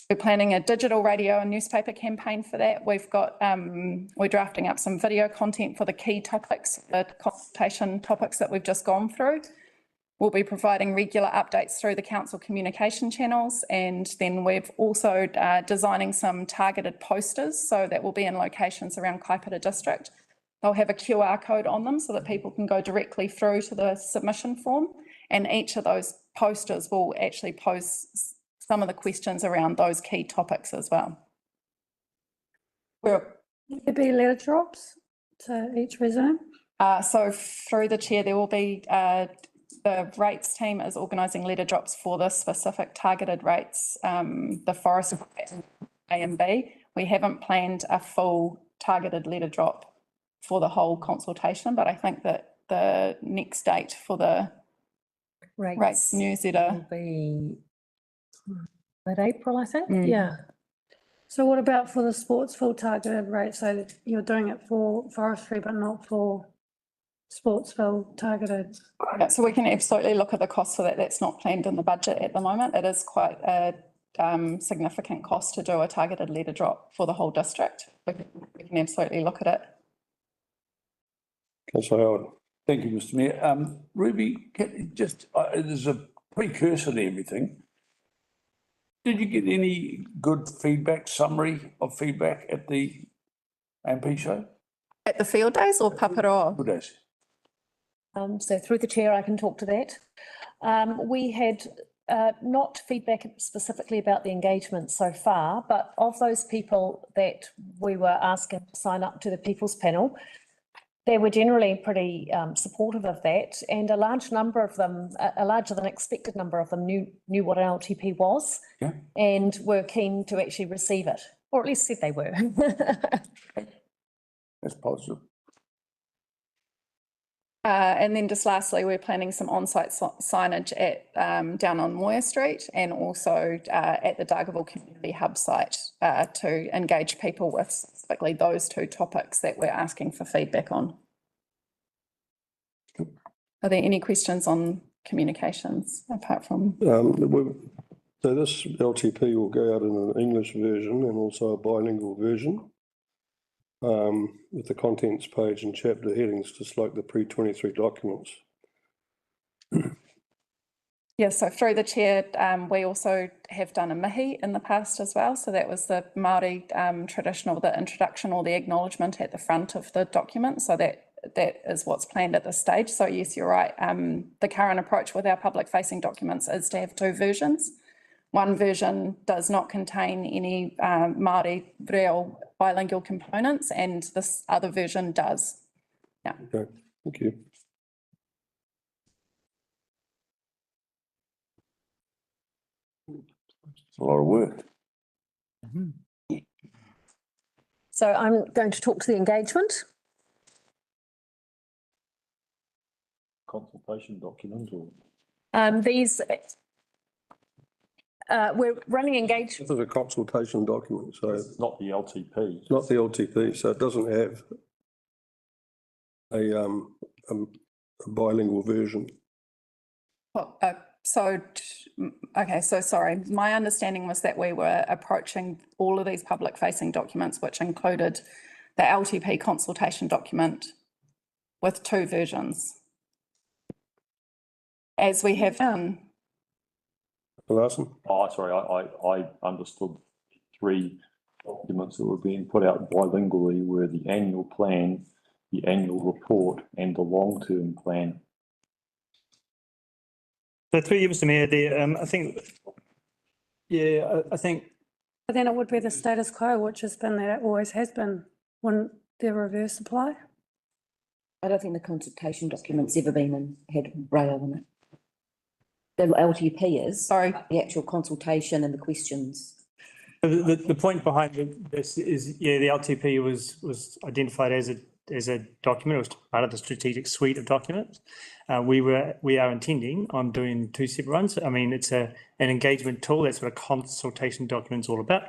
We're planning a digital radio and newspaper campaign for that. We've got, we're drafting up some video content for the key topics, the consultation topics that we've just gone through. We'll be providing regular updates through the council communication channels, and then we've also designing some targeted posters, so that will be in locations around Kaipara District. They'll have a QR code on them so that people can go directly through to the submission form, and each of those posters will actually pose some of the questions around those key topics as well. Will there be letter drops to each resident? So through the chair, there will be, the rates team is organising letter drops for the specific targeted rates, the forest A and B. We haven't planned a full targeted letter drop for the whole consultation, but I think that the next date for the rates newsletter will be mid-April, I think. Yeah. So what about for the sports full targeted rate? So that you're doing it for forestry, but not for Sportsville targeted? Yeah, so we can absolutely look at the cost for that. That's not planned in the budget at the moment. It is quite a significant cost to do a targeted letter drop for the whole district. We can absolutely look at it. Thank you, Mr. Mayor. Ruby, there's a precursor to everything. Did you get any good feedback, summary of feedback at the MP show? At the field days or Paparoa? Good days. So through the chair, I can talk to that. We had not feedback specifically about the engagement so far, but of those people that we were asking to sign up to the People's Panel, they were generally pretty supportive of that, and a large number of them, a larger than expected number of them knew what an LTP was, and were keen to actually receive it, or at least said they were. That's positive. And then just lastly, we're planning some on-site signage at down on Moir Street and also at the Dargaville Community Hub site to engage people with specifically those two topics that we're asking for feedback on. Are there any questions on communications apart from? So this LTP will go out in an English version and also a bilingual version. With the contents page and chapter headings, just like the pre-23 documents. Yeah, so through the chair, we also have done a mihi in the past as well. So that was the Māori traditional, the introduction or the acknowledgement at the front of the document. So that is what's planned at this stage. So yes, you're right. The current approach with our public facing documents is to have two versions. One version does not contain any Māori reo bilingual components, and this other version does. Yeah. Okay, thank you. It's a lot of work. So I'm going to talk to the engagement. Consultation document or? These, we're running engagement. This is a consultation document, so. It's not the LTP. It's not the LTP, so it doesn't have a bilingual version. Well, okay, so sorry. My understanding was that we were approaching all of these public facing documents, which included the LTP consultation document with two versions. As we have done. Larson? Oh, sorry, I understood three documents that were being put out bilingually were the annual plan, the annual report and the long-term plan. So through you, Mr Mayor, there, I think, yeah, I think. But then it would be the status quo, which has been that it always has been. Wouldn't the reverse apply? I don't think the consultation document's ever been had rail in it. The LTP is. Sorry. The actual consultation and the questions. The point behind this is, yeah, the LTP was identified as a document. It was part of the strategic suite of documents. We are intending on doing two separate ones. I mean, it's an engagement tool. That's what a consultation document is all about.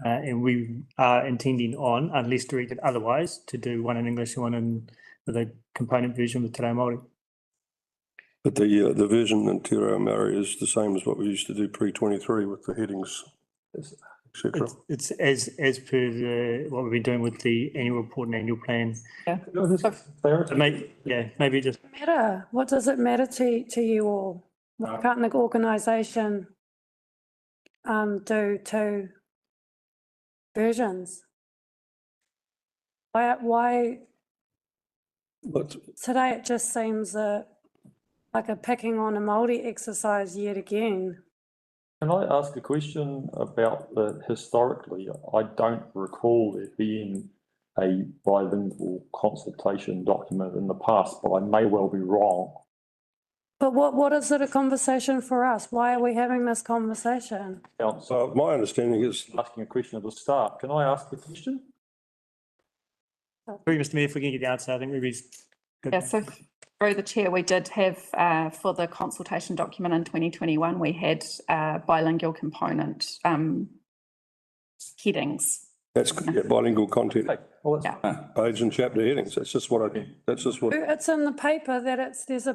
And we are intending on, unless directed otherwise, to do one in English and one in the component version with Te Reo Māori. But the version in Te Reo Māori is the same as what we used to do pre-23 with the headings, etc. It's as per what we've been doing with the annual report and annual plan. Yeah. Maybe just. Matter. What does it matter to you all? Why can't the organisation do two versions? Why? Today it just seems like a picking on a Māori exercise yet again. Can I ask a question about historically? I don't recall there being a bilingual consultation document in the past, but I may well be wrong. But what is it a conversation for us? Why are we having this conversation? So my understanding is asking a question at the start. Can I ask the question? Sorry, Mr Mayor, if we can get the answer, I think maybe it's good. Yeah, so through the chair, we did have for the consultation document in 2021, we had bilingual component headings. That's bilingual content. Yeah. Page and chapter headings. That's just what It's in the paper that there's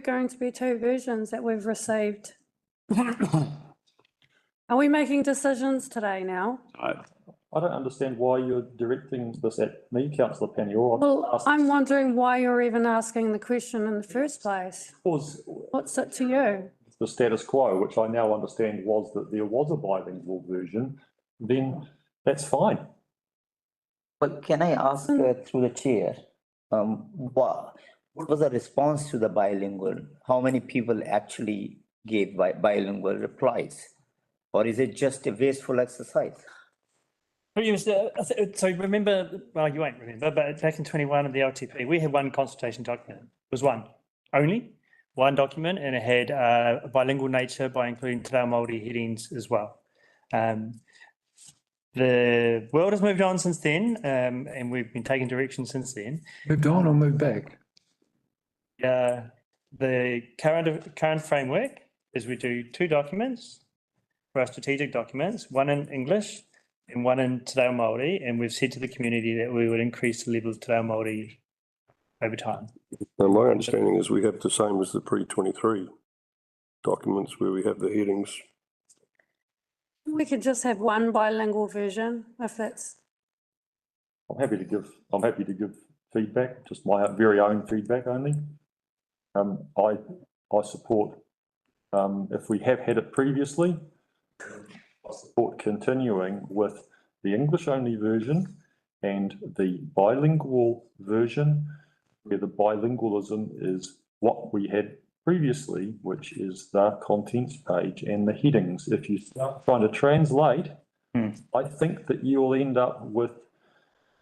going to be two versions that we've received. Are we making decisions today now? I don't understand why you're directing this at me, Councillor Panior. Well, I'm wondering why you're even asking the question in the first place. What's it to you? the status quo, which I now understand was that there was a bilingual version, then that's fine. Well, can I ask through the chair, what was the response to the bilingual? How many people actually gave bilingual replies? Or is it just a wasteful exercise? So remember, well, you won't remember, but back in 21 of the LTP, we had one consultation document. It was one, only one document, and it had a bilingual nature by including Te Reo Māori headings as well. The world has moved on since then, and we've been taking direction since then. Moved on or moved back? The current framework is we do 2 documents for our strategic documents, one in English and one in Te Reo Māori, and we've said to the community that we would increase the level of Te Reo Māori over time. And my understanding is we have the same as the pre-23 documents where we have the headings. We could just have one bilingual version if that's. I'm happy to give feedback, just my very own feedback only. I support, if we have had it previously, I support continuing with the English only version and the bilingual version, where the bilingualism is what we had previously, which is the contents page and the headings. If you start trying to translate, I think that you'll end up with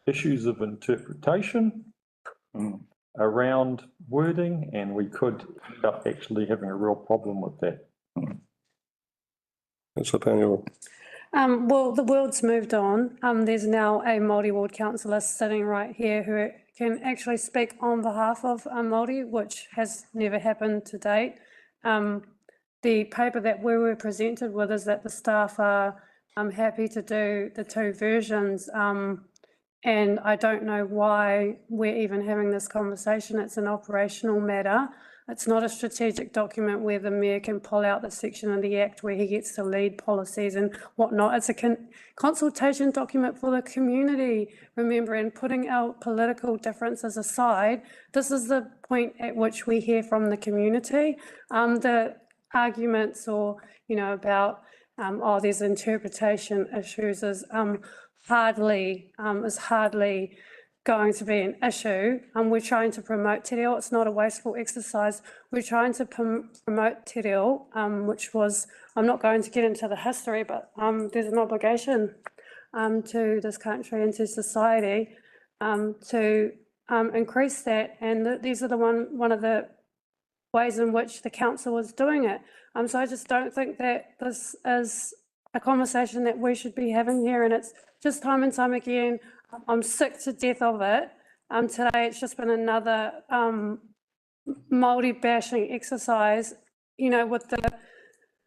issues of interpretation around wording, and we could end up actually having a real problem with that. Councillor Paniawa. Well, the world's moved on. There's now a Māori ward councillor sitting right here who can actually speak on behalf of Māori, which has never happened to date. The paper that we were presented with is that the staff are happy to do the 2 versions. And I don't know why we're even having this conversation. It's an operational matter. It's not a strategic document where the mayor can pull out the section of the act where he gets to lead policies and whatnot. It's a consultation document for the community, remember, and putting our political differences aside, this is the point at which we hear from the community. The arguments or, about, there's interpretation issues is hardly going to be an issue. We're trying to promote te reo. It's not a wasteful exercise. We're trying to promote te reo, which was, I'm not going to get into the history, but there's an obligation to this country and to society to increase that. And these are one of the ways in which the council is doing it. So I just don't think that this is a conversation that we should be having here, and it's just time and time again. I'm sick to death of it. Today it's just been another Māori bashing exercise, with the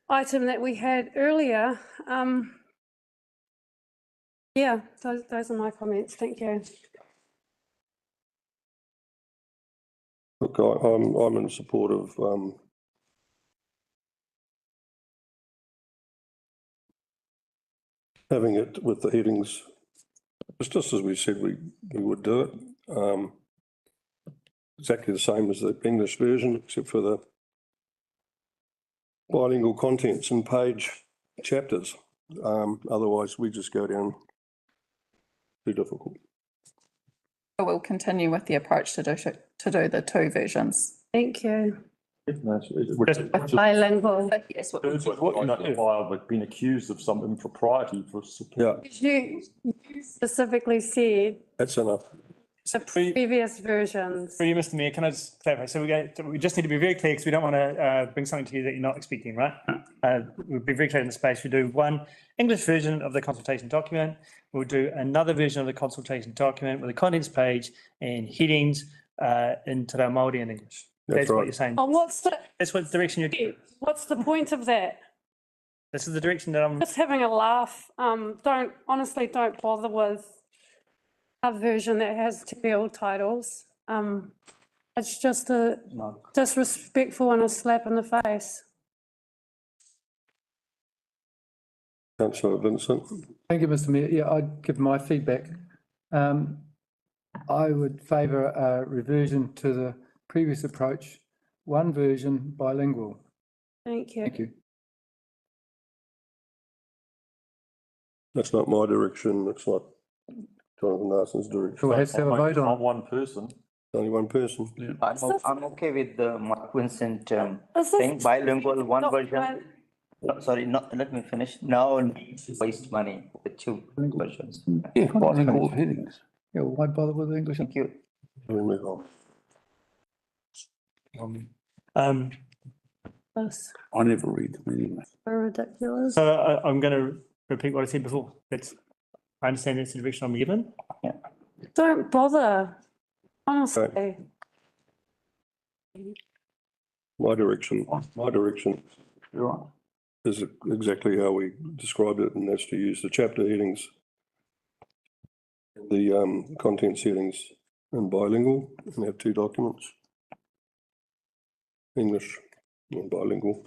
item that we had earlier. Yeah, those are my comments. Thank you. Look, I'm in support of having it with the headings. It's just as we said we would do it. Exactly the same as the English version, except for the bilingual contents and page chapters. Otherwise, we just go down too difficult. We'll continue with the approach to do the 2 versions. Thank you. Bilingual. Yes, I've been accused of some impropriety for support. You specifically said that's enough. The previous versions. For you, Mr. Mayor, can I just clarify? So we just need to be very clear because we don't want to bring something to you that you're not expecting, right? We'll be very clear in the space. We do one English version of the consultation document. We'll do another version of the consultation document with a contents page and headings in Te Reo Māori and English. That's right. What you're saying. Oh, that's what direction you're getting. What's the point of that? This is the direction that I'm just having a laugh. Don't bother with a version that has te reo titles. It's just disrespectful and a slap in the face. Councillor Vincent. Thank you, Mr. Mayor. Yeah, I'd give my feedback. I would favour a reversion to the previous approach, one version bilingual. Thank you. Thank you. That's not my direction. It's not Jonathan Larson's direction. So let's have a vote on it. One person. Only one person. I'm okay with the Mark Vincent Is this thing, bilingual, one version. document- No, sorry, not, let me finish. Now waste money, the two versions. Yeah, bilingual headings. Yeah, why bother with the English? Thank you. We'll move on. This I never read them anyway. are ridiculous. So I'm going to repeat what I said before. I understand that's the direction I'm given. Don't bother, honestly. My direction You're right. is exactly how we described it, and that's to use the chapter headings, the contents headings in bilingual, and have two documents. English and bilingual.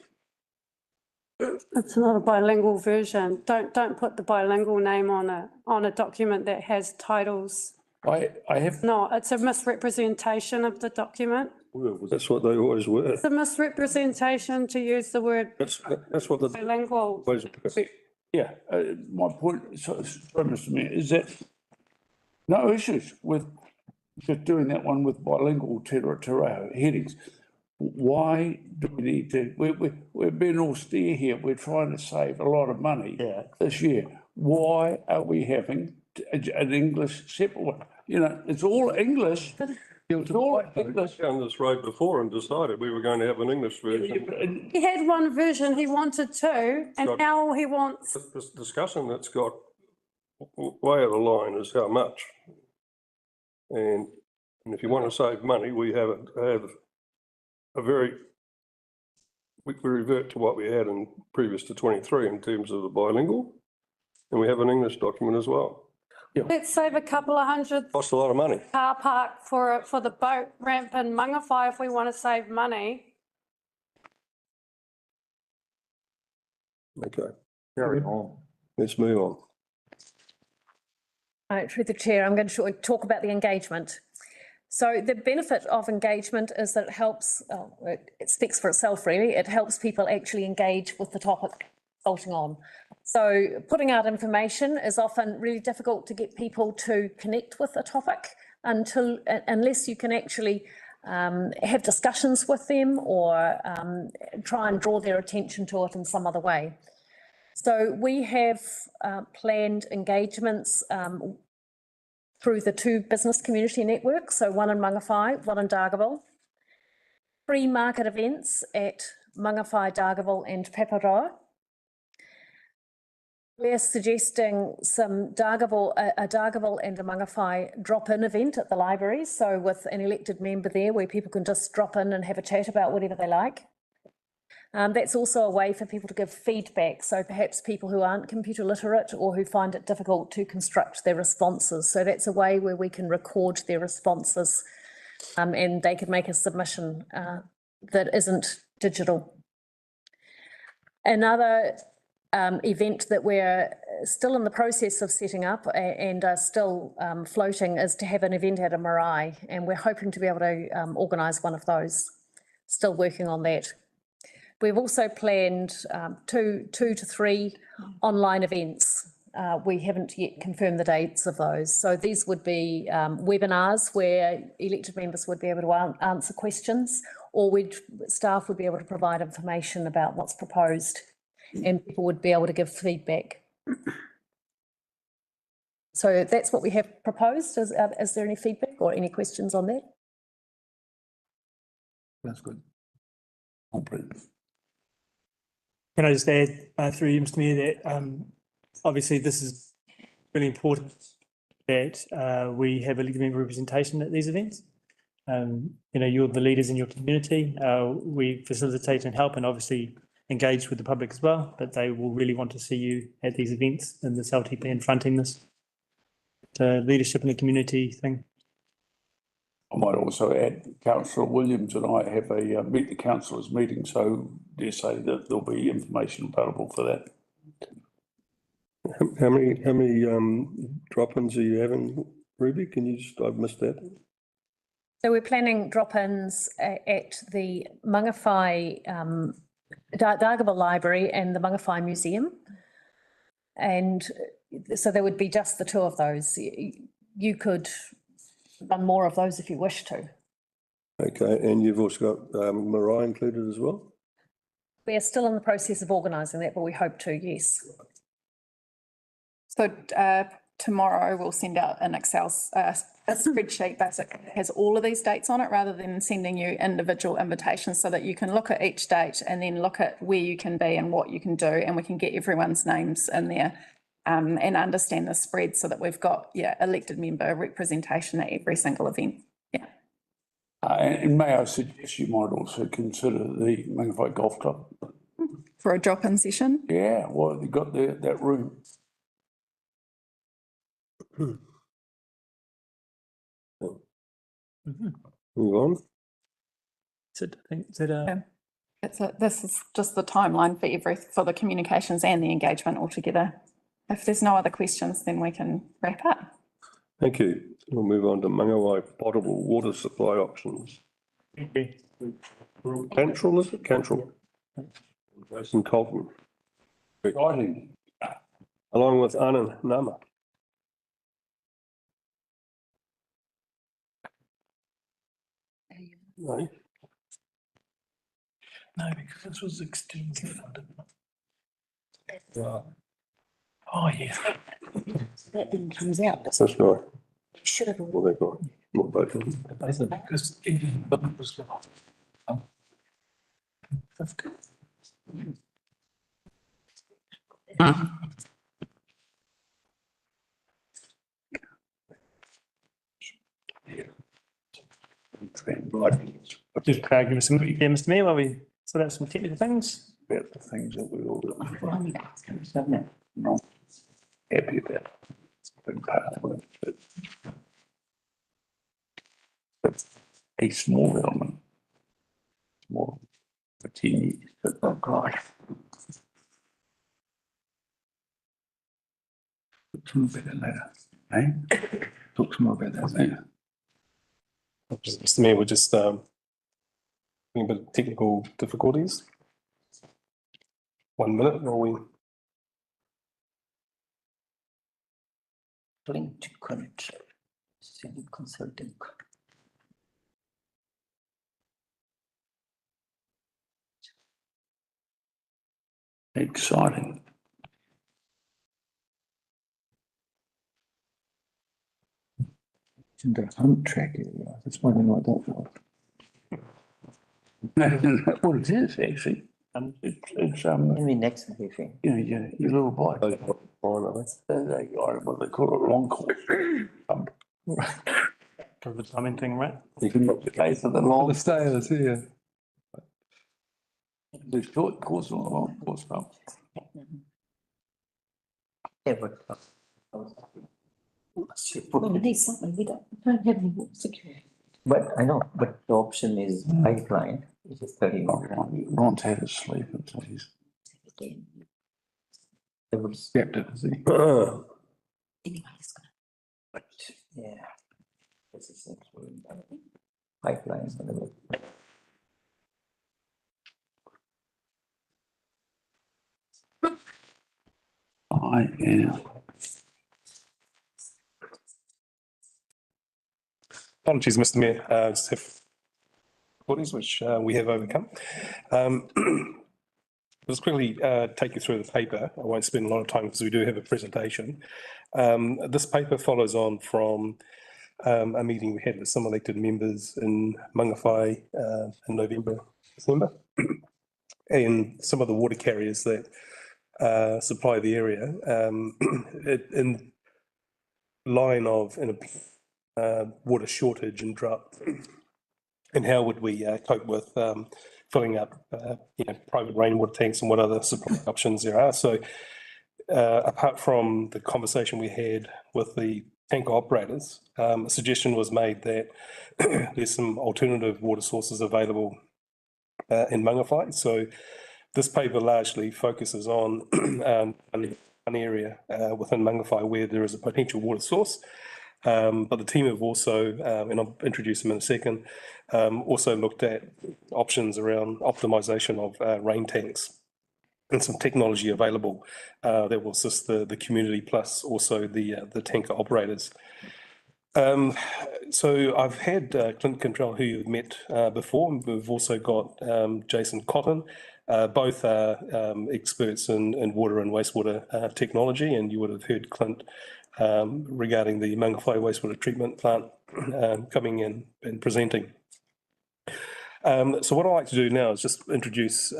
It's not a bilingual version. Don't put the bilingual name on a document that has titles. I have. No, it's a misrepresentation of the document. Well, that's what they always were. It's a misrepresentation to use the word That's what the. bilingual. Yeah, my point, sorry, Mr. Mayor, is that no issues with just doing that one with bilingual te reo headings. Why do we need to, we're being austere here, we're trying to save a lot of money this year. Why are we having an English separate one? You know, it's all English. It's all English. Down this road before and decided we were going to have an English version. He had one version, he wanted two, and Got- now he wants, This discussion that's got way over the line is how much. And if you want to save money, we have a very, we revert to what we had in previous to 23 in terms of the bilingual. And we have an English document as well. let's save a couple of hundred Costs a lot of money. car park for the boat ramp in Mangawhai if we want to save money. Okay, Carry on. let's move on. Through the chair, I'm going to talk about the engagement. So the benefit of engagement is that it helps, it speaks for itself really, it helps people actually engage with the topic consulting on. So putting out information is often really difficult to get people to connect with a topic unless you can actually have discussions with them or try and draw their attention to it in some other way. So we have planned engagements through the two business community networks, so one in Mangawhai, one in Dargaville. Free market events at Mangawhai, Dargaville and Paparoa. We're suggesting some a Dargaville and a Mangawhai drop-in event at the library, so with an elected member there where people can just drop in and have a chat about whatever they like. That's also a way for people to give feedback. So perhaps people who aren't computer literate or who find it difficult to construct their responses. So that's a way where we can record their responses and they can make a submission that isn't digital. Another event that we're still in the process of setting up and are still floating is to have an event at a marae, and we're hoping to be able to organise one of those. Still working on that. We've also planned two to three online events. We haven't yet confirmed the dates of those. So these would be webinars where elected members would be able to answer questions, or staff would be able to provide information about what's proposed, and people would be able to give feedback. So that's what we have proposed. Is there any feedback or any questions on that? That's good. Can I just add through you, Mr. Mayor, that obviously this is really important that we have elected member representation at these events. You know, you're the leaders in your community. We facilitate and help and obviously engage with the public as well, but they will really want to see you at these events and this LTP and fronting this leadership in the community thing. I might also add, Councillor Williams and I have a meet the councillors meeting, so dare say that there'll be information available for that. How many drop-ins are you having, Ruby? Can you just, I've missed that. So we're planning drop-ins at the Mangawhai Dargaba Library and the Mangawhai Museum. And so there would be just the two of those. You could run more of those if you wish to. Okay, and you've also got Marae included as well? We are still in the process of organising that, but we hope to, yes. So tomorrow we'll send out an Excel a spreadsheet basically that has all of these dates on it rather than sending you individual invitations, so that you can look at each date and then look at where you can be and what you can do, and we can get everyone's names in there and understand the spread so that we've got elected member representation at every single event. Yeah. And may I suggest you might also consider the Mangawhai Golf Club? For a drop-in session? Yeah, well, they got that room. Move on. This is just the timeline for the communications and the engagement altogether. If there's no other questions, then we can wrap up. Thank you. We'll move on to Mangawhai potable water supply options. Cantrell, is it? Cantrell. Jason Colton. Exciting. Along with Anand Nama. No. No, because this was externally funded. Yeah. Oh, yeah. That didn't come out. That's right. Should have. Well, they've got, not both of them. Because it was Just give us some, Mr. Mayor, while we sort out some technical things. About the things that we all do. Not happy about. It's a big part of it, but a small element. More for 10 years, but not right. Talk some more about that later, eh? Talk some more about that later. Mr. Mayor, we're just having a bit of technical difficulties. 1 minute, or we? Linked contract, civil consulting. Exciting. In the hunt track area, that's why they like that one. What it is actually, it's Maybe next briefing. you know, your little bike. They what they call it, long course. The timing thing, right? You can pay for the long. The stayers here. The short course or the long course. Yeah, but. We need something, we don't have any water security. But I know, but the option is pipeline, which is 30. Ron's had his sleep until he's. It would. Stepped it, is he? Anyway, it's gonna. But, yeah. This is actually pipelines and everything. I am. Apologies, Mr. Mayor, just have difficulties which we have overcome. Let's quickly take you through the paper. I won't spend a lot of time because we do have a presentation. This paper follows on from a meeting we had with some elected members in Mangawhai in November, December, and some of the water carriers that supply the area in line of water shortage and drought, and how would we cope with filling up private rainwater tanks and what other supply options there are. So apart from the conversation we had with the tanker operators, a suggestion was made that there's some alternative water sources available in Mangawhai. So this paper largely focuses on an area within Mangawhai where there is a potential water source. But the team have also, and I'll introduce them in a second, also looked at options around optimization of rain tanks and some technology available that will assist the community, plus also the tanker operators. So I've had Clint Cantrell, who you've met before. We've also got Jason Cotton. Both are experts in water and wastewater technology, and you would have heard Clint regarding the Mangawhai wastewater treatment plant coming in and presenting. So what I'd like to do now is just introduce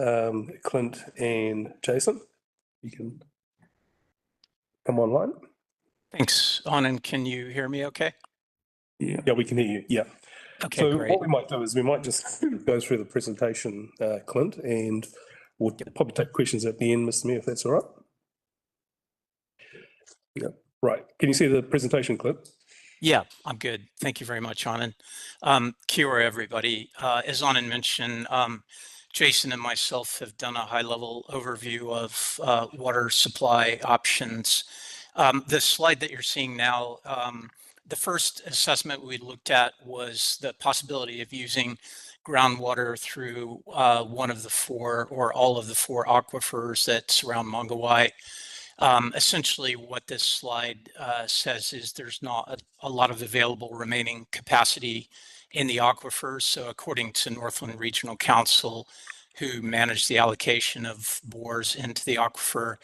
Clint and Jason. You can come online. Thanks, Anand. Can you hear me okay? Yeah, we can hear you. Yeah. Okay, So great. what we might do is we might just go through the presentation, Clint, and we'll probably take questions at the end, Mr. Mayor, if that's all right. Yeah, right. Can you see the presentation, Clint? Yeah, I'm good. Thank you very much, Anand. Kia ora, everybody. As Anand mentioned, Jason and myself have done a high-level overview of water supply options. The slide that you're seeing now, the first assessment we looked at was the possibility of using groundwater through one of the four or all of the four aquifers that surround Mangawhai. Essentially, what this slide says is there's not a lot of available remaining capacity in the aquifers. So according to Northland Regional Council, who manage the allocation of bores into the aquifer,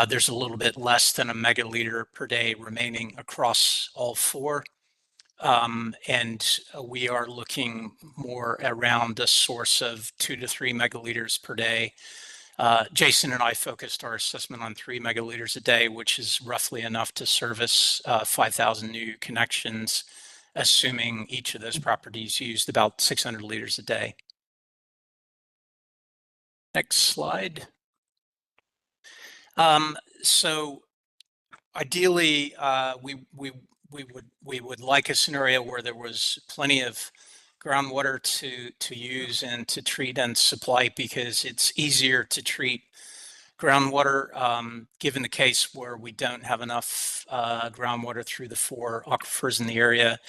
there's a little bit less than a megaliter per day remaining across all four. And we are looking more around a source of 2 to 3 megaliters per day. Jason and I focused our assessment on 3 megaliters a day, which is roughly enough to service 5,000 new connections, assuming each of those properties used about 600 liters a day. Next slide. So ideally, we would like a scenario where there was plenty of groundwater to use and to treat and supply, because it's easier to treat groundwater, given the case where we don't have enough groundwater through the 4 aquifers in the area.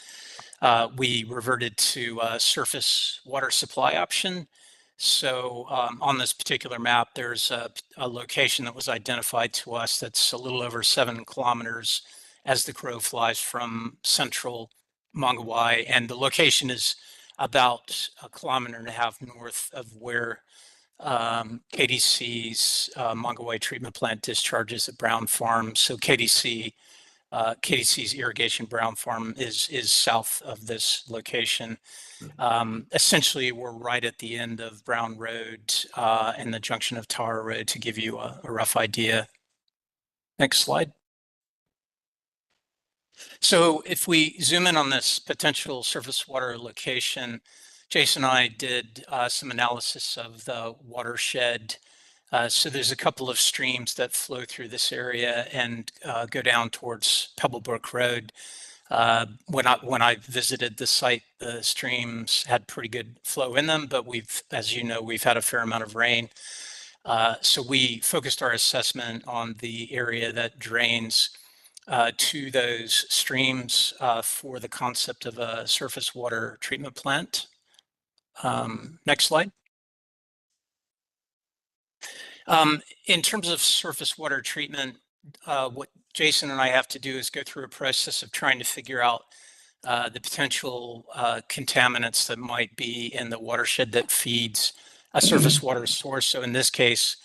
We reverted to a surface water supply option. So on this particular map, there's a location that was identified to us that's a little over 7 kilometers as the crow flies from central Mangawhai, and the location is about 1.5 kilometers north of where KDC's Mangawhai treatment plant discharges at Brown Farm. So KDC's irrigation Brown Farm is south of this location. Essentially, we're right at the end of Brown Road and the junction of Tara Road, to give you a rough idea. Next slide. So if we zoom in on this potential surface water location, Jason and I did some analysis of the watershed. So there's a couple of streams that flow through this area and go down towards Pebblebrook Road. When I visited the site, the streams had pretty good flow in them, but as you know, we've had a fair amount of rain. So we focused our assessment on the area that drains to those streams for the concept of a surface water treatment plant. Next slide. In terms of surface water treatment, what Jason and I have to do is go through a process of trying to figure out the potential contaminants that might be in the watershed that feeds a surface water source. So in this case,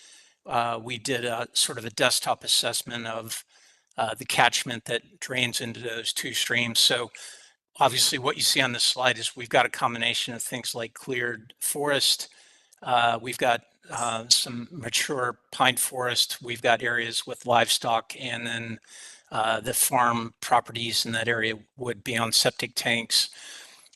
we did a sort of a desktop assessment of the catchment that drains into those 2 streams. So obviously what you see on this slide is we've got a combination of things like cleared forest. We've got some mature pine forest. We've got areas with livestock, and then the farm properties in that area would be on septic tanks.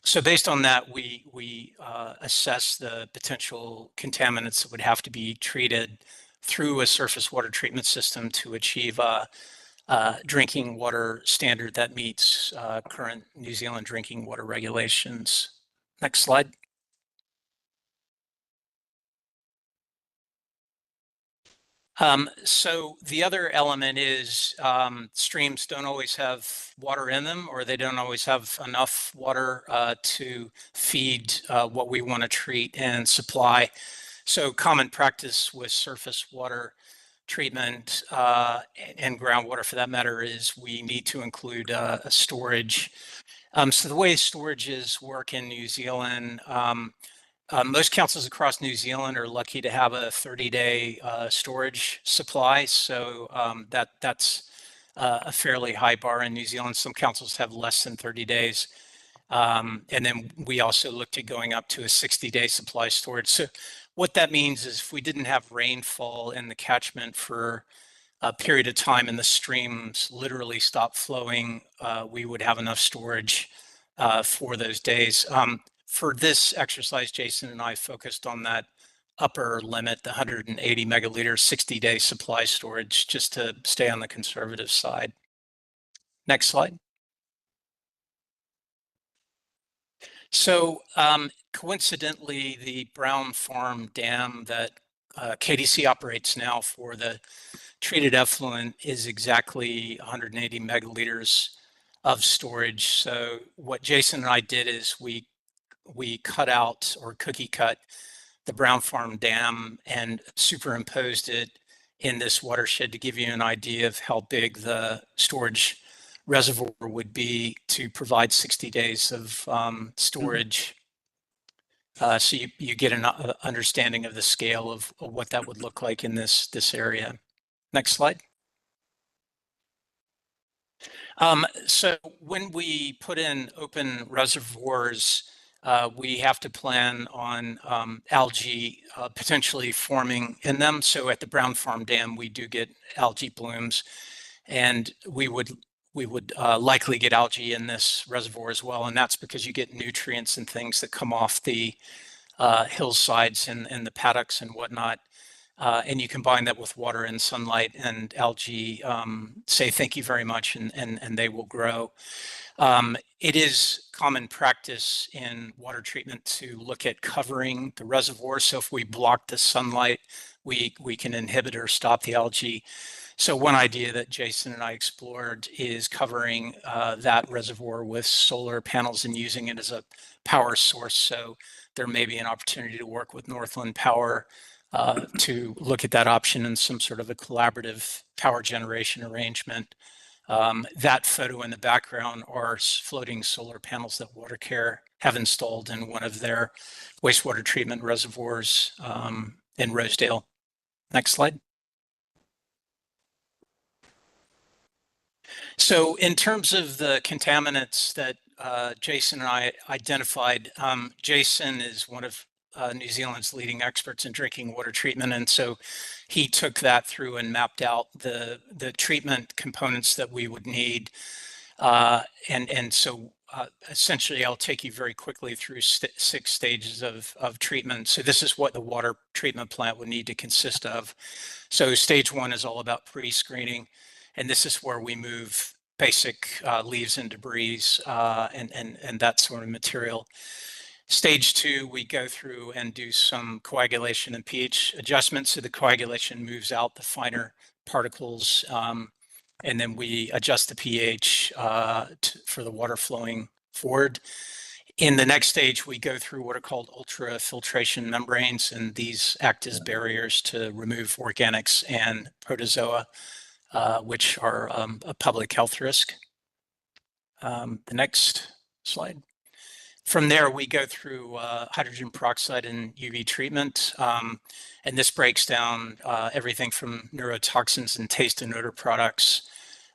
So based on that, we assess the potential contaminants that would have to be treated through a surface water treatment system to achieve a drinking water standard that meets current New Zealand drinking water regulations. Next slide. So the other element is streams don't always have water in them, or they don't always have enough water to feed what we want to treat and supply. So common practice with surface water treatment and groundwater for that matter is we need to include a storage. So the way storages work in New Zealand, most councils across New Zealand are lucky to have a 30-day storage supply. So that's a fairly high bar in New Zealand. Some councils have less than 30 days. And then we also looked at going up to a 60-day supply storage. So what that means is if we didn't have rainfall in the catchment for a period of time and the streams literally stop flowing, we would have enough storage for those days. For this exercise, Jason and I focused on that upper limit, the 180 megaliters, 60-day supply storage, just to stay on the conservative side. Next slide. So coincidentally, the Brown Farm Dam that KDC operates now for the treated effluent is exactly 180 megaliters of storage. So what Jason and I did is we cut out or cookie cut the Brown Farm Dam and superimposed it in this watershed to give you an idea of how big the storage reservoir would be to provide 60 days of storage. So you get an understanding of the scale of what that would look like in this area. Next slide. So when we put in open reservoirs, we have to plan on algae potentially forming in them. So at the Brown Farm Dam, we do get algae blooms, and we would likely get algae in this reservoir as well. And that's because you get nutrients and things that come off the hillsides and the paddocks and whatnot. And you combine that with water and sunlight, and algae say thank you very much, and they will grow. It is common practice in water treatment to look at covering the reservoir. So if we block the sunlight, we can inhibit or stop the algae. So one idea that Jason and I explored is covering that reservoir with solar panels and using it as a power source. So there may be an opportunity to work with Northland Power to look at that option in some sort of a collaborative power generation arrangement. That photo in the background are floating solar panels that WaterCare have installed in one of their wastewater treatment reservoirs in Rosedale. Next slide. So in terms of the contaminants that Jason and I identified, Jason is one of New Zealand's leading experts in drinking water treatment. And so he took that through and mapped out the treatment components that we would need. And so essentially, I'll take you very quickly through 6 stages of treatment. So this is what the water treatment plant would need to consist of. So stage 1 is all about pre-screening. And this is where we move basic leaves and debris and that sort of material. Stage 2, we go through and do some coagulation and pH adjustments. So the coagulation moves out the finer particles, and then we adjust the pH for the water flowing forward. In the next stage, we go through what are called ultrafiltration membranes, and these act as barriers to remove organics and protozoa, which are a public health risk. The next slide. From there, we go through hydrogen peroxide and UV treatment. And this breaks down everything from neurotoxins and taste and odor products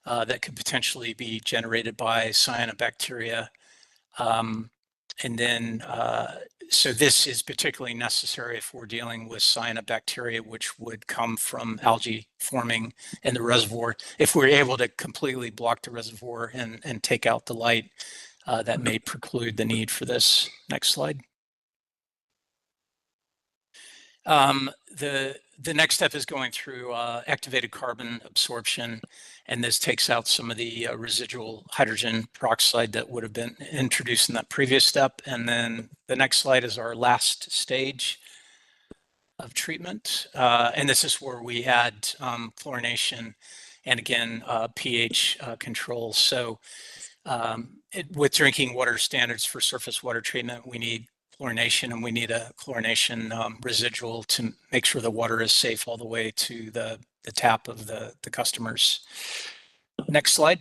that could potentially be generated by cyanobacteria. And then, so this is particularly necessary if we're dealing with cyanobacteria, which would come from algae forming in the reservoir. If we're able to completely block the reservoir and take out the light, that may preclude the need for this. Next slide. The next step is going through activated carbon absorption, and this takes out some of the residual hydrogen peroxide that would have been introduced in that previous step. And then the next slide is our last stage. of treatment. And this is where we add chlorination and again, pH control. So with drinking water standards for surface water treatment, we need chlorination, and we need a chlorination residual to make sure the water is safe all the way to the tap of the customers. Next slide.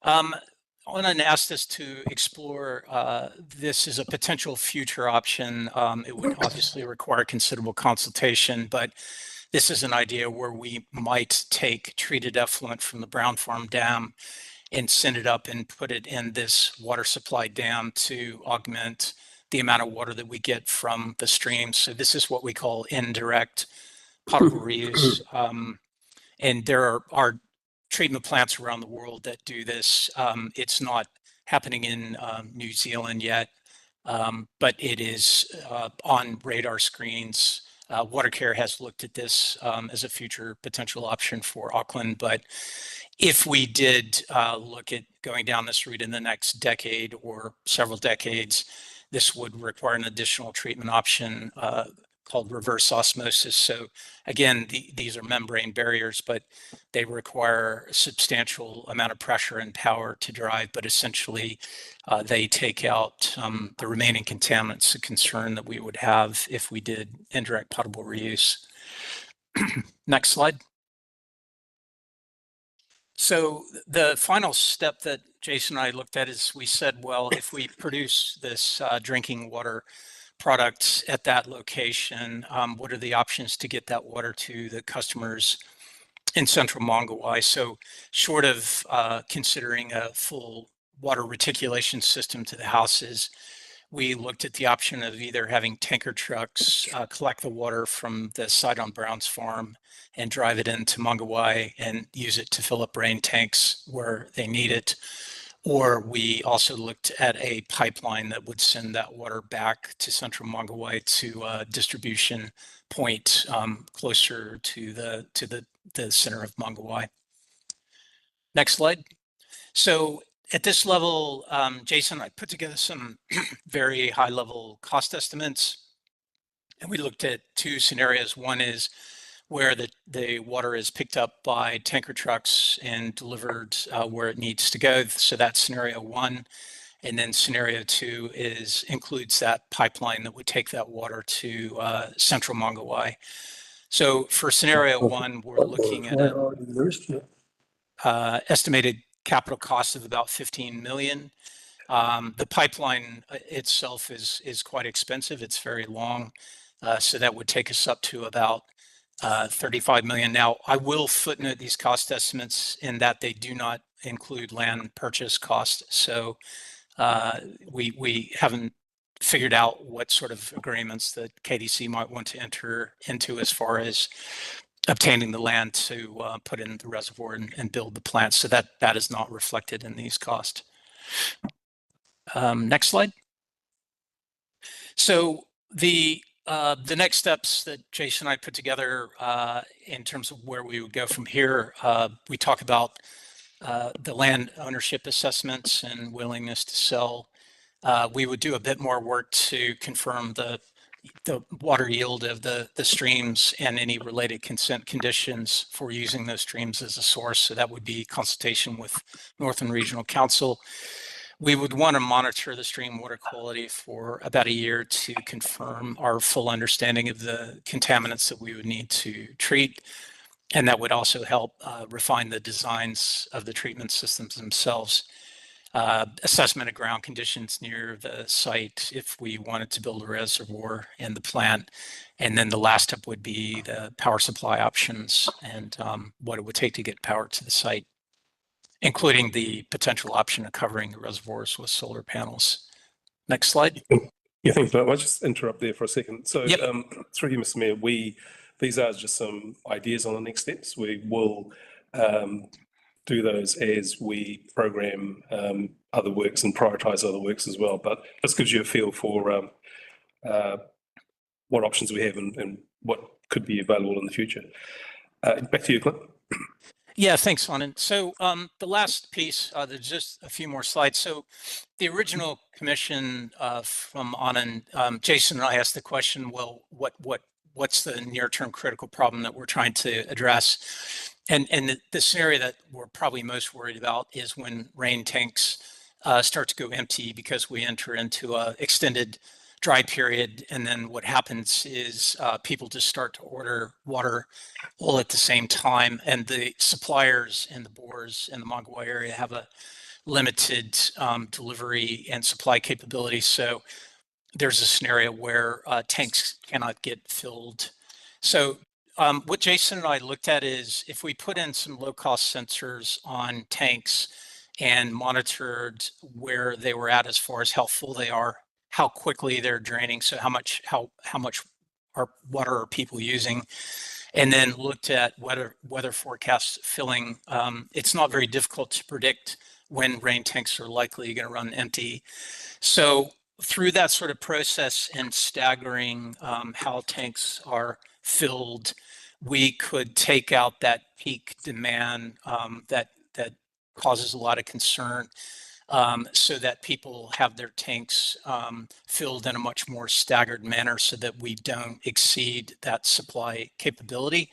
Anand asked us to explore this as a potential future option. It would obviously require considerable consultation, but this is an idea where we might take treated effluent from the Brown Farm Dam and send it up and put it in this water supply dam to augment the amount of water that we get from the streams. So this is what we call indirect potable reuse. And there are treatment plants around the world that do this. It's not happening in New Zealand yet, but it is on radar screens. Watercare has looked at this as a future potential option for Auckland, but if we did look at going down this route in the next decade or several decades, this would require an additional treatment option called reverse osmosis. So again, these are membrane barriers, but they require a substantial amount of pressure and power to drive, but essentially they take out the remaining contaminants, a concern that we would have if we did indirect potable reuse. Next slide. So the final step that Jason and I looked at is we said, well, if we produce this drinking water product at that location, what are the options to get that water to the customers in central Mangawhai? So short of considering a full water reticulation system to the houses, we looked at the option of either having tanker trucks collect the water from the site on Brown's Farm and drive it into Mangawhai and use it to fill up rain tanks where they need it. Or we also looked at a pipeline that would send that water back to central Mangawhai to a distribution point closer to the center of Mangawhai. Next slide. So at this level, Jason, I put together some very high level cost estimates, and we looked at two scenarios. One is where the water is picked up by tanker trucks and delivered where it needs to go. So that's scenario one. And then scenario two includes that pipeline that would take that water to central Mangawhai. So for scenario one, we're looking at an estimated capital cost of about 15 million. The pipeline itself is quite expensive. It's very long. So that would take us up to about 35 million. Now, I will footnote these cost estimates in that they do not include land purchase cost. So we haven't figured out what sort of agreements that KDC might want to enter into as far as obtaining the land to put in the reservoir and build the plant. So that is not reflected in these costs. Next slide. So the next steps that Jason and I put together in terms of where we would go from here, we talk about the land ownership assessments and willingness to sell. We would do a bit more work to confirm the water yield of the streams and any related consent conditions for using those streams as a source. So that would be consultation with Northern Regional Council. We would want to monitor the stream water quality for about a year to confirm our full understanding of the contaminants that we would need to treat. And that would also help refine the designs of the treatment systems themselves. Assessment of ground conditions near the site if we wanted to build a reservoir in the plant. And then the last step would be the power supply options and what it would take to get power to the site, including the potential option of covering the reservoirs with solar panels. Next slide. Yeah, thanks. But I'll just interrupt there for a second. So through you, Mr. Mayor, these are just some ideas on the next steps. We will do those as we program other works and prioritize other works as well. But this gives you a feel for what options we have and what could be available in the future. Back to you, Clint. Yeah, thanks, Anand. So the last piece, there's just a few more slides. So the original commission from Anand, Jason and I asked the question, well, what's the near-term critical problem that we're trying to address? And the scenario that we're probably most worried about is when rain tanks start to go empty because we enter into a extended dry period. And then what happens is people just start to order water all at the same time. And the suppliers in the Bores and the Mongawai area have a limited delivery and supply capability. So there's a scenario where tanks cannot get filled. So what Jason and I looked at is if we put in some low-cost sensors on tanks and monitored where they were at as far as how full they are, how quickly they're draining, so how much water are people using, and then looked at weather forecasts filling. It's not very difficult to predict when rain tanks are likely going to run empty. So through that sort of process and staggering how tanks are filled, we could take out that peak demand that causes a lot of concern, so that people have their tanks filled in a much more staggered manner so that we don't exceed that supply capability.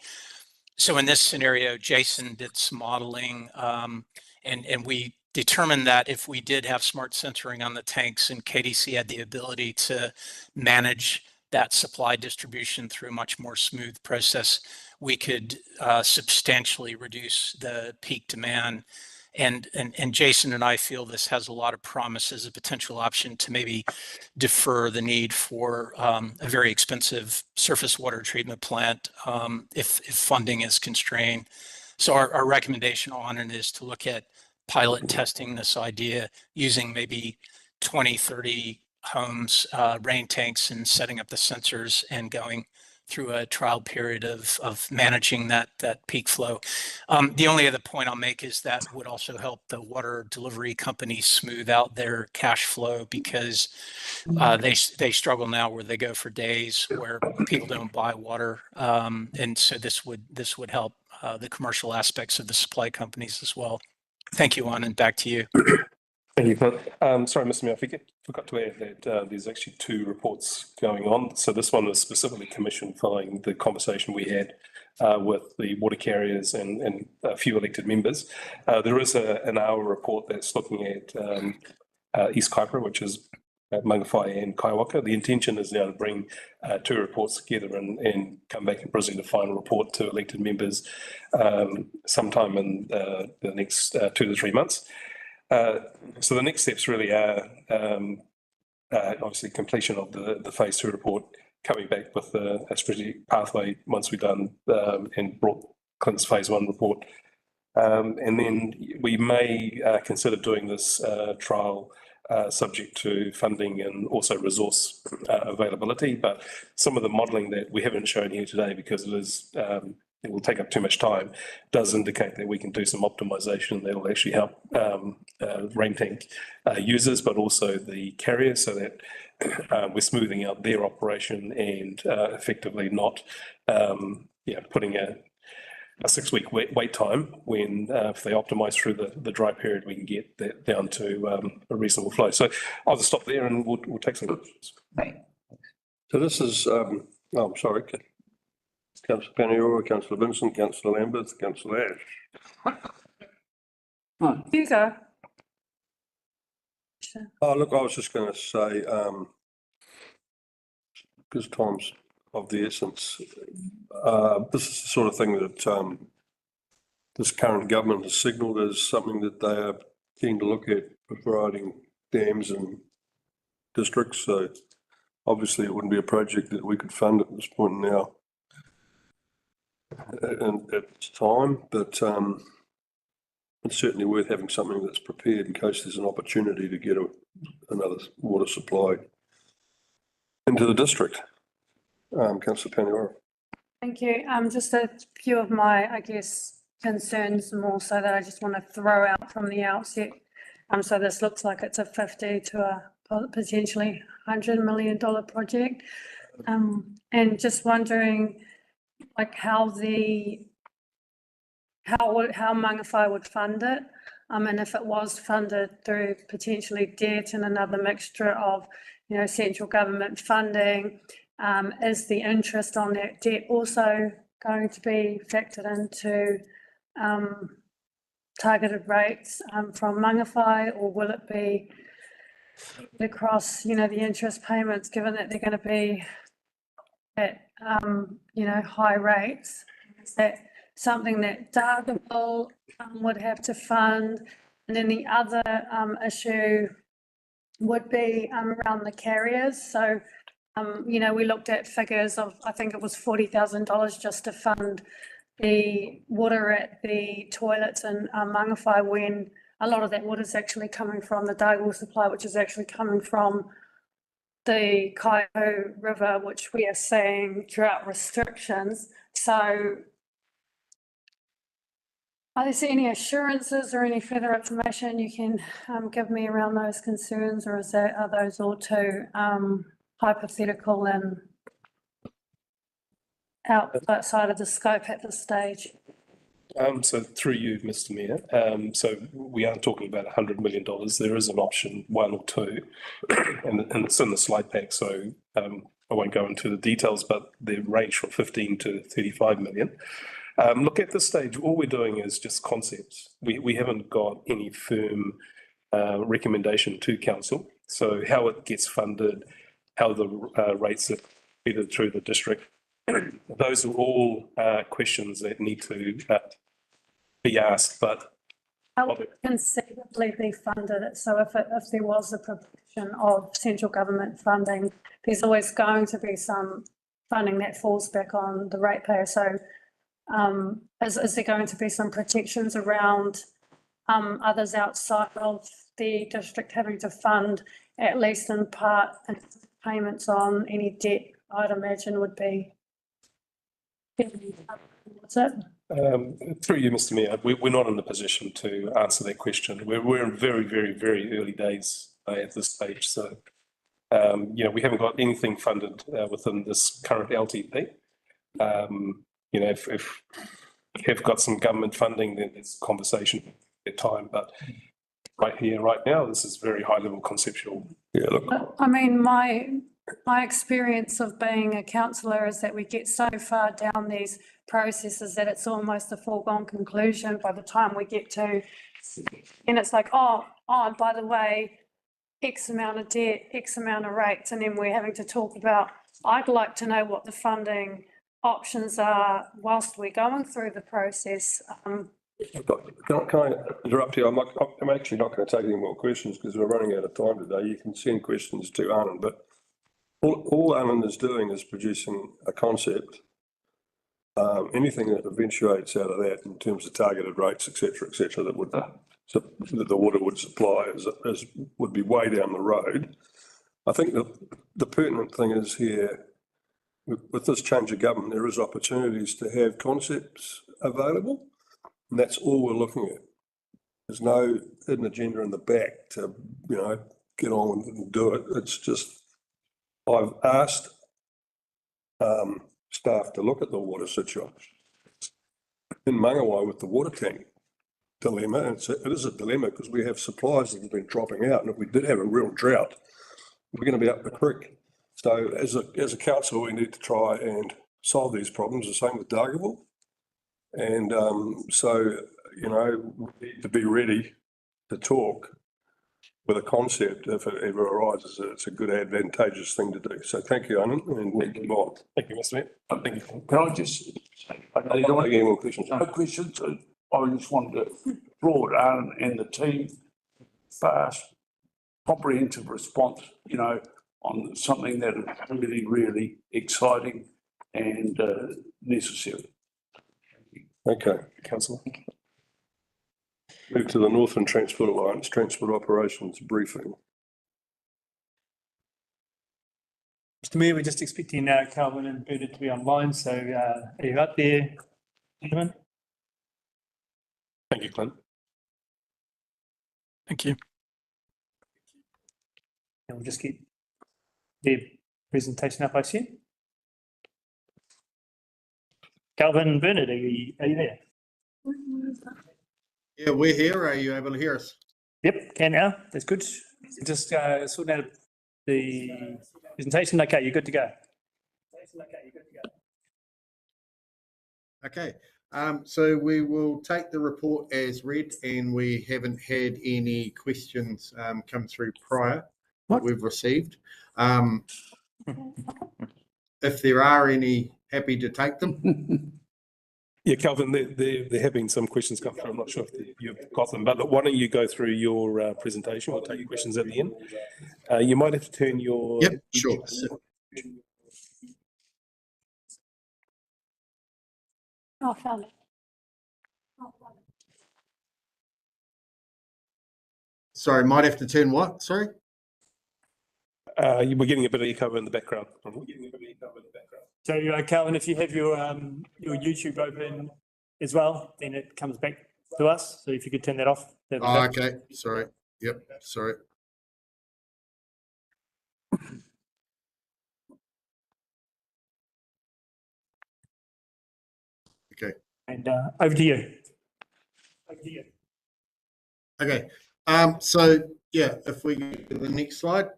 So in this scenario, Jason did some modeling, and we determined that if we did have smart sensoring on the tanks and KDC had the ability to manage that supply distribution through a much more smooth process, we could substantially reduce the peak demand. And Jason and I feel this has a lot of promise as a potential option to maybe defer the need for a very expensive surface water treatment plant if funding is constrained. So our recommendation on it is to look at pilot testing this idea using maybe 20, 30 homes, rain tanks, and setting up the sensors and going through a trial period of managing that peak flow. The only other point I'll make is that would also help the water delivery companies smooth out their cash flow, because they struggle now where they go for days where people don't buy water. And so this would help the commercial aspects of the supply companies as well. Thank you, Anand, back to you. Thank you, Clint. Sorry, Mr. Mayor, I forgot to add that there's actually two reports going on. So this one was specifically commissioned following the conversation we had with the water carriers and a few elected members. There is an hour report that's looking at East Kaipara, which is at Mangawhai and Kaiwaka. The intention is now to bring two reports together and come back and present a final report to elected members sometime in the next 2 to 3 months. So the next steps really are obviously completion of the phase 2 report, coming back with a strategic pathway once we've done and brought Clint's phase 1 report. And then we may consider doing this trial subject to funding and also resource availability. But some of the modelling that we haven't shown here today, because it will take up too much time, does indicate that we can do some optimization that will actually help rain tank users, but also the carriers, so that we're smoothing out their operation and effectively not putting a 6-week wait time when if they optimize through the dry period, we can get that down to a reasonable flow. So I'll just stop there and we'll take some questions. Right. So this is, I'm sorry, Councillor Paniora, Councillor Vincent, Councillor Lambert, Councillor Ash. You go. Oh, look, I was just going to say, because time's of the essence, this is the sort of thing that this current government has signalled as something that they are keen to look at, providing dams in districts. So obviously it wouldn't be a project that we could fund at this point now. And at time, but it's certainly worth having something that's prepared in case there's an opportunity to get another water supply into the district. Councillor Paniora. Thank you. Just a few of my, I guess, concerns more so that I just want to throw out from the outset. So this looks like it's a 50 to a potentially $100 million project. And just wondering, like, how the how Mangawhai would fund it. And if it was funded through potentially debt and another mixture of, you know, central government funding, is the interest on that debt also going to be factored into targeted rates from Mangawhai, or will it be across, you know, the interest payments, given that they're going to be at, you know, high rates? Is that something that Dargaville would have to fund? And then the other issue would be around the carriers. So, you know, we looked at figures of, I think it was $40,000 just to fund the water at the toilets in Mangawhai, when a lot of that water is actually coming from the Dargaville supply, which is actually coming from the Kaiho River, which we are seeing drought restrictions. So are there any assurances or any further information you can give me around those concerns, or are those all too hypothetical and outside of the scope at this stage? So through you, Mr. Mayor, so we aren't talking about $100 million. There is an option 1 or 2, and it's in the slide pack. So I won't go into the details, but they range from 15 to 35 million. Look, at this stage, all we're doing is just concepts. We haven't got any firm recommendation to council. So how it gets funded, how the rates are either through the district, those are all questions that need to be asked. But how would it conceivably be funded? So if there was a proportion of central government funding, there's always going to be some funding that falls back on the ratepayer. So is there going to be some protections around others outside of the district having to fund, at least in part, payments on any debt? I'd imagine would be. What's it? Through you, Mr. Mayor, we're not in the position to answer that question. We're in very, very, very early days at this stage. So, you know, we haven't got anything funded within this current LTP. You know, if we have got some government funding, then there's a conversation at time. But right here, right now, this is very high level conceptual. Yeah, look. I mean, my experience of being a councillor is that we get so far down these processes that it's almost a foregone conclusion by the time we get to, and it's like, oh, by the way, X amount of debt, X amount of rates, and then we're having to talk about, I'd like to know what the funding options are whilst we're going through the process. Can I interrupt you? I'm actually not going to take any more questions because we're running out of time today. You can send questions to Anand, but all Anand is doing is producing a concept. Anything that eventuates out of that in terms of targeted rates, et cetera, that would that the water would supply would be way down the road. I think the pertinent thing is here, with this change of government, there is opportunities to have concepts available, and that's all we're looking at. There's no hidden agenda in the back to, you know, get on and do it. It's just, I've asked staff to look at the water situation in Mangawhai with the water tank dilemma, and it is a dilemma because we have supplies that have been dropping out, and if we did have a real drought, we're going to be up the creek. So as a council, we need to try and solve these problems. The same with Dargaville, and so, you know, we need to be ready to talk with a concept if it ever arises. It's a good, advantageous thing to do. So thank you, Anand, and thank you, Bob. Thank you, Mr. Mayor. Thank you. Can I just say, I don't want any more questions. No questions. I just wanted to applaud Anand and the team. Fast, comprehensive response, you know, on something that is really, really exciting and necessary. Okay, Councillor. Move to the Northern Transport Alliance Transport Operations Briefing. Mr. Mayor, we're just expecting Calvin and Bernard to be online, so are you up there, gentlemen? Thank you, Clint. Thank you. And we'll just get their presentation up, I see. Calvin and Bernard, are you there? Yeah, we're here. Are you able to hear us? Yep, can now. That's good. Just sorting out the presentation. Okay, you're good to go. Okay, so we will take the report as read, and we haven't had any questions come through prior that we've received. If there are any, happy to take them. Yeah, Calvin, there have been some questions come through. I'm not sure if you've got them, but why don't you go through your presentation? We'll take your questions at the end. You might have to turn your... Yep, sure. Oh, found it. Sorry, might have to turn what? Sorry? We're getting a bit of echo in the background. So, Calvin, if you have your YouTube open as well, then it comes back to us. So if you could turn that off. Oh, okay. Sorry. Yep. Sorry. Okay. And over to you. Okay. So yeah, if we go to the next slide.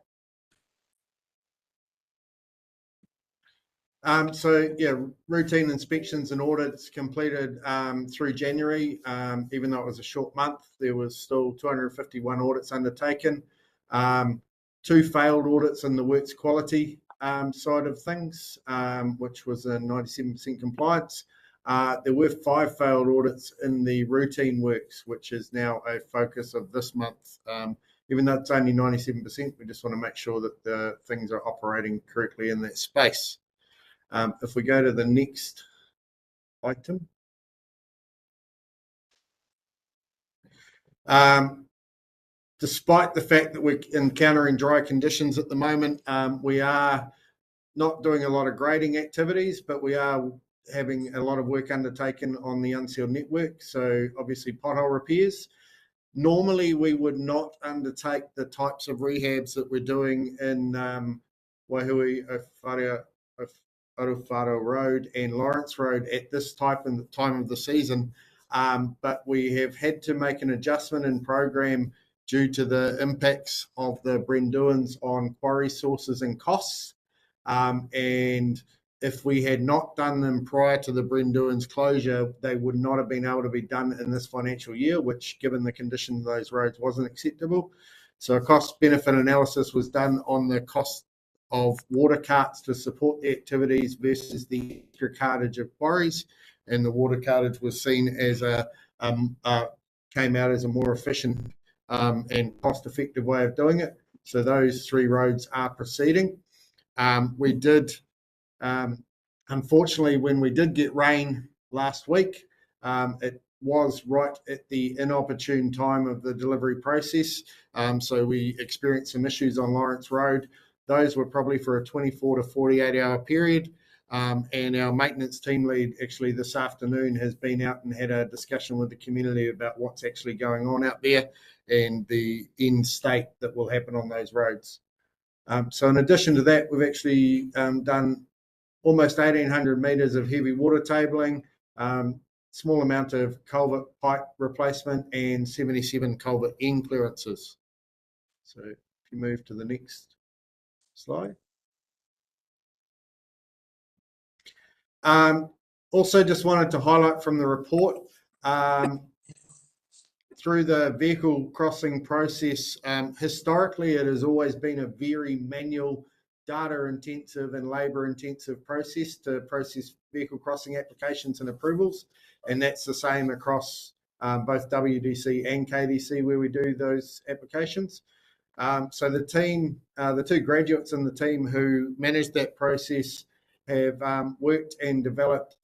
So yeah, routine inspections and audits completed through January. Even though it was a short month, there was still 251 audits undertaken. 2 failed audits in the works quality side of things, which was a 97% compliance. There were 5 failed audits in the routine works, which is now a focus of this month. Even though it's only 97%, we just want to make sure that the things are operating correctly in that space. If we go to the next item. Despite the fact that we're encountering dry conditions at the moment, we are not doing a lot of grading activities, but we are having a lot of work undertaken on the unsealed network. So obviously pothole repairs. Normally we would not undertake the types of rehabs that we're doing in Waihui, Arowharo Road and Lawrence Road at this time of the season. But we have had to make an adjustment in program due to the impacts of the Brenduans on quarry sources and costs. And if we had not done them prior to the Brenduans closure, they would not have been able to be done in this financial year, which given the condition of those roads wasn't acceptable. So a cost benefit analysis was done on the cost of water carts to support the activities versus the extra cartage of quarries. And the water cartage was seen as came out as a more efficient and cost-effective way of doing it. So those 3 roads are proceeding. We did, unfortunately, when we did get rain last week, it was right at the inopportune time of the delivery process. So we experienced some issues on Lawrence Road. Those were probably for a 24 to 48 hour period. And our maintenance team lead actually this afternoon has been out and had a discussion with the community about what's actually going on out there and the end state that will happen on those roads. So in addition to that, we've actually done almost 1,800 metres of heavy water tabling, small amount of culvert pipe replacement and 77 culvert end clearances. So if you move to the next slide. Also just wanted to highlight from the report, through the vehicle crossing process, historically it has always been a very manual, data intensive and labour intensive process to process vehicle crossing applications and approvals. And that's the same across both WDC and KDC where we do those applications. So the team, the 2 graduates in the team who managed that process have worked and developed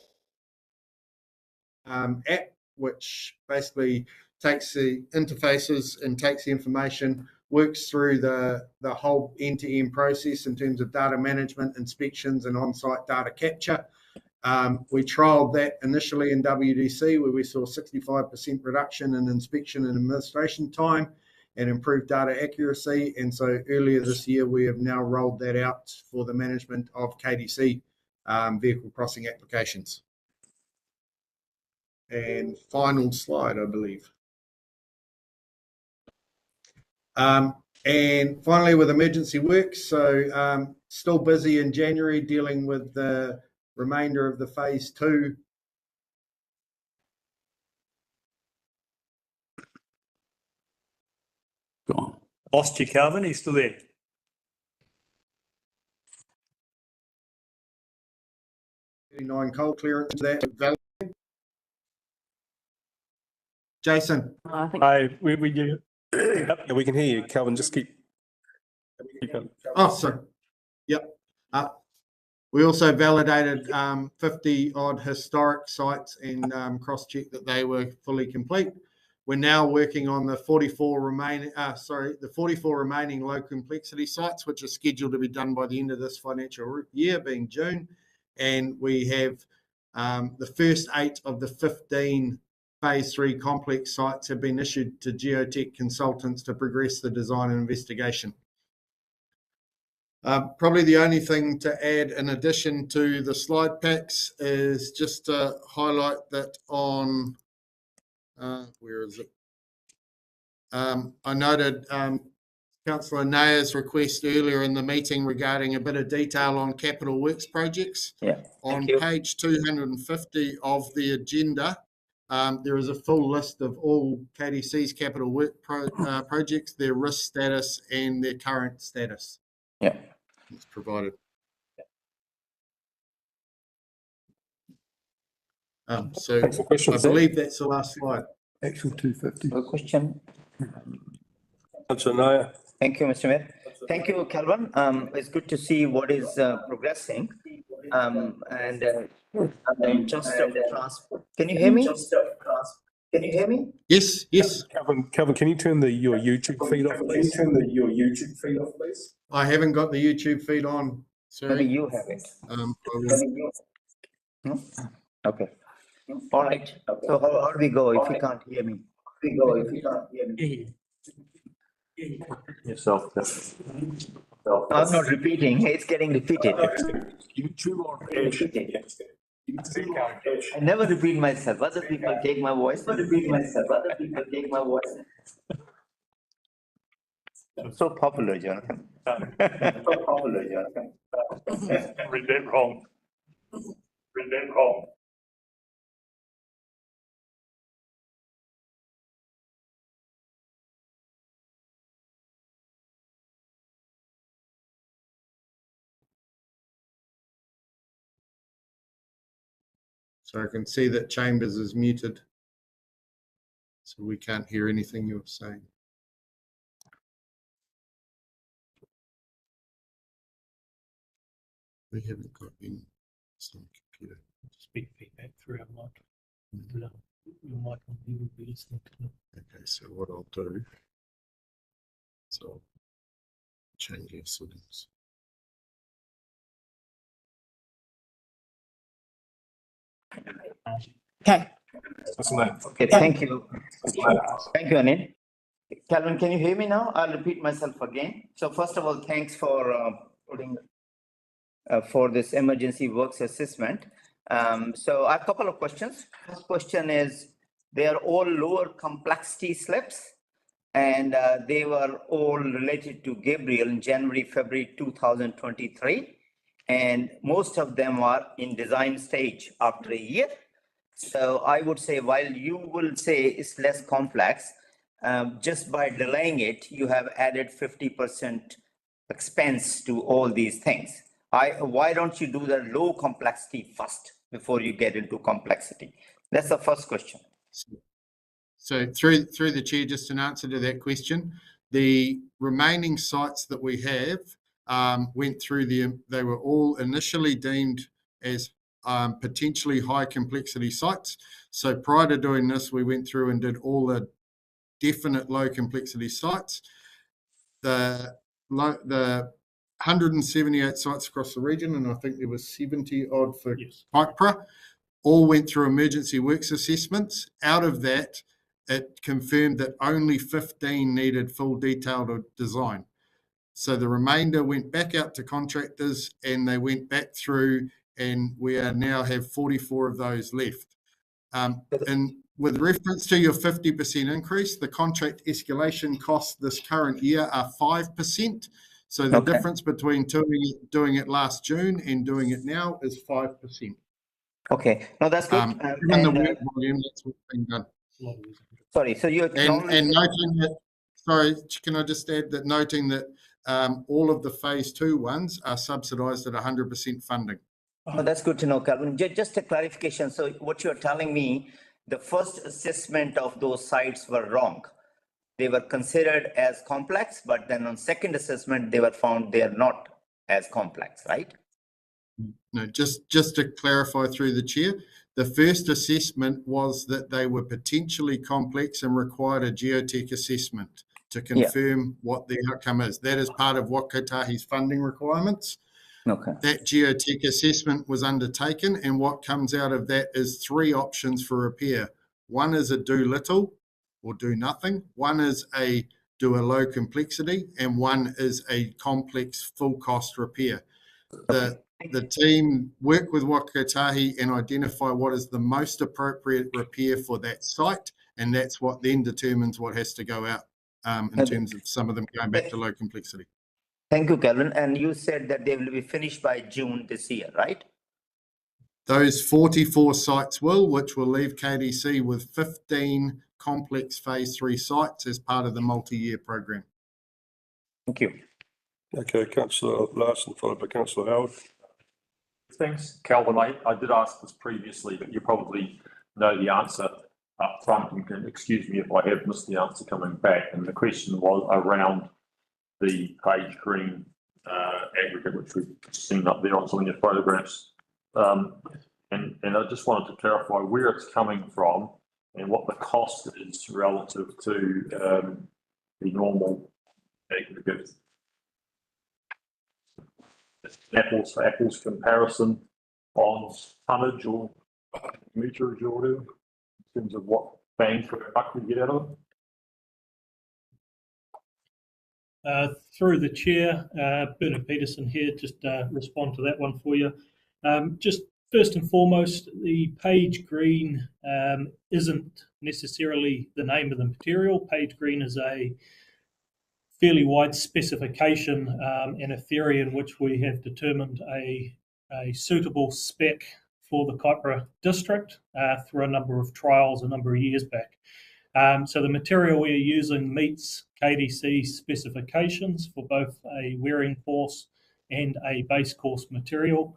app, which basically takes the interfaces and takes the information, works through the whole end-to-end process in terms of data management, inspections and on-site data capture. We trialled that initially in WDC where we saw 65% reduction in inspection and administration time and improved data accuracy. And so earlier this year, we have now rolled that out for the management of KDC vehicle crossing applications. And final slide, I believe. And finally, with emergency works, so still busy in January dealing with the remainder of the phase 2. Lost you, Calvin. He's still there. Coal clearance that. Jason. Hi, we do. Yeah, we can hear you, Calvin. Just keep going. Oh, sorry. Yep. We also validated 50 odd historic sites and cross-checked that they were fully complete. We're now working on the 44 remaining low complexity sites, which are scheduled to be done by the end of this financial year, being June. And we have the first 8 of the 15 phase 3 complex sites have been issued to geotech consultants to progress the design and investigation. Probably the only thing to add in addition to the slide packs is just to highlight that on, where is it? I noted Councillor Nair's request earlier in the meeting regarding a bit of detail on capital works projects. Yeah. On page 250 of the agenda, there is a full list of all KDC's capital work projects, their risk status and their current status. Yeah. It's provided. So I believe that's the last slide. Actual 250. A question. Councillor Nair. Thank you, Mr. Mayor. Thank you, Calvin. It's good to see what is progressing. And in just of transport. Can you hear me? Can you hear me? Yes, yes. Calvin, can you turn your YouTube feed off, please? I haven't got the YouTube feed on. Sorry. Maybe you have it. Okay. All right. So how do we go if you can't hear me? Yourself. I'm not repeating. It's getting repeated. I never repeat myself. Other people take my voice. I'm so popular, Jonathan. Read that wrong. So I can see that Chambers is muted. So we can't hear anything you're saying. We haven't got in some computer. Speak feedback through our mic. Your mic on here will be listening to them. Okay, so what I'll do is I'll change our settings. Okay. Okay, thank you. Thank you, Anil. Calvin, can you hear me now? I'll repeat myself again. So first of all, thanks for putting for this emergency works assessment. So I have a couple of questions. First question is, they are all lower complexity slips, and they were all related to Gabriel in January, February 2023. And most of them are in design stage after a year. So I would say, while you will say it's less complex, just by delaying it, you have added 50% expense to all these things. Why don't you do the low complexity first before you get into complexity? That's the first question. So through the chair, just an answer to that question, the remaining sites that we have went through they were all initially deemed as potentially high complexity sites. So prior to doing this, we went through and did all the definite low complexity sites. The 178 sites across the region, and I think there was 70 odd for Kaipara, all went through emergency works assessments. Out of that, it confirmed that only 15 needed full detailed design. So the remainder went back out to contractors and they went back through, and we now have 44 of those left. And with reference to your 50% increase, the contract escalation costs this current year are 5%. So the difference between doing it last June and doing it now is 5%. Okay, no, that's good. Given the work volume, that's what's been done. Sorry, so you and noting that, sorry, can I just add that noting that all of the phase 2 ones are subsidised at 100% funding. Oh, that's good to know, Calvin. Just a clarification. So what you're telling me, the first assessment of those sites were wrong. They were considered as complex, but then on second assessment, they were found they are not as complex, right? No, just to clarify through the chair, the first assessment was that they were potentially complex and required a geotech assessment to confirm what the outcome is. That is part of Waka Kotahi's funding requirements. Okay. That geotech assessment was undertaken, and what comes out of that is 3 options for repair. One is a do little or do nothing. One is a do a low complexity, and one is a complex full cost repair. The team work with Waka Kotahi and identify what is the most appropriate repair for that site, and that's what then determines what has to go out in terms of some of them going back to low complexity. Thank you, Calvin. And you said that they will be finished by June this year, right? Those 44 sites which will leave KDC with 15 complex phase 3 sites as part of the multi-year program. Thank you. Okay, Councillor Larson, followed by Councillor Howard. Thanks, Calvin. I did ask this previously, but you probably know the answer up front. You can excuse me if I have missed the answer coming back. And the question was around the Page Green aggregate, which we've seen up there on some of your photographs. And I just wanted to clarify where it's coming from and what the cost is relative to the normal aggregate. Apples to apples comparison on tonnage or meterage or whatever, in terms of what bang for a buck we get out of it. Through the chair, Bernard Peterson here, just respond to that one for you. Just first and foremost, the Page Green isn't necessarily the name of the material. Page Green is a fairly wide specification and a theory in which we have determined a suitable spec for the Kaipara district through a number of trials a number of years back. So the material we're using meets KDC specifications for both a wearing course and a base course material.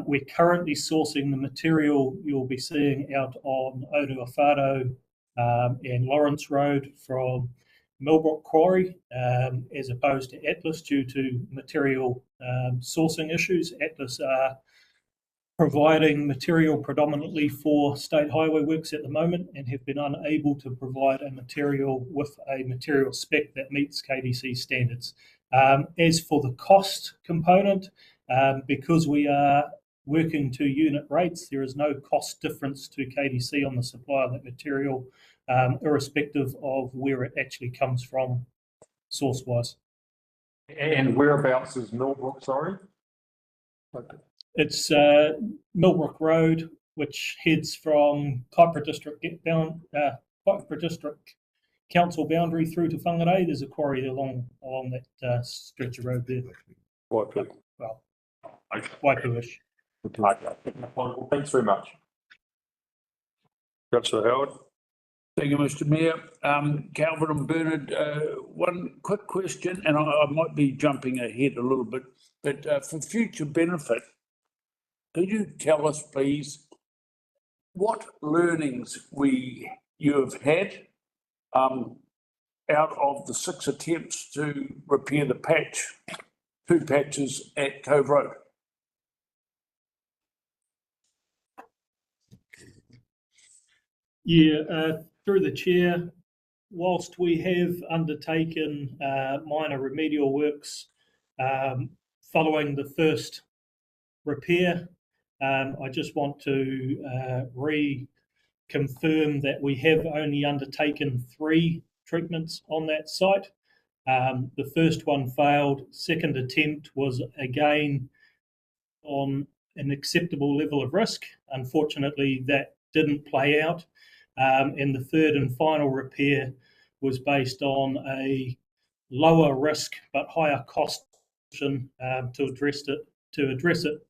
We're currently sourcing the material you'll be seeing out on Oruawharo and Lawrence Road from Millbrook Quarry as opposed to Atlas due to material sourcing issues. Atlas are providing material predominantly for state highway works at the moment and have been unable to provide a material with a material spec that meets KDC standards. As for the cost component, because we are working to unit rates, there is no cost difference to KDC on the supply of that material, irrespective of where it actually comes from source-wise. And whereabouts is Millbrook, sorry? It's Millbrook Road, which heads from Kaipara District Council boundary through to Whangarei. There's a quarry along that stretch of road there. Waipu. Well, Waipu-ish. Thanks very much. Councillor Howard. Thank you, Mr. Mayor. Calvin and Bernard, one quick question, and I might be jumping ahead a little bit, but for future benefit, could you tell us, please, what learnings you have had out of the 6 attempts to repair the 2 patches at Cove Road? Yeah, through the chair, whilst we have undertaken minor remedial works following the first repair, I just want to reconfirm that we have only undertaken 3 treatments on that site. The first one failed. Second attempt was again on an acceptable level of risk. Unfortunately, that didn't play out. And the third and final repair was based on a lower risk but higher cost option to address it.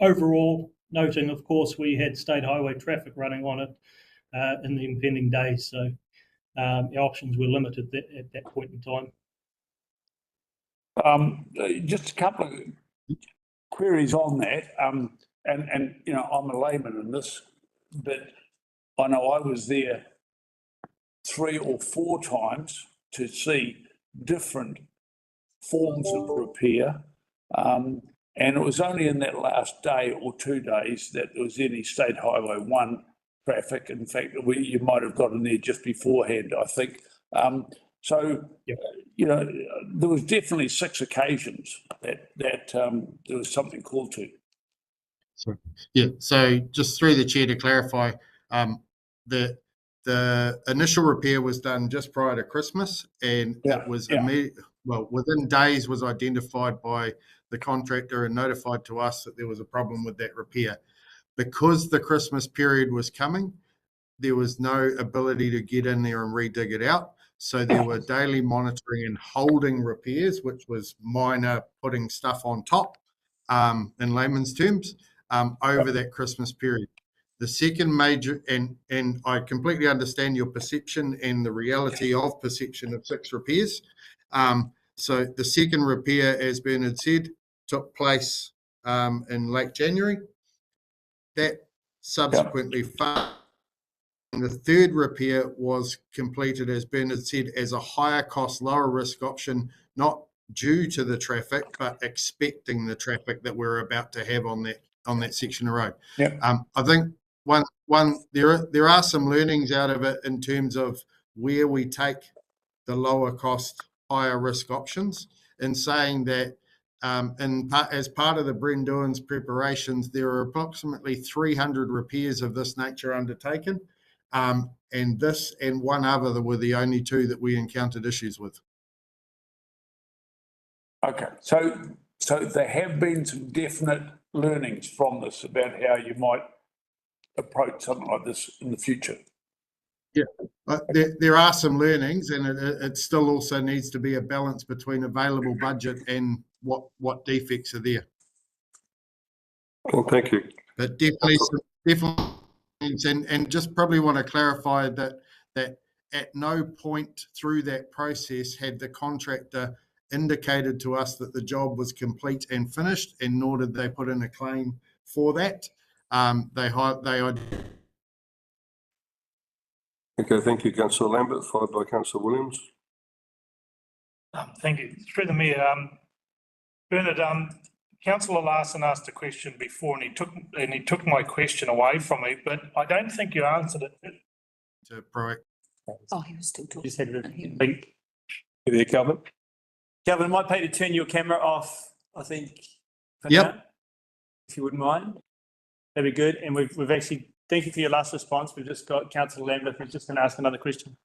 Overall, noting, of course, we had state highway traffic running on it in the impending days, so our options were limited at that point in time. Just a couple of queries on that. And you know, I'm a layman in this, but I know I was there 3 or 4 times to see different forms of repair. And it was only in that last day or 2 days that there was any State Highway 1 traffic. In fact, you might have gotten there just beforehand, I think. You know, there was definitely 6 occasions that there was something called to. Sorry. Yeah, so just through the chair to clarify, the initial repair was done just prior to Christmas, and it was within days was identified by the contractor and notified to us that there was a problem with that repair. Because the Christmas period was coming, there was no ability to get in there and redig it out. So there were daily monitoring and holding repairs, which was minor putting stuff on top, in layman's terms, over that Christmas period. The second major, and I completely understand your perception and the reality of perception of 6 repairs. So the second repair, as Bernard said, took place in late January. That subsequently and the third repair was completed, as Bernard said, as a higher cost, lower risk option, not due to the traffic, but expecting the traffic that we're about to have on that section of road. I think there are some learnings out of it in terms of where we take the lower cost, higher risk options, and saying that as part of the Brenduan's preparations, there are approximately 300 repairs of this nature undertaken. And this and one other were the only 2 that we encountered issues with. Okay, so there have been some definite learnings from this about how you might approach something like this in the future. Yeah, there are some learnings, and it still also needs to be a balance between available budget and what defects are there. Well, thank you. But definitely. And just probably want to clarify that at no point through that process had the contractor indicated to us that the job was complete and finished, and nor did they put in a claim for that. Okay, thank you, Councillor Lambert, followed by Councillor Williams. Thank you. Through the Mayor, Bernard, Councillor Larson asked a question before and he took my question away from me, but I don't think you answered it. Oh, he was still talking. Just had a link. You there, Calvin? Calvin, it might pay to turn your camera off, I think. Yep. If you wouldn't mind, that'd be good. And we've actually, thank you for your last response. We've just got Councillor Lambert who's just going to ask another question.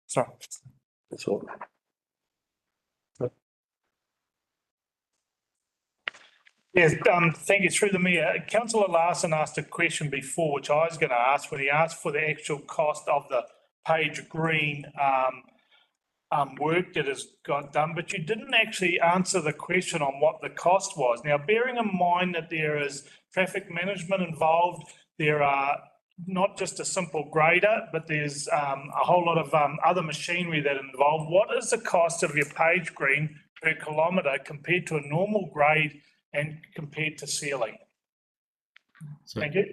Sorry. That's all. Yes, thank you. Through the Mayor, Councillor Larson asked a question before, which I was going to ask when he asked for the actual cost of the Page Green work that has got done, but you didn't actually answer the question on what the cost was. Now, bearing in mind that there is traffic management involved, there are not just a simple grader, but there's a whole lot of other machinery that are involved. What is the cost of your Page Green per kilometre compared to a normal grade and compared to sealing? Thank you.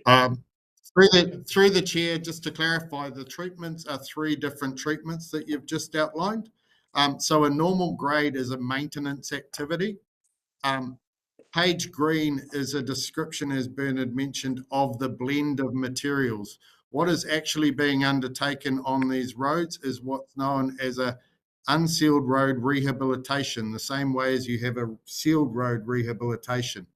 Through the chair, just to clarify, the treatments are 3 different treatments that you've just outlined. So a normal grade is a maintenance activity. Page Green is a description, as Bernard mentioned, of the blend of materials. What is actually being undertaken on these roads is what's known as a unsealed road rehabilitation, the same way as you have a sealed road rehabilitation.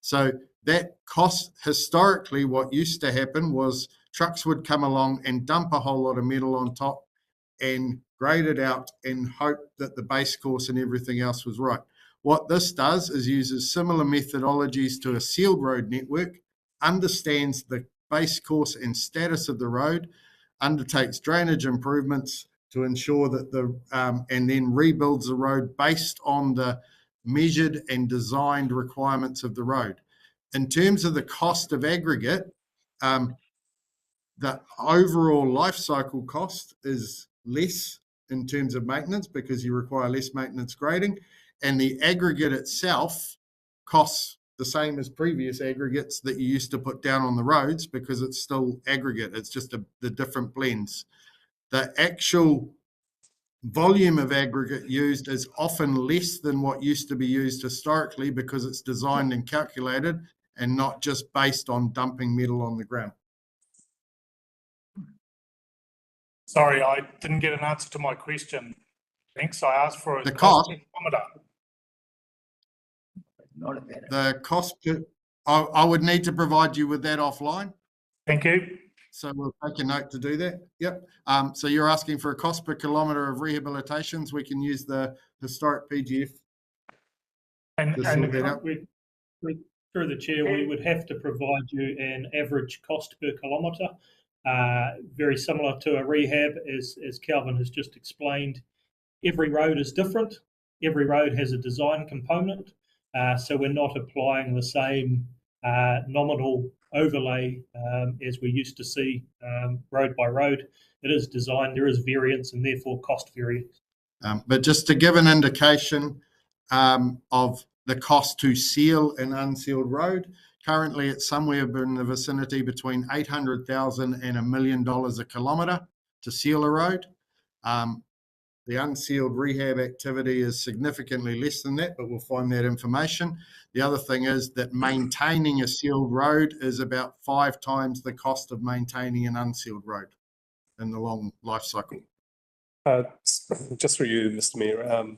So that cost, historically, what used to happen was trucks would come along and dump a whole lot of metal on top and grade it out and hope that the base course and everything else was right. What this does is uses similar methodologies to a sealed road network, understands the base course and status of the road, undertakes drainage improvements to ensure that and then rebuilds the road based on the measured and designed requirements of the road. In terms of the cost of aggregate, the overall life cycle cost is less in terms of maintenance because you require less maintenance grading, and the aggregate itself costs the same as previous aggregates that you used to put down on the roads because it's still aggregate. It's just the different blends. The actual volume of aggregate used is often less than what used to be used historically because it's designed and calculated and not just based on dumping metal on the ground. Sorry, I didn't get an answer to my question. Thanks. I asked for The cost. The cost, I would need to provide you with that offline. Thank you. So we'll take a note to do that. Yep. So you're asking for a cost per kilometre of rehabilitations. We can use the historic PGF. Through the chair, we would have to provide you an average cost per kilometre, very similar to a rehab, as Calvin has just explained. Every road is different. Every road has a design component. So we're not applying the same nominal overlay as we used to see road by road. It is designed, there is variance and therefore cost variance. But just to give an indication of the cost to seal an unsealed road, currently it's somewhere in the vicinity between $800,000 and $1 million a kilometre to seal a road. The unsealed rehab activity is significantly less than that, but we'll find that information. The other thing is that maintaining a sealed road is about 5 times the cost of maintaining an unsealed road in the long life cycle. Just for you, Mr. Mayor,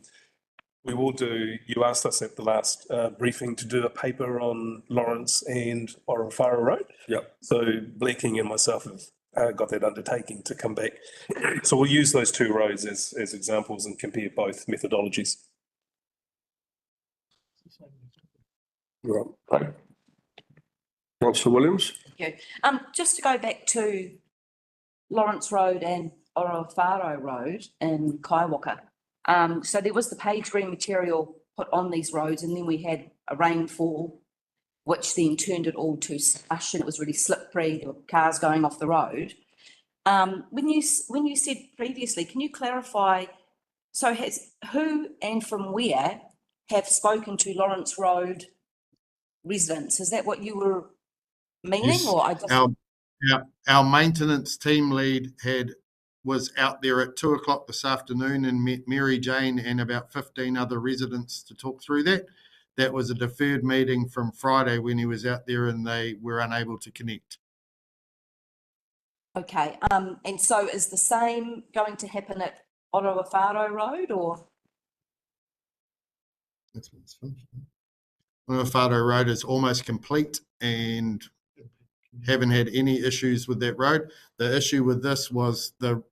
we will do, you asked us at the last briefing to do a paper on Lawrence and Orowhara Road. Yep. So Bleaking and myself have got that undertaking to come back. So we'll use those two roads as examples and compare both methodologies. Right. Councillor Williams? Thank you. Just to go back to Lawrence Road and Orowhara Road in Kaiwaka. So there was the page green material put on these roads, and then we had a rainfall, which then turned it all to slush, and it was really slippery. There were cars going off the road. When you said previously, can you clarify? So who and from where have spoken to Lawrence Road residents? Is that what you were meaning, Yes. or I just... Our maintenance team lead was out there at 2 o'clock this afternoon and met Mary Jane and about 15 other residents to talk through that. That was a deferred meeting from Friday when he was out there and they were unable to connect. Okay, and so is the same going to happen at Orowhara Road, or? That's when it's finished. Orowhara Road is almost complete and haven't had any issues with that road. The issue with this was the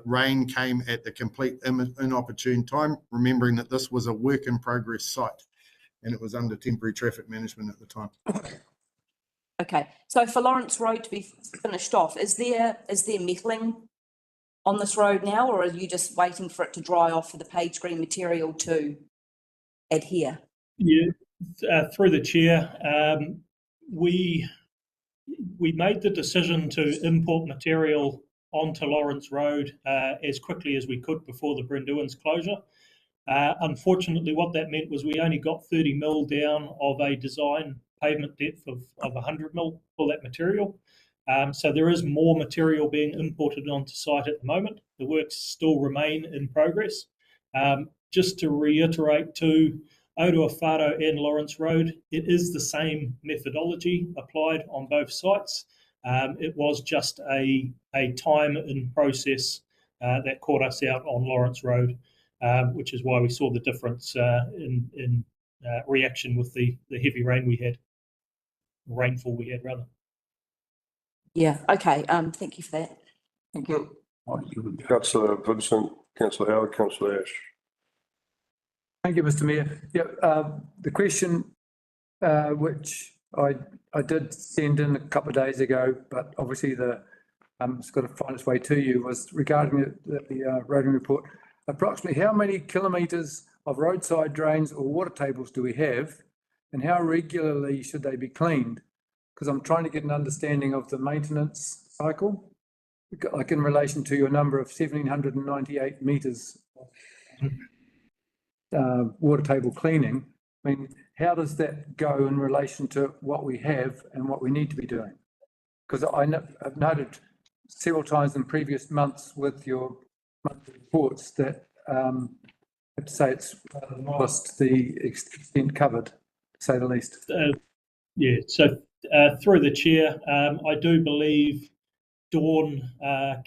rain came at the complete inopportune time, remembering that this was a work in progress site and it was under temporary traffic management at the time. Okay, so for Lawrence Road to be finished off, is there metalling on this road now, or are you just waiting for it to dry off for the page green material to adhere? Yeah, through the chair, we made the decision to import material onto Lawrence Road as quickly as we could before the Brindewins closure. Unfortunately, what that meant was we only got 30 mil down of a design pavement depth of 100 mil for that material. So there is more material being imported onto site at the moment. The works still remain in progress. Just to reiterate to Otoa and Lawrence Road, it is the same methodology applied on both sites. It was just a time and process that caught us out on Lawrence Road, which is why we saw the difference in reaction with the heavy rainfall we had rather. Yeah, okay, thank you for that. Thank you. Councillor Vincent, Councillor Howard, Councillor Ash. Thank you, Mr. Mayor. Yeah, the question which I did send in a couple of days ago, but obviously it's got to find its way to you, was regarding the roading report. Approximately how many kilometres of roadside drains or water tables do we have, and how regularly should they be cleaned? Because I'm trying to get an understanding of the maintenance cycle, like in relation to your number of 1,798 metres water table cleaning. I mean, how does that go in relation to what we have and what we need to be doing? Because I've noted several times in previous months with your monthly reports that I have to say it's lost the extent covered, to say the least. Yeah, so through the chair, I do believe Dawn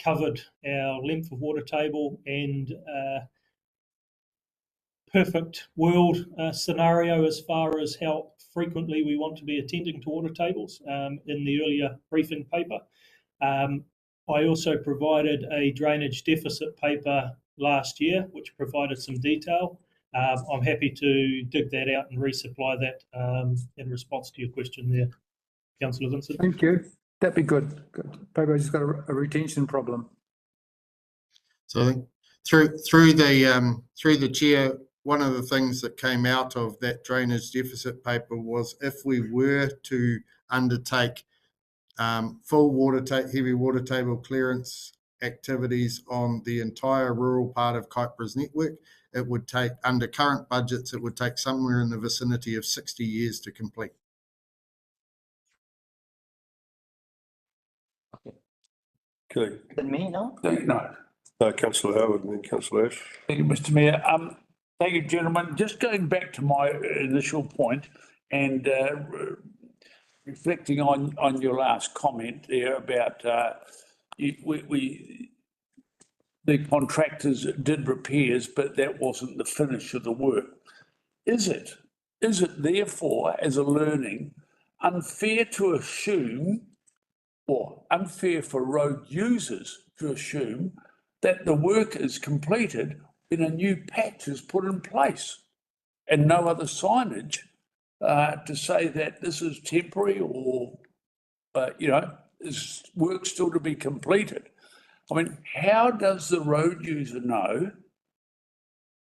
covered our length of water table and perfect world scenario as far as how frequently we want to be attending to water tables in the earlier briefing paper. I also provided a drainage deficit paper last year, which provided some detail. I'm happy to dig that out and resupply that in response to your question there, Councillor Vincent. Thank you. That'd be good. Maybe I just got a retention problem. So I think through the chair, one of the things that came out of that drainage deficit paper was if we were to undertake full heavy water table clearance activities on the entire rural part of Kypro's network, it would take, under current budgets, it would take somewhere in the vicinity of 60 years to complete. Okay. Is it me now? No. Councillor Howard and then Councillor Ash. Thank you, Mr. Mayor. Thank you, gentlemen. Just going back to my initial point and reflecting on your last comment there about the contractors did repairs, but that wasn't the finish of the work. Is it therefore, as a learning, unfair to assume, or unfair for road users to assume, that the work is completed when a new patch is put in place and no other signage to say that this is temporary or, is work still to be completed? I mean, how does the road user know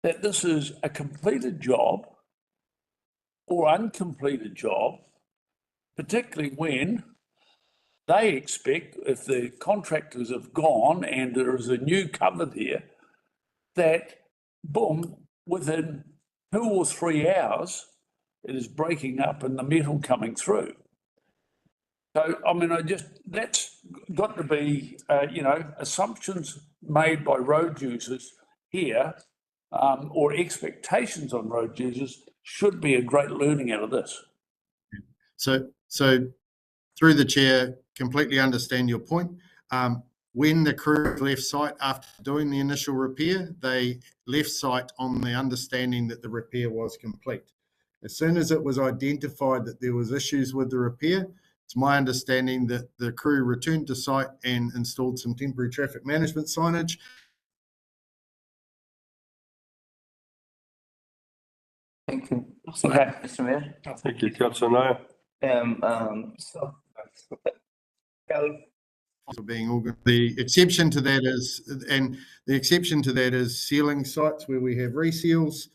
that this is a completed job or uncompleted job, particularly when they expect, if the contractors have gone and there is a new cover there, that boom, within 2 or 3 hours, it is breaking up and the metal coming through. So, I mean, that's got to be, assumptions made by road users here, or expectations on road users should be a great learning out of this. So through the chair, completely understand your point. When the crew left site after doing the initial repair, they left site on the understanding that the repair was complete. As soon as it was identified that there was issues with the repair, it's my understanding that the crew returned to site and installed some temporary traffic management signage. Thank you. Okay, Mr. Mayor. Thank you, Councillor Nair. Being organ. The exception to that is sealing sites where we have reseals,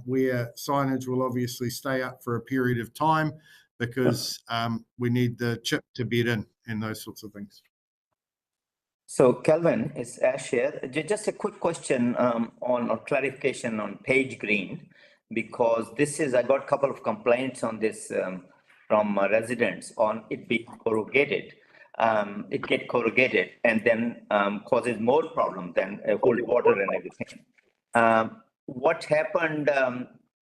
where signage will obviously stay up for a period of time because we need the chip to bed in and those sorts of things. So Kelvin, it's Ash here. Just a quick question or clarification on Page Green, because I got a couple of complaints on this from residents on it being corrugated. It gets corrugated and then causes more problem than hold water and everything. What happened,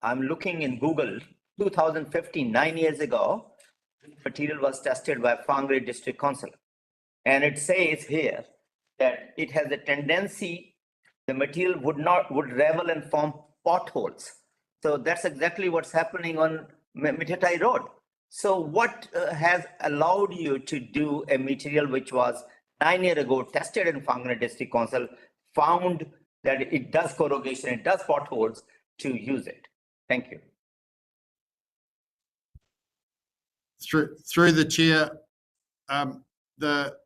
I'm looking in Google, 2015, 9 years ago, material was tested by Whangarei District Council. And it says here that it has a tendency, the material would ravel and form potholes. So that's exactly what's happening on Mitatai Road. So what has allowed you to do a material which was 9 years ago tested in Whangarei District Council, found that it does corrugation, it does potholes, to use it? Thank you. Through the chair, the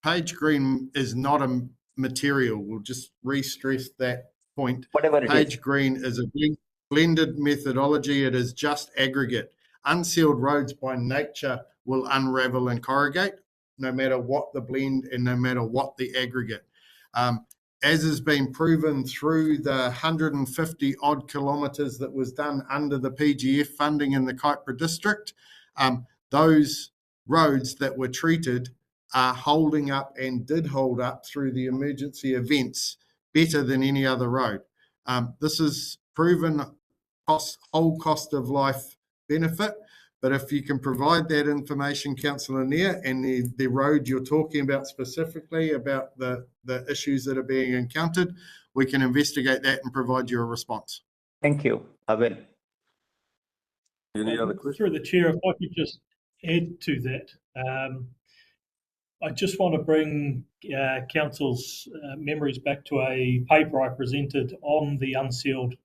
page green is not a material. We'll just re-stress that point. Whatever it is. Page green is a blended methodology. It is just aggregate. Unsealed roads by nature will unravel and corrugate, no matter what the blend and no matter what the aggregate. As has been proven through the 150 odd kilometres that was done under the PGF funding in the Kaipara district, those roads that were treated are holding up and did hold up through the emergency events better than any other road. This is proven whole cost of life benefit, but if you can provide that information, Councillor Nair, and the road you're talking about specifically about the issues that are being encountered, we can investigate that and provide you a response. Thank you. I will. Any other questions? Through the chair, if I could just add to that. I just want to bring council's memories back to a paper I presented on the unsealed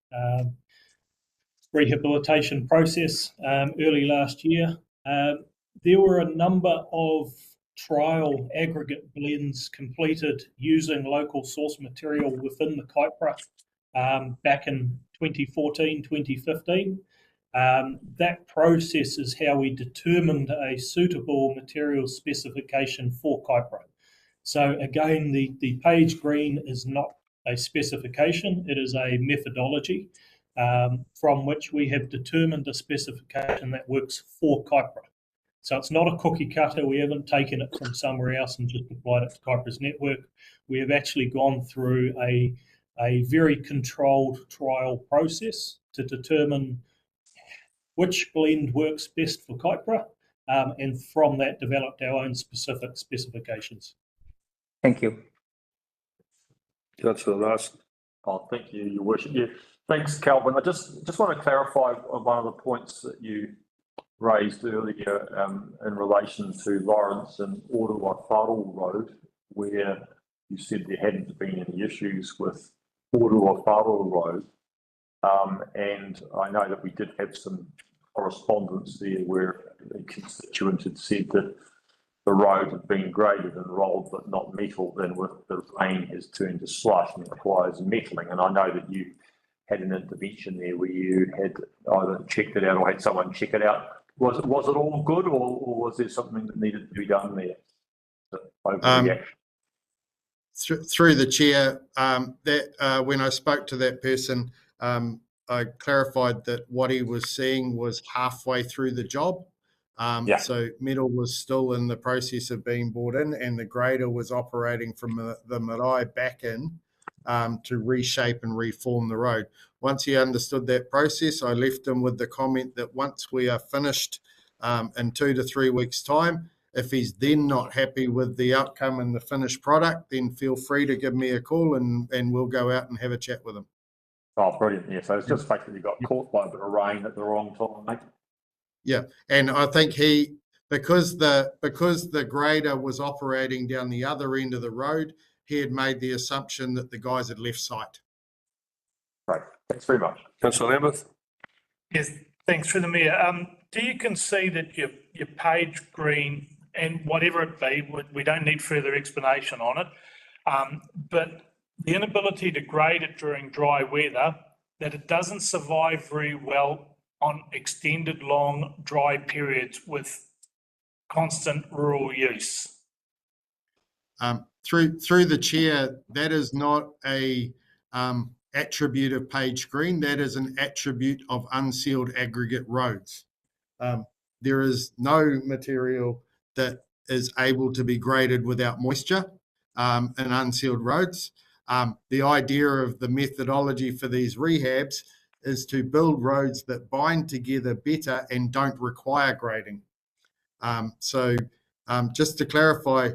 rehabilitation process early last year. There were a number of trial aggregate blends completed using local source material within the Kaipara back in 2014, 2015. That process is how we determined a suitable material specification for Kaipara. So again, the page green is not a specification, it is a methodology from which we have determined a specification that works for Kaipara. So it's not a cookie cutter. We haven't taken it from somewhere else and just applied it to Kaipara's network. We have actually gone through a very controlled trial process to determine which blend works best for Kaipara, and from that developed our own specific specifications. Thank you. Councillor Last. Oh, thank you, Your Worship. Yeah, thanks, Calvin. I just want to clarify one of the points that you raised earlier in relation to Lawrence and Oruwā-Wharo Road, where you said there hadn't been any issues with Oruwā-Wharo Road. And I know that we did have some correspondence there where the constituent had said that the road had been graded and rolled but not metalled, and with the rain has turned to slush and requires metalling. And I know that you had an intervention there where you had either checked it out or had someone check it out. Was it all good, or was there something that needed to be done there? Through the chair, when I spoke to that person, I clarified that what he was seeing was halfway through the job. So metal was still in the process of being brought in, and the grader was operating from the marae back in to reshape and reform the road. Once he understood that process, I left him with the comment that once we are finished in 2 to 3 weeks' time, if he's then not happy with the outcome and the finished product, then feel free to give me a call and we'll go out and have a chat with him. Oh, brilliant. Yeah, so it's just basically got caught by a bit of rain at the wrong time, mate. Yeah, and I think because the grader was operating down the other end of the road, he had made the assumption that the guys had left site. Right, thanks very much. Councillor Lambeth. Yes, thanks through the mayor. Do you concede that your page green and whatever it be, we don't need further explanation on it, but the inability to grade it during dry weather, that it doesn't survive very well on extended long dry periods with constant rural use? Through the chair, that is not a attribute of page green. That is an attribute of unsealed aggregate roads. There is no material that is able to be graded without moisture in unsealed roads. The idea of the methodology for these rehabs is to build roads that bind together better and don't require grading. So just to clarify,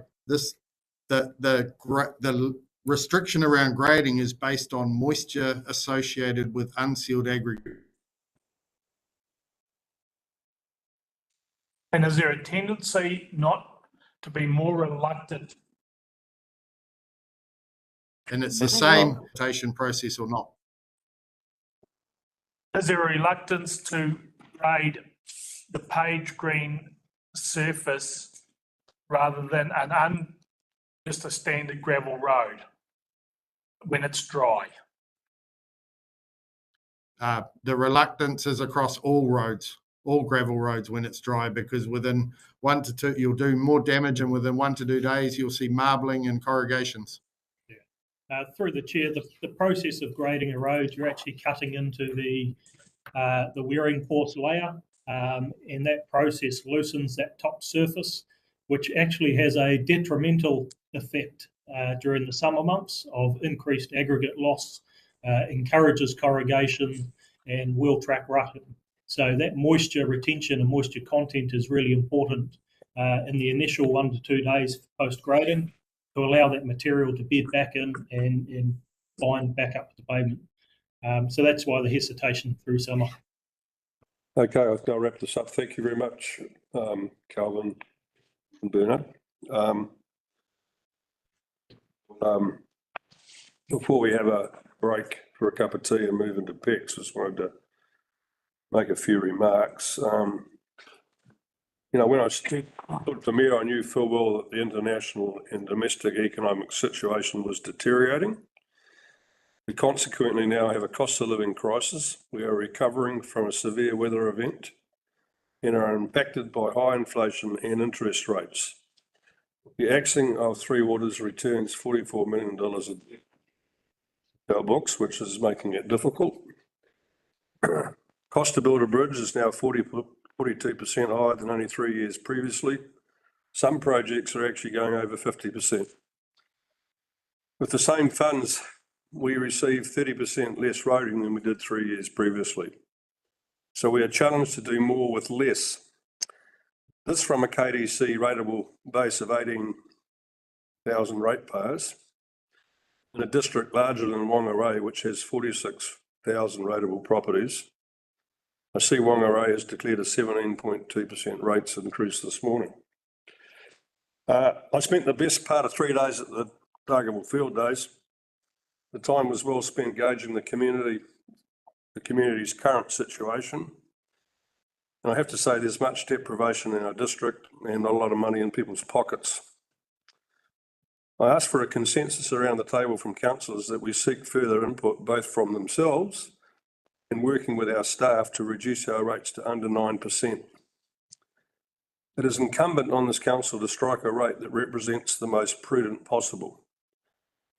the restriction around grading is based on moisture associated with unsealed aggregate. And is there a tendency not to be more reluctant? And it's the same rotation process or not? Is there a reluctance to grade the page green surface rather than just a standard gravel road when it's dry? The reluctance is across all roads, all gravel roads when it's dry, because within 1 to 2, you'll do more damage, and within 1 to 2 days, you'll see marbling and corrugations. Through the chair, the process of grading a road, you're actually cutting into the wearing course layer, and that process loosens that top surface, which actually has a detrimental effect during the summer months of increased aggregate loss, encourages corrugation and wheel track rutting. So that moisture retention and moisture content is really important in the initial 1 to 2 days post grading, to allow that material to bed back in and bind back up to the pavement. So that's why the hesitation through summer. Okay, I'll wrap this up. Thank you very much, Calvin and Bernard. Before we have a break for a cup of tea and move into PECs, just wanted to make a few remarks. When I stood for mayor, I knew full well that the international and domestic economic situation was deteriorating. We consequently now have a cost of living crisis. We are recovering from a severe weather event and are impacted by high inflation and interest rates. The axing of Three Waters returns $44 million in our books, which is making it difficult. Cost to build a bridge is now 42% higher than only 3 years previously. Some projects are actually going over 50%. With the same funds, we receive 30% less roading than we did 3 years previously. So we are challenged to do more with less. This from a KDC rateable base of 18,000 ratepayers in a district larger than Whangarei, which has 46,000 rateable properties. I see Whangarei has declared a 17.2% rates increase this morning. I spent the best part of 3 days at the Dargaville Field Days. The time was well spent gauging the community's current situation. And I have to say there's much deprivation in our district and not a lot of money in people's pockets. I asked for a consensus around the table from councillors that we seek further input both from themselves and working with our staff to reduce our rates to under 9%. It is incumbent on this council to strike a rate that represents the most prudent possible.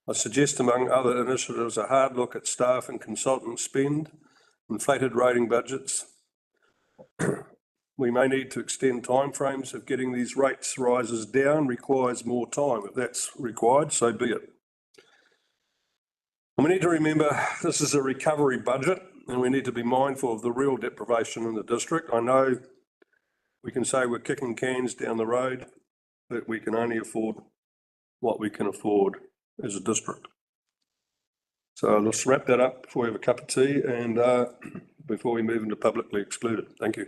I suggest, among other initiatives, a hard look at staff and consultant spend, inflated rating budgets. We may need to extend timeframes if getting these rates rises down requires more time. If that's required, so be it. And we need to remember this is a recovery budget and we need to be mindful of the real deprivation in the district. I know we can say we're kicking cans down the road, but we can only afford what we can afford as a district. So let's wrap that up before we have a cup of tea and before we move into publicly excluded. Thank you.